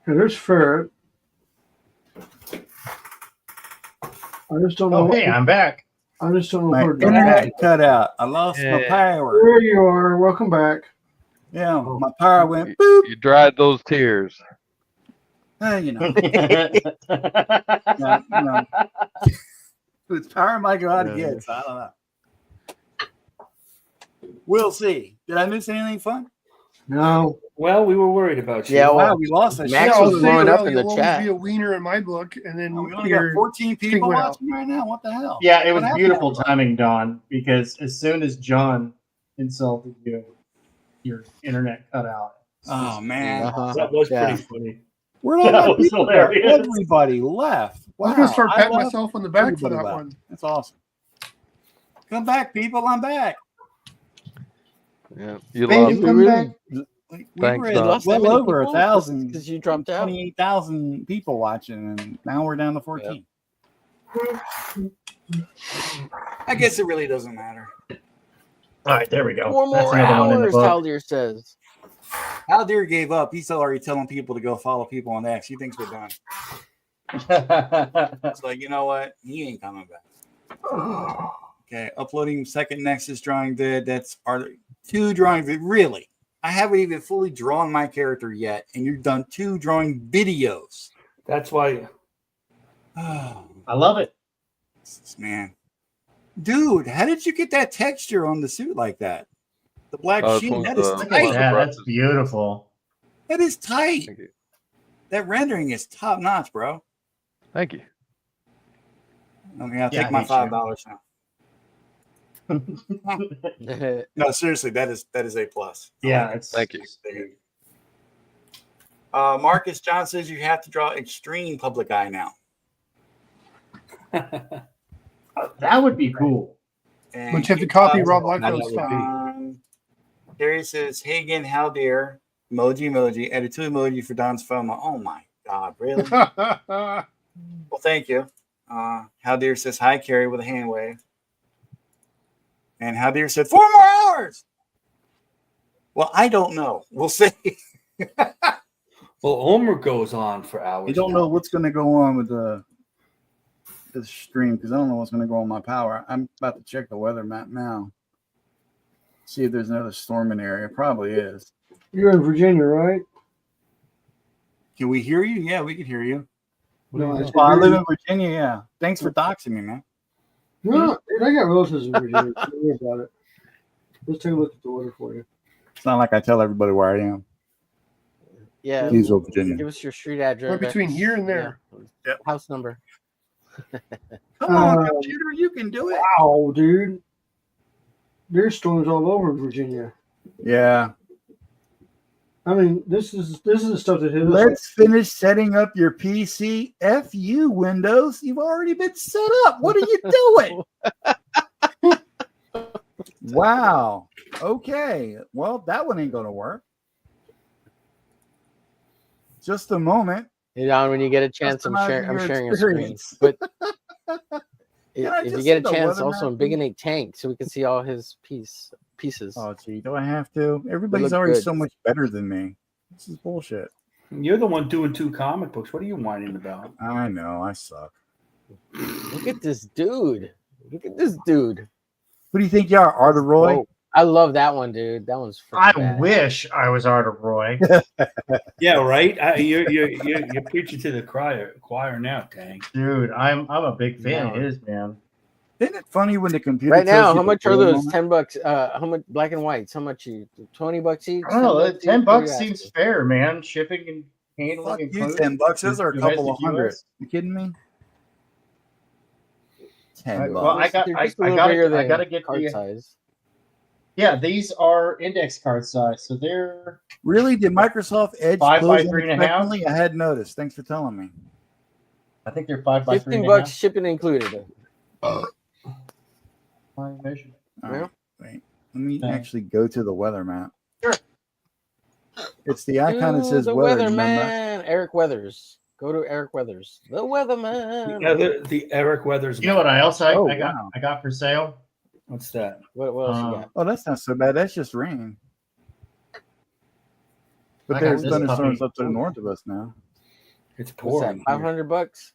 Speaker 6: Okay, there's Ferret. I just don't know.
Speaker 11: Oh, hey, I'm back.
Speaker 6: I just don't know
Speaker 9: My
Speaker 6: where to
Speaker 9: internet cut out. I lost my power.
Speaker 6: There you are. Welcome back.
Speaker 9: Yeah, my power went boop.
Speaker 2: You dried those tears.
Speaker 9: You know. no. Whose power am I going to get? So I don't know. We'll see. Did I miss anything fun?
Speaker 6: No.
Speaker 5: Well, we were worried about you.
Speaker 3: Yeah, well,
Speaker 9: Wow, we lost that
Speaker 3: Max
Speaker 9: shit.
Speaker 3: was blowing up in the
Speaker 7: You'll always
Speaker 3: chat.
Speaker 7: be a wiener in my book, and then
Speaker 9: We only got 14 people
Speaker 7: went out.
Speaker 9: watching right now. What the hell?
Speaker 11: Yeah, it
Speaker 9: What
Speaker 11: was
Speaker 9: happened?
Speaker 11: beautiful timing, Don, because as soon as John insulted you, your internet cut out.
Speaker 9: Oh man,
Speaker 5: That was pretty funny.
Speaker 9: where'd all
Speaker 11: That
Speaker 9: my
Speaker 11: was
Speaker 9: people go?
Speaker 11: hilarious.
Speaker 9: Everybody left.
Speaker 7: I was gonna
Speaker 9: Wow,
Speaker 7: start
Speaker 9: I
Speaker 7: patting
Speaker 9: left,
Speaker 7: myself on the back for
Speaker 9: everybody
Speaker 7: that
Speaker 9: left.
Speaker 7: one.
Speaker 9: That's awesome. Come back, people. I'm back.
Speaker 2: Yeah, you
Speaker 9: Baby,
Speaker 2: lost.
Speaker 9: come back. We
Speaker 2: Thanks,
Speaker 9: were at
Speaker 2: Don.
Speaker 3: lost that
Speaker 9: well
Speaker 3: many
Speaker 9: over
Speaker 3: people?
Speaker 9: 1,000.
Speaker 3: Because you dropped out.
Speaker 9: 28,000 people watching, and now we're down to 14. I guess it really doesn't matter.
Speaker 11: All right, there we go.
Speaker 3: 4
Speaker 11: That's
Speaker 3: more
Speaker 11: another one in the
Speaker 3: hours,
Speaker 11: book.
Speaker 3: Haldir says.
Speaker 9: Haldir gave up. He's already telling people to go follow people on X. He thinks we're done. It's like, you know what? He ain't coming back. Okay, uploading second Nexus drawing vid. That's our 2 drawing vid. Really? I haven't even fully drawn my character yet, and you've done 2 drawing videos.
Speaker 5: That's why.
Speaker 11: I love it.
Speaker 9: Man. Dude, how did you get that texture on the suit like that? The black
Speaker 2: it's
Speaker 9: sheen,
Speaker 2: one
Speaker 9: that
Speaker 2: of
Speaker 9: is
Speaker 2: the-
Speaker 9: tight.
Speaker 2: one of
Speaker 11: Yeah, that's beautiful.
Speaker 9: That is tight.
Speaker 2: Thank you.
Speaker 9: That rendering is top notch, bro.
Speaker 2: Thank you.
Speaker 9: Okay, I'll
Speaker 11: Yeah,
Speaker 9: take my
Speaker 11: me too.
Speaker 9: $5 now. No, seriously, that is A plus.
Speaker 11: Yeah, it's
Speaker 2: Thank you.
Speaker 9: Marcus John says you have to draw extreme public eye now.
Speaker 11: that would be cool.
Speaker 9: And
Speaker 7: But you have to copy
Speaker 9: Utah-
Speaker 7: Rob Liefeld stuff.
Speaker 9: Gary says, hey again, how dear. Emoji. Added 2 emoji for Don's FOMO. Oh my God, really? Well, thank you. How dear says, hi, Carrie, with a hand wave. And How dear said, 4 more hours. Well, I don't know. We'll see.
Speaker 5: Well, Homer goes on for hours.
Speaker 1: You don't know what's going to go on with the stream because I don't know what's going to go on my power. I'm about to check the weather map now. See if there's another storm in the area. Probably is.
Speaker 6: You're in Virginia, right?
Speaker 9: Can we hear you? Yeah, we can hear you.
Speaker 6: No, I said
Speaker 1: Well, I
Speaker 6: you're
Speaker 1: live
Speaker 6: in-
Speaker 1: in Virginia. Yeah. Thanks for doxing me, man.
Speaker 6: No, dude, I got relatives in Virginia. Don't worry about it. Let's take a look at the weather for you.
Speaker 1: It's not like I tell everybody where I am.
Speaker 3: Yeah.
Speaker 1: Gainesville, Virginia.
Speaker 3: Give us your street address.
Speaker 7: Right between here and there.
Speaker 3: Yeah. House number.
Speaker 9: Come on, computer, you can do it.
Speaker 6: Wow, dude. There's storms all over Virginia.
Speaker 1: Yeah.
Speaker 6: I mean, this is the stuff that hit us.
Speaker 1: Let's finish setting up your PC. F you, Windows. You've already been set up. What are you doing? Wow. Okay. Well, that one ain't going to work. Just a moment.
Speaker 3: Hey, Don, when you get a chance, I'm
Speaker 1: Customizing
Speaker 3: sharing
Speaker 1: your
Speaker 3: a screen.
Speaker 1: experience.
Speaker 3: But
Speaker 1: Can I
Speaker 3: if you
Speaker 1: just
Speaker 3: get a
Speaker 1: see the
Speaker 3: chance,
Speaker 1: weather
Speaker 3: also
Speaker 1: map,
Speaker 3: Big Tank so we can see all his pieces.
Speaker 1: Oh, gee, do I have to? Everybody's
Speaker 3: look
Speaker 1: already
Speaker 3: good.
Speaker 1: so much better than me. This is bullshit.
Speaker 5: You're the one doing 2 comic books. What are you whining about?
Speaker 1: I know. I suck.
Speaker 3: Look at this dude. Look at this dude.
Speaker 1: Who do you think you are, Arthur Roy?
Speaker 3: Whoa. I love that one, dude. That one's
Speaker 11: I
Speaker 3: freaking badass.
Speaker 11: wish I was Arthur Roy.
Speaker 5: Yeah, right. You're preaching to the choir now, dang.
Speaker 11: Dude, I'm a big fan
Speaker 3: No.
Speaker 11: of his, man.
Speaker 1: Isn't it funny when the computer
Speaker 3: Right now,
Speaker 1: tells you
Speaker 3: how
Speaker 1: the
Speaker 3: much are
Speaker 1: real
Speaker 3: those?
Speaker 1: moment?
Speaker 3: $10. How much black and whites? How much? $20 each?
Speaker 11: I don't know.
Speaker 3: $10
Speaker 11: $10
Speaker 3: each? What are you
Speaker 11: seems
Speaker 3: asking?
Speaker 11: fair, man. Shipping and handling
Speaker 1: Fuck you,
Speaker 11: included.
Speaker 1: $10. Those are a couple of
Speaker 11: Domestic
Speaker 1: hundred.
Speaker 11: US.
Speaker 1: You kidding me? $10.
Speaker 11: Well, I got.
Speaker 3: They're
Speaker 11: I
Speaker 3: just a little bigger than
Speaker 11: gotta get
Speaker 3: card
Speaker 11: the.
Speaker 3: size.
Speaker 11: Yeah, these are index card size, so they're
Speaker 1: Really? Did Microsoft Edge
Speaker 11: 5 by
Speaker 1: close
Speaker 11: 3.5.
Speaker 1: unexpectedly? I hadn't noticed. Thanks for telling me.
Speaker 11: I think they're 5 by
Speaker 3: 15
Speaker 11: 3.5.
Speaker 3: bucks shipping included.
Speaker 11: My measurement.
Speaker 1: All
Speaker 3: Yeah.
Speaker 1: right, wait. Let me
Speaker 11: Okay.
Speaker 1: actually go to the weather map.
Speaker 11: Sure.
Speaker 1: It's the icon that
Speaker 3: Ooh,
Speaker 1: says
Speaker 3: the
Speaker 1: weather.
Speaker 3: weatherman, Eric Weathers. Go to Eric Weathers, the weatherman.
Speaker 5: The Eric Weathers.
Speaker 11: You know what I also
Speaker 1: Oh,
Speaker 11: I got
Speaker 1: wow.
Speaker 11: I got for sale?
Speaker 5: What's that?
Speaker 3: What else you got?
Speaker 1: Oh, that's not so bad. That's just rain. But
Speaker 11: I got
Speaker 1: there's
Speaker 11: this
Speaker 1: thunderstorms
Speaker 11: puppy.
Speaker 1: up to the north of us now.
Speaker 5: It's
Speaker 3: What's that?
Speaker 5: pouring. here.
Speaker 3: $500.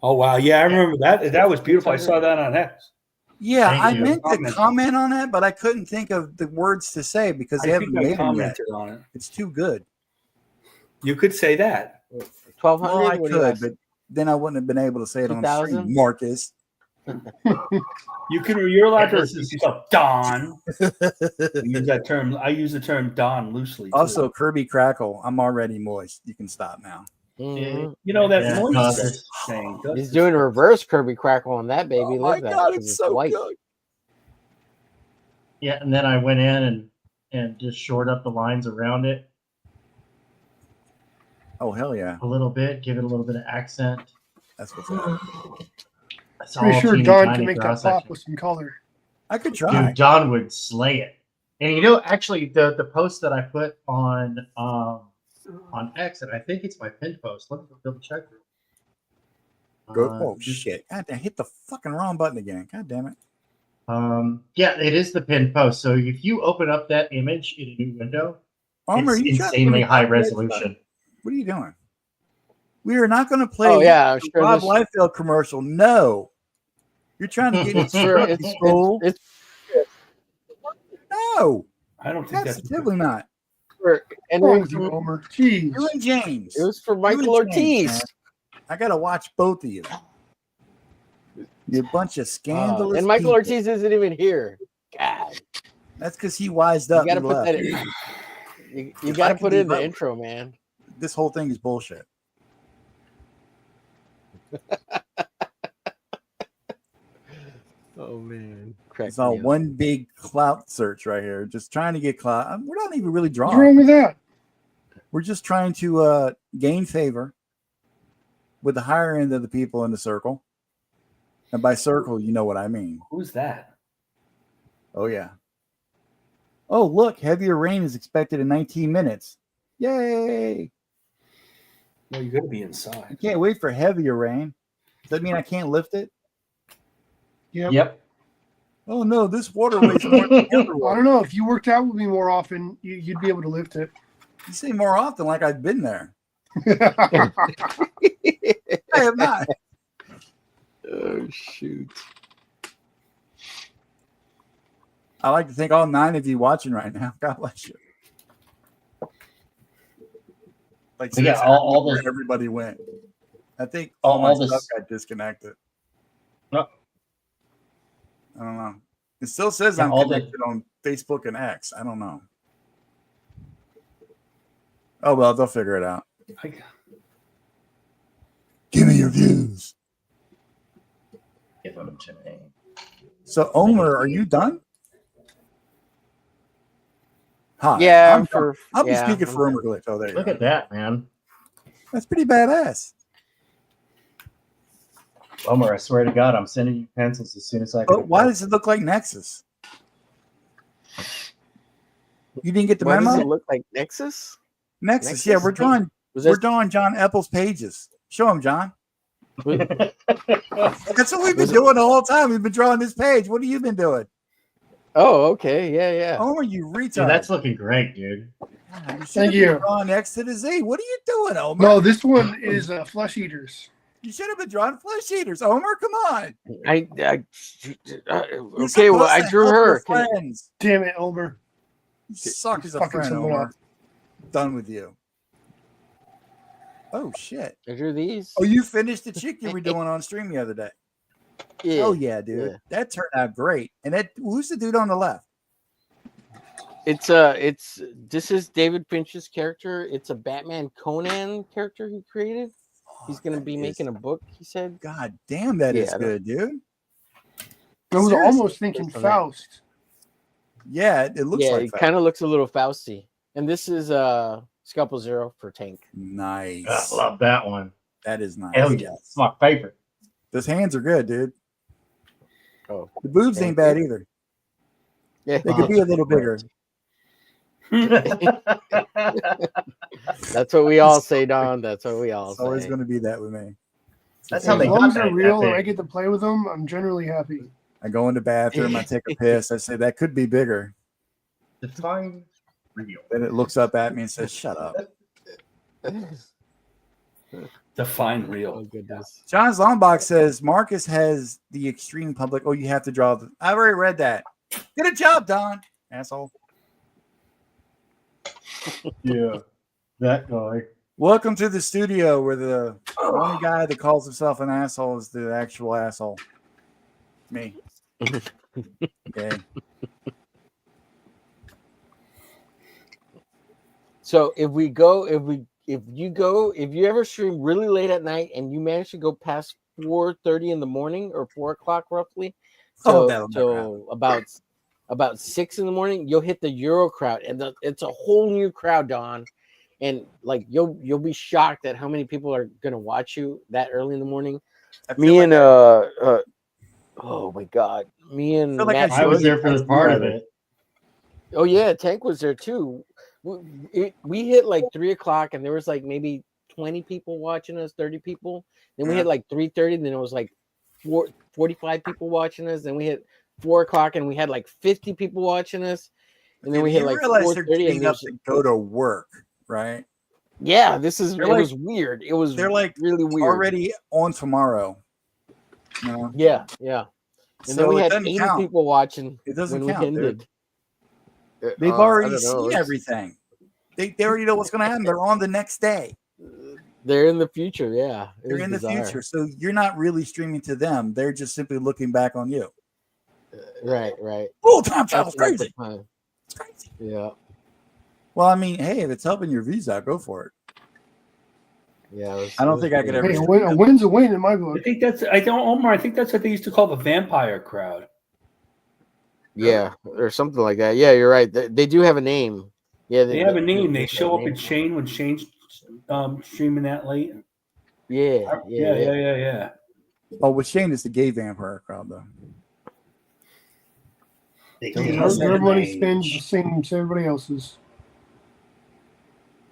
Speaker 5: Oh wow, yeah, I remember that. That was beautiful. I saw that on X.
Speaker 1: Yeah,
Speaker 11: Thank
Speaker 1: I
Speaker 11: you.
Speaker 1: meant to comment on that, but I couldn't think of the words to say because they
Speaker 5: I
Speaker 1: haven't
Speaker 5: think I
Speaker 1: made them yet.
Speaker 5: commented on it.
Speaker 1: It's too good.
Speaker 5: You could say that.
Speaker 3: 1,200.
Speaker 1: Well, I
Speaker 3: What do you
Speaker 1: could,
Speaker 3: ask?
Speaker 1: but then I wouldn't have been able to say it on
Speaker 3: 2,000?
Speaker 1: stream, Marcus.
Speaker 5: You can. You're allowed to
Speaker 11: Yeah, this
Speaker 5: repeat
Speaker 11: is-
Speaker 5: yourself, Don. Use that term. I use the term Don loosely. Too.
Speaker 1: Also, Kirby Crackle, I'm already moist. You can stop now.
Speaker 3: Mhm.
Speaker 5: you know that
Speaker 11: Yeah,
Speaker 5: moist
Speaker 11: causes-
Speaker 5: thing.
Speaker 3: He's doing a reverse Kirby Crackle on that baby.
Speaker 1: Oh
Speaker 3: Look
Speaker 1: my
Speaker 3: at that.
Speaker 1: God,
Speaker 3: 'cause
Speaker 1: it's so
Speaker 3: white.
Speaker 1: good.
Speaker 11: Yeah, and then I went in and just shored up the lines around it
Speaker 1: Oh, hell yeah.
Speaker 11: a little bit, give it a little bit of accent.
Speaker 1: That's what's up.
Speaker 11: It's
Speaker 7: Pretty
Speaker 11: all
Speaker 7: sure
Speaker 11: teeny
Speaker 7: Don
Speaker 11: tiny
Speaker 7: can make that
Speaker 11: cross
Speaker 7: pop
Speaker 11: section.
Speaker 7: with some color.
Speaker 1: I could try.
Speaker 11: Dude, Don would slay it. And you know, actually, the post that I put on X, and I think it's my pinned post. Let me double check.
Speaker 1: Go. Oh, shit. God damn, hit the fucking wrong button again. God damn it.
Speaker 11: Yeah, it is the pinned post. So if you open up that image in a new window,
Speaker 1: Armor,
Speaker 11: it's
Speaker 1: you trying to
Speaker 11: insanely
Speaker 1: put me
Speaker 11: high
Speaker 1: copyright
Speaker 11: resolution.
Speaker 1: stuff? What are you doing? We are not going to play
Speaker 3: Oh, yeah, I'm
Speaker 1: the
Speaker 3: sure
Speaker 1: Rob
Speaker 3: this-
Speaker 1: Liefeld commercial. No. You're trying to get
Speaker 3: It's for
Speaker 1: it.
Speaker 3: it's
Speaker 1: No.
Speaker 5: I don't think that's.
Speaker 1: Absolutely not.
Speaker 3: for
Speaker 7: What's wrong
Speaker 3: entering
Speaker 7: with you,
Speaker 3: from,
Speaker 7: Homer? Jeez.
Speaker 1: You and James.
Speaker 3: it was for
Speaker 1: You
Speaker 3: Michael
Speaker 1: and James,
Speaker 3: Ortiz.
Speaker 1: man. I got to watch both of you. You're a bunch of scandalous
Speaker 3: And Michael
Speaker 1: people.
Speaker 3: Ortiz isn't even here. God,
Speaker 1: That's because he wised
Speaker 3: you
Speaker 1: up.
Speaker 3: gotta
Speaker 1: and
Speaker 3: put
Speaker 1: left.
Speaker 3: that in. You
Speaker 1: If
Speaker 3: gotta
Speaker 1: I
Speaker 3: put
Speaker 1: could
Speaker 3: it in the
Speaker 1: vote-
Speaker 3: intro, man.
Speaker 1: This whole thing is bullshit.
Speaker 3: Oh man, crack
Speaker 1: It's all
Speaker 3: me up.
Speaker 1: one big clout search right here. Just trying to get clout. We're not even really
Speaker 7: What's
Speaker 1: drawing.
Speaker 7: wrong with that?
Speaker 1: We're just trying to gain favor with the higher end of the people in the circle. And by circle, you know what I mean.
Speaker 5: Who's that?
Speaker 1: Oh, yeah. Oh, look, heavier rain is expected in 19 minutes. Yay.
Speaker 5: No, you're gonna be
Speaker 1: I
Speaker 5: inside.
Speaker 1: can't wait for heavier rain. Does that mean I can't lift it?
Speaker 7: Yep.
Speaker 11: Yep.
Speaker 1: Oh, no, this water weighs more than the other
Speaker 7: I
Speaker 1: one.
Speaker 7: don't know. If you worked out with me more often, you'd be able to lift it.
Speaker 1: You say more often like I've been there. I have not.
Speaker 3: Oh shoot!
Speaker 1: I like to thank all 9 of you watching right now. God bless you. Like,
Speaker 11: Yeah,
Speaker 1: seriously,
Speaker 11: all
Speaker 1: where
Speaker 11: the-
Speaker 1: everybody went. I think
Speaker 11: all
Speaker 1: all my
Speaker 11: the-
Speaker 1: stuff got disconnected.
Speaker 11: No.
Speaker 1: I don't know. It still says
Speaker 11: Yeah,
Speaker 1: I'm
Speaker 11: all the-
Speaker 1: connected on Facebook and X. I don't know. Oh, well, they'll figure it out. Give me your views.
Speaker 11: Give them to me.
Speaker 1: So, Omer, are you done? Hi.
Speaker 3: Yeah,
Speaker 1: I'm done.
Speaker 3: for
Speaker 1: I'll be
Speaker 3: yeah,
Speaker 1: speaking
Speaker 3: I'm
Speaker 1: for
Speaker 3: done.
Speaker 1: Omer Glitch. Oh, there you
Speaker 11: Look
Speaker 1: go.
Speaker 11: at that, man.
Speaker 1: That's pretty badass.
Speaker 11: Omer, I swear to God, I'm sending you pencils as soon as I can.
Speaker 1: But why does it look like Nexus? You didn't get the
Speaker 3: Why
Speaker 1: memo?
Speaker 3: does it look like Nexus?
Speaker 1: Nexus, yeah, we're drawing.
Speaker 3: Was
Speaker 1: We're
Speaker 3: that
Speaker 1: drawing John Apple's pages. Show him, John.
Speaker 3: was,
Speaker 1: That's what we've been
Speaker 3: Was it-
Speaker 1: doing the whole time. We've been drawing this page. What have you been doing?
Speaker 3: oh, okay, yeah.
Speaker 1: Oh, you retard.
Speaker 11: Dude, that's looking great, dude.
Speaker 1: God, you should
Speaker 7: Thank
Speaker 1: have been
Speaker 7: you.
Speaker 1: drawing X to the Z. What are you doing, Omer?
Speaker 7: No, this one is Flesh Eaters.
Speaker 9: You should have been drawing flesh eaters, Homer. Come on.
Speaker 3: Okay,
Speaker 9: You're
Speaker 3: well, I
Speaker 9: supposed to
Speaker 3: drew
Speaker 9: help
Speaker 3: her.
Speaker 9: your friends.
Speaker 7: Damn it, Homer.
Speaker 9: You suck as a
Speaker 7: Fucking
Speaker 9: friend,
Speaker 7: someone
Speaker 9: Homer.
Speaker 7: up.
Speaker 9: Done with you. Oh shit.
Speaker 3: I drew these.
Speaker 9: Oh, you finished the chick you were doing on stream the other day.
Speaker 3: Yeah.
Speaker 9: Oh yeah, dude.
Speaker 3: Yeah.
Speaker 9: That turned out great. And that who's the dude on the left?
Speaker 3: It's this is David Finch's character. It's a Batman Conan character he created. He's gonna be making a book, he said.
Speaker 9: God damn, that is good, dude.
Speaker 7: I was
Speaker 9: Seriously.
Speaker 7: almost thinking Faust.
Speaker 9: Yeah, it looks
Speaker 3: yeah,
Speaker 9: like
Speaker 3: it
Speaker 9: Faust.
Speaker 3: kind of looks a little Fausty. And this is Scalpel Zero for Tank.
Speaker 9: Nice.
Speaker 11: I love that one.
Speaker 9: That is nice.
Speaker 11: Hell yeah. It's my favorite.
Speaker 9: Those hands are good, dude.
Speaker 3: Oh,
Speaker 9: the boobs ain't bad either.
Speaker 3: Yeah,
Speaker 9: they could be a little bigger.
Speaker 3: That's what we all say, Don. That's what we all
Speaker 9: It's always
Speaker 3: say.
Speaker 9: going to be that with me.
Speaker 11: That's
Speaker 7: As
Speaker 11: how they
Speaker 7: long
Speaker 11: got
Speaker 7: as they're
Speaker 11: that
Speaker 7: real and I
Speaker 11: big.
Speaker 7: get to play with them, I'm generally happy.
Speaker 9: I go in the bathroom, I take a piss, I say that could be bigger.
Speaker 11: Define real.
Speaker 9: Then it looks up at me and says, "Shut up."
Speaker 5: Define real.
Speaker 3: Oh goodness.
Speaker 9: John's Longbox says Marcus has the extreme public. Oh, you have to draw. I already read that. Get a job, Don. Asshole.
Speaker 11: Yeah, that guy.
Speaker 9: Welcome to the studio where the only guy that calls himself an asshole is the actual asshole. Me. Okay.
Speaker 3: So if you ever stream really late at night and you manage to go past 4:30 in the morning or 4 o'clock roughly,
Speaker 9: that'll never
Speaker 3: so about 6 in the morning, you'll hit the Euro crowd, and it's a whole new crowd, Don. And like you'll be shocked at how many people are gonna watch you that early in the morning. Me and oh my god, me and Matt
Speaker 11: I was there for the part of it.
Speaker 3: Oh yeah, Tank was there too. We hit like 3 o'clock, and there was like maybe 20 people watching us, 30 people. Then we hit like 3:30, then it was like 45 people watching us. Then we hit 4 o'clock, and we had like 50 people watching us. And then we hit like 4:30, and
Speaker 9: up to go to work, right?
Speaker 3: Yeah, it
Speaker 9: They're
Speaker 3: was weird. It was
Speaker 9: They're like
Speaker 3: really weird.
Speaker 9: already on tomorrow. You know?
Speaker 3: Yeah. And then we had 80
Speaker 9: count.
Speaker 3: people watching.
Speaker 9: It doesn't
Speaker 3: when
Speaker 9: count,
Speaker 3: we ended.
Speaker 9: dude. They've
Speaker 3: I
Speaker 9: already
Speaker 3: don't know.
Speaker 9: seen everything. They already know what's going to happen. They're on the next day.
Speaker 3: They're in the future. Yeah, it
Speaker 9: They're
Speaker 3: was
Speaker 9: in the
Speaker 3: bizarre.
Speaker 9: future. So you're not really streaming to them. They're just simply looking back on you.
Speaker 3: Right.
Speaker 9: Oh, time travel's
Speaker 3: That's
Speaker 9: crazy.
Speaker 3: the time.
Speaker 9: It's crazy.
Speaker 3: Yeah.
Speaker 9: Well, I mean, hey, if it's helping your visa, go for it.
Speaker 3: Yeah.
Speaker 9: I don't think I could ever.
Speaker 7: Hey, a win's a win in my book.
Speaker 5: I think that's Omar. I think that's what they used to call the vampire crowd.
Speaker 3: Yeah, or something like that. Yeah, you're right. They do have a name. Yeah,
Speaker 5: They have a name. They
Speaker 3: have
Speaker 5: show
Speaker 3: a
Speaker 5: up
Speaker 3: name.
Speaker 5: in Shane when Shane's streaming that late.
Speaker 3: Yeah.
Speaker 9: Oh, with Shane is the gay vampire crowd, though.
Speaker 7: Their money spends the same as everybody else's.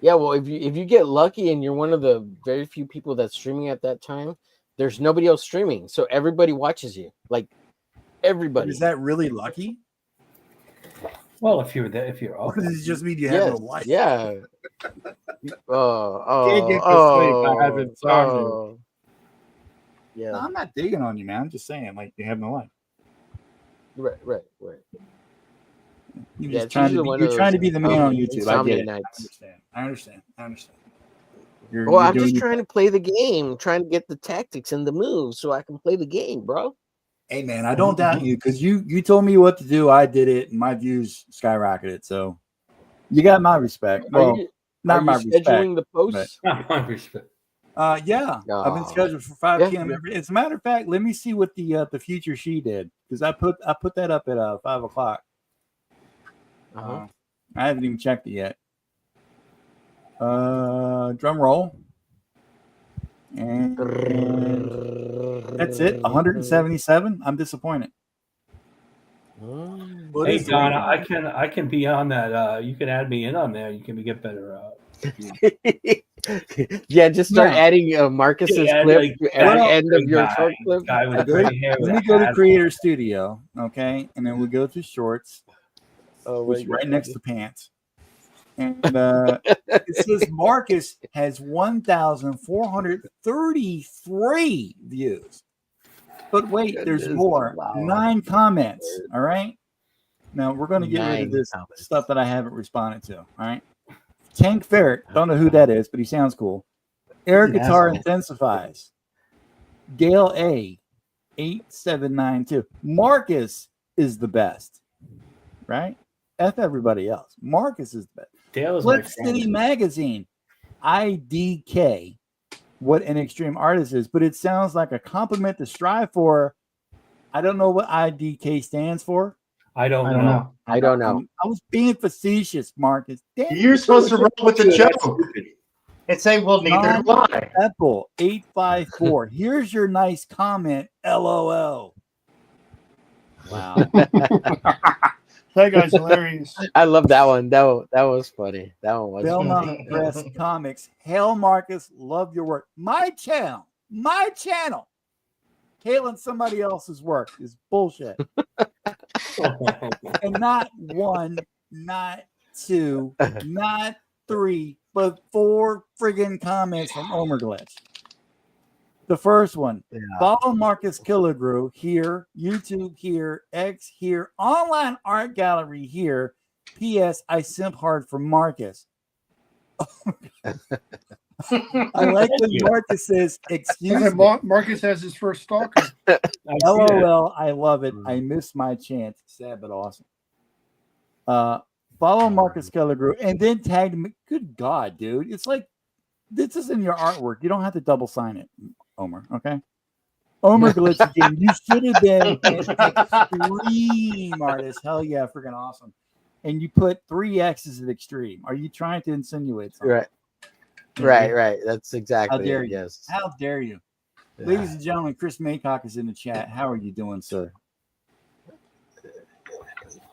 Speaker 3: Yeah, well, if you get lucky and you're one of the very few people that's streaming at that time, there's nobody else streaming, so everybody watches you. Like everybody.
Speaker 9: Is that really lucky?
Speaker 5: Well, if you're there, if you're
Speaker 9: Or does it just mean you have no life?
Speaker 3: Yeah.
Speaker 9: Can't get to sleep. I have insomnia.
Speaker 3: Yeah.
Speaker 9: No, I'm not digging on you, man. I'm just saying, like, you have no life.
Speaker 3: Right.
Speaker 9: You're
Speaker 3: Yeah,
Speaker 9: just
Speaker 3: it's
Speaker 9: trying to
Speaker 3: usually
Speaker 9: be,
Speaker 3: one
Speaker 9: you're
Speaker 3: of
Speaker 9: trying to
Speaker 3: those,
Speaker 9: be the man on YouTube. I
Speaker 3: insomnia
Speaker 9: get it.
Speaker 3: nights.
Speaker 9: I understand.
Speaker 3: Well,
Speaker 9: You're
Speaker 3: I'm
Speaker 9: doing
Speaker 3: just
Speaker 9: your
Speaker 3: trying to play the game, trying to get the tactics and the moves so I can play the game, bro.
Speaker 9: Hey man, I don't doubt you because you told me what to do. I did it, and my views skyrocketed. So you got my respect. Well, not my respect.
Speaker 3: Scheduling the posts?
Speaker 5: Not my respect.
Speaker 9: Yeah, I've been scheduled for 5 p.m. every. As a matter of fact, let me see what the future she did because I put that up at 5 o'clock. I haven't even checked it yet. Drum roll. And that's it. 177. I'm disappointed.
Speaker 5: Hey Donna, I can be on that. You can add me in on there. You can get better.
Speaker 3: Yeah, just start adding Marcus's clip at the end of your short clip.
Speaker 9: Let me go to Creator Studio, okay, and then we'll go to Shorts, which is right next to Pants. And it says Marcus has 1,433 views. But wait, there's
Speaker 3: Goodness,
Speaker 9: more.
Speaker 3: wow.
Speaker 9: 9 comments. All right. Now we're going to get rid of
Speaker 3: 9
Speaker 9: this
Speaker 3: comments.
Speaker 9: stuff that I haven't responded to. All right. Tank Ferret. Don't know who that is, but he sounds cool. Air
Speaker 11: an
Speaker 9: Guitar
Speaker 11: asshole.
Speaker 9: Intensifies. Gail A. 8792. Marcus is the best. Right? F everybody else. Marcus is the best.
Speaker 5: Dale is my
Speaker 9: Flip City
Speaker 5: friend.
Speaker 9: Magazine. IDK. What an extreme artist is, but it sounds like a compliment to strive for. I don't know what IDK stands for.
Speaker 5: I don't
Speaker 11: I don't know.
Speaker 3: I don't know.
Speaker 9: I was being facetious, Marcus. Damn
Speaker 11: You're supposed to roll with the
Speaker 5: Dude, that's
Speaker 11: joke
Speaker 5: stupid.
Speaker 11: and say, well, neither do I.
Speaker 9: Apple 854. Here's your nice comment. LOL. Wow.
Speaker 7: That guy's hilarious.
Speaker 3: I love that one. That was funny. That one was funny.
Speaker 9: Belmont Press Comics. Hail Marcus. Love your work. My channel. Hailing somebody else's work is bullshit. And not 1, not 2, not 3, but 4 friggin' comments from Omer Glitch. The first one, follow Marcus Killigrew here, YouTube here, X here, online art gallery here. P.S. I simp hard for Marcus. I like when Marcus says, excuse me.
Speaker 7: Marcus has his first stalker.
Speaker 9: LOL, I love it. I missed my chance. Sad but awesome. Follow Marcus Killigrew and then tag him. Good God, dude. It's like this is in your artwork. You don't have to double sign it, Omer. Okay. Omer Glitch again. You should have been an extreme artist. Hell yeah, freaking awesome. And you put 3 X's at extreme. Are you trying to insinuate something?
Speaker 3: Right. That's exactly
Speaker 9: How dare
Speaker 3: it.
Speaker 9: you?
Speaker 3: Yes.
Speaker 9: How dare you?
Speaker 3: Yeah.
Speaker 9: Ladies and gentlemen, Chris Maycock is in the chat. How are you doing, sir?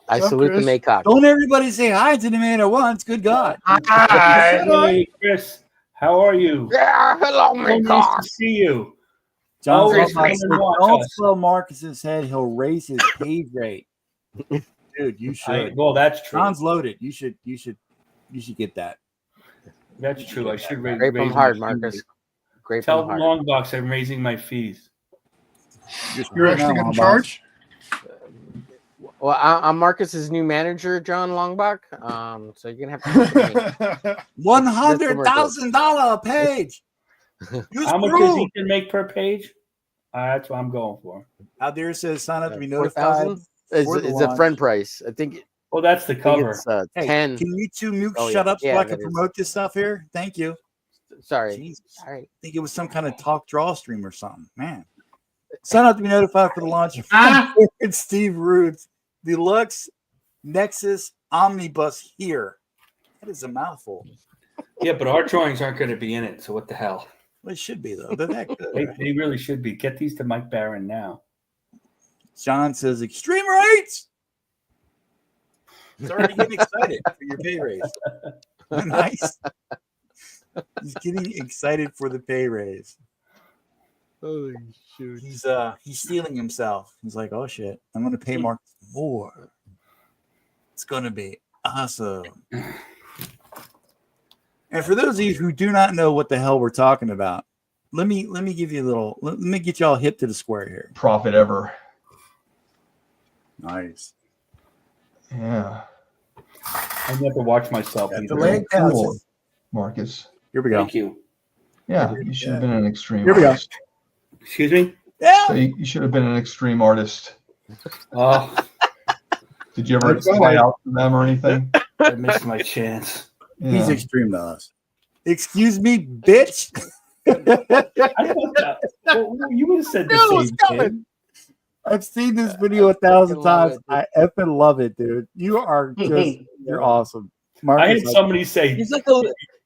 Speaker 3: I salute the Maycock.
Speaker 9: Don't everybody say hi to the man at once. Good God.
Speaker 5: Hey, Chris. How are you?
Speaker 3: Yeah, hello,
Speaker 5: Nice
Speaker 3: Maycock.
Speaker 5: to see you.
Speaker 9: John
Speaker 5: Always
Speaker 9: Slowmark
Speaker 5: come
Speaker 9: said,
Speaker 5: and watch
Speaker 9: don't
Speaker 5: us.
Speaker 9: slow Marcus's head. He'll raise his page rate. Dude, you should.
Speaker 5: Well, that's true.
Speaker 9: John's loaded. You should get that.
Speaker 5: That's true. I should raise.
Speaker 3: Grape 'em
Speaker 5: raise
Speaker 3: hard,
Speaker 5: my
Speaker 3: Marcus.
Speaker 5: fees.
Speaker 3: Grape
Speaker 5: Tell
Speaker 3: 'em hard.
Speaker 5: Longbox I'm raising my fees.
Speaker 7: You're actually going to charge?
Speaker 3: Well, I'm Marcus's new manager, John Longbach. So you're gonna have to pay me.
Speaker 9: $100,000 a page.
Speaker 5: How much does he can make per page? That's what I'm going for.
Speaker 9: Out there says sign up to be
Speaker 3: 4,000
Speaker 9: notified.
Speaker 3: is a friend price. I think.
Speaker 5: Well, that's the cover.
Speaker 3: It's,
Speaker 9: Hey,
Speaker 3: 10.
Speaker 9: can you two mute
Speaker 3: Oh,
Speaker 9: shut
Speaker 3: yeah.
Speaker 9: up so
Speaker 3: Yeah,
Speaker 9: I can
Speaker 3: that is.
Speaker 9: promote this stuff here? Thank you.
Speaker 3: Sorry.
Speaker 9: Jesus.
Speaker 3: Sorry.
Speaker 9: I think it was some kind of talk draw stream or something. Man. Sign up to be notified for the launch of Steve Rude's Deluxe NEXUS Omnibus here. That is a mouthful.
Speaker 5: Yeah, but our drawings aren't going to be in it, so what the hell?
Speaker 9: Well, it should be, though. They're that good.
Speaker 5: They,
Speaker 9: right?
Speaker 5: they really should be. Get these to Mike Barron now.
Speaker 9: John says, extreme rates. He's already getting excited for your pay raise. Nice. He's getting excited for the pay raise.
Speaker 3: Holy shoot.
Speaker 9: He's stealing himself. He's like, oh shit, I'm gonna pay Mark more. It's gonna be awesome. And for those of you who do not know what the hell we're talking about, let me give you a little. Let me get y'all hip to the square here.
Speaker 12: Profit ever.
Speaker 9: Nice.
Speaker 12: Yeah.
Speaker 5: I never watch myself either.
Speaker 9: The leg
Speaker 12: Cool,
Speaker 9: couches.
Speaker 12: Marcus.
Speaker 9: Here we go.
Speaker 5: Thank you.
Speaker 12: Yeah, you should have been an extreme
Speaker 9: Here we go.
Speaker 12: artist.
Speaker 5: Excuse me?
Speaker 9: Yeah.
Speaker 12: So you should have been an extreme artist.
Speaker 5: Oh,
Speaker 12: Did you ever fly out to them or anything?
Speaker 5: I missed my chance.
Speaker 9: He's
Speaker 12: Yeah.
Speaker 9: extreme to us. Excuse me, bitch.
Speaker 5: I thought that. Well, you would have said
Speaker 9: Knew it
Speaker 5: the
Speaker 9: was
Speaker 5: same
Speaker 9: coming.
Speaker 5: thing.
Speaker 9: I've seen this video 1,000
Speaker 3: love
Speaker 9: times.
Speaker 3: it, dude.
Speaker 9: I effing love it, dude. You are just, you're awesome.
Speaker 5: I
Speaker 9: Marcus,
Speaker 5: had somebody say
Speaker 3: He's like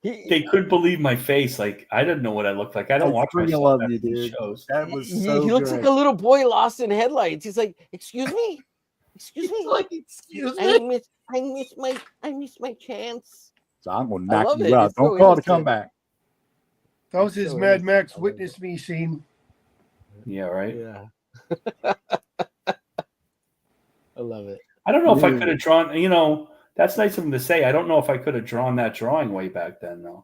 Speaker 5: they couldn't believe my face. Like, I didn't know what I looked like. I don't watch
Speaker 9: freaking
Speaker 5: myself
Speaker 9: love
Speaker 5: after
Speaker 9: you,
Speaker 5: these
Speaker 9: dude.
Speaker 5: shows.
Speaker 9: That was
Speaker 3: he
Speaker 9: so
Speaker 3: looks
Speaker 9: good.
Speaker 3: like a little boy lost in headlights. He's like, excuse me, excuse me.
Speaker 9: Like, excuse
Speaker 3: I
Speaker 9: me.
Speaker 3: missed my chance.
Speaker 9: So I'm going to
Speaker 3: I
Speaker 9: knock
Speaker 3: love
Speaker 9: you
Speaker 3: it.
Speaker 9: out.
Speaker 3: It's
Speaker 9: Don't
Speaker 3: so
Speaker 9: call it a
Speaker 3: innocent.
Speaker 9: comeback.
Speaker 7: That was his
Speaker 3: So
Speaker 7: Mad Max
Speaker 3: innocent.
Speaker 7: Witness Me scene.
Speaker 5: Yeah, right.
Speaker 3: Yeah. I love it.
Speaker 5: I don't know if I
Speaker 9: Dude.
Speaker 5: could have drawn. You know, That's nice of him to say. I don't know if I could have drawn that drawing way back then, though.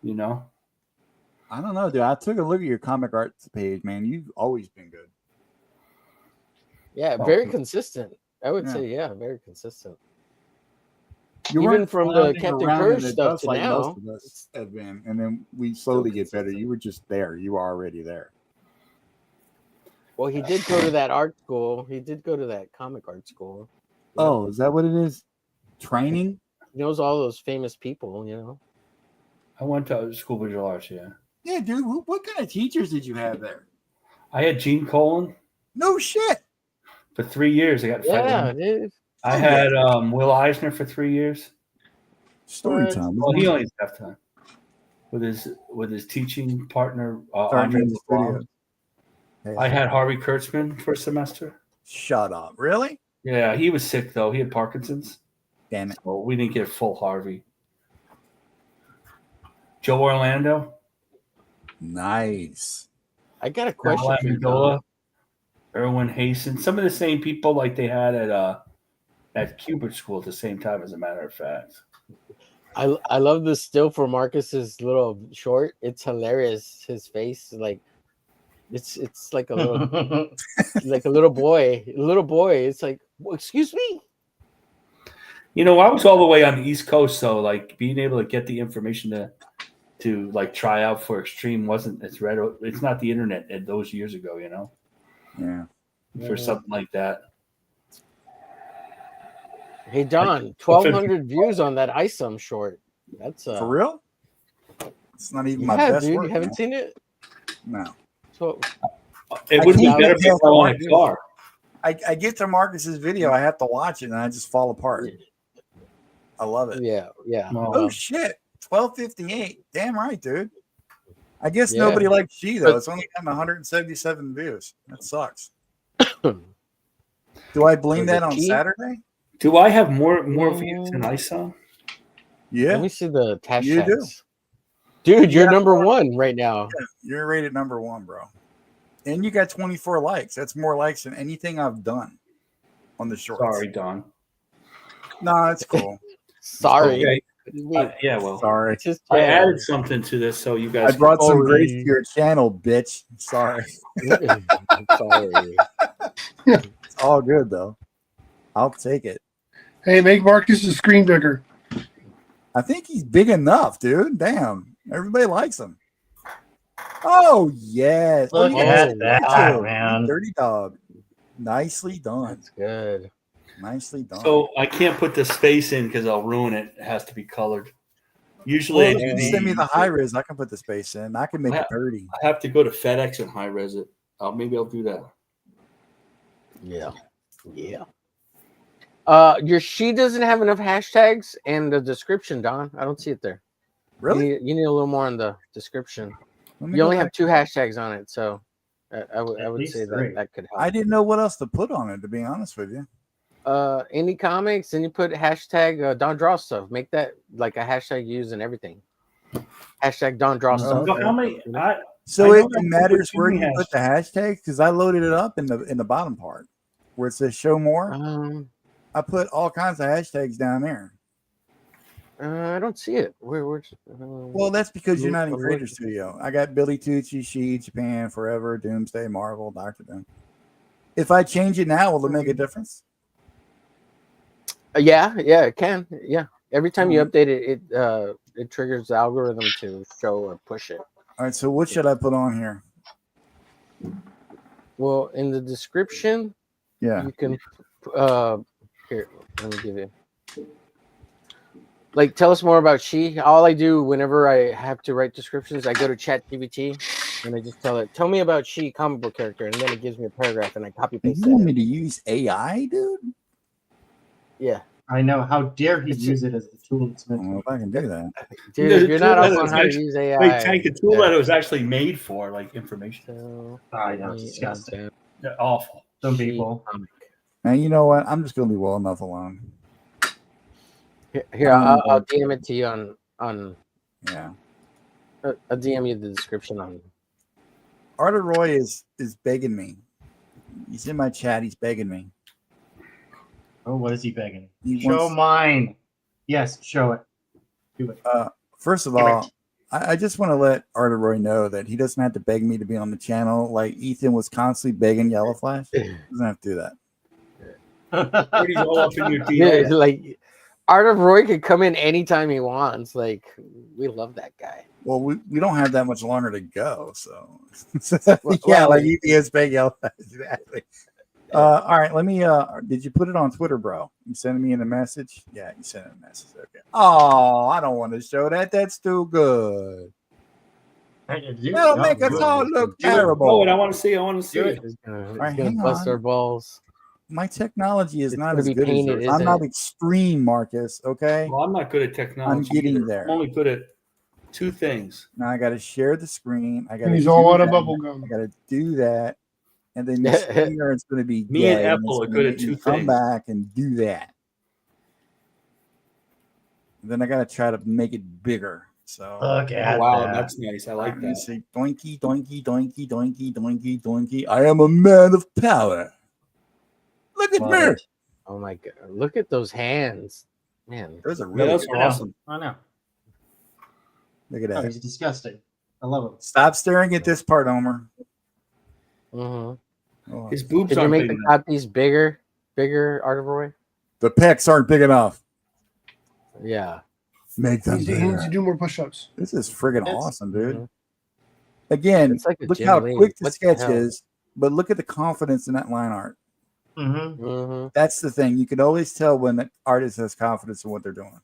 Speaker 5: You know?
Speaker 9: I don't know, dude. I took a look at your comic arts page, man. You've always been good.
Speaker 3: Yeah,
Speaker 5: Oh,
Speaker 3: very
Speaker 5: good.
Speaker 3: consistent. I would
Speaker 9: Yeah.
Speaker 3: say, yeah, very consistent.
Speaker 9: You
Speaker 3: Even
Speaker 9: weren't
Speaker 3: from the
Speaker 9: lounging
Speaker 3: Captain
Speaker 9: around in
Speaker 3: Courage
Speaker 9: the
Speaker 3: stuff
Speaker 9: dust
Speaker 3: to
Speaker 9: like
Speaker 3: now.
Speaker 9: most of us have been, and then we slowly get better. You were just there. You were already there.
Speaker 3: Well, he did go to that art school. He did go to that comic art school.
Speaker 9: Oh, is that what it is? Training?
Speaker 3: He knows all those famous people, you know.
Speaker 5: I went to school of visual arts, yeah.
Speaker 9: Yeah, dude. What kind of teachers did you have there?
Speaker 5: I had Gene Colan
Speaker 9: No shit.
Speaker 5: for 3 years. I got
Speaker 3: Yeah, dude.
Speaker 5: I had Will Eisner for 3 years.
Speaker 9: Story time.
Speaker 5: Well, he only had half time with his teaching partner Andre
Speaker 9: Sergeant
Speaker 5: LeBlanc.
Speaker 9: Studio.
Speaker 5: I had Harvey Kurtzman for a semester.
Speaker 9: Shut up. Really?
Speaker 5: Yeah, he was sick though. He had Parkinson's.
Speaker 9: Damn it.
Speaker 5: So we didn't get full Harvey. Joe Orlando.
Speaker 9: Nice.
Speaker 3: I got a question for you,
Speaker 5: Amendola, Erwin Hasten. Some of the same people like they had at Cubert School at the same time, as a matter of fact.
Speaker 3: I love this still for Marcus's little short. It's hilarious. His face, like it's like a little like a little boy. It's like, well, excuse me.
Speaker 5: You know, I was all the way on the East Coast, so like being able to get the information to like try out for Extreme wasn't it's not the internet at those years ago, you know.
Speaker 9: Yeah.
Speaker 5: For something like that.
Speaker 3: Hey Don, 1,200 views on that ISOM short. That's
Speaker 9: For real? It's not even my
Speaker 3: yeah,
Speaker 9: best
Speaker 3: dude.
Speaker 9: work.
Speaker 3: You haven't
Speaker 9: man.
Speaker 3: seen it?
Speaker 9: No.
Speaker 3: So
Speaker 5: it would be better if you were on a car.
Speaker 9: I get to Marcus's video, I have to watch it, and I just fall apart. I love it.
Speaker 3: Yeah.
Speaker 9: Oh shit, 1258. Damn right, dude. I guess
Speaker 3: Yeah.
Speaker 9: nobody likes She though.
Speaker 3: But-
Speaker 9: It's only gotten 177 views. That sucks. Do I blame that on Saturday?
Speaker 5: Do I have more views than I saw?
Speaker 9: Yeah.
Speaker 3: Let me see the hashtags.
Speaker 9: You do.
Speaker 3: Dude, you're
Speaker 9: Yeah.
Speaker 3: number one right now.
Speaker 9: Yeah, you're rated number 1, bro. And you got 24 likes. That's more likes than anything I've done on the shorts.
Speaker 5: Sorry, Don.
Speaker 9: No, it's cool.
Speaker 3: Sorry.
Speaker 5: Okay.
Speaker 3: What do you mean?
Speaker 5: Yeah, well,
Speaker 9: Sorry.
Speaker 3: It's just
Speaker 5: I added something to this so you guys.
Speaker 9: I brought some
Speaker 3: Sorry.
Speaker 9: grace to your channel, bitch. Sorry.
Speaker 3: Sorry.
Speaker 9: It's all good though. I'll take it.
Speaker 7: Hey, make Marcus' screen bigger.
Speaker 9: I think he's big enough, dude. Damn. Everybody likes him. Oh, yes.
Speaker 11: Look
Speaker 9: Oh,
Speaker 11: at
Speaker 9: yeah.
Speaker 11: that,
Speaker 9: You
Speaker 11: man.
Speaker 9: Dirty dog. Nicely done.
Speaker 3: That's good.
Speaker 9: Nicely done.
Speaker 5: So I can't put the space in because I'll ruin it. It has to be colored. Usually,
Speaker 9: well,
Speaker 5: I
Speaker 9: if
Speaker 5: do
Speaker 9: you send me the
Speaker 5: the-
Speaker 9: high res, I can put the space in. I can make it dirty.
Speaker 5: I have to go to FedEx and high res it. Maybe I'll do that.
Speaker 3: Yeah. She doesn't have enough hashtags and the description, Don. I don't see it there.
Speaker 9: Really?
Speaker 3: You need a little more in the description.
Speaker 9: Let me
Speaker 3: You
Speaker 9: go
Speaker 3: only
Speaker 9: back.
Speaker 3: have 2 hashtags on it, so I would
Speaker 11: least
Speaker 3: say
Speaker 11: 3.
Speaker 3: that could help.
Speaker 9: I didn't know what else to put on it, to be honest with you.
Speaker 3: Any comics, and you put hashtag Don Draw Stuff. Make that like a hashtag used in everything. Hashtag Don Draw Stuff.
Speaker 5: So how many?
Speaker 9: So
Speaker 5: I
Speaker 9: it
Speaker 5: know that
Speaker 9: matters
Speaker 5: people
Speaker 9: where
Speaker 5: do
Speaker 9: you put the hashtag because I loaded it up in the bottom part where it says show more. I put all kinds of hashtags down there.
Speaker 3: I don't see it. Where?
Speaker 9: Well, that's because you're not in
Speaker 3: I'm
Speaker 9: Creator
Speaker 3: looking.
Speaker 9: Studio. I got Billy Tucci, She, Japan, Forever, Doomsday, Marvel, Doctor Doom. If I change it now, will it make a difference?
Speaker 3: Yeah, it can. Yeah, every time you update it, it triggers the algorithm to show or push it.
Speaker 9: All right. So what should I put on here?
Speaker 3: Well, in the description,
Speaker 9: Yeah.
Speaker 3: you can. Here, let me give you. Like, tell us more about She. All I do whenever I have to write descriptions, I go to ChatGPT and I just tell it, "Tell me about She comic book character," and then it gives me a paragraph, and I copy paste
Speaker 9: You want
Speaker 3: that.
Speaker 9: me to use AI, dude?
Speaker 3: Yeah.
Speaker 11: I know. How dare he use it as the tool it's meant
Speaker 9: I don't know if I can do that.
Speaker 3: Dude,
Speaker 5: The
Speaker 3: if you're not
Speaker 5: tool
Speaker 3: up
Speaker 5: that
Speaker 3: on
Speaker 5: is
Speaker 3: how to
Speaker 5: actually-
Speaker 3: use AI.
Speaker 5: Wait, Tank, the tool
Speaker 3: yeah.
Speaker 5: that it was actually made for, like information.
Speaker 3: So,
Speaker 11: I know, it's disgusting.
Speaker 5: They're awful.
Speaker 11: Some
Speaker 3: She
Speaker 11: people.
Speaker 3: comic.
Speaker 9: And you know what? I'm just gonna leave well enough alone.
Speaker 3: Here, I'll DM it to you on.
Speaker 9: Yeah.
Speaker 3: I'll DM you the description on.
Speaker 9: Arthur Roy is begging me. He's in my chat. He's begging me.
Speaker 11: Oh, what is he begging?
Speaker 1: He
Speaker 11: Show
Speaker 1: wants-
Speaker 11: mine. Yes, show it. Do it.
Speaker 1: First of all, I just want to let Artie Roy know that he doesn't have to beg me to be on the channel like Ethan was constantly begging Yellow Flash. He doesn't have to do that.
Speaker 5: Artie's all up in your
Speaker 3: Yeah,
Speaker 5: DMs.
Speaker 3: like Art of Roy could come in anytime he wants. Like we love that guy.
Speaker 1: Well, we don't have that much longer to go, so
Speaker 3: Well,
Speaker 1: yeah,
Speaker 3: well,
Speaker 1: like EPS beg Yellow Flash. Exactly. All right, let me. Did you put it on Twitter, bro? You sending me in a message? Yeah, you sent a message. Okay. Oh, I don't want to show that. That's too good. That'll make us all look terrible.
Speaker 5: Oh, and I want to see. I want to see it.
Speaker 3: It's gonna,
Speaker 1: right,
Speaker 3: it's gonna
Speaker 1: hang
Speaker 3: bust
Speaker 1: on.
Speaker 3: our balls.
Speaker 1: My technology is
Speaker 3: It's
Speaker 1: not
Speaker 3: gonna
Speaker 1: as
Speaker 3: be
Speaker 1: good as
Speaker 3: painted,
Speaker 1: yours. I'm
Speaker 3: isn't
Speaker 1: not
Speaker 3: it?
Speaker 1: extreme, Marcus. Okay.
Speaker 5: Well, I'm not good at technology.
Speaker 1: I'm getting
Speaker 5: either.
Speaker 1: there.
Speaker 5: I'm only good at two things.
Speaker 1: Now I got to share the screen. I got to.
Speaker 7: He's all out of bubble gum.
Speaker 1: I got to do that, and then this finger is going to be
Speaker 5: Me and
Speaker 1: gay,
Speaker 5: Apple
Speaker 1: it's
Speaker 5: are
Speaker 1: gonna
Speaker 5: good at
Speaker 1: make me
Speaker 5: two
Speaker 1: come
Speaker 5: things.
Speaker 1: back and do that. And then I got to try to make it bigger. So
Speaker 11: Look at
Speaker 5: Wow,
Speaker 11: that.
Speaker 5: that's nice. I like
Speaker 1: I'm gonna
Speaker 5: that.
Speaker 1: say doinky, doinky, doinky, doinky, doinky, doinky. I am a man of power. Look at
Speaker 11: Love
Speaker 1: me.
Speaker 11: it.
Speaker 3: Oh my god! Look at those hands, man.
Speaker 1: Those are
Speaker 5: Yeah,
Speaker 1: really
Speaker 5: that's
Speaker 1: good.
Speaker 5: awesome.
Speaker 11: I know.
Speaker 1: Look at
Speaker 11: Oh,
Speaker 1: that.
Speaker 11: he's disgusting. I love him.
Speaker 1: Stop staring at this part, Homer.
Speaker 3: Mm-hmm.
Speaker 1: Oh,
Speaker 5: His boobs
Speaker 3: Did you
Speaker 5: aren't
Speaker 3: make
Speaker 5: big
Speaker 3: the
Speaker 5: enough.
Speaker 3: copies bigger, Art of Roy?
Speaker 1: the pecs aren't big enough.
Speaker 3: Yeah.
Speaker 1: Make them
Speaker 7: He needs to
Speaker 1: bigger.
Speaker 7: do more push-ups.
Speaker 1: This is friggin'
Speaker 11: It's-
Speaker 1: awesome, dude.
Speaker 3: Mhm.
Speaker 1: Again,
Speaker 3: It's like a
Speaker 1: look
Speaker 3: Jim
Speaker 1: how
Speaker 3: Lee.
Speaker 1: quick the
Speaker 3: What the
Speaker 1: sketch
Speaker 3: hell?
Speaker 1: is, but look at the confidence in that line art.
Speaker 11: Mm-hmm.
Speaker 3: Mm-hmm.
Speaker 1: That's the thing. You can always tell when the artist has confidence in what they're doing.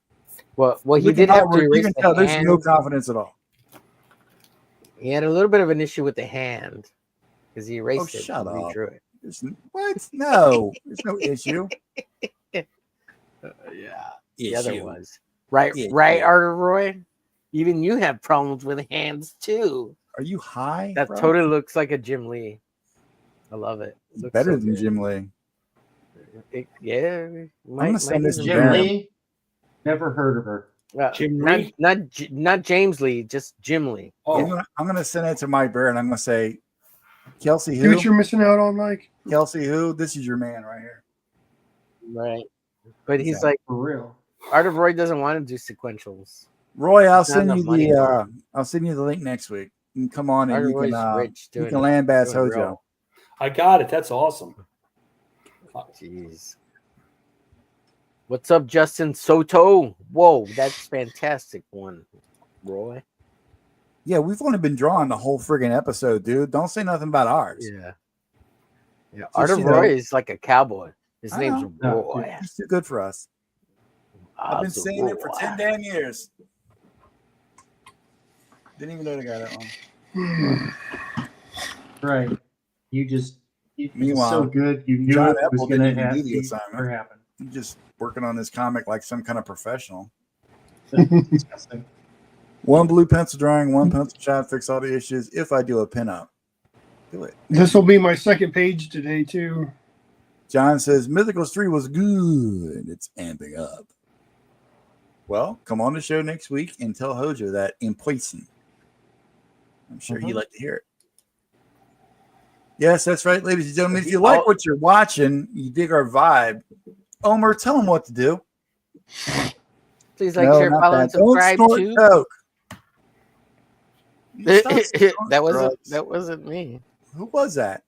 Speaker 3: Well, he
Speaker 1: Look at
Speaker 3: did
Speaker 1: my
Speaker 3: have to
Speaker 1: work, you
Speaker 3: erase
Speaker 1: can
Speaker 3: the
Speaker 1: tell there's no
Speaker 3: hand.
Speaker 1: confidence at all.
Speaker 3: He had a little bit of an issue with the hand because he erased it
Speaker 1: shut
Speaker 3: and
Speaker 1: up.
Speaker 3: redrew it.
Speaker 1: What? No, there's no issue.
Speaker 3: Yeah. The other
Speaker 1: Issue.
Speaker 3: was right,
Speaker 1: Yeah,
Speaker 3: right,
Speaker 1: yeah.
Speaker 3: Art of Roy. Even you have problems with hands too.
Speaker 1: Are you high?
Speaker 3: That
Speaker 1: bro?
Speaker 3: totally looks like a Jim Lee. I love it.
Speaker 1: It's
Speaker 3: Looks
Speaker 1: better
Speaker 3: so
Speaker 1: than
Speaker 3: good.
Speaker 1: Jim Lee.
Speaker 3: Yeah,
Speaker 1: gonna send this to
Speaker 11: Jim
Speaker 1: Darren.
Speaker 11: Lee? Never heard of her.
Speaker 5: Jim
Speaker 3: not,
Speaker 5: Lee?
Speaker 3: not James Lee, just Jim Lee.
Speaker 5: Oh,
Speaker 1: I'm gonna send it to Mike Bear and I'm gonna say, Kelsey
Speaker 7: See
Speaker 1: who?
Speaker 7: what you're missing out on, Mike?
Speaker 1: Kelsey who? This is your man right here.
Speaker 3: Right. But he's
Speaker 1: Exactly.
Speaker 3: like,
Speaker 11: For real.
Speaker 3: Art of Roy doesn't want to do sequentials.
Speaker 1: Roy, I'll
Speaker 3: There's not
Speaker 1: send
Speaker 3: enough
Speaker 1: you
Speaker 3: money
Speaker 1: the
Speaker 3: for
Speaker 1: I'll send you the link next week. You can come on and
Speaker 3: Art of
Speaker 1: you
Speaker 3: Roy's
Speaker 1: can
Speaker 3: rich
Speaker 1: you
Speaker 3: doing
Speaker 1: can
Speaker 3: it.
Speaker 1: land bass
Speaker 3: Doing
Speaker 1: Hojo.
Speaker 3: real.
Speaker 5: I got it. That's awesome.
Speaker 3: Jeez. What's up, Justin Soto? Whoa, that's fantastic one, Roy.
Speaker 1: Yeah, we've only been drawing the whole friggin' episode, dude. Don't say nothing about ours.
Speaker 3: Yeah. Yeah.
Speaker 1: Just,
Speaker 3: Art of
Speaker 1: you know-
Speaker 3: Roy is like a cowboy. His
Speaker 1: I
Speaker 3: name's
Speaker 1: know.
Speaker 3: Roy.
Speaker 1: He's too good for us. I've been
Speaker 3: Ozzy
Speaker 1: saying it for
Speaker 3: Roy.
Speaker 1: 10 damn years. Didn't even know the guy that long.
Speaker 11: Right. You just
Speaker 1: Meanwhile,
Speaker 11: so good. You knew
Speaker 1: John
Speaker 11: it was
Speaker 1: Apple
Speaker 11: going to
Speaker 1: didn't even
Speaker 11: have
Speaker 1: do the
Speaker 11: to
Speaker 1: assignment.
Speaker 11: ever happen.
Speaker 1: I'm just working on this comic like some kind of professional.
Speaker 11: That's disgusting.
Speaker 1: One blue pencil drawing, one pencil shot, fix all the issues. If I do a pinup, do it.
Speaker 7: This will be my second page today, too.
Speaker 1: John says Mythicals 3 was good. It's amping up. Well, come on the show next week and tell Hojo that in person. I'm sure he'd like to hear it. Yes, that's right, ladies and gentlemen. If you like what you're watching, you dig our vibe, Omer, tell them what to do.
Speaker 3: Please like,
Speaker 1: No,
Speaker 3: share,
Speaker 1: not
Speaker 3: follow, and
Speaker 1: that. Don't
Speaker 3: subscribe
Speaker 1: snort
Speaker 3: to.
Speaker 1: coke. You stop snorting
Speaker 3: that
Speaker 1: drugs.
Speaker 3: wasn't me.
Speaker 1: Who was that?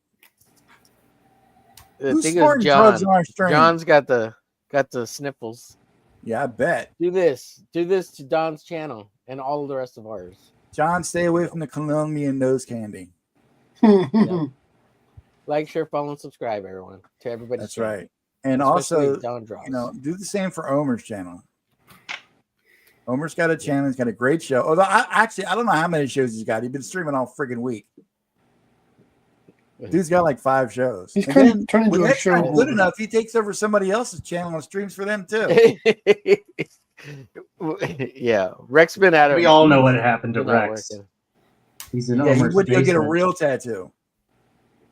Speaker 3: I
Speaker 1: Who's
Speaker 3: think it was
Speaker 1: snorting
Speaker 3: John.
Speaker 1: drugs on our stream?
Speaker 3: John's got the sniffles.
Speaker 1: Yeah, I bet.
Speaker 3: Do this to Don's channel and all of the rest of ours.
Speaker 1: John, stay away from the Colombian nose candy.
Speaker 3: Yeah. Like, share, follow, and subscribe, everyone. To everybody.
Speaker 1: That's right. And
Speaker 3: Especially
Speaker 1: also,
Speaker 3: Don Drops.
Speaker 1: do the same for Omer's channel. Omer's got a channel. He's got a great show. Although, I don't know how many shows he's got. He's been streaming all friggin' week. Dude's got like 5 shows.
Speaker 7: He's
Speaker 1: And
Speaker 7: kind
Speaker 1: then
Speaker 7: of turning
Speaker 1: when
Speaker 7: into a
Speaker 1: that's not
Speaker 7: show.
Speaker 1: good enough, he takes over somebody else's channel and streams for them too.
Speaker 3: Yeah, Rex been at it.
Speaker 11: We all know what happened to
Speaker 3: Been not
Speaker 11: Rex.
Speaker 3: working.
Speaker 11: He's in
Speaker 1: Yeah, he
Speaker 11: Omer's
Speaker 1: would go get a
Speaker 11: basement.
Speaker 1: real tattoo.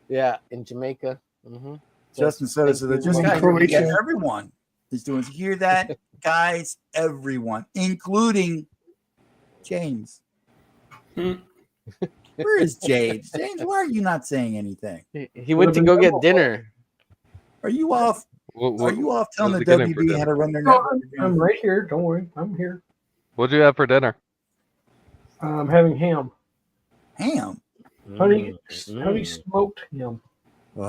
Speaker 3: Yeah, in Jamaica. Mm-hmm.
Speaker 1: Justin Soto said, "Just
Speaker 7: In
Speaker 1: got
Speaker 7: Croatia.
Speaker 1: everyone is doing. You hear that, guys? Everyone, including James. Where is James? James, why are you not saying anything?
Speaker 3: He went to go get dinner.
Speaker 1: Are you off Are you off telling the
Speaker 2: what's he getting for
Speaker 1: WB
Speaker 2: dinner?
Speaker 1: how to run their
Speaker 6: No,
Speaker 1: network?
Speaker 6: I'm right here. Don't worry. I'm here.
Speaker 2: What'd you have for dinner?
Speaker 6: I'm having ham.
Speaker 1: Ham.
Speaker 6: Honey smoked ham.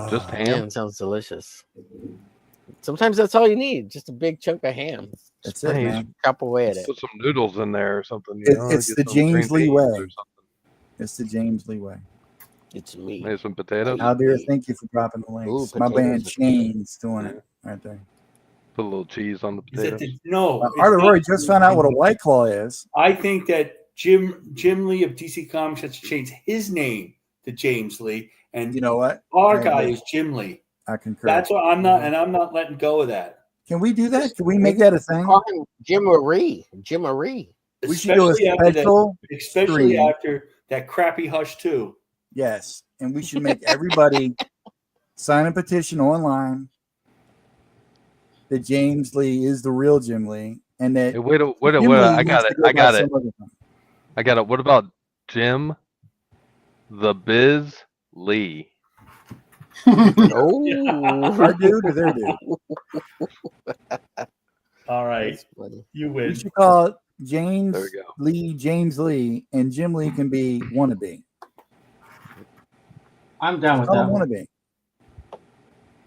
Speaker 2: Just ham?
Speaker 3: Ham sounds delicious. Sometimes that's all you need. Just a big chunk of ham.
Speaker 1: That's it,
Speaker 2: Nice.
Speaker 1: man.
Speaker 3: Chop away at it.
Speaker 2: Put some noodles in there or something.
Speaker 1: It's
Speaker 2: get
Speaker 1: the
Speaker 2: some
Speaker 1: James
Speaker 2: green
Speaker 1: Lee
Speaker 2: beans
Speaker 1: way.
Speaker 2: or something.
Speaker 1: It's the James Lee way.
Speaker 3: It's me.
Speaker 2: Maybe some potatoes.
Speaker 1: How dear, thank you for dropping the links.
Speaker 3: Ooh,
Speaker 1: My
Speaker 3: potatoes
Speaker 1: band
Speaker 3: are
Speaker 1: Chains doing it right there.
Speaker 2: Put a little cheese on the
Speaker 5: Is it
Speaker 2: potatoes.
Speaker 5: no? it's
Speaker 1: Artie
Speaker 5: not-
Speaker 1: Roy just found out what a White Claw is.
Speaker 5: I think that Jim Lee of DC Comics has to change his name to James Lee, and
Speaker 1: You know what?
Speaker 5: our
Speaker 1: I
Speaker 5: guy
Speaker 1: agree.
Speaker 5: is Jim Lee.
Speaker 1: I concur.
Speaker 5: That's what I'm not, and I'm not letting go of that.
Speaker 1: Can we do that? Can we make that a thing?
Speaker 3: Call him Jim-a-ree. Jim-a-ree.
Speaker 1: We should do a special
Speaker 5: especially
Speaker 1: stream.
Speaker 5: after that crappy Hush 2.
Speaker 1: Yes, and we should make everybody sign a petition online that James Lee is the real Jim Lee, and that
Speaker 2: Hey, wait,
Speaker 1: Jim
Speaker 2: I
Speaker 1: Lee
Speaker 2: got
Speaker 1: needs
Speaker 2: it.
Speaker 1: to go
Speaker 2: I got
Speaker 1: by
Speaker 2: it.
Speaker 1: some other thing.
Speaker 2: I got it. What about Jim the Biz Lee?
Speaker 3: Oh,
Speaker 1: Our dude or their dude?
Speaker 5: All right,
Speaker 3: that's funny.
Speaker 5: you
Speaker 1: We
Speaker 5: win.
Speaker 1: should call it James
Speaker 2: There we go.
Speaker 1: Lee, James Lee, and Jim Lee can be wannabe.
Speaker 11: I'm down with
Speaker 1: Call
Speaker 11: that
Speaker 1: him
Speaker 11: one.
Speaker 1: wannabe.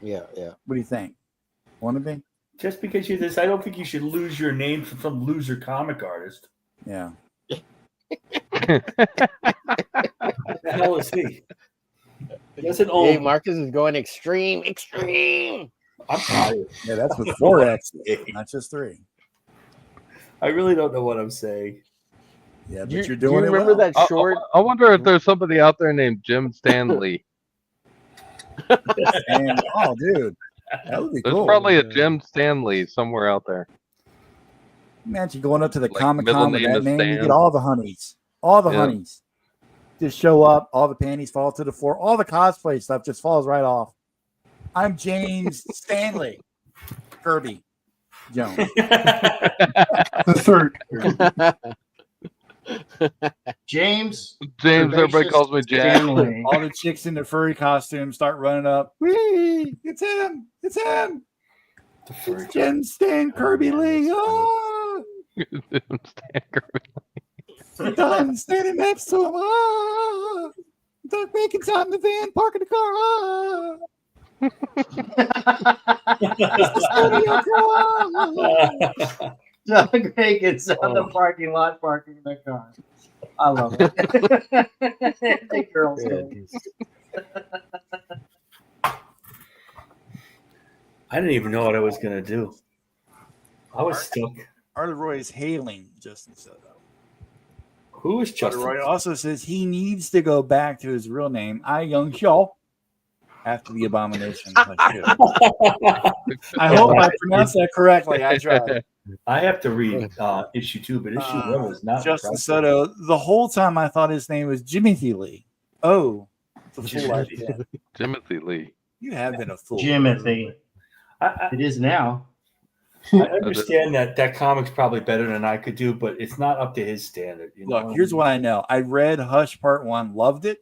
Speaker 3: Yeah.
Speaker 1: What do you think? Wannabe?
Speaker 5: Just because you're this, I don't think you should lose your name from some loser comic artist.
Speaker 1: Yeah.
Speaker 5: What the hell is he? He doesn't own.
Speaker 3: Hey, Marcus is going extreme.
Speaker 5: I'm tired.
Speaker 1: Yeah, that's with 4 X's, not just 3.
Speaker 5: I really don't know what I'm saying.
Speaker 1: Yeah, but
Speaker 3: Do
Speaker 1: you're
Speaker 3: you
Speaker 1: doing it
Speaker 3: remember
Speaker 1: well.
Speaker 3: that short?
Speaker 2: I wonder if there's somebody out there named Jim Stanley.
Speaker 1: And, oh, dude, that would be
Speaker 2: There's
Speaker 1: cool.
Speaker 2: probably a Jim Stanley somewhere out there.
Speaker 1: Imagine going up to the
Speaker 2: Like,
Speaker 1: Comic
Speaker 2: middle
Speaker 1: Con with
Speaker 2: name
Speaker 1: that
Speaker 2: is
Speaker 1: name, you
Speaker 2: Stan.
Speaker 1: get all the honeys. All the
Speaker 2: Yeah.
Speaker 1: honeys. Just show up, all the panties fall to the floor, all the cosplay stuff just falls right off. I'm James Stanley Kirby Jones.
Speaker 7: The third.
Speaker 11: James.
Speaker 2: James, everybody calls me Jack.
Speaker 11: Stanley.
Speaker 1: All the chicks in the furry costumes start running up. Whee! It's him! It's him! It's Jim Stan Kirby Lee. Oh!
Speaker 2: Jim Stan Kirby.
Speaker 1: I'm done standing next to him. Ah! Doug Bacon's out in the van, parking the car. Ah! It's the studio car.
Speaker 11: Doug Bacon's on the parking lot parking the car. I love it. The girls go.
Speaker 5: I didn't even know what I was gonna do. I was stuck.
Speaker 1: Artie Roy is hailing Justin Soto.
Speaker 5: Who is
Speaker 1: Artie
Speaker 5: Justin?
Speaker 1: Roy also says he needs to go back to his real name, I Young Shaw, after the abomination. I hope I pronounced that correctly. I tried.
Speaker 5: I have to read issue 2, but issue 1 was not
Speaker 1: Justin
Speaker 5: impressive.
Speaker 1: Soto. The whole time I thought his name was Jimothy Lee. Oh, the fool I've been.
Speaker 2: Timothy Lee.
Speaker 1: You have been a fool.
Speaker 11: Jimothy.
Speaker 5: I
Speaker 11: It is now.
Speaker 5: understand that comic's probably better than I could do, but it's not up to his standard. You know?
Speaker 1: Look, here's what I know. I read Hush Part 1, loved it.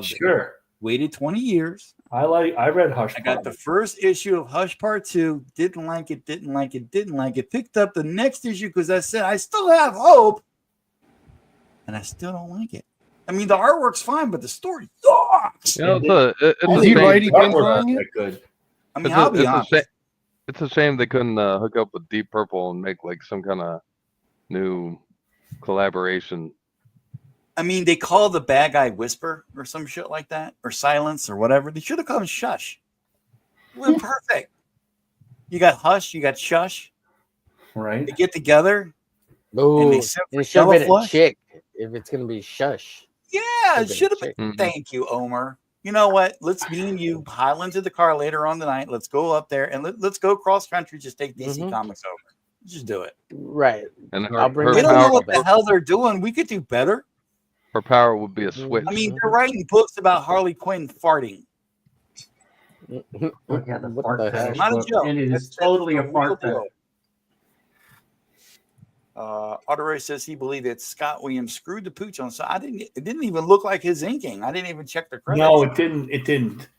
Speaker 5: Sure.
Speaker 1: Waited 20 years.
Speaker 5: I read Hush.
Speaker 1: I got the first issue of Hush Part 2, didn't like it. Picked up the next issue because I said, I still have hope. And I still don't like it. I mean, the artwork's fine, but the story sucks.
Speaker 2: You know, it's
Speaker 7: Is
Speaker 2: a
Speaker 7: he
Speaker 2: shame.
Speaker 7: writing
Speaker 5: Artwork
Speaker 7: him
Speaker 5: wasn't
Speaker 7: on you?
Speaker 5: that good.
Speaker 1: I mean, I'll be honest.
Speaker 2: It's a shame they couldn't hook up with Deep Purple and make like some kind of new collaboration.
Speaker 1: I mean, they call the bad guy Whisper or some shit like that, or Silence or whatever. They should have called him Shush. It would have been perfect. You got Hush, you got Shush.
Speaker 5: Right.
Speaker 1: They get together.
Speaker 3: Oh,
Speaker 1: And they
Speaker 3: and
Speaker 1: sent
Speaker 3: it
Speaker 1: for
Speaker 3: should have been a
Speaker 1: Flush.
Speaker 3: chick if it's gonna be Shush.
Speaker 1: Yeah, it
Speaker 3: Should've
Speaker 1: should have
Speaker 3: been
Speaker 1: been.
Speaker 2: a chick.
Speaker 1: Thank you, Omer. You know what? Let's me and you pile into the car later on tonight. Let's go up there and let's go cross country. Just take DC Comics over. Just do it.
Speaker 3: Right.
Speaker 2: And
Speaker 3: I'll bring
Speaker 1: They
Speaker 3: my
Speaker 1: don't know
Speaker 3: power
Speaker 1: what the
Speaker 3: back.
Speaker 1: hell they're doing. We could do better.
Speaker 2: her power would be a switch.
Speaker 1: I mean, they're writing books about Harley Quinn farting.
Speaker 11: Oh, yeah, the
Speaker 3: What
Speaker 11: fart
Speaker 3: the hell?
Speaker 11: fetish
Speaker 1: Not a
Speaker 11: book.
Speaker 1: joke.
Speaker 11: And it
Speaker 1: That's-
Speaker 11: is totally
Speaker 1: that's
Speaker 11: a
Speaker 1: the
Speaker 11: fart
Speaker 1: real deal.
Speaker 11: fetish.
Speaker 1: Otteray says he believed that Scott Williams screwed the pooch on. So it didn't even look like his inking. I didn't even check the credits.
Speaker 5: No, it didn't. It didn't.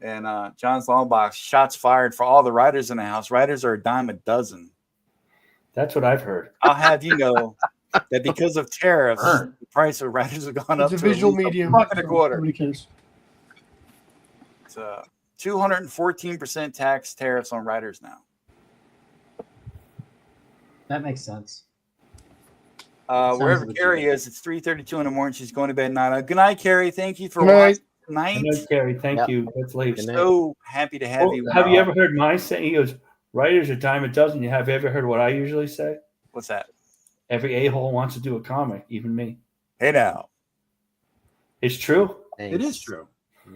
Speaker 9: And John's Long Box, shots fired for all the writers in the house. Writers are a dime a dozen.
Speaker 5: That's what I've heard.
Speaker 9: I'll have you know that because of tariffs,
Speaker 11: Burn.
Speaker 9: the price of writers have gone up
Speaker 7: It's a
Speaker 9: to
Speaker 7: visual
Speaker 9: at least
Speaker 7: medium.
Speaker 9: $1 and a
Speaker 7: so
Speaker 9: quarter.
Speaker 7: Nobody cares.
Speaker 9: It's 214% tax tariffs on writers now.
Speaker 11: That makes sense.
Speaker 9: Wherever
Speaker 11: legit.
Speaker 9: Carrie is, it's 3:32 in the morning. She's going to bed now. Good night, Carrie. Thank you for
Speaker 7: Good night.
Speaker 9: watching
Speaker 5: Good
Speaker 9: tonight.
Speaker 5: night, Gary. Thank
Speaker 3: Yep.
Speaker 5: you. That's late.
Speaker 3: Good night.
Speaker 9: So happy to have
Speaker 5: Oh,
Speaker 9: you.
Speaker 5: have you ever heard my saying? He goes, writers are dime a dozen. Have you ever heard what I usually say?
Speaker 9: What's that?
Speaker 5: Every a-hole wants to do a comic, even me.
Speaker 9: Hey now.
Speaker 5: It's true.
Speaker 9: It is true.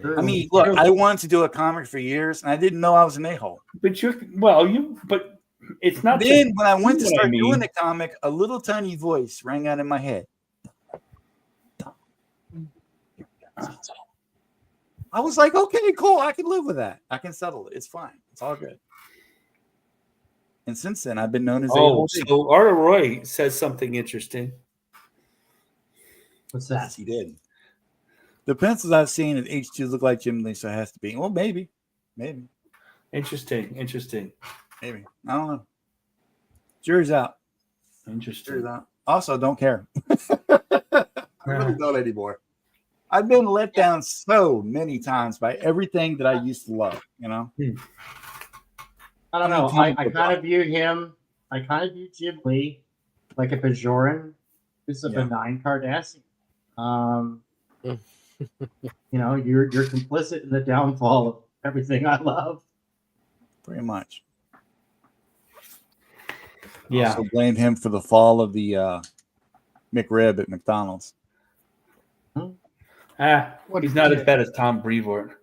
Speaker 11: True.
Speaker 9: I mean, look, I wanted to do a comic for years, and I didn't know I was an a-hole.
Speaker 5: But it's not.
Speaker 9: Then when I went to
Speaker 5: what I
Speaker 9: start
Speaker 5: mean.
Speaker 9: doing the comic, a little tiny voice rang out in my head. I was like, okay, cool. I can live with that. I can settle it. It's fine. It's all good. And since then, I've been known as
Speaker 5: Oh,
Speaker 9: a-hole.
Speaker 5: so Arthur Roy says something interesting.
Speaker 11: What's that?
Speaker 9: Yes, he did. The pencils I've seen at H2 look like Jim Lee, so it has to be. Well, maybe.
Speaker 5: Interesting.
Speaker 9: Maybe. I don't know. Jury's out.
Speaker 5: Interesting.
Speaker 9: Jury's out. Also, don't care. I really don't anymore. I've been let down so many times by everything that I used to love, you know?
Speaker 11: I don't know. I kind of view Jim Lee like a Bajoran who's a benign Cardassian. You know, you're complicit in the downfall of everything I love.
Speaker 9: Pretty much.
Speaker 5: Yeah.
Speaker 9: Also blame him for the fall of the McRib at McDonald's.
Speaker 5: He's not as bad as Tom Brevoort.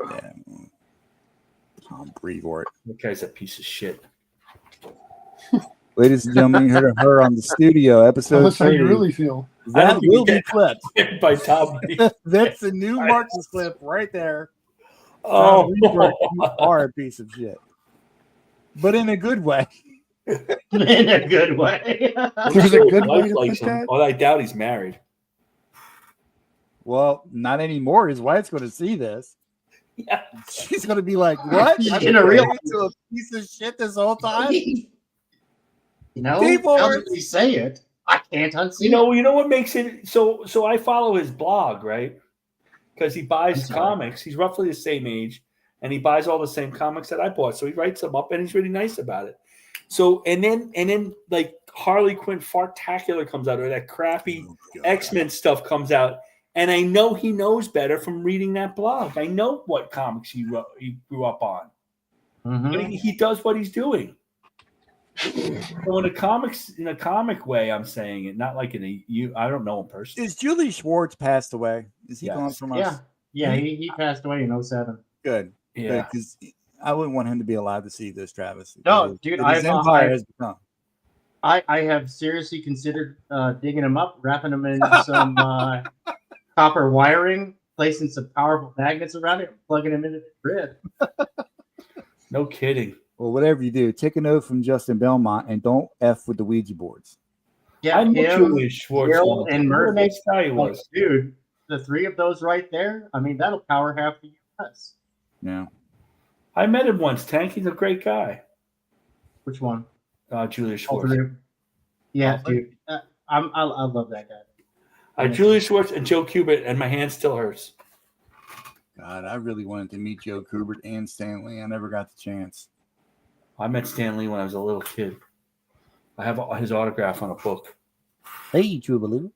Speaker 9: Yeah. Tom Brevoort.
Speaker 5: That guy's a piece of shit.
Speaker 9: Ladies and gentlemen, you heard her on the studio episode.
Speaker 7: That's how you
Speaker 9: 30.
Speaker 7: really feel.
Speaker 9: That will be clipped
Speaker 5: by Tom.
Speaker 9: That's the new Marcus clip right there.
Speaker 5: Oh,
Speaker 9: Tom Brevoort, you are a piece of shit, but in a good way.
Speaker 11: In a good way.
Speaker 7: There's a good way
Speaker 5: Wife
Speaker 7: to
Speaker 5: likes
Speaker 7: put
Speaker 5: him.
Speaker 7: that.
Speaker 5: Well, I doubt he's married.
Speaker 9: Well, not anymore. His wife's going to see this.
Speaker 5: Yeah.
Speaker 9: She's going to be like, "What?
Speaker 11: She's
Speaker 9: I've
Speaker 11: gonna
Speaker 9: been
Speaker 11: realize-
Speaker 9: married to a piece of shit this whole time."
Speaker 11: You know,
Speaker 9: People
Speaker 11: now
Speaker 9: are-
Speaker 11: that you say it, I can't unsee
Speaker 5: You know what makes it so I follow his blog, right? Because he buys comics. He's roughly the same age, and he buys all the same comics that I bought. So he writes them up, and he's really nice about it. So and then like Harley Quinn Fartacular comes out, or that crappy X-Men stuff comes out, and I know he knows better from reading that blog. I know what comics he grew up on.
Speaker 11: Mhm.
Speaker 5: But he does what he's doing. So in a comic way, I'm saying it, not like I don't know him personally.
Speaker 9: Is Julie Schwartz passed away? Is he
Speaker 5: Yes.
Speaker 9: gone from us?
Speaker 11: Yeah, he passed away in 07.
Speaker 9: Good.
Speaker 5: Yeah.
Speaker 9: Because I wouldn't want him to be alive to see this, Travis.
Speaker 11: No, dude,
Speaker 9: his empire has become.
Speaker 11: I have seriously considered digging him up, wrapping him in some copper wiring, placing some powerful magnets around it, and plugging him into the grid.
Speaker 5: No kidding.
Speaker 9: Well, whatever you do, take a note from Justin Belmont and don't F with the Ouija boards.
Speaker 11: Yeah,
Speaker 5: I know
Speaker 11: him,
Speaker 5: Julie Schwartz.
Speaker 11: Gerald,
Speaker 5: once.
Speaker 11: and
Speaker 5: What a
Speaker 11: Murphy.
Speaker 5: nice guy he was.
Speaker 11: Dude, the three of those right there, I mean, that'll power half the U.S.
Speaker 9: Yeah.
Speaker 5: I met him once, Tank. He's a great guy.
Speaker 11: Which one?
Speaker 5: Julia
Speaker 11: All
Speaker 5: Schwartz.
Speaker 11: three. Yeah, dude. I love that guy.
Speaker 5: Julia Schwartz and Joe Kubert, and my hand still hurts.
Speaker 9: God, I really wanted to meet Joe Kubert and Stanley. I never got the chance.
Speaker 5: I met Stan Lee when I was a little kid. I have his autograph on a book.
Speaker 9: Hey, Troubadour.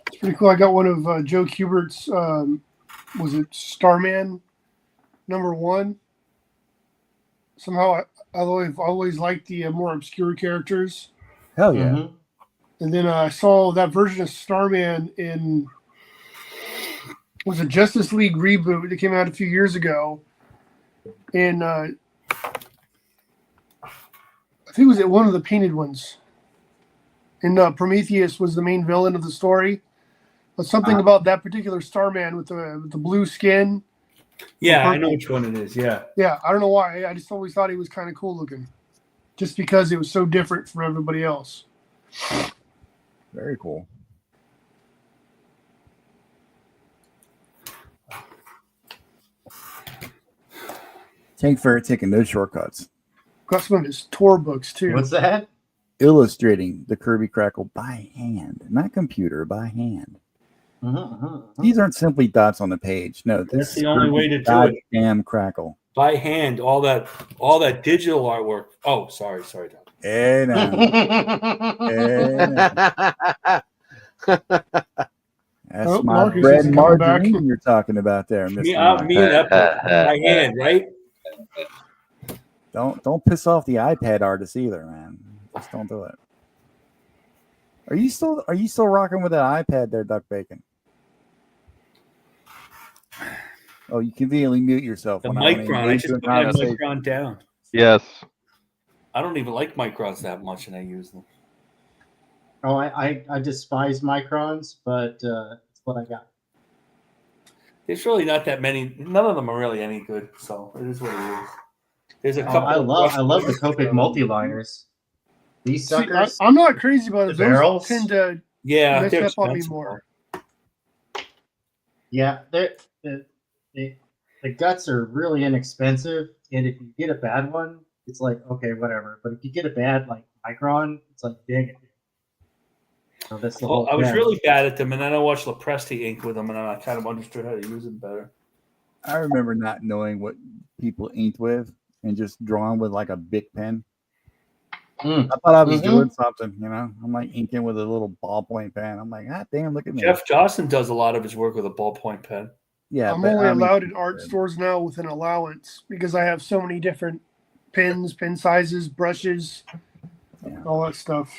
Speaker 7: It's pretty cool. I got one of Joe Kubert's, was it Starman #1? Somehow I've always liked the more obscure characters.
Speaker 9: Hell yeah.
Speaker 11: Mhm.
Speaker 7: And then I saw that version of Starman in was a Justice League reboot that came out a few years ago. And I think it was one of the painted ones. And Prometheus was the main villain of the story. But something about that particular Starman with the blue skin.
Speaker 5: Yeah, I know which one it is. Yeah.
Speaker 7: Yeah, I don't know why. I just always thought he was kind of cool looking. Just because it was so different from everybody else.
Speaker 9: Very cool.
Speaker 1: Thanks for taking those shortcuts.
Speaker 7: Got some of his tour books too.
Speaker 9: What's that?
Speaker 1: Illustrating the Kirby Crackle by hand, not computer, by hand. These aren't simply dots on the page. No, this
Speaker 5: That's
Speaker 1: is
Speaker 5: the only way to do it.
Speaker 1: goddamn Crackle.
Speaker 5: By hand, all that digital artwork. Oh, sorry, Tom.
Speaker 1: Hey, now. That's
Speaker 7: Oh,
Speaker 1: my
Speaker 7: Marcus
Speaker 1: bread
Speaker 7: is
Speaker 1: and
Speaker 7: coming back.
Speaker 1: margarine you're talking about there, Mr.
Speaker 5: Me
Speaker 1: Mark.
Speaker 5: and that by hand, right?
Speaker 1: Don't piss off the iPad artists either, man. Just don't do it. Are you still rocking with that iPad there, Duck Bacon? Oh, you conveniently mute yourself.
Speaker 5: The
Speaker 1: when I wanna
Speaker 5: Micron. I
Speaker 1: engage
Speaker 5: just
Speaker 1: you in
Speaker 5: put my
Speaker 1: conversation.
Speaker 5: Micron down.
Speaker 2: Yes.
Speaker 5: I don't even like Microns that much, and I use them.
Speaker 11: Oh, I despise microns, but it's what I got.
Speaker 5: There's really not that many. None of them are really any good, so it is what it is. There's a
Speaker 11: Oh,
Speaker 5: couple.
Speaker 11: I love the Copic multi-liners. These
Speaker 7: See,
Speaker 11: suckers.
Speaker 7: I'm not crazy about it.
Speaker 11: The
Speaker 7: Those
Speaker 11: barrels?
Speaker 7: tend to
Speaker 5: Yeah,
Speaker 7: mess
Speaker 5: they're
Speaker 7: up on me
Speaker 5: expensive,
Speaker 7: more.
Speaker 11: Yeah, the guts are really inexpensive, and if you get a bad one, it's like okay, whatever. But if you get a bad like micron, it's like dang it. So that's the
Speaker 5: Well,
Speaker 11: whole
Speaker 5: I was
Speaker 11: thing.
Speaker 5: really bad at them, and then I watched Lopresti ink with them, and I kind of understood how to use them better.
Speaker 1: I remember not knowing what people inked with and just drawing with like a big pen. I thought I was doing something, you know. I'm like inking with a little ballpoint pen. I'm like, ah, damn, look at me.
Speaker 5: Jeff Johnson does a lot of his work with a ballpoint pen.
Speaker 1: Yeah,
Speaker 7: I'm
Speaker 1: but
Speaker 7: only
Speaker 1: I mean,
Speaker 7: allowed in art stores now with an allowance because I have so many different pens, pen sizes, brushes, all that stuff.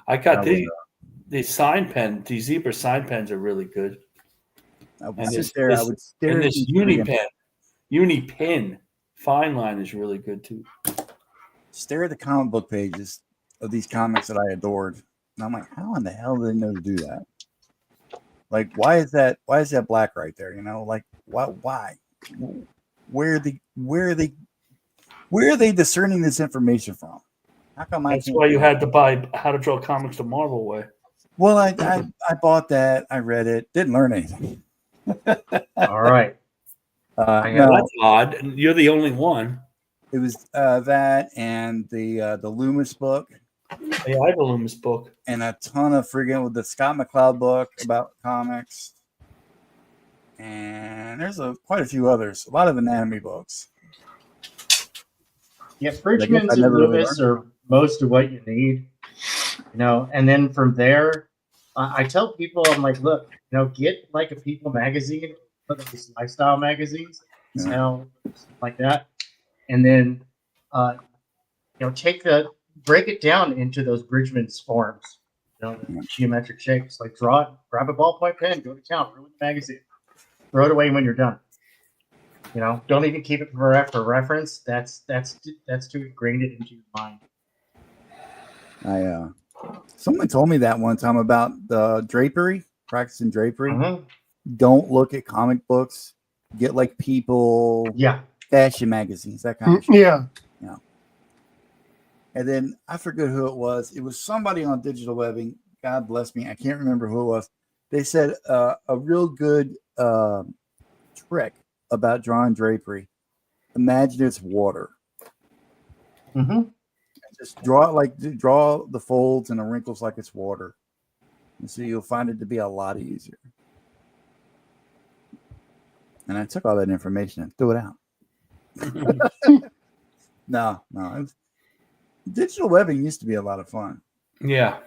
Speaker 5: I got the sign pen. These zebra sign pens are really good.
Speaker 1: I would
Speaker 5: And
Speaker 1: sit there. I would stare
Speaker 5: and
Speaker 1: at
Speaker 5: this
Speaker 1: these
Speaker 5: Uni-Pen fine line is really good too.
Speaker 1: stare at the comic book pages of these comics that I adored. And I'm like, how in the hell do they know to do that? Like, why is that black right there? You know, like why? Where are they discerning this information from? How come I
Speaker 5: That's
Speaker 1: can't
Speaker 5: why
Speaker 1: do
Speaker 5: you
Speaker 1: it?
Speaker 5: had to buy How to Draw Comics the Marvel Way.
Speaker 1: Well, I bought that, I read it, didn't learn anything.
Speaker 11: All right.
Speaker 1: No,
Speaker 5: That's odd. And you're the only one.
Speaker 1: it was that and the Loomis book.
Speaker 5: Yeah, I have a Loomis book.
Speaker 1: And a ton of friggin' with the Scott McCloud book about comics. And there's quite a few others. A lot of anatomy books.
Speaker 11: Yeah, Bridgman's and Loomis are most of what you need. You know, and then from there, I tell people, I'm like, look, you know, get like a People magazine, look at these lifestyle magazines, like that, and then, you know, break it down into those Bridgman's forms, you know, the geometric shapes. Like draw it, grab a ballpoint pen, go to town, ruin the magazine, throw it away when you're done. You know, don't even keep it for reference. That's too ingrained into your mind.
Speaker 1: Someone told me that one time about the drapery, practicing drapery. Don't look at comic books. Get like People, fashion magazines, that kind of shit.
Speaker 7: Yeah.
Speaker 1: And then I forget who it was. It was somebody on digital webbing. God bless me. I can't remember who it was. They said a real good trick about drawing drapery. Imagine it's water. Just draw the folds and the wrinkles like it's water. And so you'll find it to be a lot easier. And I took all that information and threw it out. No. Digital webbing used to be a lot of fun.
Speaker 5: Yeah.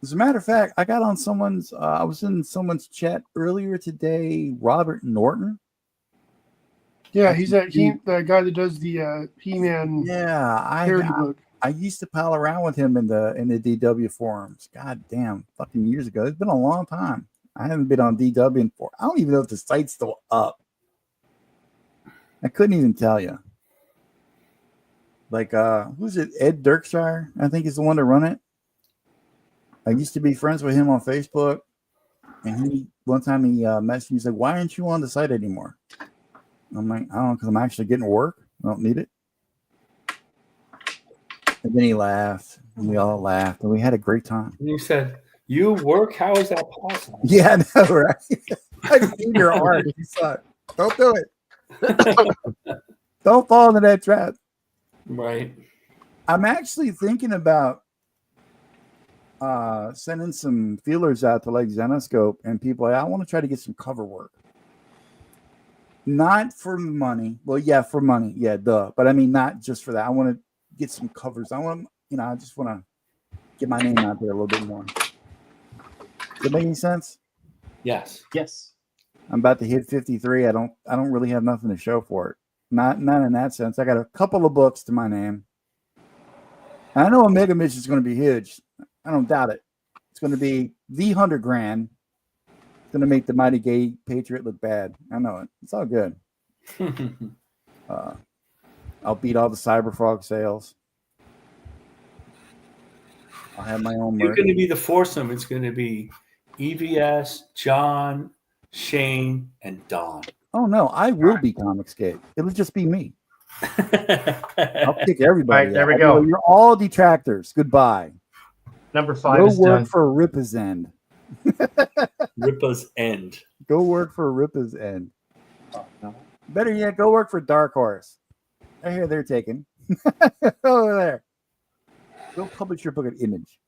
Speaker 1: As a matter of fact, I got on someone's, I was in someone's chat earlier today, Robert Norton.
Speaker 7: Yeah, he's the guy that does the He-Man parody book.
Speaker 1: I used to pal around with him in the DW forums. God damn, fucking years ago. It's been a long time. I haven't been on DW for. I don't even know if the site's still up. I couldn't even tell you. Like, who's it? Ed Dirkshire, I think is the one to run it. I used to be friends with him on Facebook, and one time he messaged me. He's like, "Why aren't you on the site anymore?" I'm like, "I don't know, because I'm actually getting work. I don't need it." And then he laughed, and we all laughed, and we had a great time.
Speaker 5: And you said, "You work? How is that possible?"
Speaker 1: Yeah, I know, right? I've seen your art. You suck. Don't do it.
Speaker 9: Don't fall into that trap.
Speaker 5: Right.
Speaker 9: I'm actually thinking about sending some feelers out to like Zenoscope and people. I want to try to get some cover work. Not for money. Well, yeah, for money. Yeah, duh. But I mean, not just for that. I want to get some covers. I just want to get my name out there a little bit more. Does that make any sense?
Speaker 5: Yes.
Speaker 11: Yes.
Speaker 9: I'm about to hit 53. I don't really have nothing to show for it. Not in that sense. I got a couple of books to my name. And I know a mega mission is going to be huge. I don't doubt it. It's going to be the $100,000. It's going to make the Mighty Gay Patriot look bad. I know it. It's all good. I'll beat all the Cyberfrog sales. I'll have my own
Speaker 5: You're
Speaker 9: merch.
Speaker 5: going to be the foursome. It's going to be EVS, John, Shane, and Don.
Speaker 9: Oh no, I will be Comicscape. It'll just be me. I'll kick everybody.
Speaker 11: All right, there we
Speaker 9: out.
Speaker 11: go.
Speaker 9: You're all detractors. Goodbye.
Speaker 11: Number 5
Speaker 9: Go
Speaker 11: is
Speaker 9: work
Speaker 11: done.
Speaker 9: for Ripa's End.
Speaker 5: Ripa's End.
Speaker 9: Go work for Ripa's End.
Speaker 11: Oh, no.
Speaker 9: Better yet, go work for Dark Horse. I hear they're taken. Over there. Go publish your book at Image.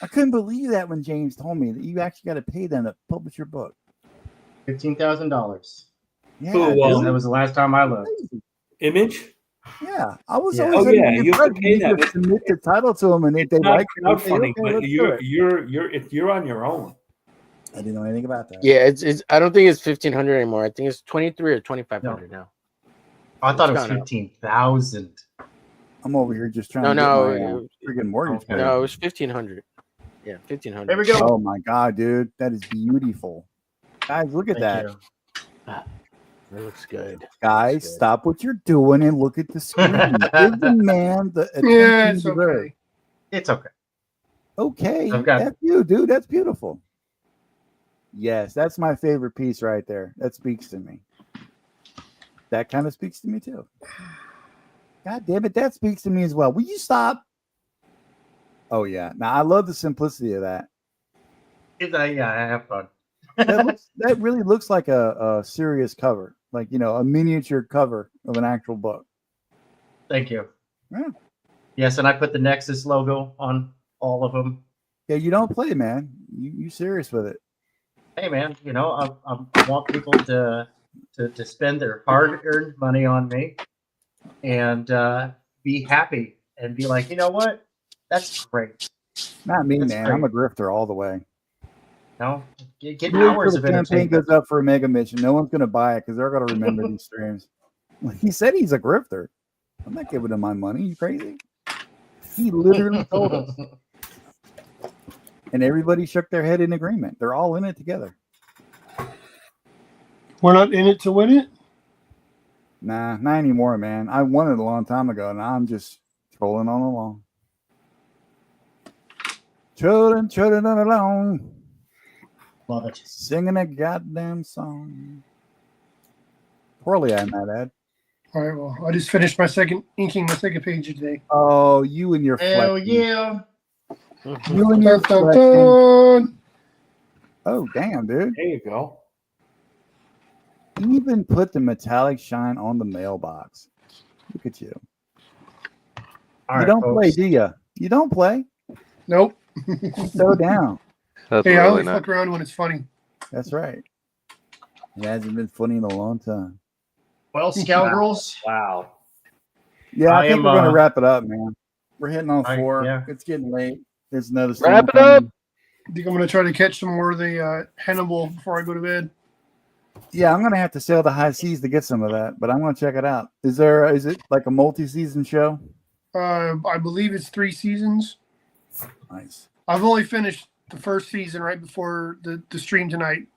Speaker 9: I couldn't believe that when James told me that you actually got to pay them to publish your book.
Speaker 11: $15,000.
Speaker 9: Yeah,
Speaker 5: Who,
Speaker 11: That was the last time I looked.
Speaker 5: Image?
Speaker 9: yeah. I was
Speaker 11: Yeah.
Speaker 9: always
Speaker 5: Oh, yeah, you have to pay them.
Speaker 9: to submit the title to them, and if they
Speaker 5: Not
Speaker 9: like it, they say,
Speaker 5: crowdfunding,
Speaker 9: okay,
Speaker 5: but
Speaker 9: let's do it.
Speaker 5: you're on your own.
Speaker 9: I didn't know anything about that.
Speaker 3: Yeah, it's. I don't think it's 1,500 anymore. I think it's 23 or 2,500 now.
Speaker 11: I thought it was
Speaker 3: It's gone up.
Speaker 11: 15,000.
Speaker 9: I'm over here just trying
Speaker 3: No,
Speaker 9: to
Speaker 3: no,
Speaker 9: get my freaking mortgage
Speaker 11: okay.
Speaker 9: paid.
Speaker 3: No, it was 1,500. Yeah, 1,500.
Speaker 11: There we go.
Speaker 9: Oh my god, dude, that is beautiful. Guys, look at
Speaker 11: Thank
Speaker 9: that.
Speaker 11: you.
Speaker 3: It looks good.
Speaker 9: Guys, stop what you're doing and look at the screen. Give the man the attention
Speaker 7: Yeah, it's
Speaker 9: he deserves.
Speaker 7: okay.
Speaker 11: It's okay.
Speaker 9: Okay,
Speaker 11: I've got-
Speaker 9: that's you, dude. That's beautiful. Yes, that's my favorite piece right there. That speaks to me. That kind of speaks to me too. God damn it, that speaks to me as well. Will you stop? Oh yeah. Now I love the simplicity of that.
Speaker 11: Yeah, I have fun.
Speaker 9: That really looks like a serious cover, like a miniature cover of an actual book.
Speaker 11: Thank you.
Speaker 9: Yeah.
Speaker 11: Yes, and I put the Nexus logo on all of them.
Speaker 9: Yeah, you don't play, man. You serious with it?
Speaker 11: Hey, man, I want people to spend their hard-earned money on me and be happy and be like, you know what? That's great.
Speaker 9: Not me,
Speaker 11: That's
Speaker 9: man.
Speaker 11: great.
Speaker 9: I'm a grifter all the way.
Speaker 11: No, get
Speaker 9: Wait till
Speaker 11: hours
Speaker 9: the
Speaker 11: of
Speaker 9: campaign
Speaker 11: entertainment.
Speaker 9: goes up for a mega mission. No one's gonna buy it because they're gonna remember these streams. He said he's a grifter. I'm not giving him my money. You crazy? He literally told us, and everybody shook their head in agreement. They're all in it together.
Speaker 7: We're not in it to win it.
Speaker 9: Nah, not anymore, man. I won it a long time ago. Now I'm just trolling on along. Trolling on along.
Speaker 11: Love it.
Speaker 9: Singing a goddamn song. Poorly, I might add.
Speaker 7: All right. Well, I just finished inking my second page today.
Speaker 9: Oh, you and your
Speaker 11: Hell
Speaker 9: flexing.
Speaker 11: yeah.
Speaker 9: You and your
Speaker 7: Dun, dun,
Speaker 9: flexing.
Speaker 7: dun.
Speaker 9: Oh, damn, dude.
Speaker 5: There you go.
Speaker 9: You even put the metallic shine on the mailbox. Look at you.
Speaker 11: All
Speaker 9: You
Speaker 11: right,
Speaker 9: don't play,
Speaker 11: folks.
Speaker 9: do you? You don't play.
Speaker 7: Nope.
Speaker 9: Throw down.
Speaker 2: That's
Speaker 7: Hey, I
Speaker 2: really
Speaker 7: only
Speaker 2: nice.
Speaker 7: fuck around when it's funny.
Speaker 9: That's right. It hasn't been funny in a long time.
Speaker 11: Well, scoundrels,
Speaker 5: Wow.
Speaker 9: Yeah, I
Speaker 11: I
Speaker 9: think
Speaker 11: am,
Speaker 9: we're going to
Speaker 11: uh,
Speaker 9: wrap it up, man. We're hitting on
Speaker 11: I-
Speaker 9: 4.
Speaker 11: yeah.
Speaker 9: It's getting late. There's another stream
Speaker 2: Wrap it
Speaker 9: coming.
Speaker 2: up.
Speaker 7: I think I'm going to try to catch some more of the Hannibal before I go to bed.
Speaker 9: Yeah, I'm going to have to sail the high seas to get some of that, but I'm going to check it out. Is it like a multi-season show?
Speaker 7: I believe it's 3 seasons.
Speaker 9: Nice.
Speaker 7: I've only finished the first season right before the stream tonight.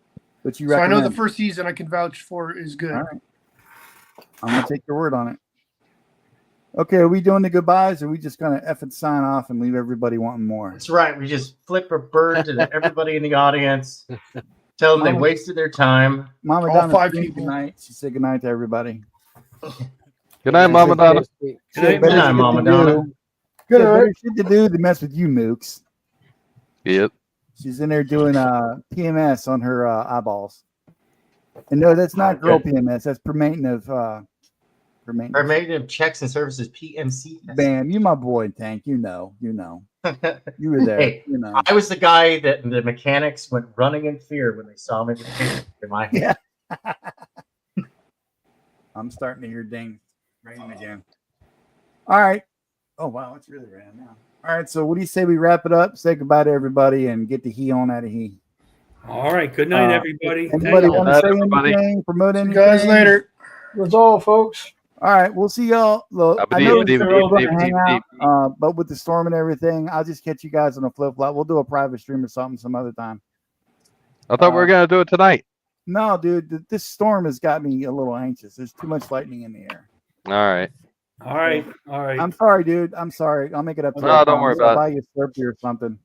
Speaker 9: But you
Speaker 7: So I
Speaker 9: recommend
Speaker 7: know the first season I can vouch for is good.
Speaker 9: All right. I'm going to take your word on it. Okay, are we doing the goodbyes, or are we just going to effing sign off and leave everybody wanting more?
Speaker 11: that's right. We just flip a bird to everybody in the audience, tell them they
Speaker 9: Mama-
Speaker 11: wasted their time.
Speaker 9: Mama
Speaker 7: All
Speaker 9: Donna
Speaker 7: 5
Speaker 9: saying
Speaker 7: people.
Speaker 9: Goodnight. She said goodnight to everybody.
Speaker 2: Good night, Mama Donna.
Speaker 9: She
Speaker 11: Good
Speaker 9: had better
Speaker 11: night,
Speaker 9: shit
Speaker 11: Mama
Speaker 9: to
Speaker 11: Donna.
Speaker 9: do. She had better shit to do than mess with you, Mooks.
Speaker 2: Yep.
Speaker 9: She's in there doing PMS on her eyeballs. And no, that's not girl PMS. That's preventative. Preventative.
Speaker 13: Preventative checks and services, PMC.
Speaker 9: Bam, you my boy, Tank. You know. You were there.
Speaker 13: Hey,
Speaker 9: you know.
Speaker 13: I was the guy that the mechanics went running in fear when they saw me in my hand.
Speaker 9: Yeah. I'm starting to hear ding raining again. All right. Oh wow, it's really raining now. All right, so what do you say we wrap it up? Say goodbye to everybody and get the he on out of he.
Speaker 5: All right. Good night, everybody.
Speaker 9: Anybody
Speaker 5: Thank
Speaker 9: want
Speaker 5: you.
Speaker 9: to say anything? Promote anything?
Speaker 7: See you guys later.
Speaker 6: That's all, folks.
Speaker 9: All right, we'll see y'all. Look, I know
Speaker 2: Deep,
Speaker 9: we're all
Speaker 2: deep,
Speaker 9: gonna hang
Speaker 2: deep,
Speaker 9: out, but with the storm and everything, I'll just catch you guys on a flip flop. We'll do a private stream or something some other time.
Speaker 2: I thought we were gonna do it tonight.
Speaker 9: No, dude, this storm has got me a little anxious. There's too much lightning in the air.
Speaker 2: All right.
Speaker 5: All right. All right.
Speaker 9: I'm sorry, dude. I'm sorry. I'll make it up to you.
Speaker 2: No, don't worry
Speaker 9: I'll
Speaker 2: about
Speaker 9: buy you a Slurpee or something.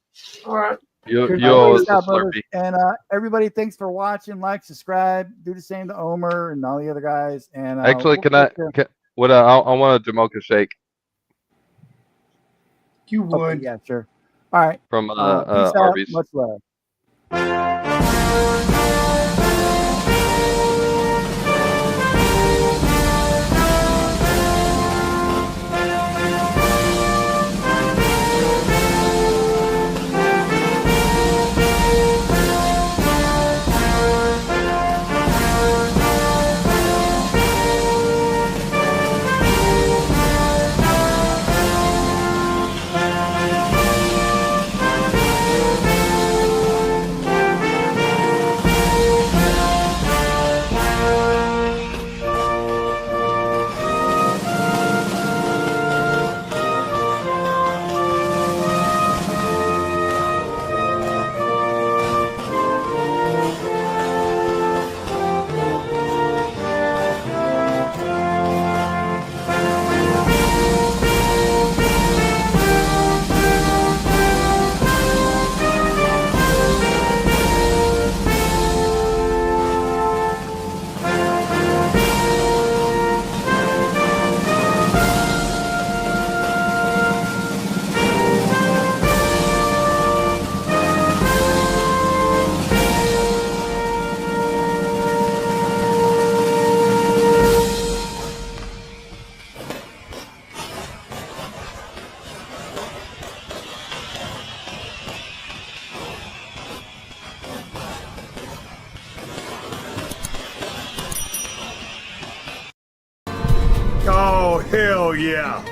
Speaker 6: All right.
Speaker 2: You
Speaker 9: Good
Speaker 2: owe us
Speaker 9: night,
Speaker 2: a
Speaker 9: brothers.
Speaker 2: Slurpee.
Speaker 9: And everybody, thanks for watching. Like, subscribe, do the same to Omer and all the other guys. And
Speaker 2: Actually,
Speaker 9: we'll
Speaker 2: I want a Jamocha shake
Speaker 7: You would.
Speaker 9: Okay, yeah, sure. All right.
Speaker 2: from
Speaker 9: Peace out.
Speaker 2: Arby's.
Speaker 9: Much love.
Speaker 4: Oh, hell yeah.